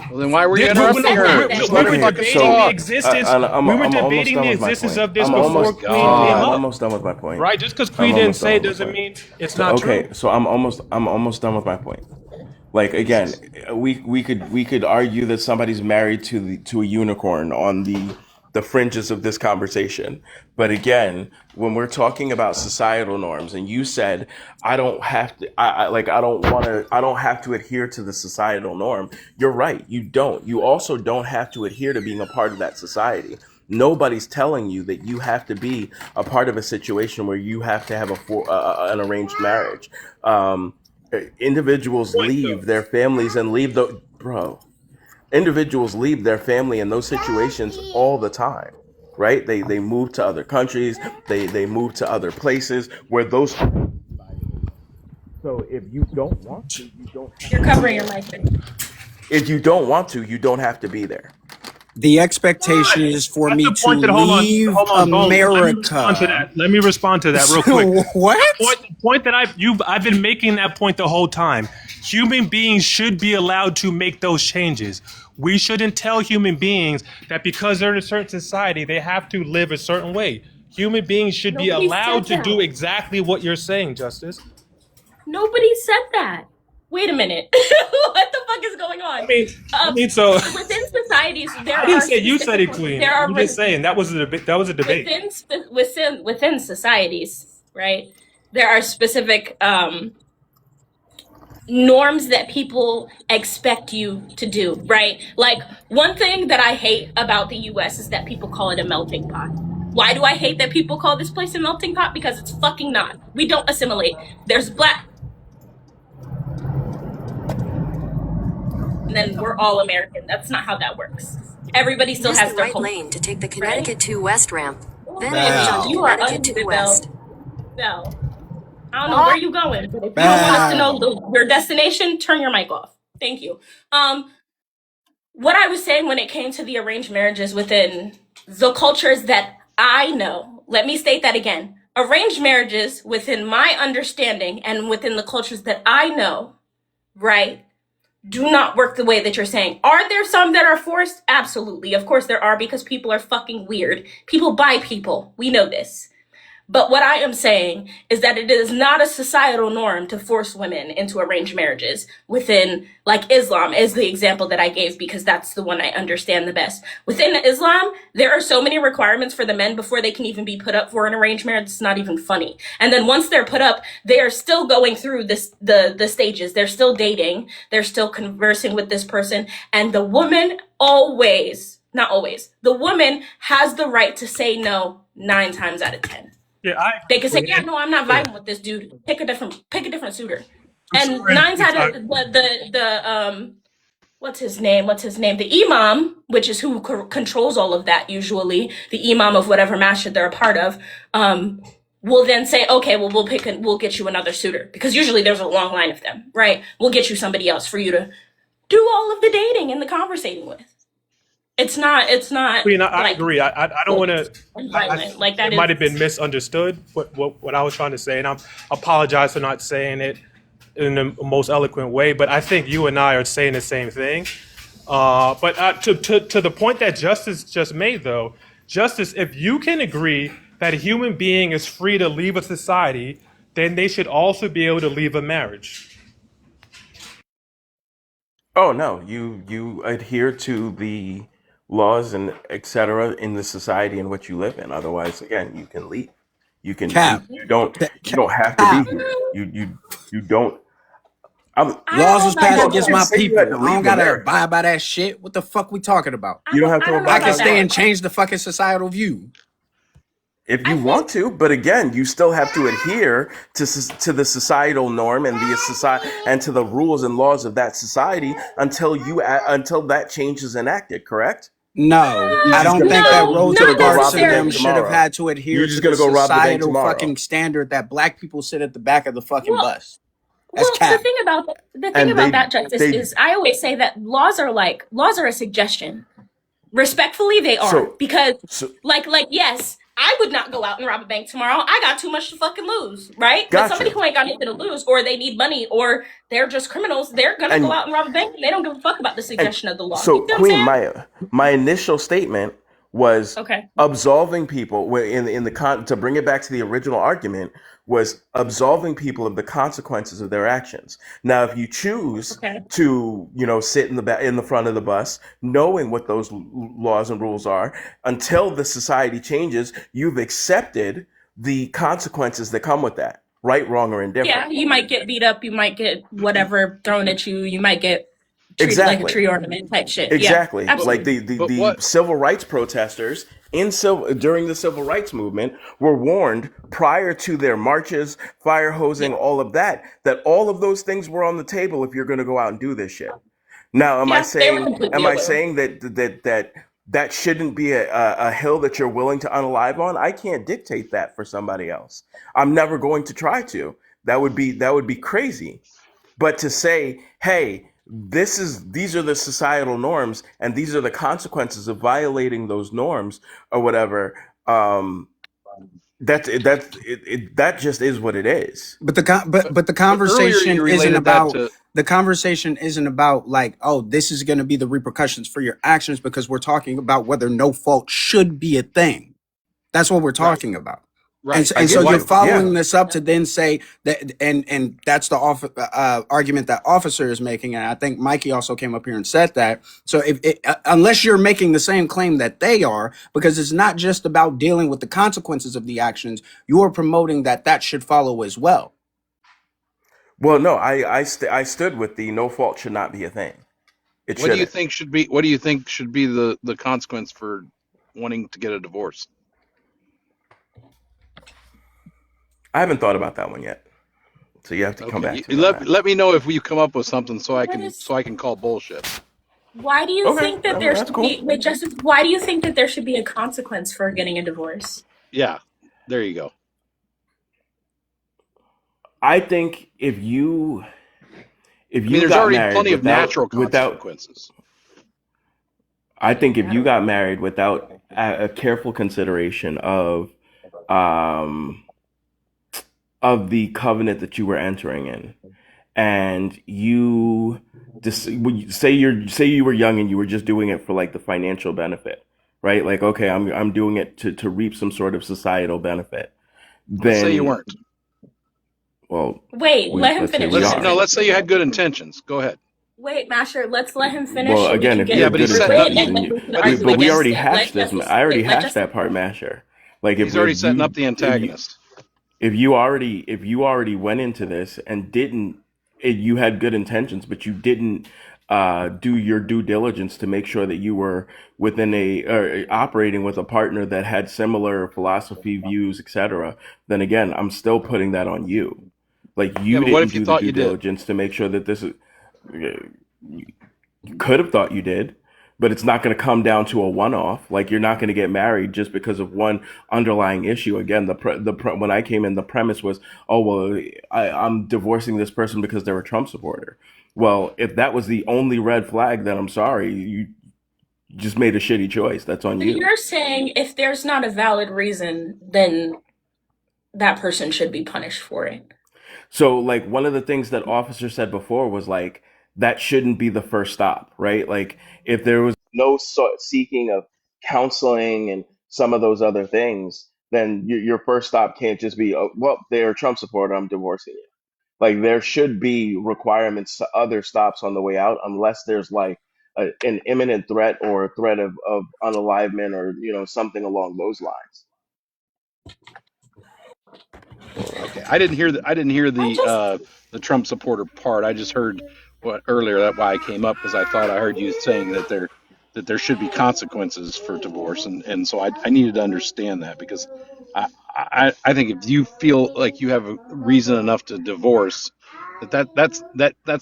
Well, then why were you Who interrupting said that her? Just then? let let her We were me. fucking debating the So talk. existence. We were I'm almost debating done the with my existence point. of this before Queen God. came I'm up, almost done with my point. right? Just because I'm Queen didn't almost done say it with my doesn't point. mean it's So not true. okay, so I'm almost done with my point. Like again, we could argue that somebody's married to a unicorn on the fringes of this conversation. But again, when we're talking about societal norms, and you said I don't have to, I don't have to adhere to the societal norm. You're right, you don't. You also don't have to adhere to being a part of that society. Nobody's telling you that you have to be a part of a situation where you have to have an arranged marriage. Um, Individuals Point leave though. their families and leave the bro individuals leave their family in those situations all the time, right? They move to other countries, they move to other places where those. So if you don't want to, you don't have You're to be covering your there. mic. If you don't want to, you don't have to be there. The Right. expectation is for That's me the to point that leave hold on. Let me respond to America. that. Let me respond to that real quick. So what? The point that I've been making that point the whole time. Human beings should be allowed to make those changes. We shouldn't tell human beings that because they're in a certain society, they have to live a certain way. Human beings should be Nobody allowed said to do that. exactly what you're saying, Justice. Nobody said that. Wait a minute. What the fuck is going I on? mean, I Um, mean, so within societies, there I didn't are say you said specific it, Queen. there are I'm just saying that was a debate. That was a debate. within societies, right? There are specific norms that people expect you to do, right? Like one thing that I hate about the US is that people call it a melting pot. Why do I hate that people call this place a melting pot? Because it's fucking not. We don't assimilate. There's black and then we're all American. That's not how that works. Everybody still has their culture, right? Oh man, you are Bell. unmuted, Bell. Bell. I don't know where Ah, you going, but if you don't want us to know Bell. your destination, turn your mic off. Thank you. What I was saying when it came to the arranged marriages within the cultures that I know, let me state that again. Arranged marriages within my understanding and within the cultures that I know, right, do not work the way that you're saying. Are there some that are forced? Absolutely. Of course there are because people are fucking weird. People buy people. We know this. But what I am saying is that it is not a societal norm to force women into arranged marriages within, like Islam is the example that I gave because that's the one I understand the best. Within Islam, there are so many requirements for the men before they can even be put up for an arranged marriage. It's not even funny. And then once they're put up, they are still going through the stages. They're still dating. They're still conversing with this person. And the woman always, not always, the woman has the right to say no 9 times out of 10. Yeah, I They agree, could say, Queen. "Yeah, no, I'm not Yeah, vibing with this dude. Pick a different suitor." I'm And sorry. nine out of the what's his name? What's his name? The imam, which is who controls all of that usually, the imam of whatever masjid they're a part of, will then say, "Okay, well, we'll get you another suitor," because usually there's a long line of them, right? We'll get you somebody else for you to do all of the dating and the conversating with. It's not Queen, I like agree. I don't want to. and violent. Like that It is might have been misunderstood what I was trying to say, and I apologize for not saying it in the most eloquent way. But I think you and I are saying the same thing. But to the point that Justice just made, though, Justice, if you can agree that a human being is free to leave a society, then they should also be able to leave a marriage. Oh no, you adhere to the laws and etc. in the society in which you live in. Otherwise, again, you can leave. Cap. You don't have to be Cap. here. You don't. I'm. I Laws don't know was about passed Bro, that you against didn't my though. say you had people. to I don't leave gotta America. abide by that shit. What the fuck we talking about? You don't have I to don't know I abide can by about stay that. what? and change the fucking societal view. If I you think want to, but again, you still have to adhere to the societal norm and the society and to the rules and laws of that society until until that change is enacted. Correct? No, You're I just don't gonna think that go. No, You're just Rosa gonna not go Parks rob the and bank them necessarily. should have tomorrow. had to adhere You're to just the gonna go rob the bank societal tomorrow. fucking standard that black people sit at the back of the fucking Well, bus. That's well, cap. the thing And about that, Justice, they is I always say that laws are a suggestion. Respectfully, they are, so because so yes, I would not go out and rob a bank tomorrow. I got too much to fucking lose, right? But somebody gotcha. who ain't got anything to lose, or they need money, or they're just criminals, they're gonna go And out and rob a bank. And they don't give a fuck about the and suggestion of the law. You so see what I'm Queen, saying? my initial statement was Okay. absolving people in the to bring it back to the original argument was absolving people of the consequences of their actions. Now, if you choose Okay. to sit in the front of the bus, knowing what those laws and rules are, until the society changes, you've accepted the consequences that come with that, right, wrong, or Yeah, indifferent. you might get beat up, you might get whatever thrown at you, you might get treated like a Exactly. tree ornament type shit. Yeah, Exactly. But Like absolutely. but the what civil rights protesters during the civil rights movement were warned prior to their marches, fire hosing, Yeah. all of that, that all of those things were on the table if you're going to go out and do this shit. Now, Yeah, they were completely am I aware. saying that shouldn't be a hill that you're willing to unalive on? I can't dictate that for somebody else. I'm never going to try to. That would be crazy. But to say, hey, these are the societal norms and these are the consequences of violating those norms or whatever, that just is what it is. But but the but earlier conversation you isn't related that about to the conversation isn't about like, oh, this is going to be the repercussions for your actions, because we're talking about whether no fault should be a thing. That's what we're right, talking about. right. I And I so get you're you. what yeah. following this up to then say that, and that's the argument that officer is making, and I think Mikey also came up here and said that. So unless you're making the same claim that they are, because it's not just about dealing with the consequences of the actions, you are promoting that that should follow as well. Well, no, I stood with the no fault should not be a thing. It shouldn't. What do you think should be the consequence for wanting to get a divorce? I haven't thought about that one yet. So you have to come Okay, back to you me on let that. let me know if you come up with something What is so I can call bullshit. Why do you Okay, think that there that's should cool. be wait, Justice, why do you think that there should be a consequence for getting a divorce? Yeah, there you go. I think if I mean, you there's got already married plenty of natural without consequences. I think if you got married without a careful consideration um of the covenant that you were entering in, and you just say you were young and you were just doing it for like the financial benefit, right? Like, okay, I'm doing it to reap some sort of societal benefit. Let's say you Then, weren't. well, Wait, let him let's say finish we his are. Let's sentence. say you had good intentions. Go ahead. Wait, Masher, let's let him Well, finish so we again, can if you get Yeah, had but good he's through setting up. it, and intentions, then and we can But argue but we he's already against it. hashed this. I already Let hashed Justice that part, Masher. Like he's already setting up the if you antagonist. if you already went into this and didn't you had good intentions but you didn't do your due diligence to make sure that you were within operating with a partner that had similar philosophy, views, etc., then again, I'm still putting that on you. Like, Yeah, you but what didn't if you do the thought due you did? diligence to make sure that this is you could have thought you did, but it's not going to come down to a one-off. Like, you're not going to get married just because of one underlying issue. Again, when I came in, the premise was, oh well, I'm divorcing this person because they're a Trump supporter. Well, if that was the only red flag, then I'm sorry, you just made a shitty choice. That's on So you. you're saying if there's not a valid reason, then that person should be punished for it. So, like, one of the things that officer said before was like that shouldn't be the first stop, right? Like, if there was no seeking of counseling and some of those other things, then your first stop can't just be, oh, well, they're a Trump supporter, I'm divorcing you. Like, there should be requirements to other stops on the way out, unless there's like an imminent threat or a threat of unalivement or something along those lines. Okay, I didn't hear I just the Trump supporter part. I just heard what earlier. That's why I came up, because I thought I heard you saying that there should be consequences for divorce, and so I needed to understand that, because I think if you feel like you have a reason enough to divorce, that's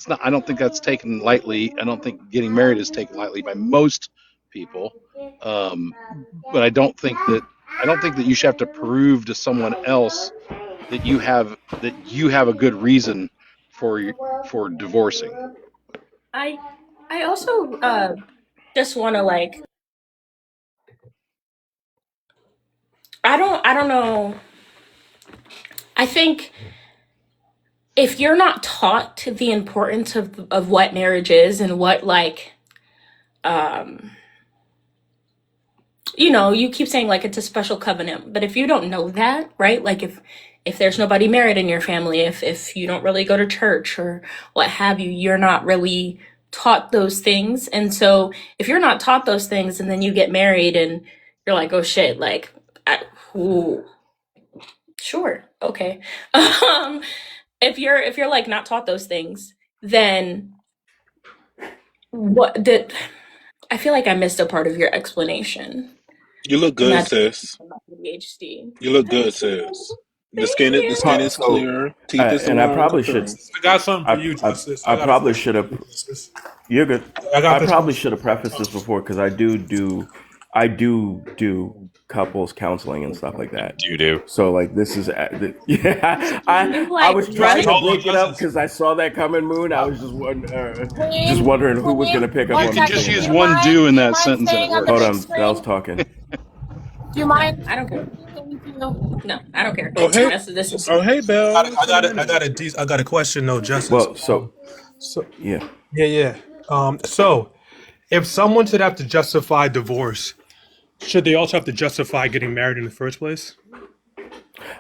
not. I don't think that's taken lightly. I don't think getting married is taken lightly by most people. Um, but I don't think that you should have to prove to someone else that you have a good reason for divorcing. I I also just want to like I don't know. I think if you're not taught the importance of what marriage is and what like um you know, you keep saying like it's a special covenant, but if you don't know that, right? Like if there's nobody married in your family, if you don't really go to church or what have you, you're not really taught those things. And so if you're not taught those things and then you get married and you're like, oh shit, like ooh, sure, okay. Um if you're like not taught those things, then what did I feel like I missed a part of your explanation. You look And good, that's sis. ADHD. You look Thank good, you. sis. Thank The you. skin is So, clear, teeth is and I aligned, probably should. confirmed. I got something for you, Justice. I I got a probably question should for have. you, Justice. You're good. I got I this probably question. should have prefaced this before because I do couples counseling and stuff like that. You do. So like this is yeah. You I like was dress trying to Hold on, break it up Justice. because I saw that coming, Moon. I was just Queen, wondering who was gonna Queen, pick up You one on me can second. just saying Do use you that. one mind? do in Do you that mind sentence and it staying on the Hold big works. on, Bel's screen? talking. Do you mind? I don't care. Thank you. No, I don't care. Oh hey, This is oh hey, Bell. It's I been a got it. minute. I got a question, no Justice. Well, so So yeah. yeah, yeah. So if someone should have to justify divorce, should they also have to justify getting married in the first place?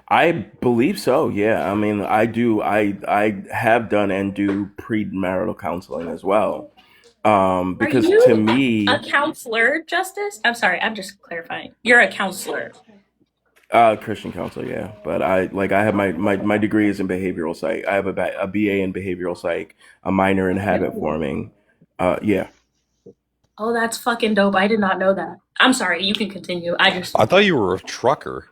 I believe so. Yeah. I mean, I do. I have done and do premarital counseling as well. Are Because to you a me, counselor, Justice? I'm sorry, I'm just clarifying. You're a counselor. Christian counselor, yeah. But I have my degree is in behavioral psych. I have a BA in behavioral psych, a minor in habit forming. Yeah. Oh, that's fucking dope. I did not know that. I'm sorry, you can continue. I just I thought you were a trucker.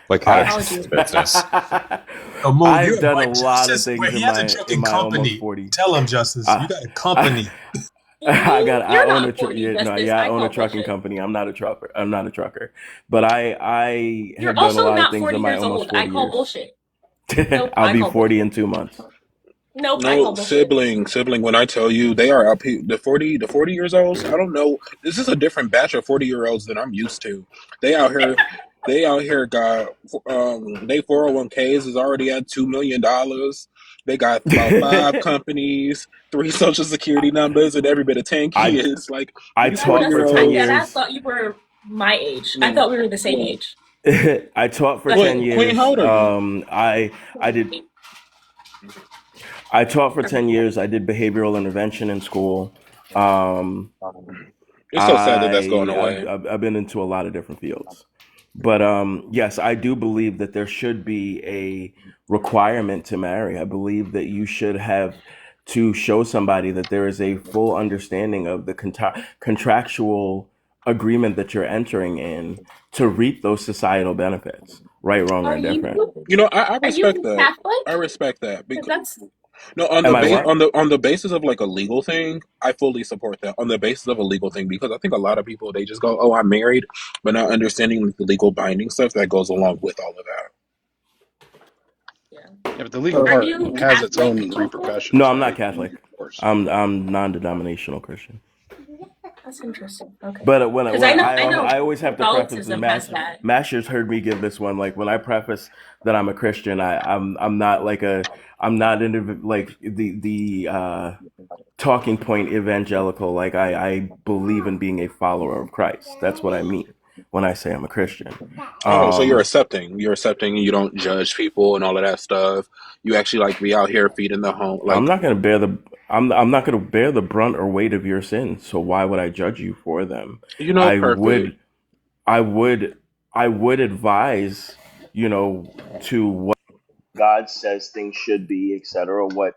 Like my had a I apologies. business. Oh, Moon, I've you're done a right. lot of Justice, where things he has a in trucking my almost company. 40s. Tell him, Justice, you I, got a I company. I You're own a not 40, yeah, no, Justice. yeah, I I own a call trucking bullshit. company. I'm not a trucker. I'm not a trucker. But I You're have done a also lot of not things 40 in my years almost old. I 40 call years. bullshit. Nope, I'll I be call 40 bullshit. in 2 months. Nope, I No, call bullshit. sibling. When I tell you they are out, the 40 years olds. I don't know. This is a different batch of 40-year olds than I'm used to. They out here, they out here got they 401ks is already at $2 million. They got about five companies, three social security numbers, and every bit of 10 I kids. Like I these No, 40 taught for year Justice, 10 I olds. dead ass years. thought you were my age. I No. thought we were the same age. I taught for Go 10 ahead. Queen, how years. old are you? I did I taught for 10 years. I did behavioral intervention in school. Um, It's so sad that that's going away. I've been into a lot of different fields. But yes, I do believe that there should be a requirement to marry. I believe that you should have to show somebody that there is a full understanding of the contractual agreement that you're entering in to reap those societal benefits, right, wrong, or Are indifferent. you You know, I are respect you that. I Catholic? respect that Because because that's no, Am I what? on the basis of like a legal thing, I fully support that. On the basis of a legal thing, because I think a lot of people they just go, "Oh, I'm married," but not understanding the legal binding stuff that goes along with all of that. yeah. Yeah, but the legal Are part you has its Catholic own also? No, repercussions, I'm not right? I mean, Catholic. of course. I'm non-denominational Christian. That's interesting. Okay. But Because I know I always have to preface the Catholicism has that. Masters heard me give this one. Like when I preface that I'm a Christian, I'm not like I'm not into like the talking point evangelical. Like I believe in being a follower of Christ. That's what I mean when I say I'm a Christian. Oh, so you're Um, accepting. You're accepting. You don't judge people and all of that stuff. You actually like be out here feeding the home. I'm Like not going to bear the I'm not going to bear the brunt or weight of your sins. So why would I judge you for them? you know, I perfect. would I would I would advise, to what God says things should be, etc. What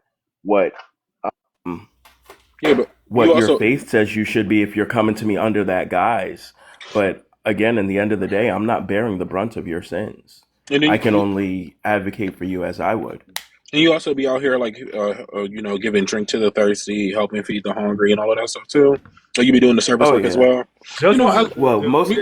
um, Yeah, but you what your also faith says you should be if you're coming to me under that guise. But again, in the end of the day, I'm not bearing the brunt of your sins. and I then can only advocate for you as I would. And you also be out here like giving drink to the thirsty, helping feed the hungry, and all of that stuff too. So you be doing the service Oh work as yeah. well. You Just know, was Well, most of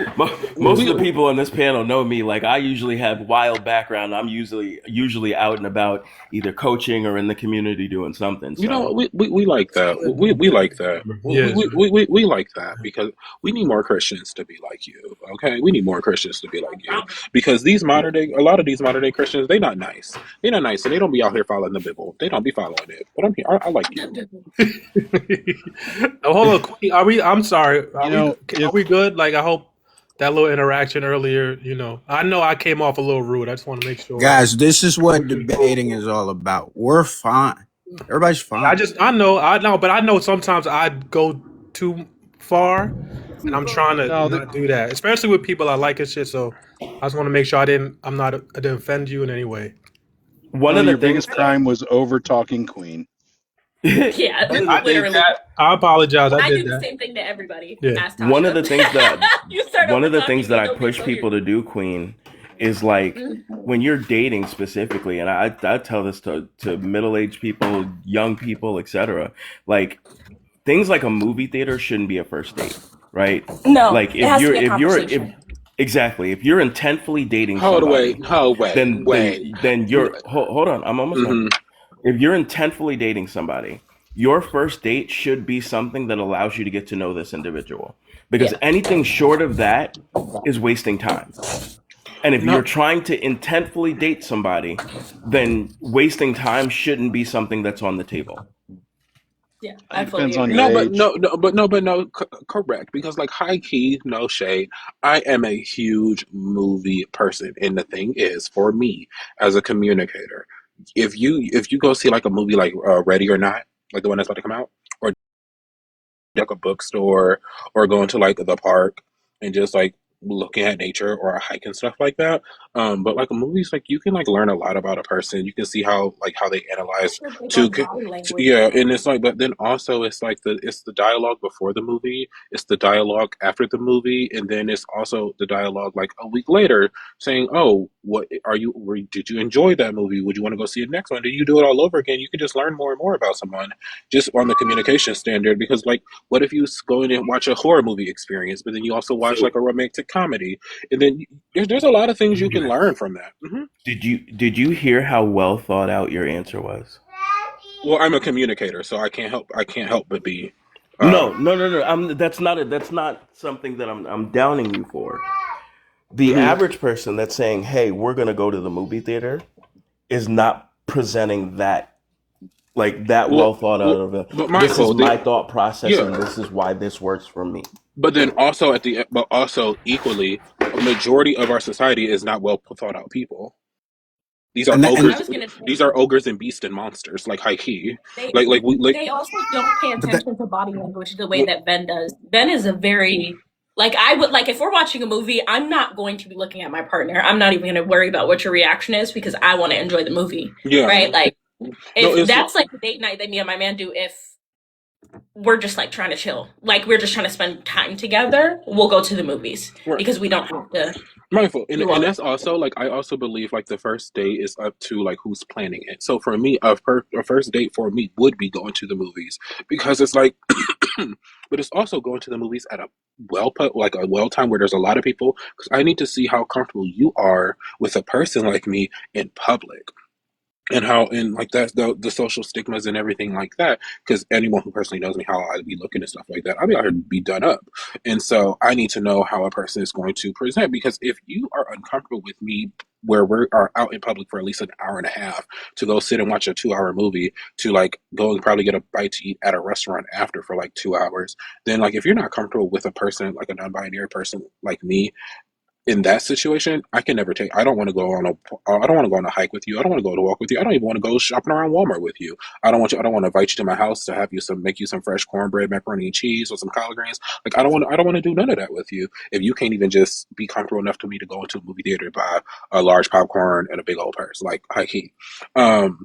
we the people on this panel know me. Like I usually have wild background. I'm usually out and about, either coaching or in the community doing something. You know, So we like that. We like that. yes. We like that because we need more Christians to be like you. Okay, we need more Christians to be like you because a lot of these modern day Christians, they not nice. They not nice, and they don't be out here following the Bible. They don't be following it. But I'm here. I like you. Oh, hold on, Queen, are we? I'm sorry. You Are we? know, Are if we good? Like, I hope that little interaction earlier. I know I came off a little rude. I just want to make sure Guys, this is we're what controlled. debating is all about. We're fine. Everybody's fine. I know, but I know sometimes I go too far, and I'm trying to no, not do that, especially with people I like and shit. So I just want to make sure I didn't offend you in any way. one no, of the your things biggest crime was over talking Queen. Yeah, one of the I did things literally. that. I apologize. I I did do the that. same thing to everybody. Yeah. Ask one of Tasha. the things that You start one over of the talking things that me, I don't be push so people to do, Queen, is like when you're dating specifically, and I tell this to middle aged people, young people, etc. Like things like a movie theater shouldn't be a first date, right? No, Like it has to be a conversation. if you're intentfully dating Hold somebody, wait, hold wait. then you're hold on, I'm almost done. Mm-hmm. If you're intentfully dating somebody, your first date should be something that allows you to get to know this individual. Because Yeah. anything short of that is wasting time. And if you're No, trying to intentfully date somebody, then wasting time shouldn't be something that's on the table. Yeah, I I think it fully depends on your agree. no, but age. correct. Because like high key, no shade. I am a huge movie person, and the thing is, for me as a communicator, if you go see like a movie like Ready or Not, like the one that's about to come out, or like a bookstore, or going to like the park and just like looking at nature or a hike and stuff like that. But like movies, like you can like learn a lot about a person. You can see how they analyze Especially big to, on body language. yeah, and it's like, but then also it's like the dialogue before the movie, it's the dialogue after the movie, and then it's also the dialogue like a week later saying, "Oh, did you enjoy that movie? Would you want to go see it next one? Did you do it all over again?" You can just learn more and more about someone just on the communication standard because like what if you go in and watch a horror movie experience, but then you also watch like So a romantic comedy, and then there's a lot of things you can learn from that. did you hear how well thought out your answer was? Well, I'm a communicator, so I can't help but be. No, Um, no, no, no. That's not something that I'm downing you for. The mhm. average person that's saying, "Hey, we're gonna go to the movie theater," is not presenting that like that well, well thought out well, of it. but This is Michael, my thought process, and yeah, this is why this works for me. but also equally, a majority of our society is not well thought out people. These are And that, I ogres. and was gonna These say are ogres and beasts and monsters, like high key, they like we like. they also don't pay but that attention to body language the way Well, that Ben does. Ben is a very like I would like if we're watching a movie, I'm not going to be looking at my partner. I'm not even going to worry about what your reaction is because I want to enjoy the movie, yeah, right? Like no, if it's that's like the date night that me and my man do, if we're just like trying to chill, like we're just trying to spend time together, we'll go to the movies right. because we don't have to Mindful, and do all and this. that's also like I also believe like the first date is up to like who's planning it. So for me, a first date for me would be going to the movies because it's like, but it's also going to the movies at a well time where there's a lot of people because I need to see how comfortable you are with a person like me in public and how and like that's the social stigmas and everything like that because anyone who personally knows me how I'd be looking and stuff like that I'll be out here to be done up and so I need to know how a person is going to present because if you are uncomfortable with me where we are out in public for at least an hour and a half to go sit and watch a 2 hour movie to like go and probably get a bite to eat at a restaurant after for like 2 hours then like if you're not comfortable with a person like a non-binary person like me in that situation, I can never take. I don't want to go on a. I don't want to go on a hike with you. I don't want to go to walk with you. I don't even want to go shopping around Walmart with you. I don't want you. I don't want to invite you to my house to have you make you some fresh cornbread, macaroni and cheese, or some collard greens. Like I don't want. I don't want to do none of that with you. If you can't even just be comfortable enough to me to go into a movie theater to buy a large popcorn and a big old purse, like high key. Um,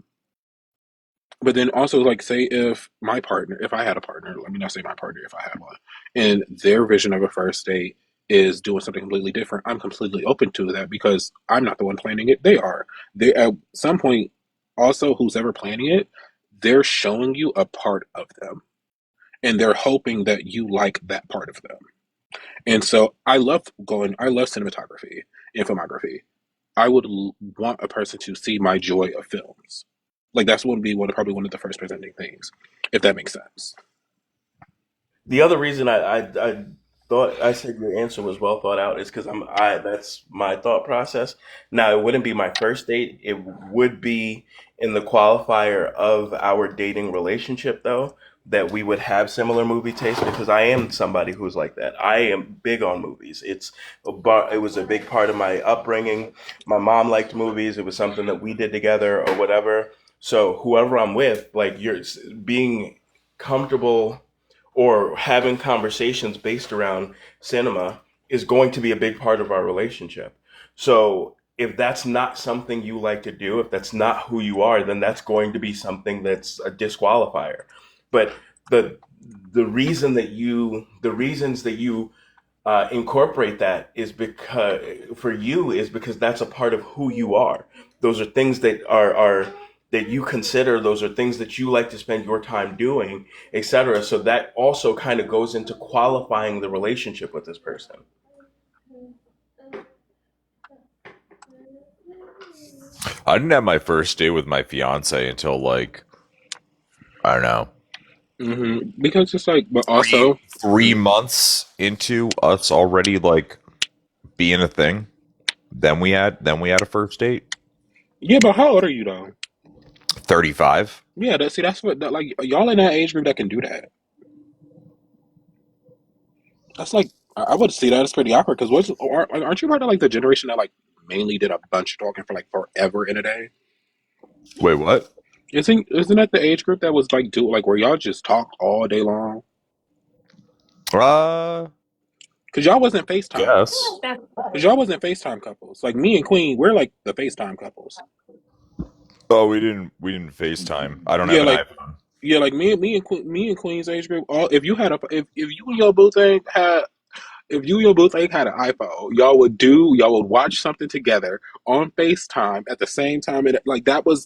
but then also like say if my partner if I had a partner let me not say my partner if I had one and their vision of a first date is doing something completely different I'm completely open to that because I'm not the one planning it they are they at some point also who's ever planning it, they're showing you a part of them, and they're hoping that you like that part of them. And so I love cinematography and filmography. I would want a person to see my joy of films. Like that's would be probably one of the first presenting things, if that makes sense. The other reason I thought I said your answer was well thought out is because I that's my thought process. Now it wouldn't be my first date. It would be in the qualifier of our dating relationship though, that we would have similar movie tastes because I am somebody who's like that. I am big on movies. It was a big part of my upbringing. My mom liked movies. It was something that we did together or whatever. So whoever I'm with, like you're being comfortable or having conversations based around cinema is going to be a big part of our relationship. So if that's not something you like to do, if that's not who you are, then that's going to be something that's a disqualifier. But the the reasons that you incorporate that is because for you is because that's a part of who you are. Those are things that are that you consider. Those are things that you like to spend your time doing, etc. So that also kind of goes into qualifying the relationship with this person. I didn't have my first date with my fiance until like I don't know Because it's like, but three also, three months into us already like being a thing. Then we had a first date. yeah. But how old are you though? 35. Yeah, that's what like y'all in that age group that can do that. That's like I would see that as pretty awkward because aren't you part of like the generation that like mainly did a bunch of talking for like forever in a day? Wait, what? Isn't that the age group that was like do like where y'all just talked all day long? Uh, Because y'all wasn't FaceTime guess. couples. Because y'all wasn't FaceTime couples. Like me and Queen, we're like the FaceTime couples. Oh, we didn't FaceTime. I don't Yeah, have an like iPhone. yeah, like me and Queen's age group. All if you had a if you and your boo thing had if you and your boo thing had an iPhone, y'all would watch something together on FaceTime at the same time. And like that was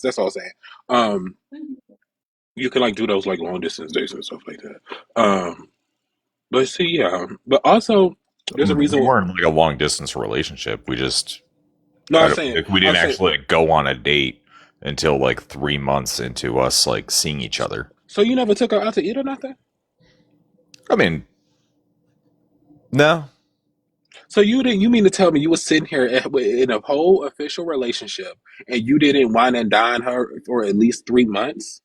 that's all I'm saying. Um, you can like do those like long distance dates and stuff like that. But see, yeah, but also there's a We reason. weren't like a long distance relationship. We just No, I I'm don't, saying, we I'm didn't saying. actually like, go on a date until like 3 months into us like seeing each other. So you never took her out to eat or nothing? I mean, no. So you didn't? You mean to tell me you was sitting here in a whole official relationship and you didn't wine and dine her for at least 3 months?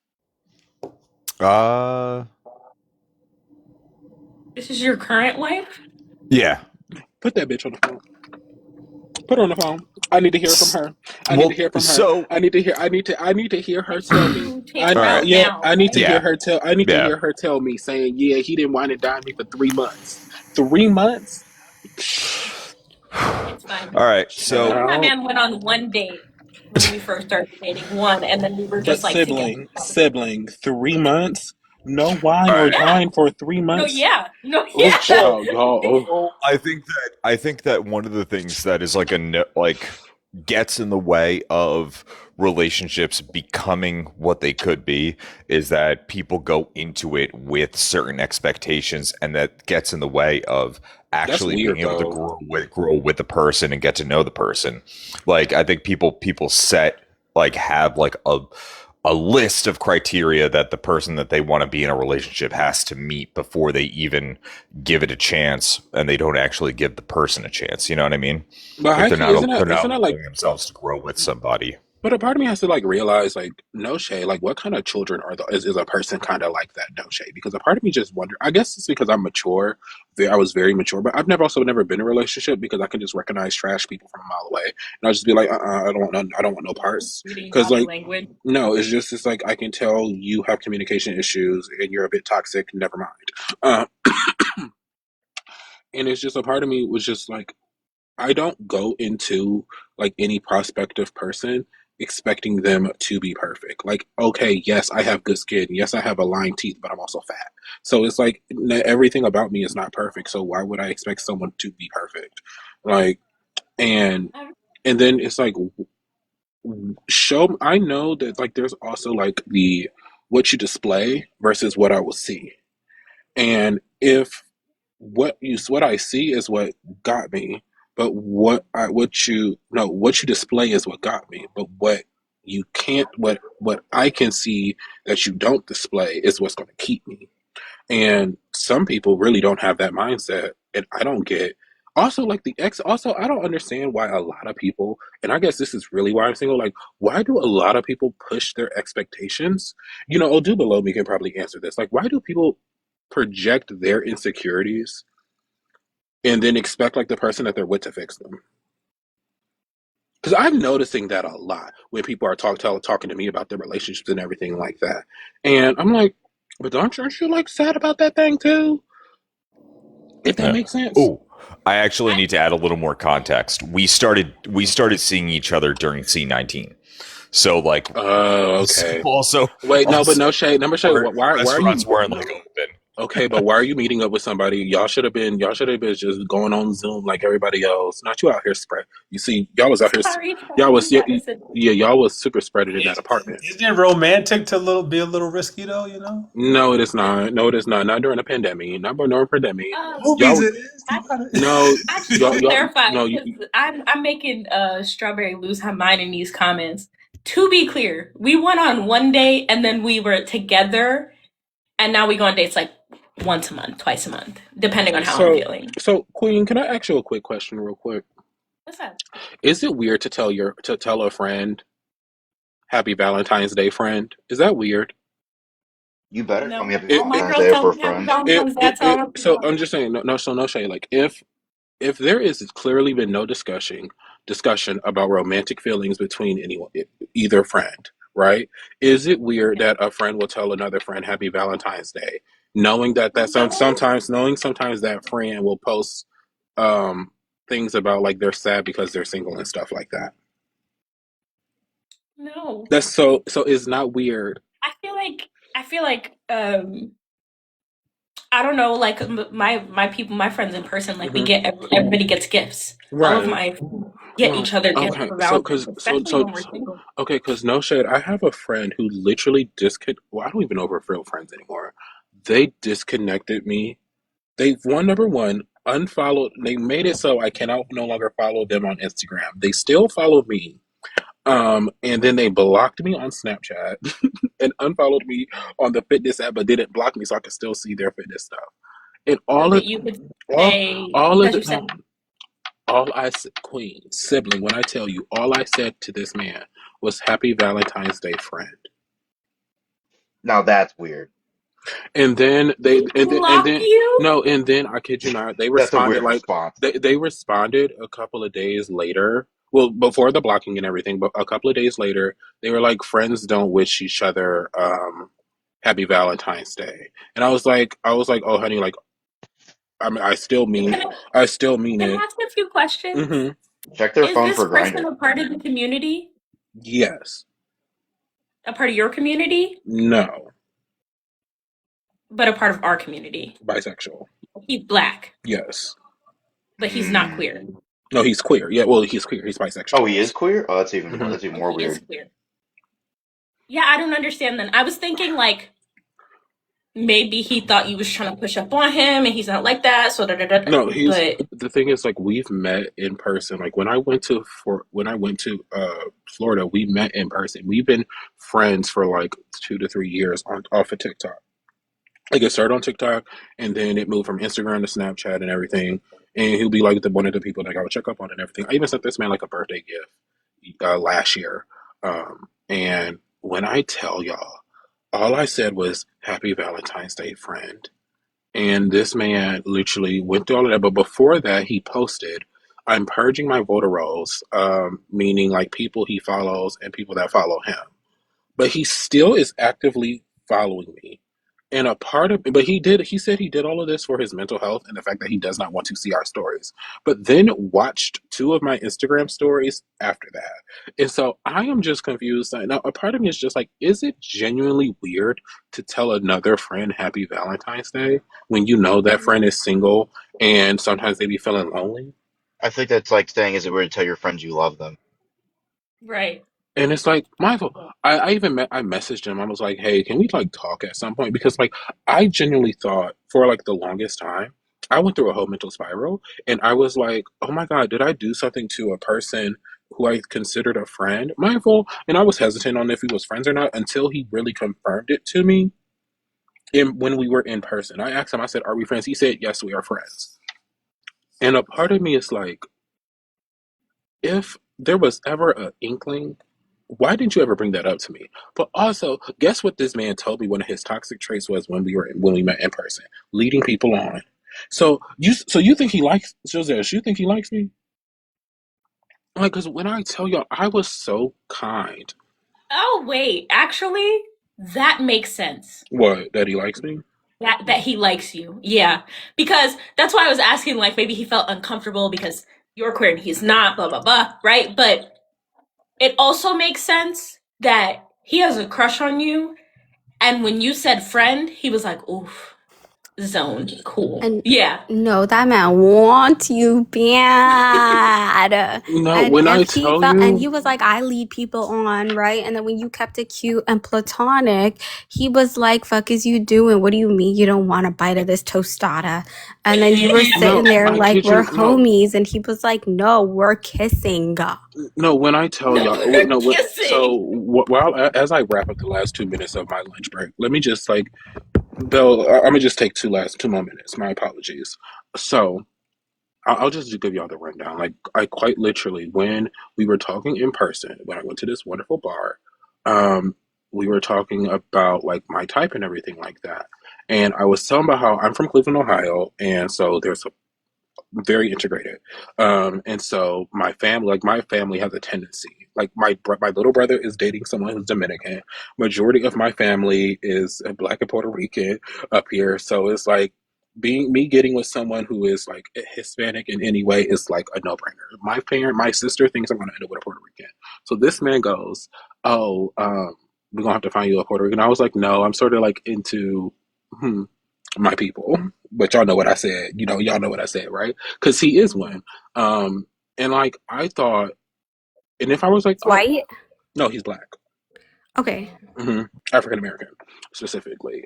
Uh, This is your current wife? yeah. Put that bitch on the phone. Put her on the phone. I need to hear from her. I need to Well, hear from her. so I need to hear. I need to hear her tell me. Take her all right. out Yeah. now, I need to hear right? her tell. I need to Yeah. hear her tell me saying, "Yeah, he didn't wine and dine me for 3 months. 3 months? It's fine. All right. Me So and my Child." man went on one date when we first started dating, one, and then we were But just like together. sibling, 3 months? No wine all or right. Yeah. dine for three No, months? yeah. No, Oh, yeah. Well, child, y'all. Oh. I think that one of the things that is like like gets in the way of relationships becoming what they could be is that people go into it with certain expectations, and that gets in the way of That's actually being weird, able to though. grow with the person and get to know the person. Like I think people set like have like a list of criteria that the person that they want to be in a relationship has to meet before they even give it a chance, and they don't actually give the person a chance. You know what I mean? But Like high key, isn't they're that not isn't that like? allowing themselves to grow with somebody. But a part of me has to like realize like no shade. Like what kind of children is a person kind of like that? No shade. Because a part of me just wonder. I guess it's because I'm mature. I was very mature, but I've never been in a relationship because I can just recognize trash people from a mile away, and I'll just be like, I don't want no parts. Reading Because body like language. no, it's like I can tell you have communication issues and you're a bit toxic. Never mind. Uh, and it's just a part of me was just like I don't go into like any prospective person expecting them to be perfect. Like, okay, yes, I have good skin. Yes, I have aligned teeth, but I'm also fat. So it's like everything about me is not perfect. So why would I expect someone to be perfect? Like, and and then it's like show. I know that like there's also like the what you display versus what I will see. And if what I see is what got me, but what you no what you display is what got me, but what you can't what I can see that you don't display is what's going to keep me. And some people really don't have that mindset, and I don't get. Also, like the ex. Also, I don't understand why a lot of people, and I guess this is really why I'm single. Like, why do a lot of people push their expectations? Odu below me can probably answer this. Like, why do people project their insecurities and then expect like the person that they're with to fix them? Because I'm noticing that a lot when people are talking to me about their relationships and everything like that, and I'm like, but aren't you like sad about that thing too? If that Yeah. makes sense. Oh, I actually need to add a little more context. We started seeing each other during C19. So like Oh, okay. also Wait, no, but also no shade. Number shade. Why are restaurants you? weren't like open. Okay, but why are you meeting up with somebody? Y'all should have been just going on Zoom like everybody else. Not you out here spread. You see, y'all was out here. Sorry, Y'all sorry, was you yeah, gotta sit. yeah, y'all was super spreaded in that apartment. Isn't it romantic to be a little risky though? No, it is not. No, it is not. Not during a pandemic. Not during a pandemic. Movies Y'all, it is. I, You gotta. no, I just y'all, want to y'all, clarify no. because I'm making Strawberry lose her mind in these comments. To be clear, we went on one date and then we were together, and now we go on dates like once a month, twice a month, depending on how I'm So, feeling. so Queen, can I ask you a quick question, real quick? What's that? Is it weird to tell a friend Happy Valentine's Day, friend? Is that weird? You better call me No, Happy It, all my it, Valentine's girls Day if tell we're me happy friends. Valentine's Day. I tell them happy so I'm Valentine's just saying, no, so no shade. Like if there is clearly been no discussion about romantic feelings between anyone, either friend, right? Is it weird Day. that a friend will tell another friend Happy Valentine's Day, knowing that No, sometimes that friend will post um things about like they're sad because they're single and stuff like that. no. That's so it's not weird. I feel like I don't know, like my people, my friends in person, like we Hmm. get everybody gets gifts. All of Right. my get Right. each other gifts Okay. for So, Valentine's, especially so when we're single. okay. Because no shade. I have a friend who literally Well, I don't even know if we're real friends anymore. They disconnected me. They number one unfollowed. They made it so I cannot no longer follow them on Instagram. They still follow me. And then they blocked me on Snapchat and unfollowed me on the fitness app, but didn't block me so I could still see their fitness stuff. And So that you could all, say all of because the you said all I said, Queen, sibling, when I tell you, all I said to this man was Happy Valentine's Day, friend. Now that's weird. And then he blocked you. no, and then I kid you not, they That's a responded weird like, response. they responded a couple of days later. Well, before the blocking and everything, but a couple of days later, they were like, friends don't wish each other, Happy Valentine's Day. And I was like, oh, honey, like, I mean, Can I, I still mean can I it. ask a few questions? Hmm. Check their Is phone this for person Grinder. a part of the community? Yes. A part of your community, No. but a part of our community? Bisexual. He's black, Yes. but he's not Mm. queer. No, he's queer. Yeah, well, he's queer. He's Oh, bisexual. he is Yes. queer. Oh, Hmm. that's even Oh, more he is weird. queer. Yeah, I don't understand then. I was thinking like maybe he thought you was trying to push up on him and he's not like that, so da da da. No, he's But the thing is like we've met in person. Like when I went to Florida, we met in person. We've been friends for like 2 to 3 years on off of TikTok. Like it started on TikTok, and then it moved from Instagram to Snapchat and everything. And he'll be like one of the people that I would check up on and everything. I even sent this man like a birthday gift last year. And when I tell y'all, all I said was "Happy Valentine's Day, friend." And this man literally went through all of that. But before that, he posted, "I'm purging my voter rolls," meaning like people he follows and people that follow him, but he still is actively following me. And a part of but he said he did all of this for his mental health and the fact that he does not want to see our stories. But then watched two of my Instagram stories after that. And so I am just confused. Now a part of me is just like, is it genuinely weird to tell another friend happy Valentine's Day when you know that friend is single and sometimes they be feeling lonely? I think that's like saying, is it weird to tell your friends you love them? right. And it's like, Michael, I even I messaged him. I was like, hey, can we like talk at some point? Because like I genuinely thought for like the longest time, I went through a whole mental spiral, and I was like, oh my God, did I do something to a person who I considered a friend? Michael, and I was hesitant on if he was friends or not until he really confirmed it to me when we were in person. I asked him, I said, are we friends? He said, yes, we are friends. And a part of me is like, if there was ever an inkling, why didn't you ever bring that up to me? But also, guess what this man told me one of his toxic traits was when we met in person, leading people on. So you think he likes Jose? You think he likes me? Like, because when I tell y'all, I was so kind. Oh wait, actually, that makes sense. What, that he likes me? That he likes you. Yeah. Because that's why I was asking, like, maybe he felt uncomfortable because you're queer and he's not, blah blah blah, right? But it also makes sense that he has a crush on you, and when you said friend, he was like, oof, zone. Cool. And Yeah. no, that man wants you bad. No, And when I if he tell felt, and he you, was like, I lead people on, right? And then when you kept it cute and platonic, he was like, fuck is you doing? What do you mean you don't want a bite of this tostada? And then you were sitting no, there I like, kid we're you, no, homies. And he was like, no, we're kissing. no. When I tell No, y'all, we're no. kissing. While as I wrap up the last 2 minutes of my lunch break, let me just like Bill, I'm gonna just take 2 more minutes. My apologies. So I'll just give y'all the rundown. Like I quite literally, when we were talking in person, when I went to this wonderful bar, um, we were talking about like my type and everything like that. And I was telling about how I'm from Cleveland, Ohio, and so there's a very integrated. And so my family has a tendency. Like my little brother is dating someone who's Dominican. Majority of my family is Black and Puerto Rican up here. So it's like being me getting with someone who is like Hispanic in any way is like a no brainer. My sister thinks I'm going to end up with a Puerto Rican. So this man goes, "Oh, we're gonna have to find you a Puerto Rican." I was like, "No, I'm sort of like into." My people. But y'all know what I said. Y'all know what I said, right? Because he is one. Um, and like I thought, and if I was like, oh White? no, he's black, Okay. African American specifically.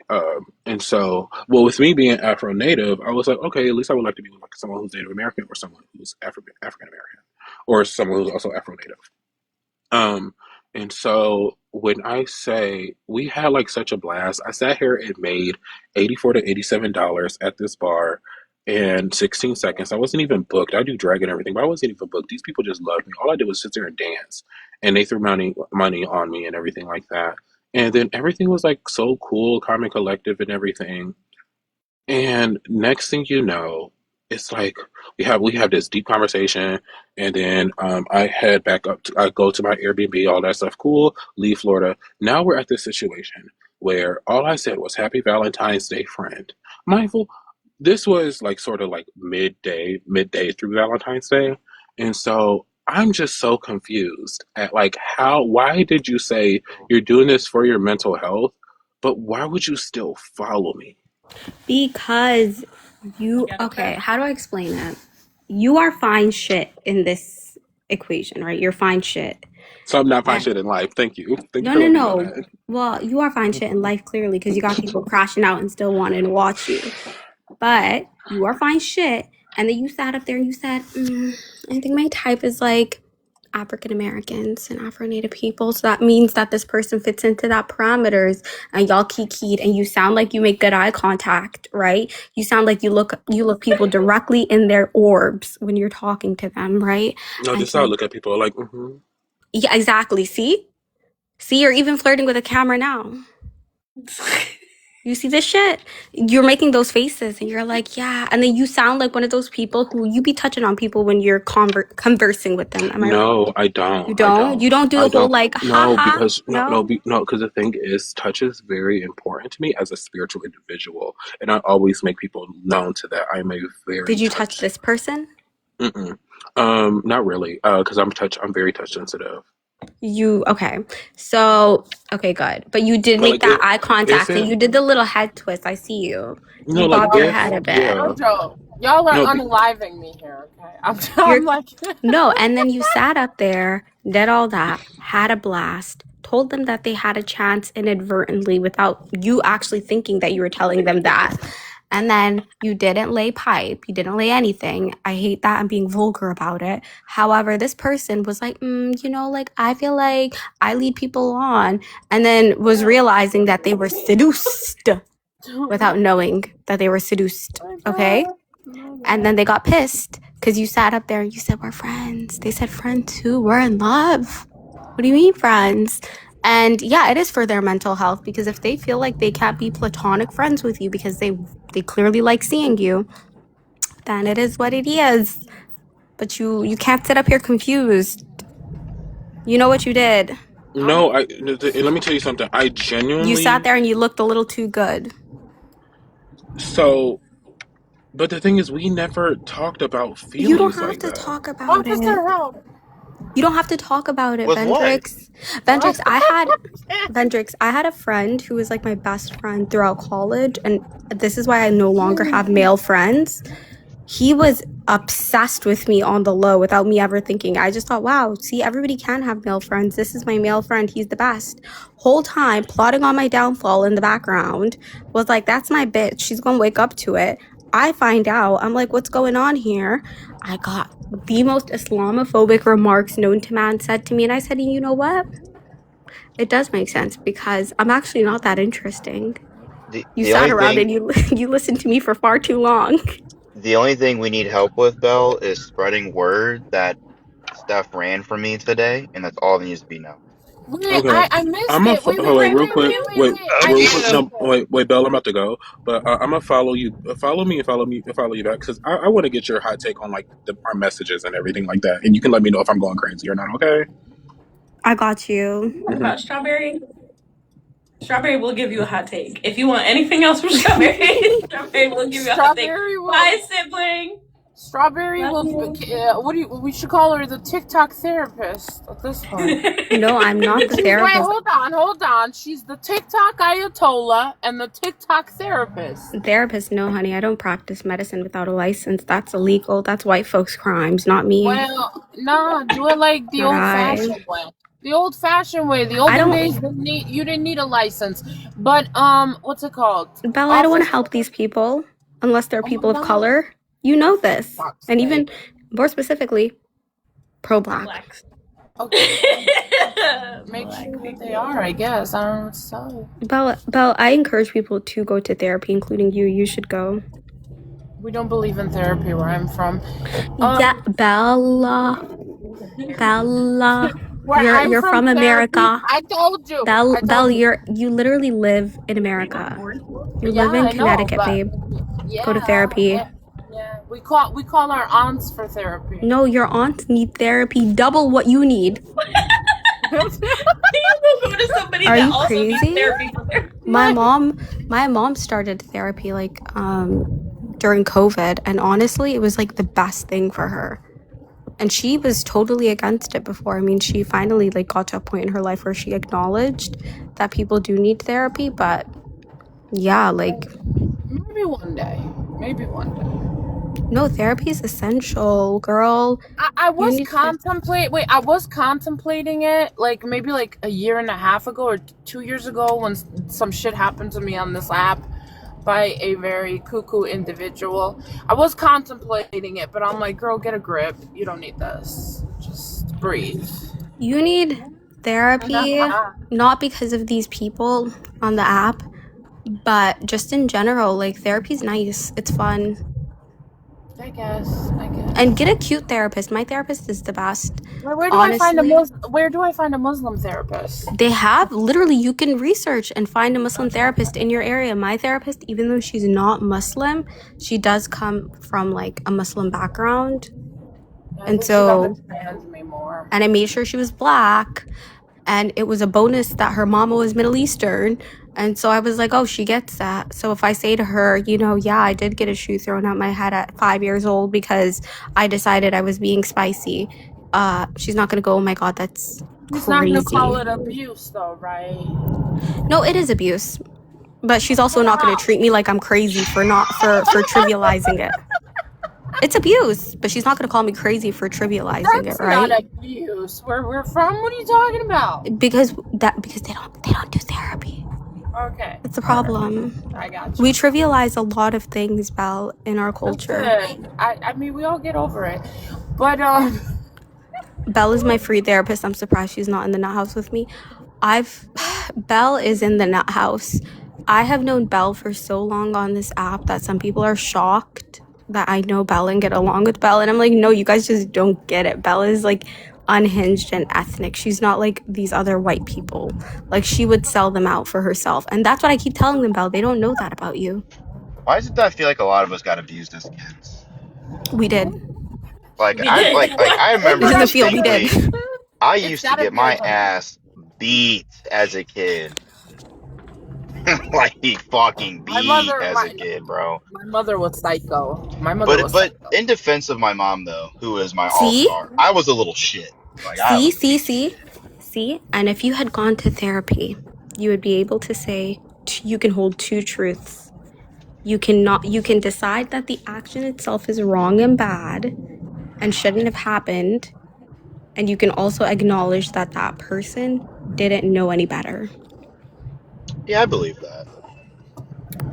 And so, well, with me being Afro Native, I was like, okay, at least I would like to be with like someone who's Native American or someone who's African American, or someone who's also Afro Native. Um, and so when I say we had like such a blast, I sat here and made $84 to $87 at this bar in 16 seconds. I wasn't even booked. I do drag and everything, but I wasn't even booked. These people just loved me. All I did was sit there and dance, and they threw money on me and everything like that. And then everything was like so cool, calm and collective and everything. And next thing you know, it's like we have this deep conversation, and then I head back up. I go to my Airbnb, all that stuff. Cool. Leave Florida. Now we're at this situation where all I said was "Happy Valentine's Day, friend." Mindful. This was like sort of like midday through Valentine's Day, and so I'm just so confused at like how. Why did you say you're doing this for your mental health? But why would you still follow me? Because you, Get okay, that? how do I explain it? You are fine shit in this equation, right? You're fine shit. So I'm not fine And shit in life. Thank you. Thank you no, for no, letting me know no. that. Well, you are fine shit in life clearly because you got people crashing out and still wanting to watch you. But you are fine shit. And then you sat up there and you said, I think my type is like African Americans and Afro Native people. So that means that this person fits into that parameters, and y'all kikied, and you sound like you make good eye contact, right? You sound like you look people directly in their orbs when you're talking to them, right? No, And this is how I so look at people like, yeah, exactly. See, you're even flirting with a camera now. You see this shit? You're making those faces and you're like, yeah. And then you sound like one of those people who you be touching on people when you're conversing with them. Am I right? no, I don't. You I don't? don't. You don't do I the whole don't. like, No, haha. because no, no, No. no. Because the thing is, touch is very important to me as a spiritual individual, and I always make people known to that. I'm a Did very you touch touch. this person? Mm-mm. Not really. Because I'm very touch sensitive. Okay. So, okay, good. But you did But make like, that eye is contact and it? you did the little head twist. I see you. No, You like bobbed your Y'all, head if a bit. yeah. Jojo, y'all are No, unaliving me here. Okay, You're I'm like, no, and then you sat up there, did all that, had a blast, told them that they had a chance inadvertently without you actually thinking that you were telling them that. And then you didn't lay pipe, you didn't lay anything. I hate that I'm being vulgar about it. However, this person was like, like I feel like I lead people on, and then was realizing that they were seduced without knowing that they were seduced. Okay? And then they got pissed because you sat up there and you said, we're friends. They said, friend too. We're in love. What do you mean, friends? And yeah, it is for their mental health because if they feel like they can't be platonic friends with you because they clearly like seeing you, then it is what it is. But you can't sit up here confused. You know what you did. no. Let me tell you something. I You sat genuinely there and you looked a little too good. so. But the thing is, we never talked about You don't feelings have like to that. talk about it. Officer, help! You don't have to talk about it, With what? Vendrix. What? Vendrix, I had a friend who was like my best friend throughout college, and this is why I no longer have male friends. He was obsessed with me on the low without me ever thinking. I just thought, wow, see, everybody can have male friends. This is my male friend. He's the best. Whole time plotting on my downfall in the background, was like, that's my bitch. She's gonna wake up to it. I find out. I'm like, what's going on here? I got the most Islamophobic remarks known to man said to me. And I said, you know what? It does make sense because I'm actually not that interesting. You The sat only around thing and you listened to me for far too long. we need help with, Belle, is spreading word that Steph ran from me today, and that's all that needs to be known. Wait, Okay, I missed I'm a it. Wait, wait, hold on wait, real wait, quick. wait, wait, Wait, wait. I real quick. missed No, it. wait, Belle. I'm about to go, but I'm gonna follow you. Follow me and follow me and follow you back because I want to get your hot take on like our messages and everything like that, and you can let me know if I'm going crazy or not. Okay. I got you. What about Strawberry? Strawberry will give you a hot take. If you want anything else from Strawberry, Strawberry will give you a hot take. Strawberry Bye, will. sibling. Strawberry Love will. you. What do you? We should call her the TikTok therapist at this point. No, I'm not the She's wait, therapist. hold on. She's the TikTok Ayatollah and the TikTok therapist. Therapist, no, honey. I don't practice medicine without a license. That's illegal. That's white folks' crimes, not me. Well, nah, do it like the Not I. old-fashioned way. The old-fashioned way. The I olden don't, days, you didn't need a license. But what's it called? Bella, I don't want to Officer. help these people unless they're Oh my people of God. color. You know this. Fuck's And sake. even more specifically, pro-black. Blacks. Okay. Make sure that they are. I guess I don't know what to tell you. Bella, I encourage people to go to therapy, including you. You should go. We don't believe in therapy where I'm from. Yeah, Bella. Where I'm You're from, from therapy. America. I told you. Belle, I told you. you literally live in America. You Yeah, live in I know, Connecticut, but babe. Go to yeah, therapy. yeah. We call our aunts for therapy. No, your aunts need therapy double what you need. You will go to somebody Are that you also needs crazy? therapy for their My mom started therapy like during COVID, and honestly, it was like the best thing for her. And she was totally against it before. I mean, she finally like got to a point in her life where she acknowledged that people do need therapy, but yeah, like Maybe one day. Maybe one day. no, therapy is essential, girl. I You was need to I was contemplating it like maybe like a year and a half ago or 2 years ago when some shit happened to me on this app by a very cuckoo individual. I was contemplating it, but I'm like, girl, get a grip. You don't need this. Just breathe. you need therapy not because of these people on the app, but just in general. Like therapy's nice. It's fun. I guess. And get a cute therapist. My therapist is the best. Where do Honestly, I find a Muslim therapist? they have literally, you can research and find a Muslim therapist in your area. My therapist, even though she's not Muslim, she does come from like a Muslim background. And so, and I made sure she was black. And it was a bonus that her mama was Middle Eastern. And so I was like, oh, she gets that. So if I say to her, yeah, I did get a shoe thrown at my head at 5 years old because I decided I was being spicy, she's not going to go, oh my God, that's He's not gonna call crazy. it abuse, though, right? No, it is abuse. But she's also But not going how? to treat me like I'm crazy for not for trivializing it. It's abuse, but she's not going to call me crazy for trivializing it, That's not right? abuse. Where we're from? What are you talking about? Because they don't do therapy. Okay. That's the All right. problem. I got We you. trivialize a lot of things, Belle, in our culture. Listen, I mean, we all get over it. But, Belle is my free therapist. I'm surprised she's not in the nut house with me. Belle is in the nut house. I have known Belle for so long on this app that some people are shocked that I know Belle and get along with Belle. And I'm like, no, you guys just don't get it. Belle is like unhinged and ethnic. She's not like these other white people. Like, she would sell them out for herself. And that's what I keep telling them, Belle. They don't know that about you. Why is it that I feel like a lot of us got abused as kids? We did. Like We I did. I It remember doesn't feel we did. distinctly. I it's used to gotta get be a my woman. ass beat as a kid. Like fucking My beat mother, as a my kid, bro. my mother was psycho. My mother But was but psycho. in defense of my mom though, who is my all See? star, I was a little shit. Like I See, was a see, piece of see, shit. see. And if you had gone to therapy, you would be able to say you can hold two truths. You can decide that the action itself is wrong and bad and shouldn't have happened. And you can also acknowledge that that person didn't know any better. Yeah, I believe that.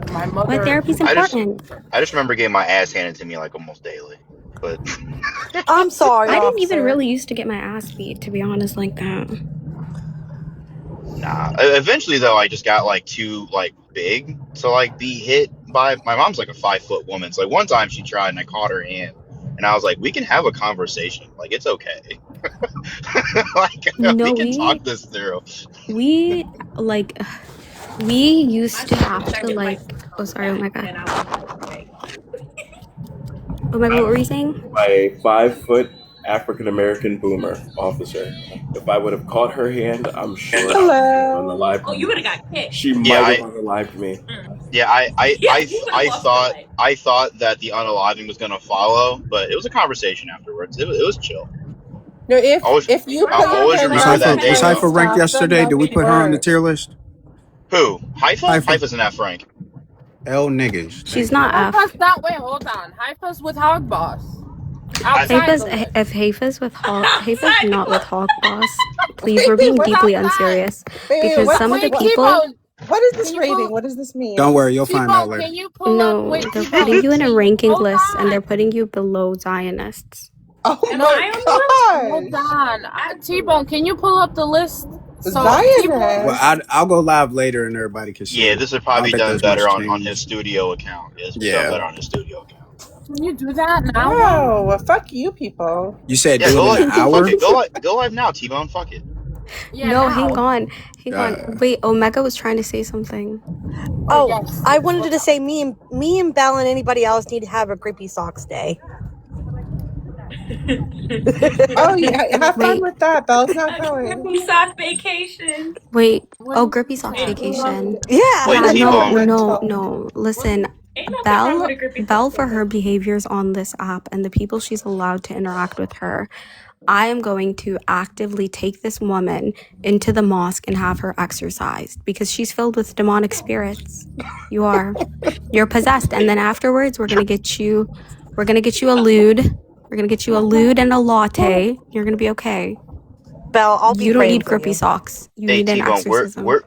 My Why mother. therapy's I just important. I just remember getting my ass handed to me like almost daily. But I'm sorry, I didn't even officer. really used to get my ass beat, to be honest, like that. nah. Eventually though, I just got like too like big to like be hit by. My mom's like a 5 foot woman. So like one time she tried and I caught her hand, and I was like, we can have a conversation. Like it's okay. Like we No, can talk this through. we like we used to Last time we have to checked, it might like, oh come sorry, oh back, my god. and I was like, okay. Oh my god, what were you saying? By a 5 foot African American boomer officer. If I would have caught her hand, I'm sure she would have Hello. unalived Oh, you me. would have got kicked. She Yeah, might have unalived me. yeah. Yeah, you would have lost your life. I thought that the unaliving was gonna follow, but it was a conversation afterwards. It was chill. No, Always if you I'll put your always hand Was remember on that day somebody's though. Haifa ranked stuff, then yesterday? Did they'll we be put her on the hurt. tier list? Who? Haifa? Haifa. Haifa's an F rank. L niggas. She's Thank you. not F. Haifa's not. Wait, hold on. Haifa's with Hog Boss. I, Outside Haifa's the if list. Haifa's with Haifa's Outside. not with Hog Boss. Please, we're being With deeply outside. unserious Wait, because some of the Wait, people, T-Bone. what is Can this you rating? pull? What does this Don't mean? worry, you'll find out T-Bone, later. can you pull up? no, Wait, they're putting T-Bone. you in a Can you ranking hold list and they're on? putting you below Zionists. Oh Am No, my I on the hold gosh. on. T-Bone, can you pull up the list? So T-Bone. Well, Zionist. I'll go live later and everybody can see yeah, it. this would I probably don't be think done there's better much on his change. studio account. Yeah, this would be done Yeah. better on his studio account. Can you do that now? No, well, fuck you people. You said Yeah, do it in an fuck hour? it, go live now, T-Bone. Fuck it. Yeah, No, hang now. on. Hang on. Uh, Wait, Omega was trying to say something. Oh, Oh, yes. I Yes, wanted hold to on. say me and Belle and anybody else need to have a Grippy Socks day. Oh, yeah, have fun Wait, with that. Belle's not A going. grippy sock vacation. wait. Oh, Wait, Grippy Socks can you pull up? vacation. Yeah. Wait, Yeah, no, T-Bone. no. Listen, Ain't nothing wrong with a grippy Belle sock for her vacation. behaviors on this app and the people she's allowed to interact with her. I am going to actively take this woman into the mosque and have her exorcised because she's filled with demonic spirits. You are. You're possessed. And then afterwards, we're gonna get you a lewd. We're gonna get you a lewd and a latte. You're gonna be okay. Belle, I'll be You don't praying need for grippy you. socks. You Hey, need an T-Bone. exorcism.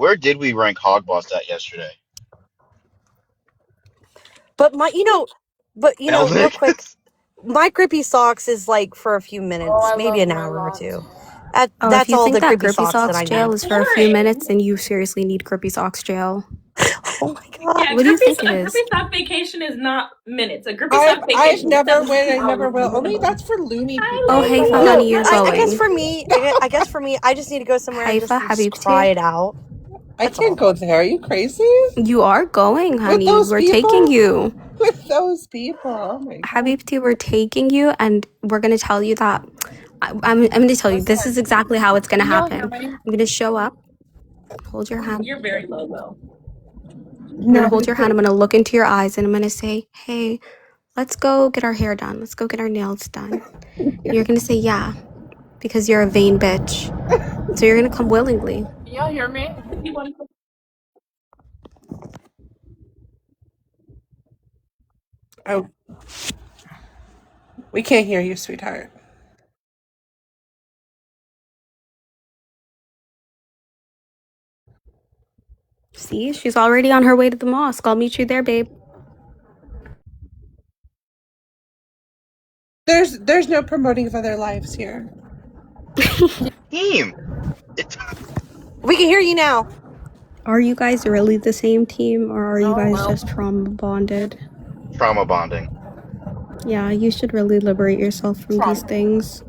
Where did we rank Hogboss at yesterday? But real quick, Elnick? my Grippy Socks is like for a few Oh, minutes, I maybe love an my hour or lot. two. Oh, if That's you all think the that Grippy grippy Socks that socks I jail need. is for a few minutes, then you seriously need grippy socks jail. Oh my god. Yeah, What do you think it a is? grippy sock vacation is not minutes. A grippy sock I've vacation is never 7 went. I never hours. will. Only that's for loony people. Oh, What the Haifa, hell? honey, No, you're I guess going. for me, I just need to go somewhere and Haifa, just cry Habibti, it out. I That's can't all. go there. Are you crazy? you are going, With honey. those We're taking people? you. With those people. Oh my god. Habibti, we're taking you, and we're going to tell you that. I'm going to tell you, this is exactly how it's going to Can y'all hear happen. me? I'm going to show up, hold your hand. You're very low, though. I'm going to hold your hand. I'm going to look into your eyes, and I'm going to say, hey, let's go get our hair done. Let's go get our nails done. You're going to say, yeah. because you're a vain bitch. So you're gonna come willingly. Can y'all hear me? Oh, we can't hear you, sweetheart. See, she's already on her way to the mosque. I'll meet you there, babe. There's no promoting of other lives here. Team. We can hear you now. Are you guys really the same team, or are you No, guys well, just trauma bonded? Trauma bonding. Yeah, you should really liberate yourself from these trauma. things.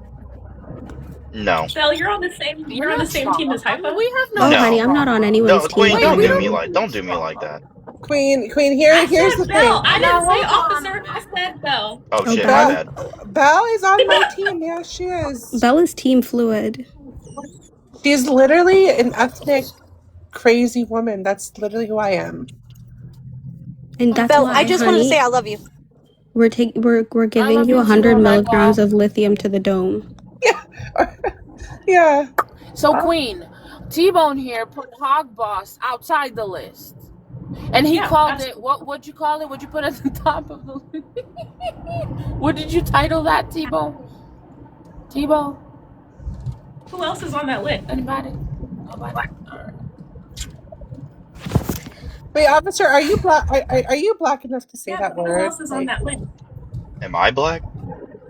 No. Belle, you're on the same. We're You're on the not same team trauma. as Hypa. We have Oh, no honey, No. I'm not on trauma. anyone's No, team Queen, Wait, don't we do here. me don't like have don't any do me like trauma. that. Queen, I here's said the Belle. thing. I Now didn't say hold officer. on. I said Belle. Oh Oh, shit, my Belle? bad. Belle is on my team. Yeah, she is. Belle is team fluid. She's literally an ethnic crazy woman. That's literally who I am. And that's Belle, I why, just wanted to say honey, I love you. we're I giving love you you too. 100 Oh my milligrams god. of lithium to the dome. Yeah. Yeah. So Queen, T-Bone here put Hog Boss outside the list. And he Yeah. called it what'd you call it? What'd you put at the top of the list? What did you title that, T-Bone? T-Bone? Who else is on that list? Anybody? Nobody? Alright. Wait, officer, are you black? Are you black enough to say Yeah. that Who word? else is on Like, that list? Am I black?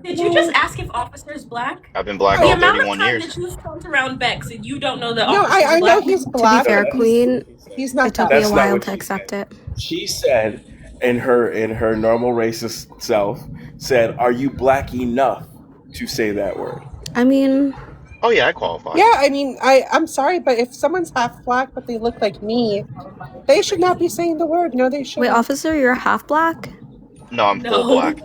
Did you just ask if officer's black? I've been black no, The all amount of 31 time years. that you spent around Bex and you don't know that no, officer's I know black? he's To be black, fair, but Queen, he's not it took that me a That's black. not while what to she accept said. it. She said in her normal racist self said, "Are you black enough to say that word?" I mean, Oh yeah, I qualify. Yeah, I mean, I'm sorry, but if someone's half black but they look like me, they should not be saying the word. No, they wait, shouldn't. officer, you're half black? No, I'm full No. black.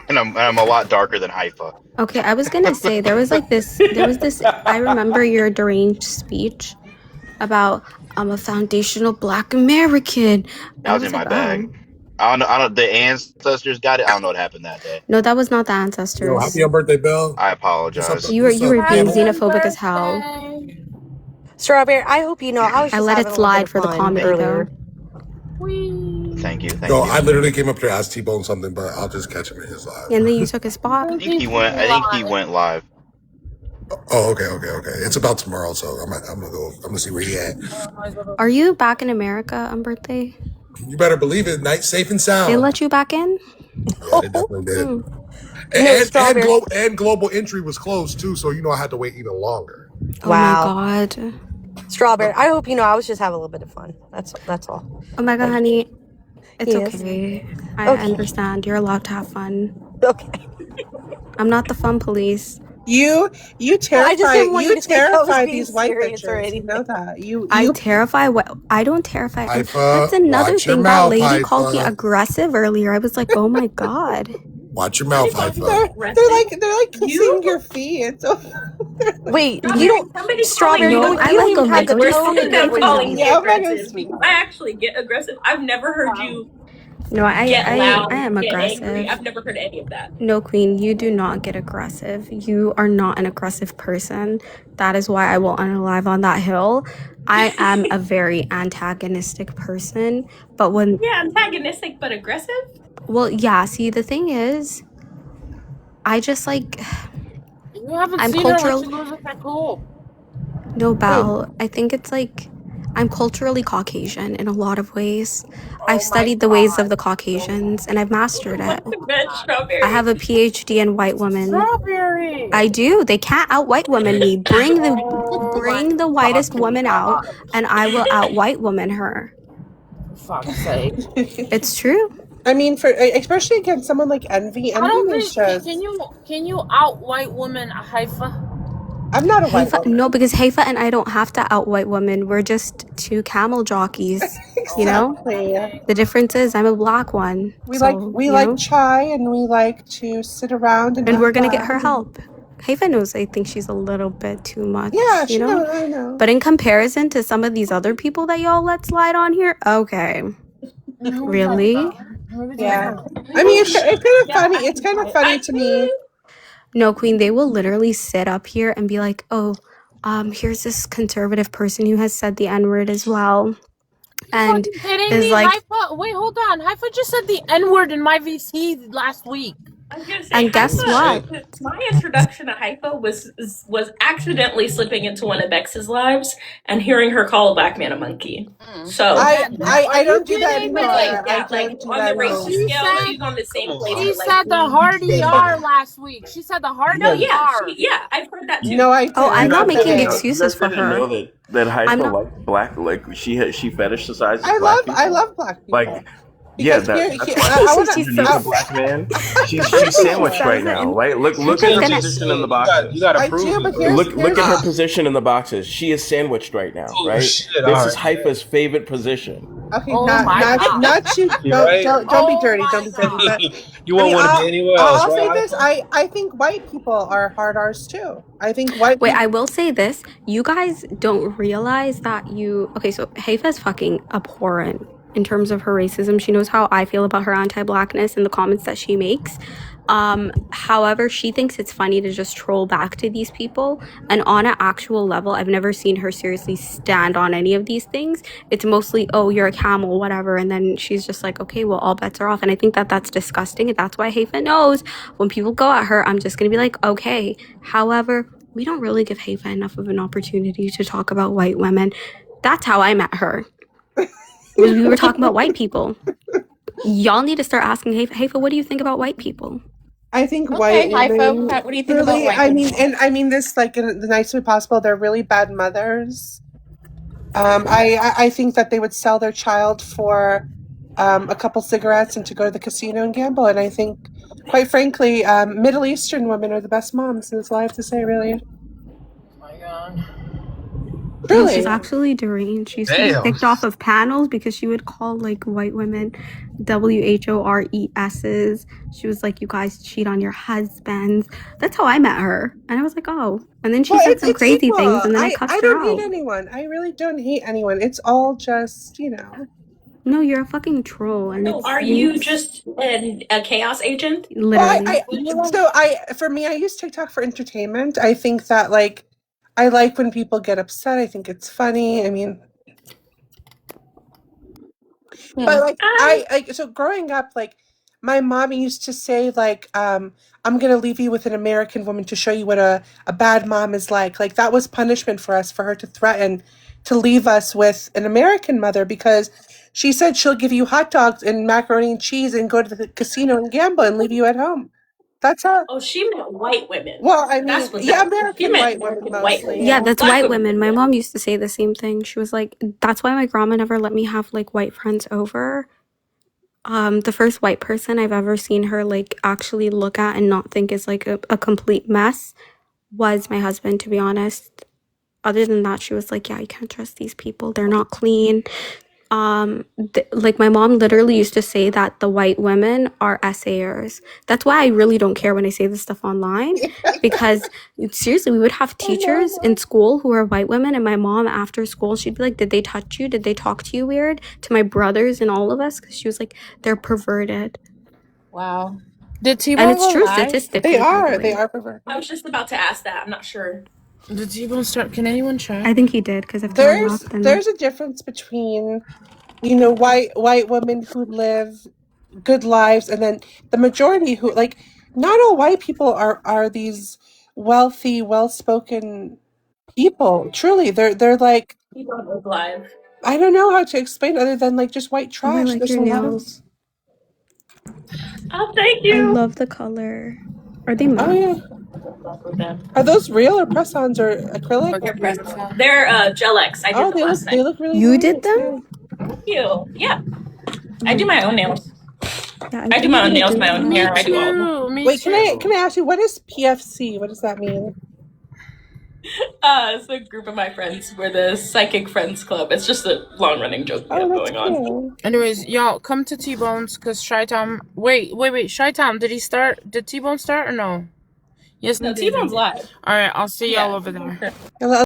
And I'm a lot darker than Haifa. Okay, I was gonna say, there was this, I remember your deranged speech about, I'm a foundational black American. That I was was in like, my oh. bag. I don't the ancestors got it. I don't know what happened that day. No, that was not the Yo, happy ancestors. your birthday, Bell. I What's up? apologize. What's You up, were being panel? Happy xenophobic as hell. birthday. Strawberry, I hope you know I was I just let having it a little bit slide of for the fun comedy, Thank though. earlier. Whee! you. Yo, Thank you. I literally came up here to ask T-Bone something, but I'll just catch him in his live. And then you took a spot. I think he went live. Oh, okay. It's about tomorrow, so I'm gonna see where he at. Are you back in America on birthday? You better believe it. Night safe and They sound. let you back in? Yeah, they definitely did. Hmm. No, Strawberry. And global entry was closed too, so I had to wait even longer. Oh my Wow. god. Strawberry, I hope you know I was just having a little bit of fun. That's all. Oh my god, Like, honey. It's yes. okay. I Okay. understand. You're allowed to have fun. Okay. I'm not the fun police. You I just didn't want you to think I was terrify being these white serious or bitches. You know anything. that. You I terrify what I don't terrify. And that's Haifa, another watch your thing. That mouth, lady called me Haifa. aggressive earlier. I was like, oh my god. Watch your mouth, Somebody called you Haifa. they're like You? kissing your feet. It's so Wait, you Strawberry, don't somebody calling Strawberry, you No, I you don't like aggressive a even have is the vigorous. worse tone in than your them voice calling me yeah, anymore. I'm not gonna aggressive speak. because I actually get aggressive. I've never heard you No, get I loud, am get angry. aggressive. I've never heard any of that. No, Queen, you do not get aggressive. You are not an aggressive person. That is why I will unalive on that hill. I am a very antagonistic person, but when, Yeah, antagonistic but aggressive. well, yeah, see, the thing is, I just like, You haven't I'm seen her when she cultural. loses her cool. No, Wait, Belle, I think it's like, I'm culturally Caucasian in a lot of ways. I've Oh my studied the ways of god. the Caucasians and I've mastered it. What's the bed, I have strawberry? a PhD in white women. Strawberry. I do. They can't out white woman me. Oh my Bring the whitest fucking woman out, god. and I will out white woman her. For fuck's sake. It's true. I mean, for especially against someone like Envy. I Envy don't is think just. can you out white woman Haifa? I'm not a white Haifa, no, woman. because Haifa and I don't have to out white women. We're just two camel jockeys. You know. Exactly. The difference is I'm a black one. So We you like know. chai and we like to sit around and And have we're gonna get her fun. help. Haifa knows I think she's a little bit too much. Yeah, You she know. knows. I know. But in comparison to some of these other people that y'all let slide on here, okay. Really? Yeah. I mean, it's kind of funny. It's kind of funny to me. No, Queen, they will literally sit up here and be like, oh, here's this conservative person who has said the N-word as well. You And fucking kidding is me? like, Haifa, wait, hold on. Haifa just said the N-word in my VC last week. I was gonna say and guess Holy what? shit. My introduction to Haifa was accidentally slipping into one of Bex's lives and hearing her call a black man a monkey. So Are I you don't do that kidding it's like, anymore. me? I yeah, like don't do on that the anymore. racist She scale, said she's on the Come same place on. she with like said the me. hardy R last week. She said the You hardy No, guys, yeah, R. I've heard that No, too. I Oh, didn't. I'm you not guys But making didn't hey, know. You excuses guys for didn't know her. that I'm Haifa not. likes black. Like she fetishizes black I people. love black Like, people yeah, because that's why I she's want She's to. so. underneath a black man. I She's don't think she sandwiched No, right says it. now, And right? Look at Haifa's her gonna. position in the You boxes. gotta I prove do. it But though. Look at her here's. position in the boxes. She is sandwiched right now, Oh right? shit! All This is right, Haifa's favorite position. Okay, Oh not my not god. not you. you right. Don't be Oh dirty. Don't my be dirty. god. But You I won't mean, want to be anywhere else, I'll right, say this. Haifa? I think white people are hard R's too. I think white Wait, I people. will say this. You guys don't realize that you. Okay, so Haifa's fucking abhorrent in terms of her racism. She knows how I feel about her anti-blackness and the comments that she makes. However, she thinks it's funny to just troll back to these people. And on an actual level, I've never seen her seriously stand on any of these things. It's mostly, oh, you're a camel, whatever. And then she's just like, okay, well, all bets are off. And I think that that's disgusting. And that's why Haifa knows when people go at her, I'm just going to be like, okay. However, we don't really give Haifa enough of an opportunity to talk about white women. That's how I met her. Was we were talking about white people. Y'all need to start asking Haifa, what do you think about white people? I think white Okay, Haifa, women what do you think about really. white I mean, women? and I mean this like in the nicest way possible. They're really bad mothers. I think that they would sell their child for a couple cigarettes and to go to the casino and gamble. And I think, quite frankly, Middle Eastern women are the best moms. That's all I have to say, really. Oh my god. No, she's Truly. actually deranged. She used to be Damn. kicked off of panels because she would call like white women WHORESs. She was like, you guys cheat on your husbands. That's how I met her. And I was like, oh. And then she Well, said some it's crazy equal. things and then I I cussed her don't hate out. anyone. I really don't hate anyone. It's all just, No, you're a fucking troll and So it's are you need you just a chaos agent? Well, literally. for me, I use TikTok for entertainment. I think that I like when people get upset. I think it's funny. I mean, but I so growing up, my mom used to say I'm gonna leave you with an American woman to show you what a bad mom is like. Like that was punishment for us, for her to threaten to leave us with an American mother because she said she'll give you hot dogs and macaroni and cheese and go to the casino and gamble and leave you at home. That's how. Oh, she meant white women. Well, I That's mean, what yeah, that was. She American meant white women American white mostly, Yeah, yeah. women. that's Black white women, women. My yeah. mom used to say the same thing. She was like, that's why my grandma never let me have like white friends over. The first white person I've ever seen her like actually look at and not think is like a complete mess was my husband, to be honest. Other than that, she was like, yeah, you can't trust these people. They're not clean. Like my mom literally used to say that the white women are essayers. That's why I really don't care when I say this stuff online because seriously, we would have I know, teachers in school who are white women, and my mom after school, she'd be like, did they touch you? Did they talk to you weird? To my brothers and all of us, because she was like, they're perverted. Wow. Did And T-Bone it's go true live? they statistically, by the are. They way. are perverted. I was just about to ask that. I'm not sure. Did T-Bone start? Can anyone check? I think he did, because if they're There's left, then there's a difference between white women who live good lives and then the majority who not all white people are these wealthy, well-spoken people. Truly, they're like You don't look live. I don't know how to explain other than just white oh, I trash. like There's your a lot of nails. Oh, thank I you. love the color. Are they oh matte? yeah. With them. Are those real or press-ons or acrylic? They're beautiful. They're Gel X. I did Oh, the last they time. look really You did nice. them? Yeah. Thank you. Yeah. I do Oh, my own nails. yeah, I I do think my I'm own gonna nails, do my own that. hair. Me I do all of them. too. Me Wait, too. can I ask you what is PFC? What does that mean? It's a group of my friends. We're the Psychic Friends Club. It's just a long running joke we Oh, have that's going on. cute. Anyways, y'all come to T-Bone's because Shy-Tom. Wait. Shy-Tom, did he start? Did T-Bone start or no? Yes, No, he did. T-Bone's live. All right, I'll see y'all Yeah. over there. I